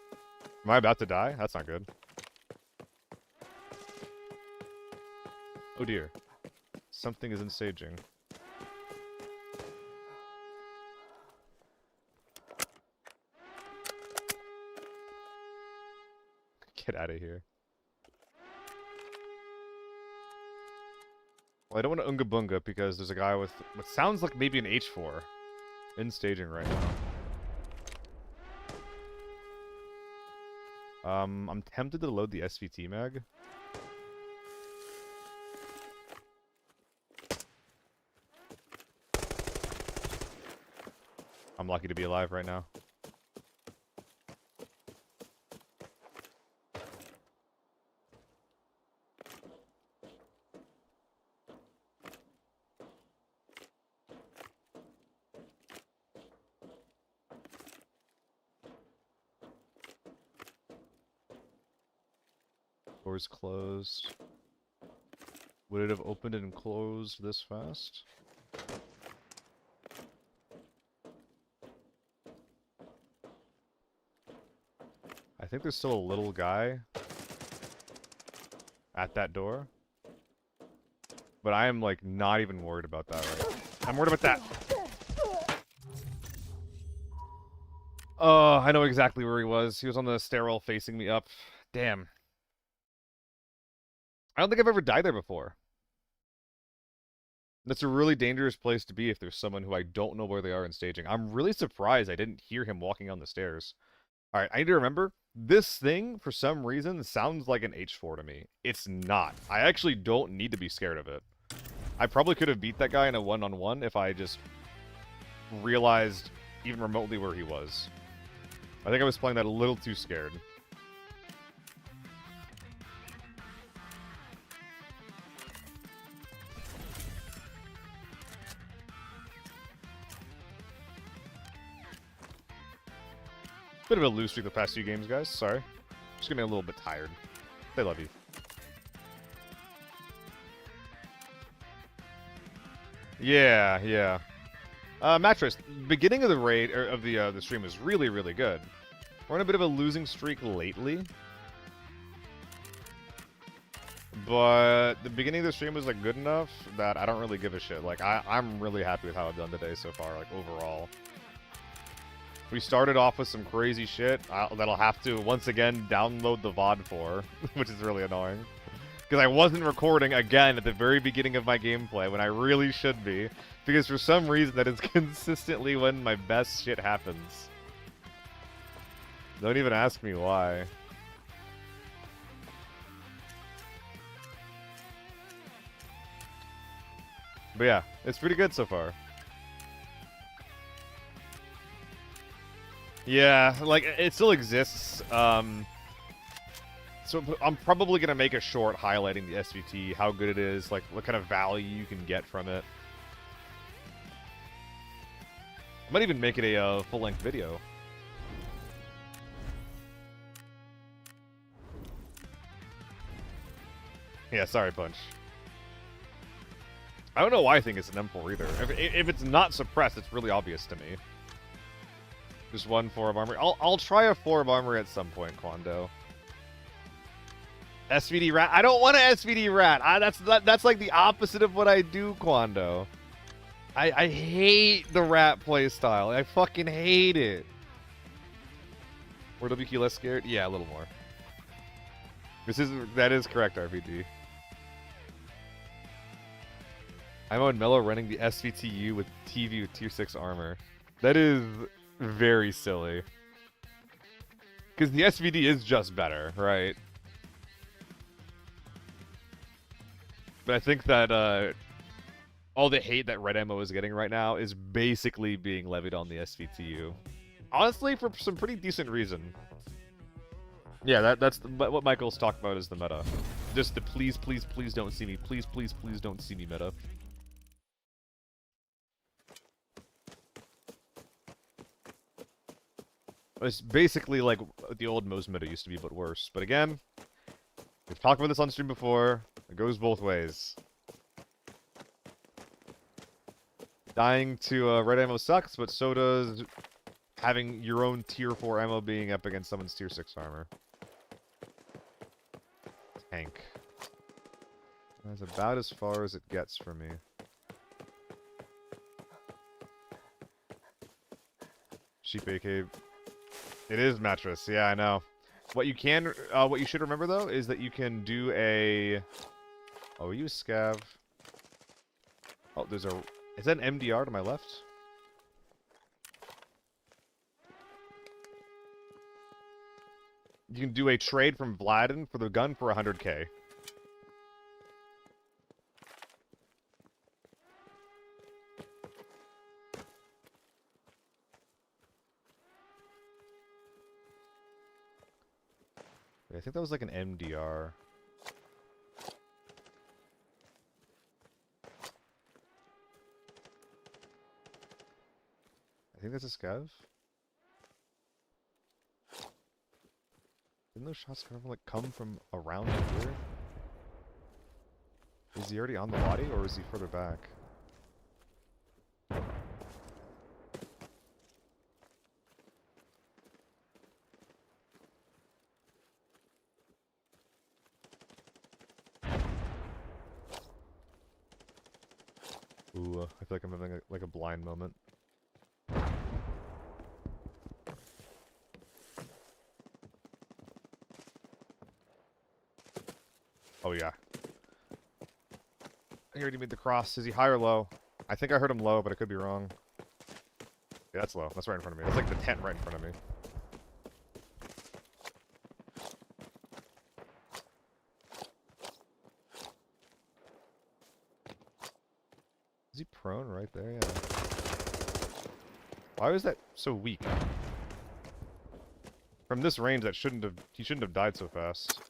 Am I about to die? That's not good. Oh dear. Something is in staging. Get out of here. Well, I don't want to Unga Bunga because there's a guy with what sounds like maybe an H4 in staging right now. I'm tempted to load the SVT mag. I'm lucky to be alive right now. Doors closed. Would it have opened and closed this fast? I think there's still a little guy at that door. But I am, like, not even worried about that right now. I'm worried about that. Oh, I know exactly where he was. He was on the stairwell facing me up. Damn. I don't think I've ever died there before. That's a really dangerous place to be if there's someone who I don't know where they are in staging. I'm really surprised I didn't hear him walking on the stairs. Alright, I need to remember, this thing, for some reason, sounds like an H4 to me. It's not. I actually don't need to be scared of it. I probably could have beat that guy in a one-on-one if I just realized even remotely where he was. I think I was playing that a little too scared. Bit of a loose streak the past few games, guys. Sorry. Just getting a little bit tired. They love you. Yeah, yeah. Mattress, beginning of the raid, or of the stream was really, really good. We're on a bit of a losing streak lately. But the beginning of the stream was, like, good enough that I don't really give a shit. Like, I'm really happy with how I've done today so far, like, overall. We started off with some crazy shit that I'll have to, once again, download the VOD for, which is really annoying. Because I wasn't recording, again, at the very beginning of my gameplay, when I really should be. Because for some reason, that is consistently when my best shit happens. Don't even ask me why. But yeah, it's pretty good so far. Yeah, like, it still exists. So I'm probably going to make a short highlighting the SVT, how good it is, like, what kind of value you can get from it. I might even make it a full-length video. Yeah, sorry, Punch. I don't know why I think it's an M4 either. If it's not suppressed, it's really obvious to me. Just one 4 of armor. I'll try a 4 of armor at some point, Quando. SVD rat. I don't want an SVD rat. That's like the opposite of what I do, Quando. I hate the rat playstyle. I fucking hate it. Were WQ less scared? Yeah, a little more. That is correct, RPG. I'm on Mellow running the SVTU with TV with tier 6 armor. That is very silly. Because the SVD is just better, right? But I think that all the hate that Red Ammo is getting right now is basically being levied on the SVTU. Honestly, for some pretty decent reason. Yeah, that's what Michael's talking about is the meta. Just the please, please, please don't see me. Please, please, please don't see me meta. It's basically like the old Mo's meta used to be, but worse. But again, we've talked about this on stream before. It goes both ways. Dying to red ammo sucks, but so does having your own tier 4 ammo being up against someone's tier 6 armor. Tank. That's about as far as it gets for me. Sheep AK. It is mattress. Yeah, I know. What you should remember though is that you can do a. Oh, we use scav. Oh, there's a. Is that an MDR to my left? You can do a trade from Vladin for the gun for 100k. I think that was like an MDR. I think that's a scav. Didn't those shots kind of like come from around here? Is he already on the body or is he further back? Ooh, I feel like I'm having like a blind moment. Oh yeah. He already made the cross. Is he high or low? I think I heard him low, but I could be wrong. Yeah, that's low. That's right in front of me. That's like the tent right in front of me. Is he prone right there? Yeah. Why was that so weak? From this range, he shouldn't have died so fast.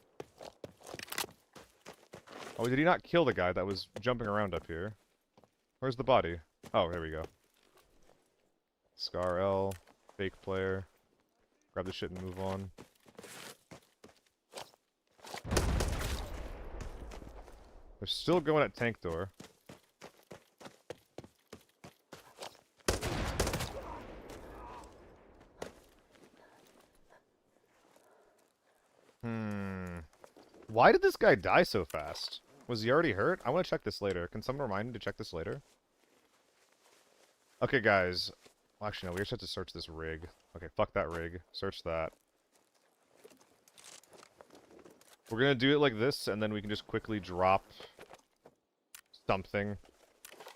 Oh, did he not kill the guy that was jumping around up here? Where's the body? Oh, there we go. Scar L, fake player. Grab the shit and move on. They're still going at tank door. Why did this guy die so fast? Was he already hurt? I want to check this later. Can someone remind me to check this later? Okay, guys. Well, actually, no. We just have to search this rig. Okay, fuck that rig. Search that. We're gonna do it like this, and then we can just quickly drop something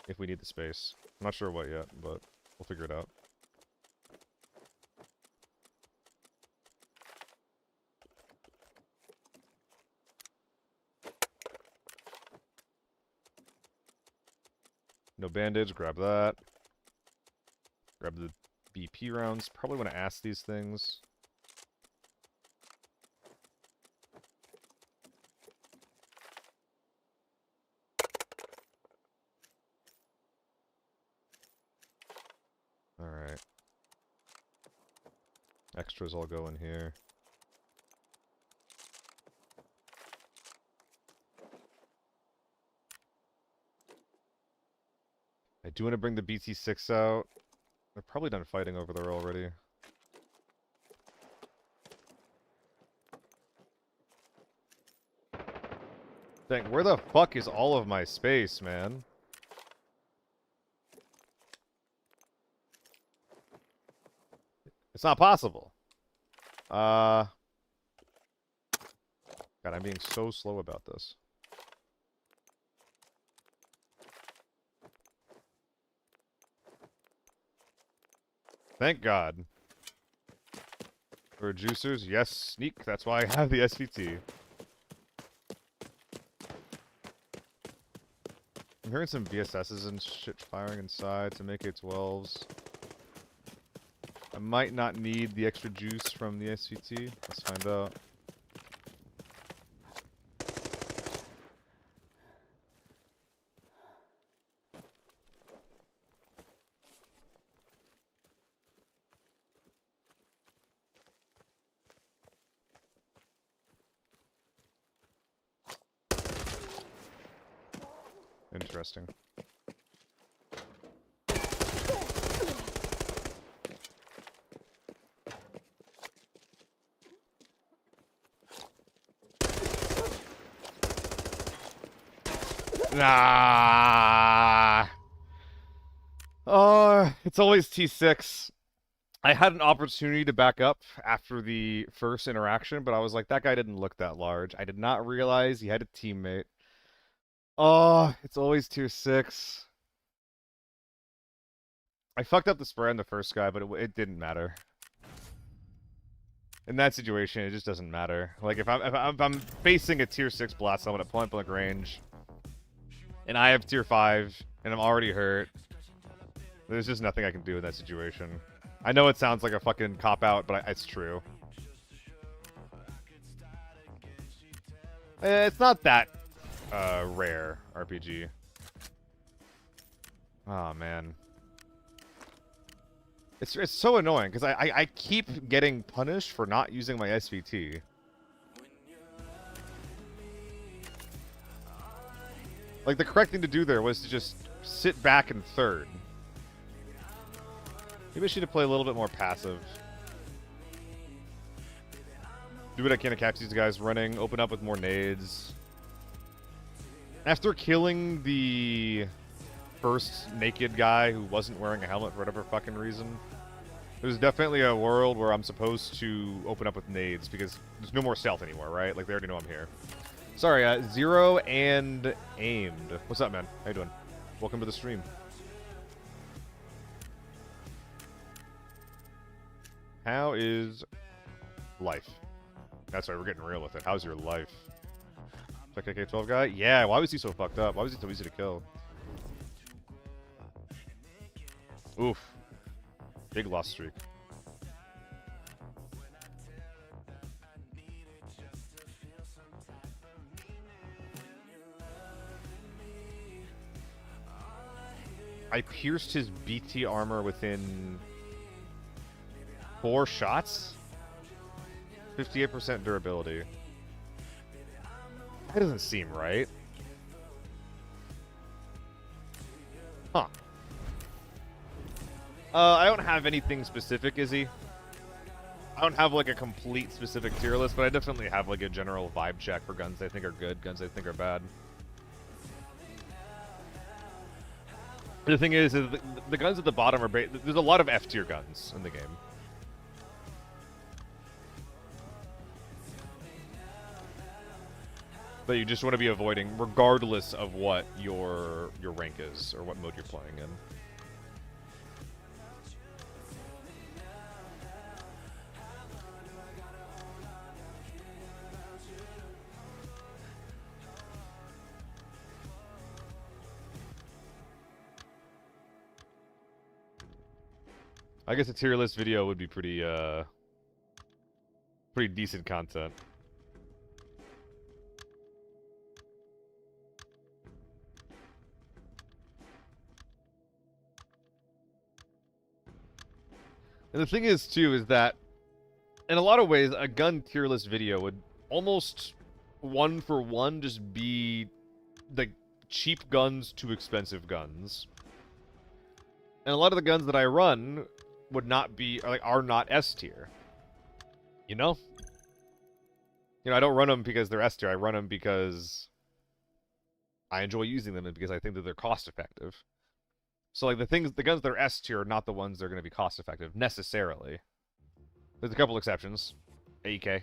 if we need the space. I'm not sure what yet, but we'll figure it out. No bandage, grab that. Grab the BP rounds. Probably want to ask these things. Alright. Extras all go in here. I do want to bring the BT-6 out. They're probably done fighting over there already. Dang, where the fuck is all of my space, man? It's not possible. God, I'm being so slow about this. Thank God. For juicers, yes, sneak. That's why I have the SVT. I'm hearing some VSSs and shit firing inside, some AK-12s. I might not need the extra juice from the SVT. Let's find out. Interesting. Nah. Oh, it's always T6. I had an opportunity to back up after the first interaction, but I was like, that guy didn't look that large. I did not realize he had a teammate. Oh, it's always tier 6. I fucked up the spray on the first guy, but it didn't matter. In that situation, it just doesn't matter. Like, if I'm facing a tier 6 blast someone at point blank range, and I have tier 5, and I'm already hurt, there's just nothing I can do in that situation. I know it sounds like a fucking cop-out, but it's true. It's not that rare RPG. Oh, man. It's so annoying, because I keep getting punished for not using my SVT. Like, the correct thing to do there was to just sit back in third. Maybe I should play a little bit more passive. Do what I can to catch these guys running, open up with more nades. After killing the first naked guy who wasn't wearing a helmet for whatever fucking reason. There's definitely a world where I'm supposed to open up with nades because there's no more stealth anymore, right? Like, they already know I'm here. Sorry, Zero and Aimed. What's up, man? How you doing? Welcome to the stream. How is life? That's right, we're getting real with it. How's your life? Check AK-12 guy? Yeah, why was he so fucked up? Why was he so easy to kill? Oof. Big loss streak. I pierced his BT armor within 4 shots? 58% durability. That doesn't seem right. Huh. I don't have anything specific, Izzy. I don't have, like, a complete specific tier list, but I definitely have, like, a general vibe check for guns I think are good, guns I think are bad. The thing is the guns at the bottom are... There's a lot of F-tier guns in the game. That you just want to be avoiding, regardless of what your rank is, or what mode you're playing in. I guess a tier list video would be pretty decent content. And the thing is, too, is that in a lot of ways, a gun tier list video would almost one-for-one just be the cheap guns to expensive guns. And a lot of the guns that I run would not be, are not S tier. You know? You know, I don't run them because they're S tier. I run them because I enjoy using them and because I think that they're cost effective. So, like, the guns that are S tier are not the ones that are going to be cost effective, necessarily. There's a couple exceptions. AEK,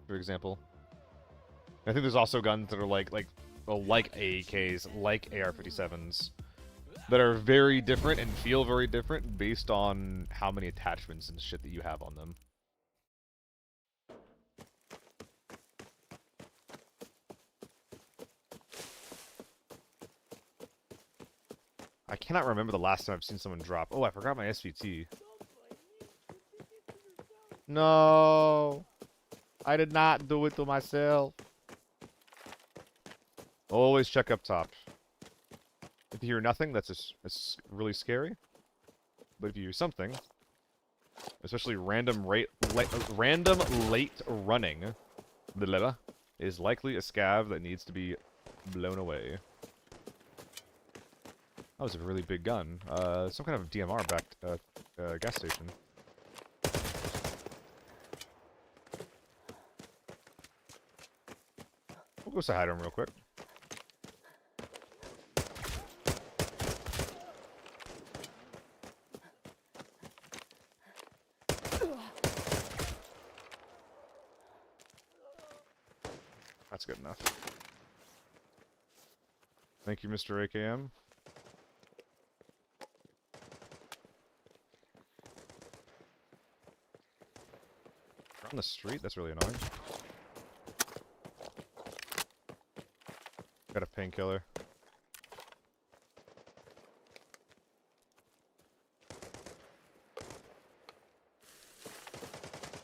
for example. I think there's also guns that are like AEKs, like AR-57s, that are very different and feel very different based on how many attachments and shit that you have on them. I cannot remember the last time I've seen someone drop. Oh, I forgot my SVT. No! I did not do it to myself. Always check up top. If you hear nothing, that's really scary. But if you hear something, especially random late running, is likely a scav that needs to be blown away. That was a really big gun. Some kind of DMR-backed gas station. We'll go say hi to him real quick. That's good enough. Thank you, Mr. AKM. On the street? That's really annoying. Got a painkiller.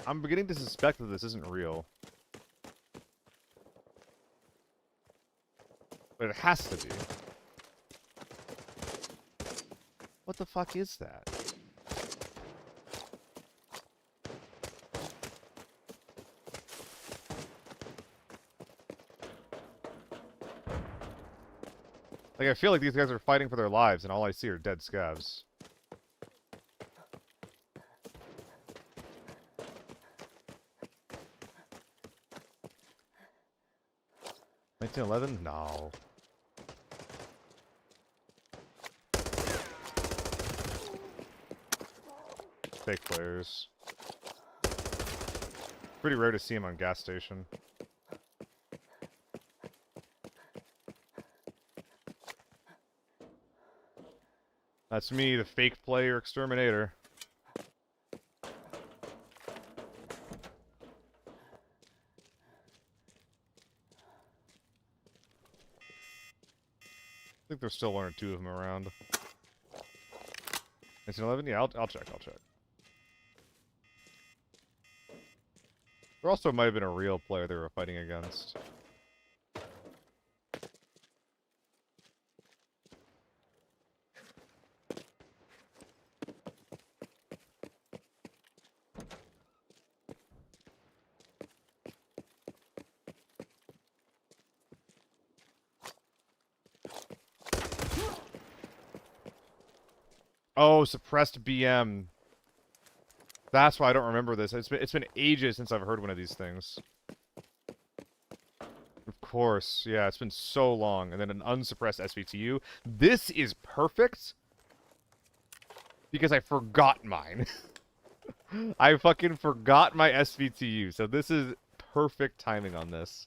I'm beginning to suspect that this isn't real. But it has to be. What the fuck is that? Like, I feel like these guys are fighting for their lives, and all I see are dead scavs. $1911? No. fake players. Pretty rare to see him on gas station. That's me, the fake player exterminator. I think there's still one or two of them around. 1911? Yeah, I'll check, I'll check. There also might have been a real player they were fighting against. Oh, suppressed BM. That's why I don't remember this. It's been ages since I've heard one of these things. Of course, yeah, it's been so long. And then an unsuppressed SVTU. This is perfect because I forgot mine. I fucking forgot my SVTU, so this is perfect timing on this.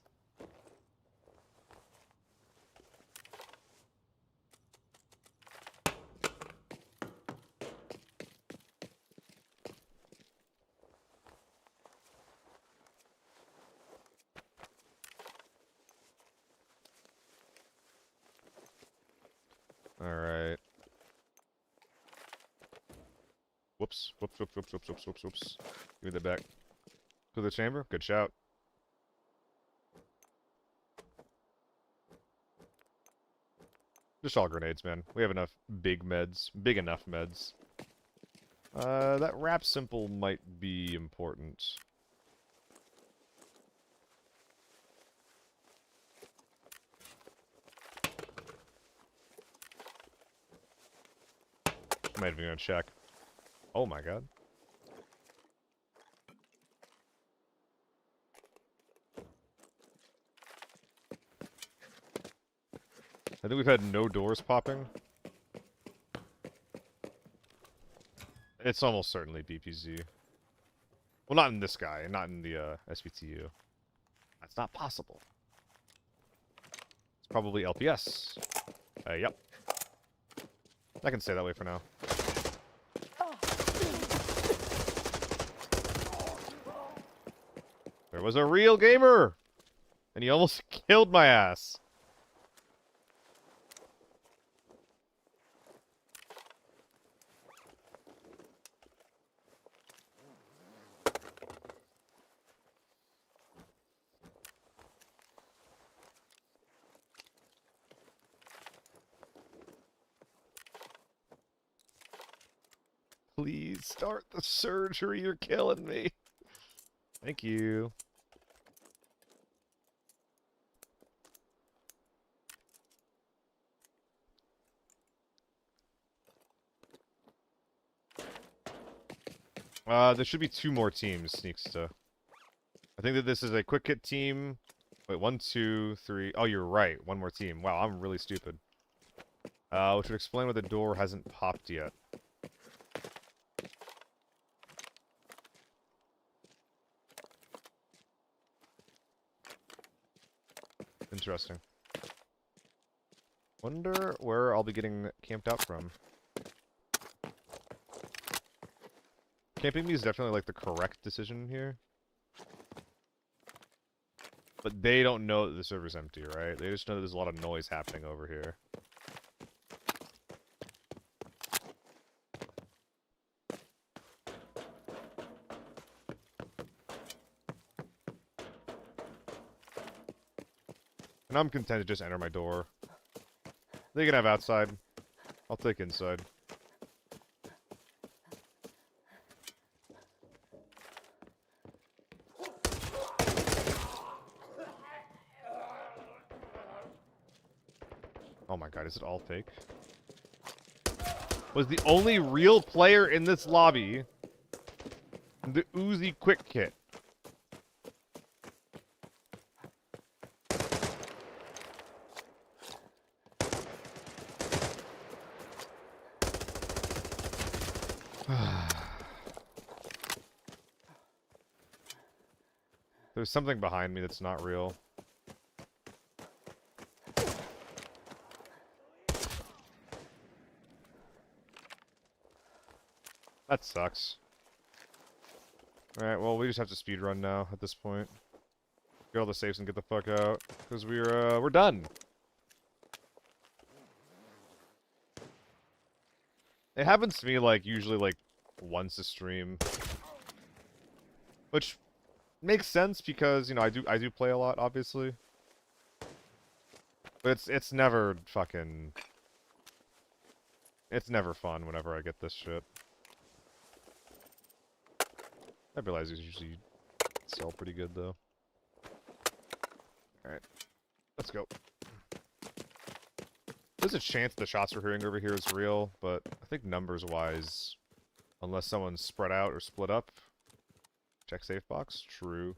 Alright. Whoops. Whoops, whoops, whoops, whoops, whoops, whoops, whoops. Give me that back. To the chamber? Good shout. Just all grenades, man. We have enough big meds. Big enough meds. That wrap simple might be important. Might even gonna check. Oh my god. I think we've had no doors popping. It's almost certainly BPZ. Well, not in this guy, not in the SVTU. That's not possible. It's probably LPS. Yep. I can stay that way for now. There was a real gamer! And he almost killed my ass. Please start the surgery, you're killing me. Thank you. There should be 2 more teams, Sneaksta. I think that this is a quick hit team. Wait, 1, 2, 3. Oh, you're right. 1 more team. Wow, I'm really stupid. Which would explain why the door hasn't popped yet. Interesting. Wonder where I'll be getting camped out from. Camping me is definitely like the correct decision here. But they don't know that the server's empty, right? They just know that there's a lot of noise happening over here. And I'm content to just enter my door. They can have outside. I'll take inside. Oh my god, is it all fake? Was the only real player in this lobby the Uzi quick kit? There's something behind me that's not real. That sucks. Alright, well, we just have to speedrun now at this point. Get all the safes and get the fuck out. Because we're done. It happens to me, like, usually, like, once a stream. Which makes sense because, you know, I do play a lot, obviously. But it's never fucking... It's never fun whenever I get this shit. I realize these usually sell pretty good, though. Alright. Let's go. There's a chance the shots we're hearing over here is real, but I think numbers-wise, unless someone's spread out or split up. Check safe box. True.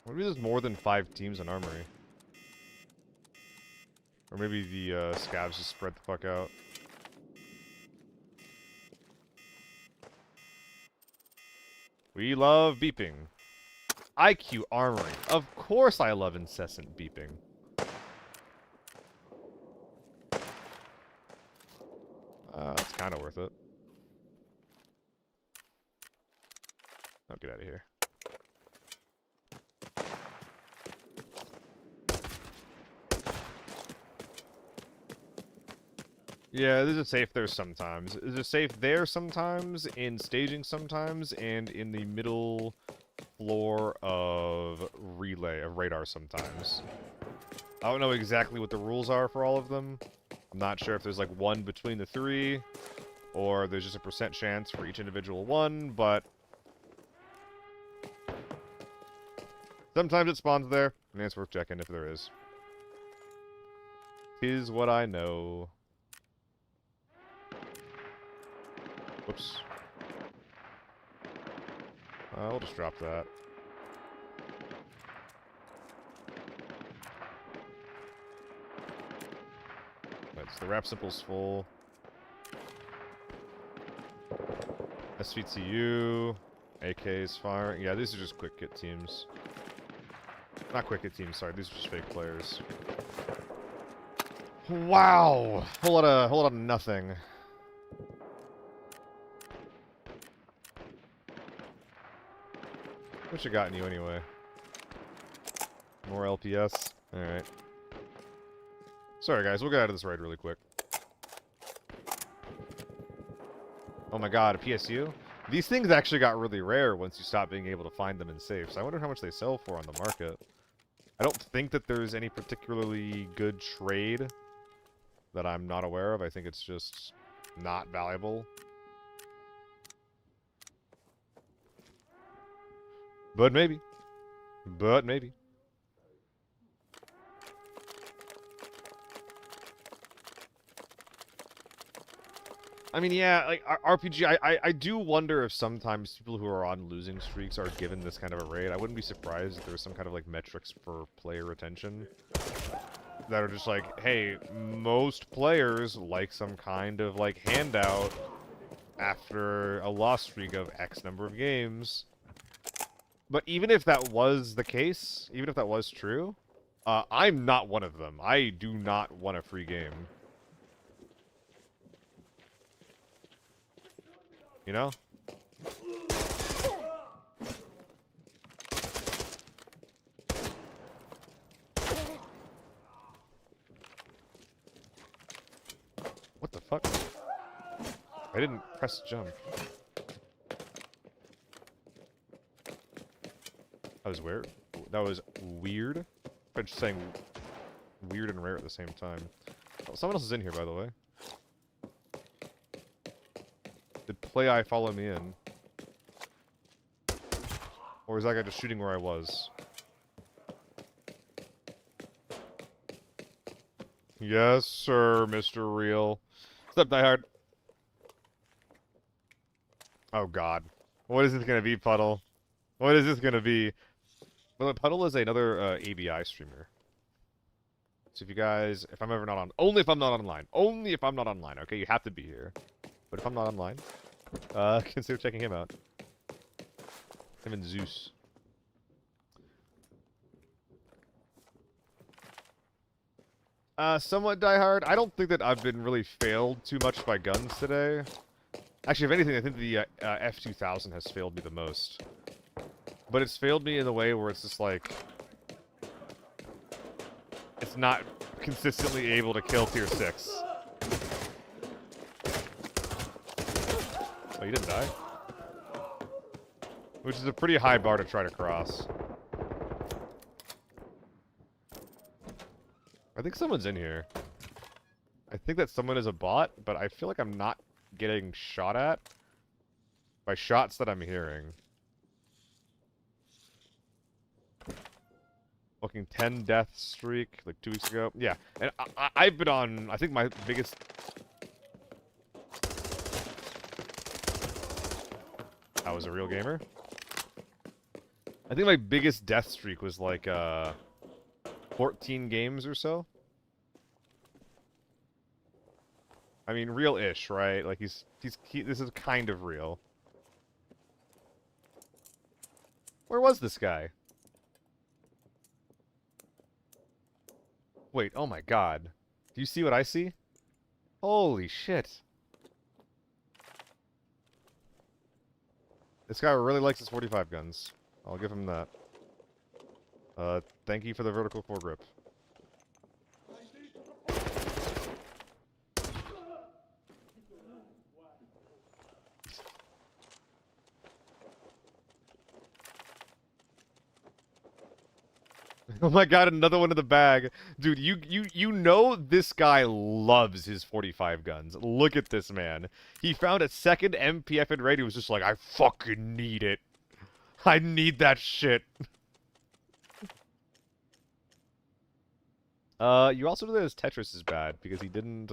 Maybe there's more than 5 teams in Armory. Or maybe the scavs just spread the fuck out. We love beeping. IQ Armory. Of course I love incessant beeping. That's kind of worth it. Oh, get out of here. Yeah, there's a safe there sometimes. There's a safe there sometimes, in staging sometimes, and in the middle floor of relay, of radar sometimes. I don't know exactly what the rules are for all of them. I'm not sure if there's like one between the 3, or there's just a % chance for each individual one, but... sometimes it spawns there, and it's worth checking if there is. 'Tis what I know. Whoops. We'll just drop that. Right, so the wrap simple's full. SVTU. AK's firing. Yeah, these are just quick hit teams. Not quick hit teams, sorry. These are just fake players. Wow! Whole lot of nothing. What should have gotten you anyway? More LPS? Alright. Sorry guys, we'll get out of this raid really quick. Oh my god, a PSU? These things actually got really rare once you stop being able to find them in safes. I wonder how much they sell for on the market. I don't think that there's any particularly good trade that I'm not aware of. I think it's just not valuable. But maybe. But maybe. I mean, yeah, like, RPG, I do wonder if sometimes people who are on losing streaks are given this kind of a raid. I wouldn't be surprised if there was some kind of, like, metrics for player retention that are just like, hey, most players like some kind of, like, handout after a loss streak of X number of games. But even if that was the case, even if that was true, I'm not one of them. I do not want a free game. You know? What the fuck? I didn't press jump. That was weird. That was weird. I'm just saying weird and rare at the same time. Oh, someone else is in here, by the way. Did Play Eye follow me in? Or is that guy just shooting where I was? Yes, sir, Mr. Real. What's up, diehard? Oh, God. What is this gonna be, Puddle? What is this gonna be? Well, Puddle is another ABI streamer. So if you guys, if I'm ever not on, only if I'm not online, only if I'm not online, okay? You have to be here. But if I'm not online, consider checking him out. Him and Zeus. Somewhat diehard. I don't think that I've been really failed too much by guns today. Actually, if anything, I think the F2000 has failed me the most. But it's failed me in a way where it's just like... It's not consistently able to kill tier 6. Oh, you didn't die? Which is a pretty high bar to try to cross. I think someone's in here. I think that someone is a bot, but I feel like I'm not getting shot at by shots that I'm hearing. Looking 10 death streak like 2 weeks ago. Yeah, and I've been on, I think my biggest... I was a real gamer. I think my biggest death streak was like 14 games or so. I mean, real-ish, right? Like this is kind of real. Where was this guy? Wait, oh my god. Do you see what I see? Holy shit. This guy really likes his 45 guns. I'll give him that. Thank you for the vertical foregrip. Oh my god, another one in the bag. Dude, you know this guy loves his 45 guns. Look at this man. He found a second MPF and raid. He was just like, I fucking need it. I need that shit. You also know that his Tetris is bad because he didn't,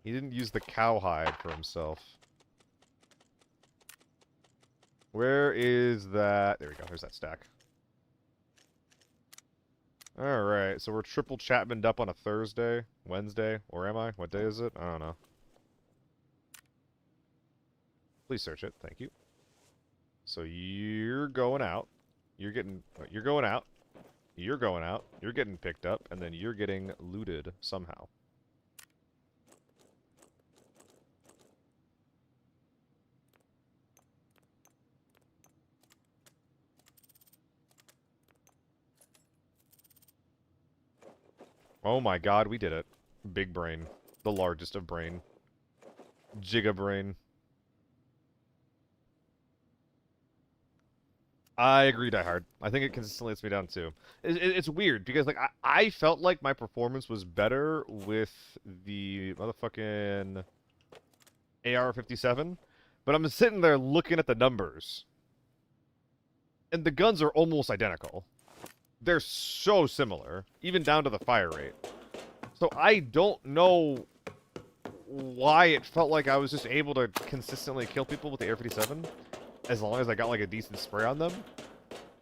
he didn't use the cowhide for himself. Where is that? There we go. There's that stack. Alright, so we're triple Chapman'd up on a Thursday, Wednesday, or am I? What day is it? I don't know. Please search it. Thank you. So you're going out. You're going out. You're going out. You're getting picked up, and then you're getting looted somehow. Oh my god, we did it. Big brain. The largest of brain. Giga brain. I agree, Die Hard. I think it consistently lets me down too. It's weird because like I felt like my performance was better with the motherfucking AR-57, but I'm sitting there looking at the numbers, and the guns are almost identical. They're so similar, even down to the fire rate. So I don't know why it felt like I was just able to consistently kill people with the AR-57, as long as I got like a decent spray on them.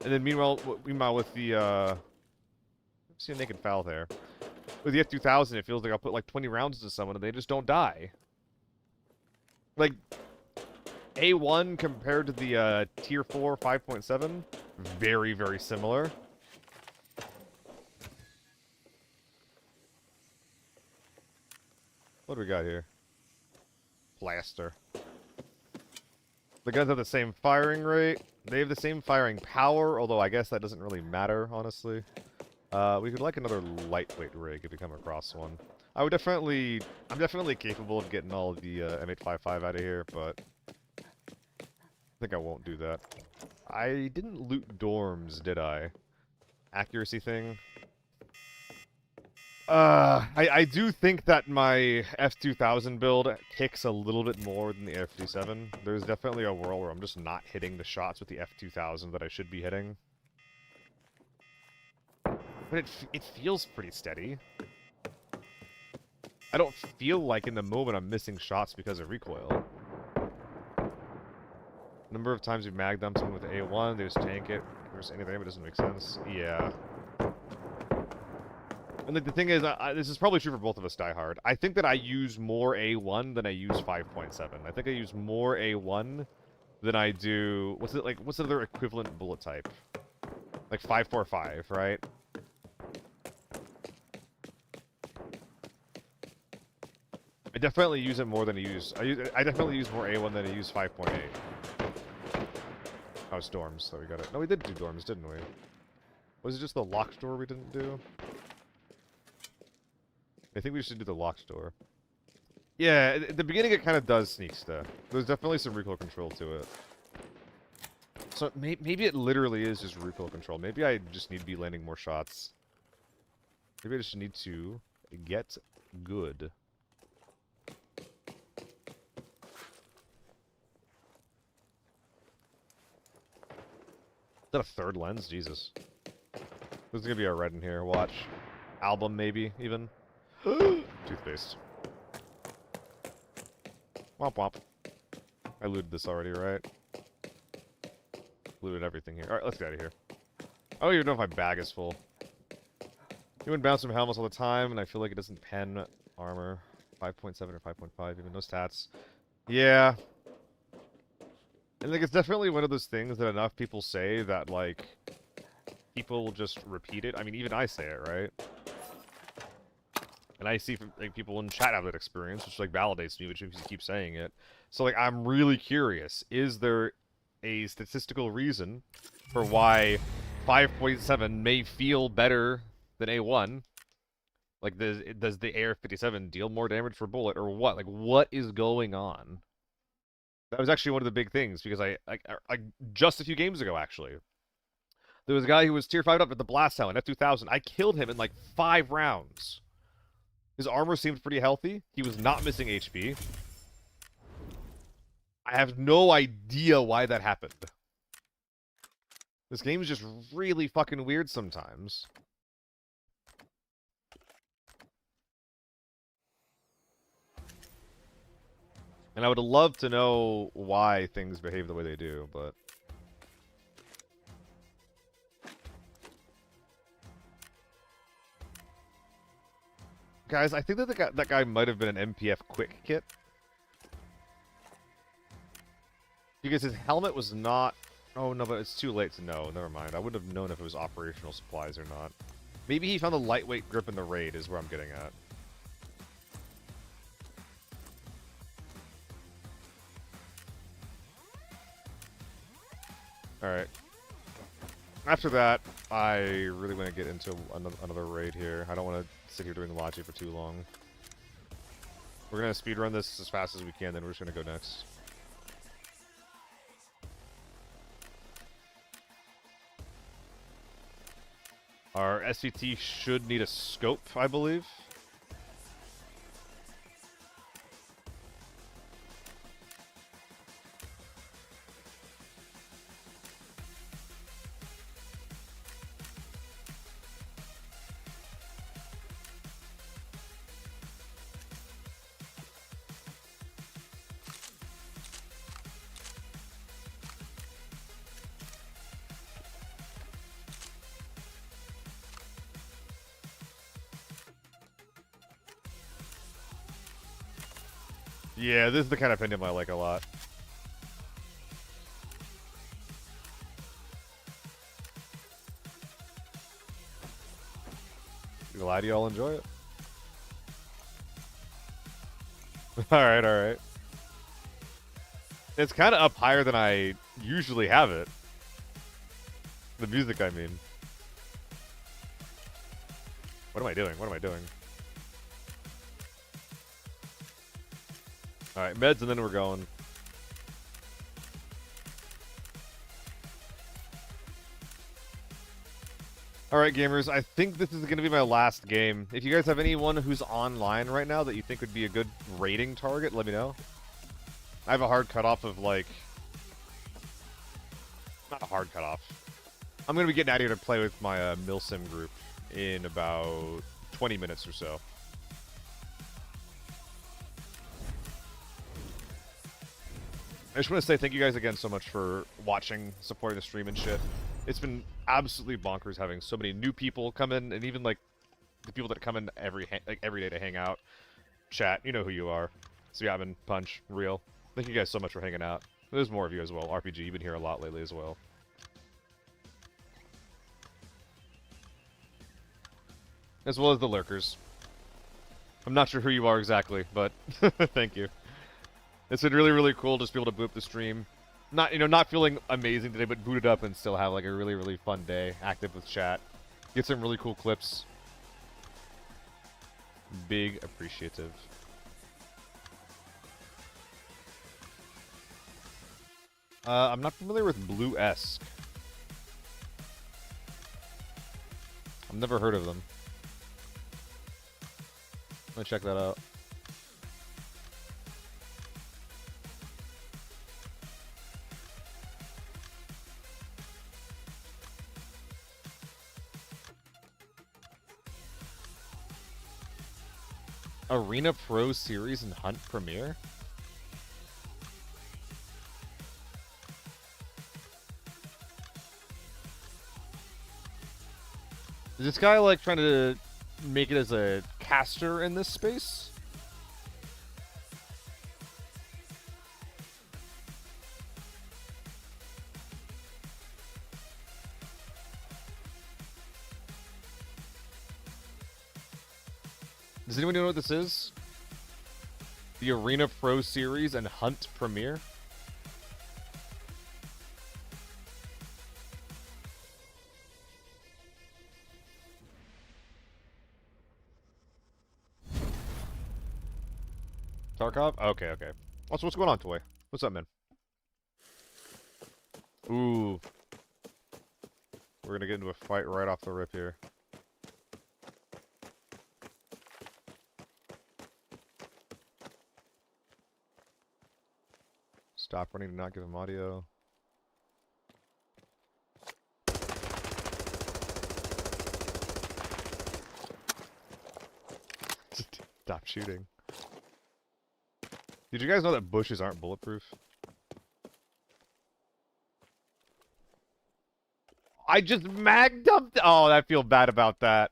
And then meanwhile with the see a naked foul there. With the F2000, it feels like I'll put like 20 rounds into someone and they just don't die. Like A1 compared to the tier 4 5.7, very, very similar. What do we got here? Plaster. The guns have the same firing rate. They have the same firing power, although I guess that doesn't really matter, honestly. We could like another lightweight rig if we come across one. I'm definitely capable of getting all of the M855 out of here, but I think I won't do that. I didn't loot dorms, did I? Accuracy thing. I do think that my F2000 build kicks a little bit more than the F57. There's definitely a world where I'm just not hitting the shots with the F2000 that I should be hitting. But it feels pretty steady. I don't feel like in the moment I'm missing shots because of recoil. Number of times you mag dump someone with A1, they just tank it. There's anything that doesn't make sense. Yeah. And the thing is, this is probably true for both of us, Die Hard. I think that I use more A1 than I use 5.7. I think I use more A1 than I do... What's it like? What's another equivalent bullet type? Like 5.45, right? I definitely use it more than I use... I definitely use more A1 than I use 5.8. Oh, it's dorms, so we got it. No, we did do dorms, didn't we? Was it just the locked door we didn't do? I think we should do the locked door. Yeah, at the beginning it kind of does sneak stuff. There's definitely some recoil control to it. So maybe it literally is just recoil control. Maybe I just need to be landing more shots. Maybe I just need to get good. Is that a third lens? Jesus. There's gonna be a red in here. Watch. Album, maybe, even. Toothpaste. Womp womp. I looted this already, right? Looted everything here. Alright, let's get out of here. I don't even know if my bag is full. Human bounce from helmets all the time, and I feel like it doesn't pen armor. 5.7 or 5.5, even no stats. Yeah. And like, it's definitely one of those things that enough people say that, like, people will just repeat it. I mean, even I say it, right? And I see like, people in chat have that experience, which like validates me, which if you keep saying it. So like, I'm really curious: is there a statistical reason for why 5.7 may feel better than A1? Like, does the AR-57 deal more damage per bullet, or what? Like, what is going on? That was actually one of the big things because I just a few games ago actually. There was a guy who was tier 5 up at the Blast Talon, F2000. I killed him in like 5 rounds. His armor seemed pretty healthy. He was not missing HP. I have no idea why that happened. This game is just really fucking weird sometimes. And I would love to know why things behave the way they do, but... Guys, I think that that guy might have been an MPF quick kit. Because his helmet was not... Oh, no, but it's too late to know. Never mind. I wouldn't have known if it was operational supplies or not. Maybe he found a lightweight grip in the raid is where I'm getting at. Alright. After that, I really want to get into another raid here. I don't want to sit here doing Logi for too long. We're going to speedrun this as fast as we can, then we're just going to go next. Our SVT should need a scope, I believe. Yeah, this is the kind of pendulum I like a lot. Glad you all enjoy it. Alright, alright. It's kind of up higher than I usually have it. The music, I mean. What am I doing? What am I doing? Alright, meds and then we're going. Alright, gamers, I think this is going to be my last game. If you guys have anyone who's online right now that you think would be a good rating target, let me know. I have a hard cutoff of, like... Not a hard cutoff. I'm going to be getting out of here to play with my Milsim group in about 20 minutes or so. just want to say thank you guys again so much for watching, supporting the stream and shit. It's been absolutely bonkers having so many new people come in, and even like the people that come in every day to hang out, chat. You know who you are. Sviatman, Punch, Real. Thank you guys so much for hanging out. There's more of you as well. RPG, you've been here a lot lately as well. As well as the lurkers. I'm not sure who you are exactly, but thank you. It's been really, really cool just to be able to boot up the stream. Not feeling amazing today, but boot it up and still have like a really, really fun day. Active with chat. Get some really cool clips. Big appreciative. I'm not familiar with Blue-esque. I've never heard of them. Let me check that out. Arena Pro Series and Hunt Premiere? Is this guy like trying to make it as a caster in this space? Does anyone know what this is? The Arena Pro Series and Hunt Premiere? Tarkov? Okay, okay. Also, what's going on, Toy? What's up, man? Ooh. We're gonna get into a fight right off the rip here. Stop running to not give him audio. Stop shooting. Did you guys know that bushes aren't bulletproof? I just mag dumped. Oh, I feel bad about that.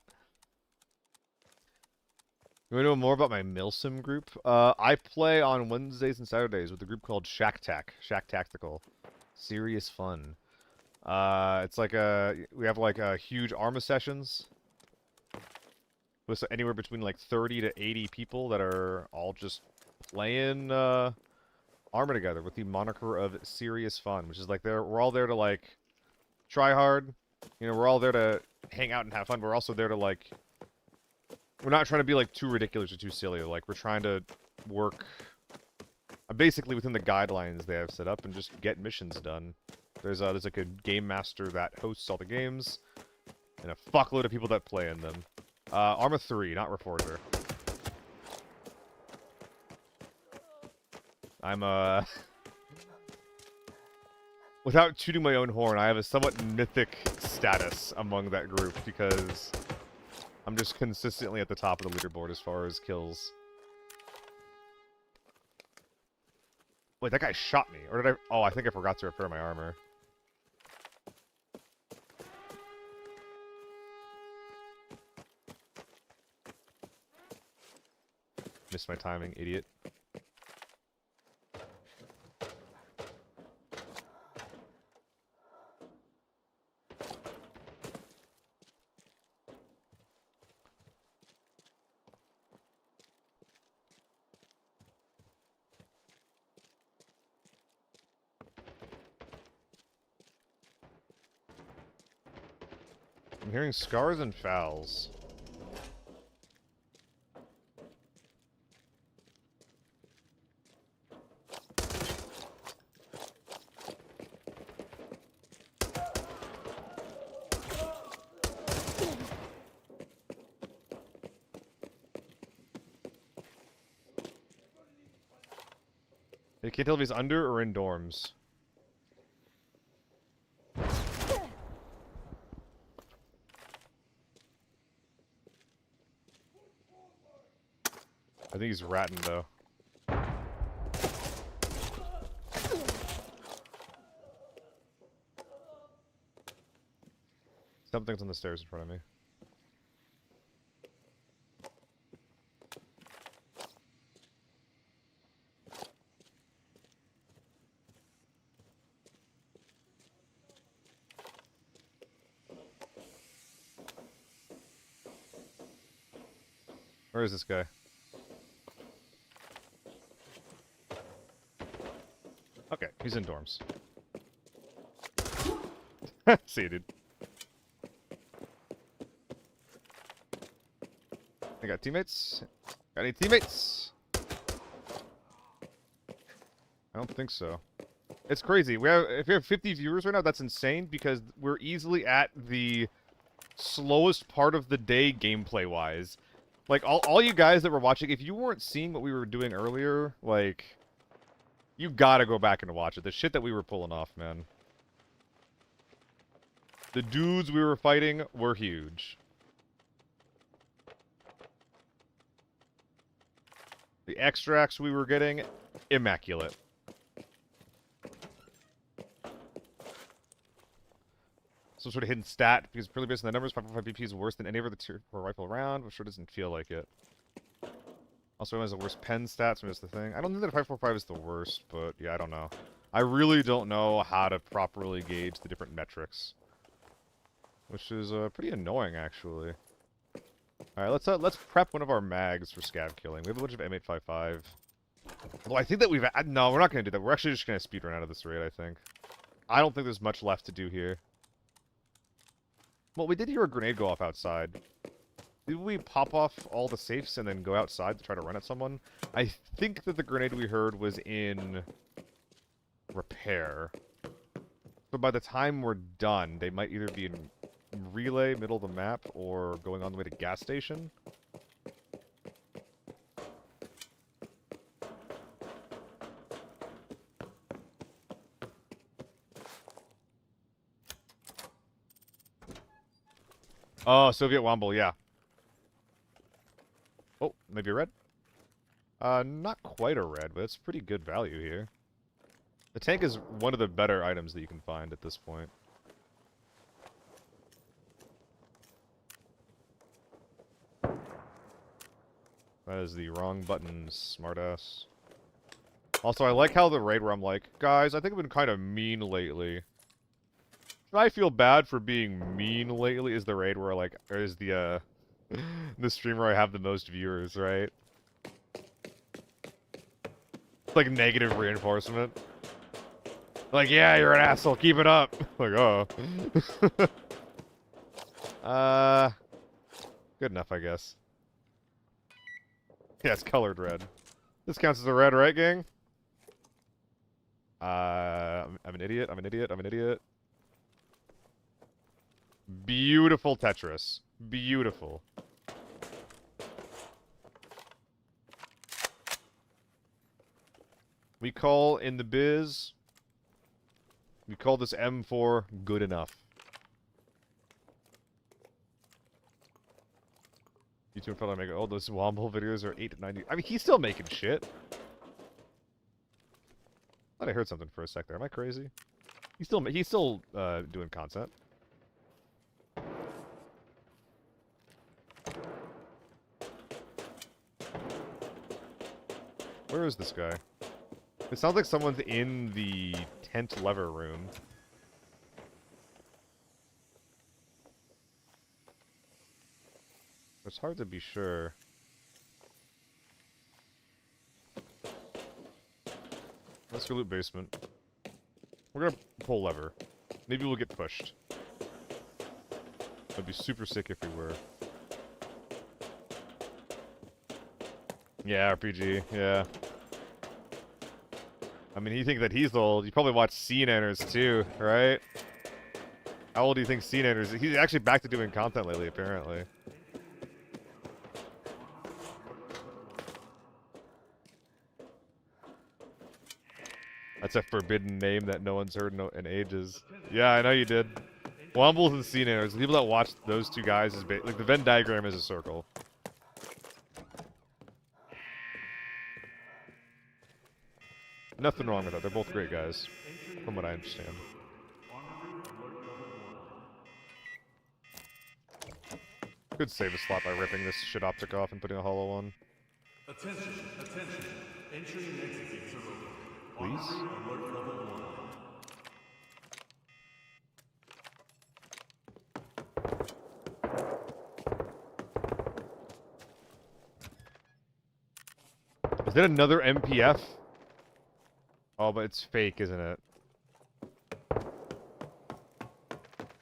You want to know more about my Milsim group? I play on Wednesdays and Saturdays with a group called Shack Tactical. Serious fun. It's like we have like huge Arma sessions with anywhere between like 30 to 80 people that are all just playing Arma together with the moniker of Serious Fun, which is like we're all there to like try hard. We're all there to hang out and have fun. But we're also there to like, we're not trying to be like too ridiculous or too silly. Like we're trying to work basically within the guidelines they have set up and just get missions done. There's like a game master that hosts all the games and a fuckload of people that play in them. Arma 3, not Reforger. I'm without tooting my own horn, I have a somewhat mythic status among that group because I'm just consistently at the top of the leaderboard as far as kills. Wait, that guy shot me. Or did I... Oh, I think I forgot to repair my armor. Missed my timing, idiot. I'm hearing scars and fouls. You can't tell if he's under or in dorms. I think he's ratting, though. Something's on the stairs in front of me. Where is this guy? Okay, he's in dorms. See you, dude. I got teammates. Got any teammates? I don't think so. It's crazy. If we have 50 viewers right now, that's insane because we're easily at the slowest part of the day gameplay-wise. Like, all you guys that were watching, if you weren't seeing what we were doing earlier, like, you gotta go back and watch it. The shit that we were pulling off, man. The dudes we were fighting were huge. The extracts we were getting, immaculate. Some sort of hidden stat, because purely based on the numbers, 5.5 BP is worse than any other tier 4 rifle around, which sure doesn't feel like it. Also, it has the worst pen stats, maybe that's the thing. I don't think that 5.45 is the worst, but yeah, I don't know. I really don't know how to properly gauge the different metrics. Which is pretty annoying, actually. Alright, let's prep one of our mags for scav killing. We have a bunch of M855. Well, I think that we've... No, we're not going to do that. We're actually just going to speedrun out of this raid, I think. I don't think there's much left to do here. Well, we did hear a grenade go off outside. Did we pop off all the safes and then go outside to try to run at someone? I think that the grenade we heard was in... repair. So by the time we're done, they might either be in relay, middle of the map, or going on the way to gas station. Oh, Soviet Womble, yeah. Oh, maybe a red? Not quite a red, but it's pretty good value here. The tank is one of the better items that you can find at this point. That is the wrong button, smartass. Also, I like how the raid where I'm like, guys, I think I've been kind of mean lately. I feel bad for being mean lately is the raid where like, or is the, the stream where I have the most viewers, right? It's like negative reinforcement. Like, yeah, you're an asshole, keep it up. Like, oh. Good enough, I guess. Yeah, it's colored red. This counts as a red, right, gang? I'm an idiot, I'm an idiot, I'm an idiot. Beautiful Tetris. Beautiful. We call in the biz... We call this M4 good enough. YouTube fellow make those Womble videos are 8 to 90. I mean, he's still making shit. Thought I heard something for a sec there. Am I crazy? He's still doing content. Where is this guy? It sounds like someone's in the tent lever room. It's hard to be sure. Let's go loot basement. We're gonna pull lever. Maybe we'll get pushed. That'd be super sick if we were. Yeah, RPG, yeah. I mean, you think that he's old. You probably watch CNNers too, right? How old do you think CNNers is? He's actually back to doing content lately, apparently. That's a forbidden name that no one's heard in ages. Yeah, I know you did. Wombles and CNNers. The people that watch those two guys is like the Venn diagram is a circle. Nothing wrong with that. They're both great guys, from what I understand. Could save a slot by ripping this shit optic off and putting a hollow one. Attention, attention. Entry and exit gates are open. Please? Alert level 1. Is that another MPF? Oh, but it's fake, isn't it?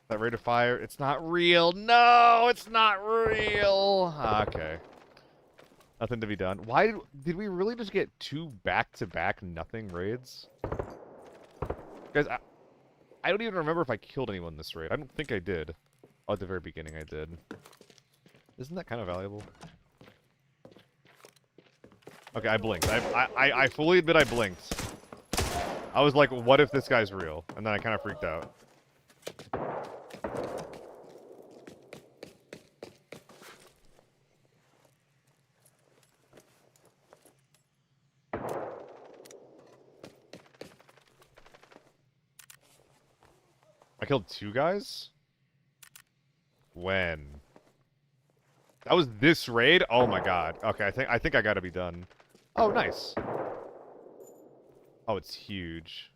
That rate of fire, it's not real. No, it's not real. Okay. Nothing to be done. Why did we really just get 2 back-to-back nothing raids? Guys, I don't even remember if I killed anyone this raid. I don't think I did. Oh, at the very beginning I did. Isn't that kind of valuable? Okay, I blinked. I fully admit I blinked. I was like, what if this guy's real? And then I kind of freaked out. I killed 2 guys? When? That was this raid? Oh my god. Okay, I think I gotta be done. Oh, nice. Oh, it's huge.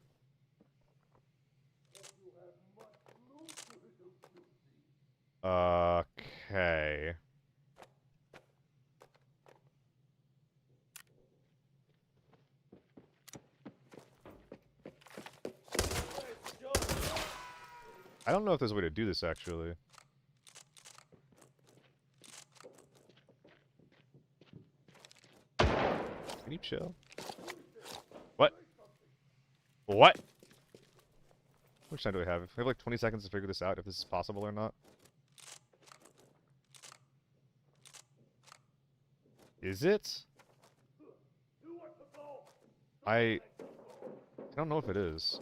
Okay. I don't know if there's a way to do this, actually. Can you chill? What? What? How much time do we have? We have like 20 seconds to figure this out, if this is possible or not. Is it? I don't know if it is.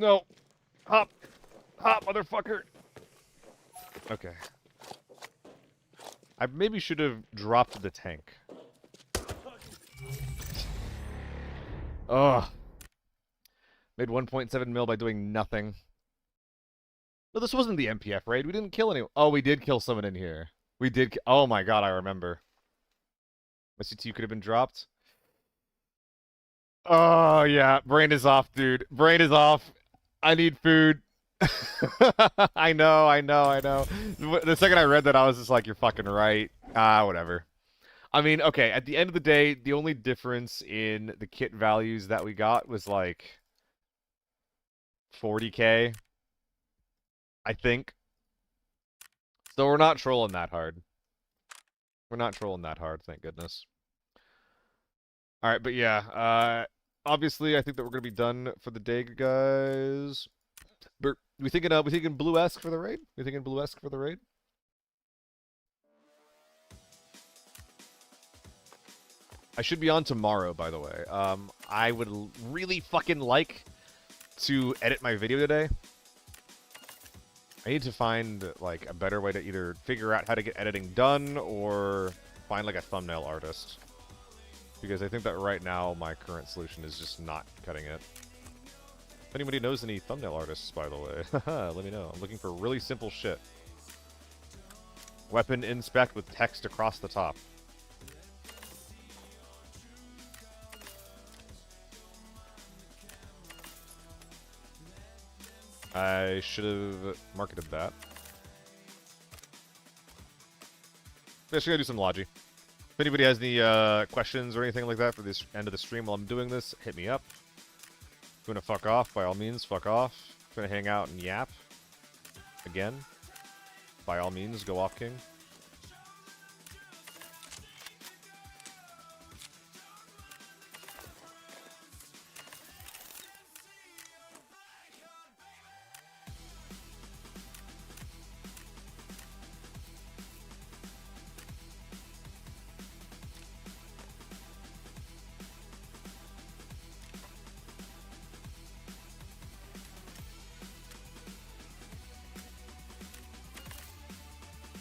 No! Hop! Hop, motherfucker! Okay. I maybe should have dropped the tank. Ugh. Made 1.7 mil by doing nothing. No, this wasn't the MPF raid. We didn't kill anyone. Oh, we did kill someone in here. We did. Oh my god, I remember. My CTU could have been dropped. Oh, yeah. Brain is off, dude. Brain is off. I need food. I know. The second I read that, I was just like, you're fucking right. Ah, whatever. I mean, okay, at the end of the day, the only difference in the kit values that we got was like 40k, I think. So we're not trolling that hard. We're not trolling that hard, thank goodness. Alright, but yeah, obviously I think that we're gonna be done for the day, guys. But we thinking blue-esque for the raid? We thinking blue-esque for the raid? I should be on tomorrow, by the way. I would really fucking like to edit my video today. I need to find, like, a better way to either figure out how to get editing done or find, like, a thumbnail artist. Because I think that right now my current solution is just not cutting it. If anybody knows any thumbnail artists, by the way, let me know. I'm looking for really simple shit. Weapon inspect with text across the top. I should have marketed that. Actually, gotta do some logi. If anybody has any questions or anything like that for this end of the stream while I'm doing this, hit me up. If you wanna fuck off, by all means, fuck off. If you wanna hang out and yap, again, by all means, go off, King.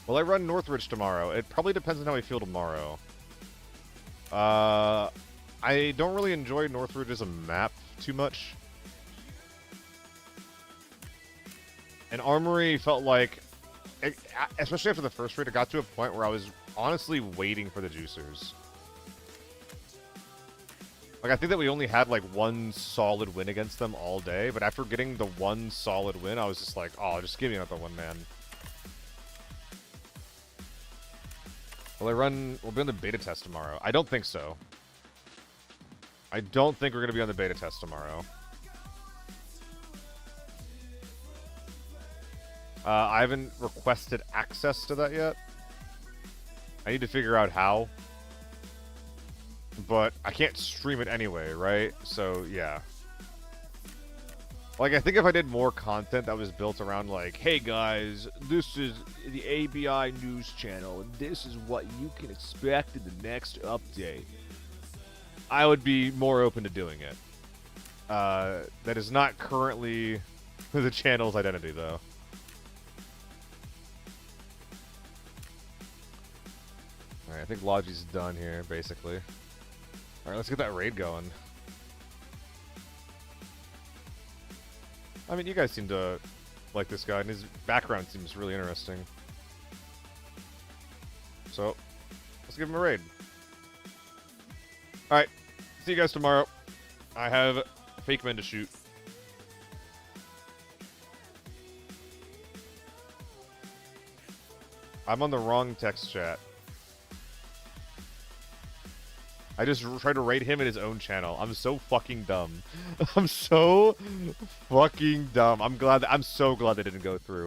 Well, I run Northridge tomorrow. It probably depends on how I feel tomorrow. I don't really enjoy Northridge as a map too much. And Armory felt like, especially after the first raid, it got to a point where I was honestly waiting for the juicers. Like, I think that we only had, like, one solid win against them all day, but after getting the one solid win, I was just like, oh, just give me another one, man. Will we'll be on the beta test tomorrow. I don't think so. I don't think we're going to be on the beta test tomorrow. I haven't requested access to that yet. I need to figure out how. But I can't stream it anyway, right? So, yeah. Like, I think if I did more content that was built around, like, hey guys, this is the ABI news channel, and this is what you can expect in the next update, I would be more open to doing it. That is not currently the channel's identity, though. Alright, I think Logi's done here, basically. Alright, let's get that raid going. I mean, you guys seem to like this guy, and his background seems really interesting. So, let's give him a raid. Alright, see you guys tomorrow. I have fake men to shoot. I'm on the wrong text chat. I just tried to raid him in his own channel. I'm so fucking dumb. I'm so fucking dumb. I'm so glad that didn't go through.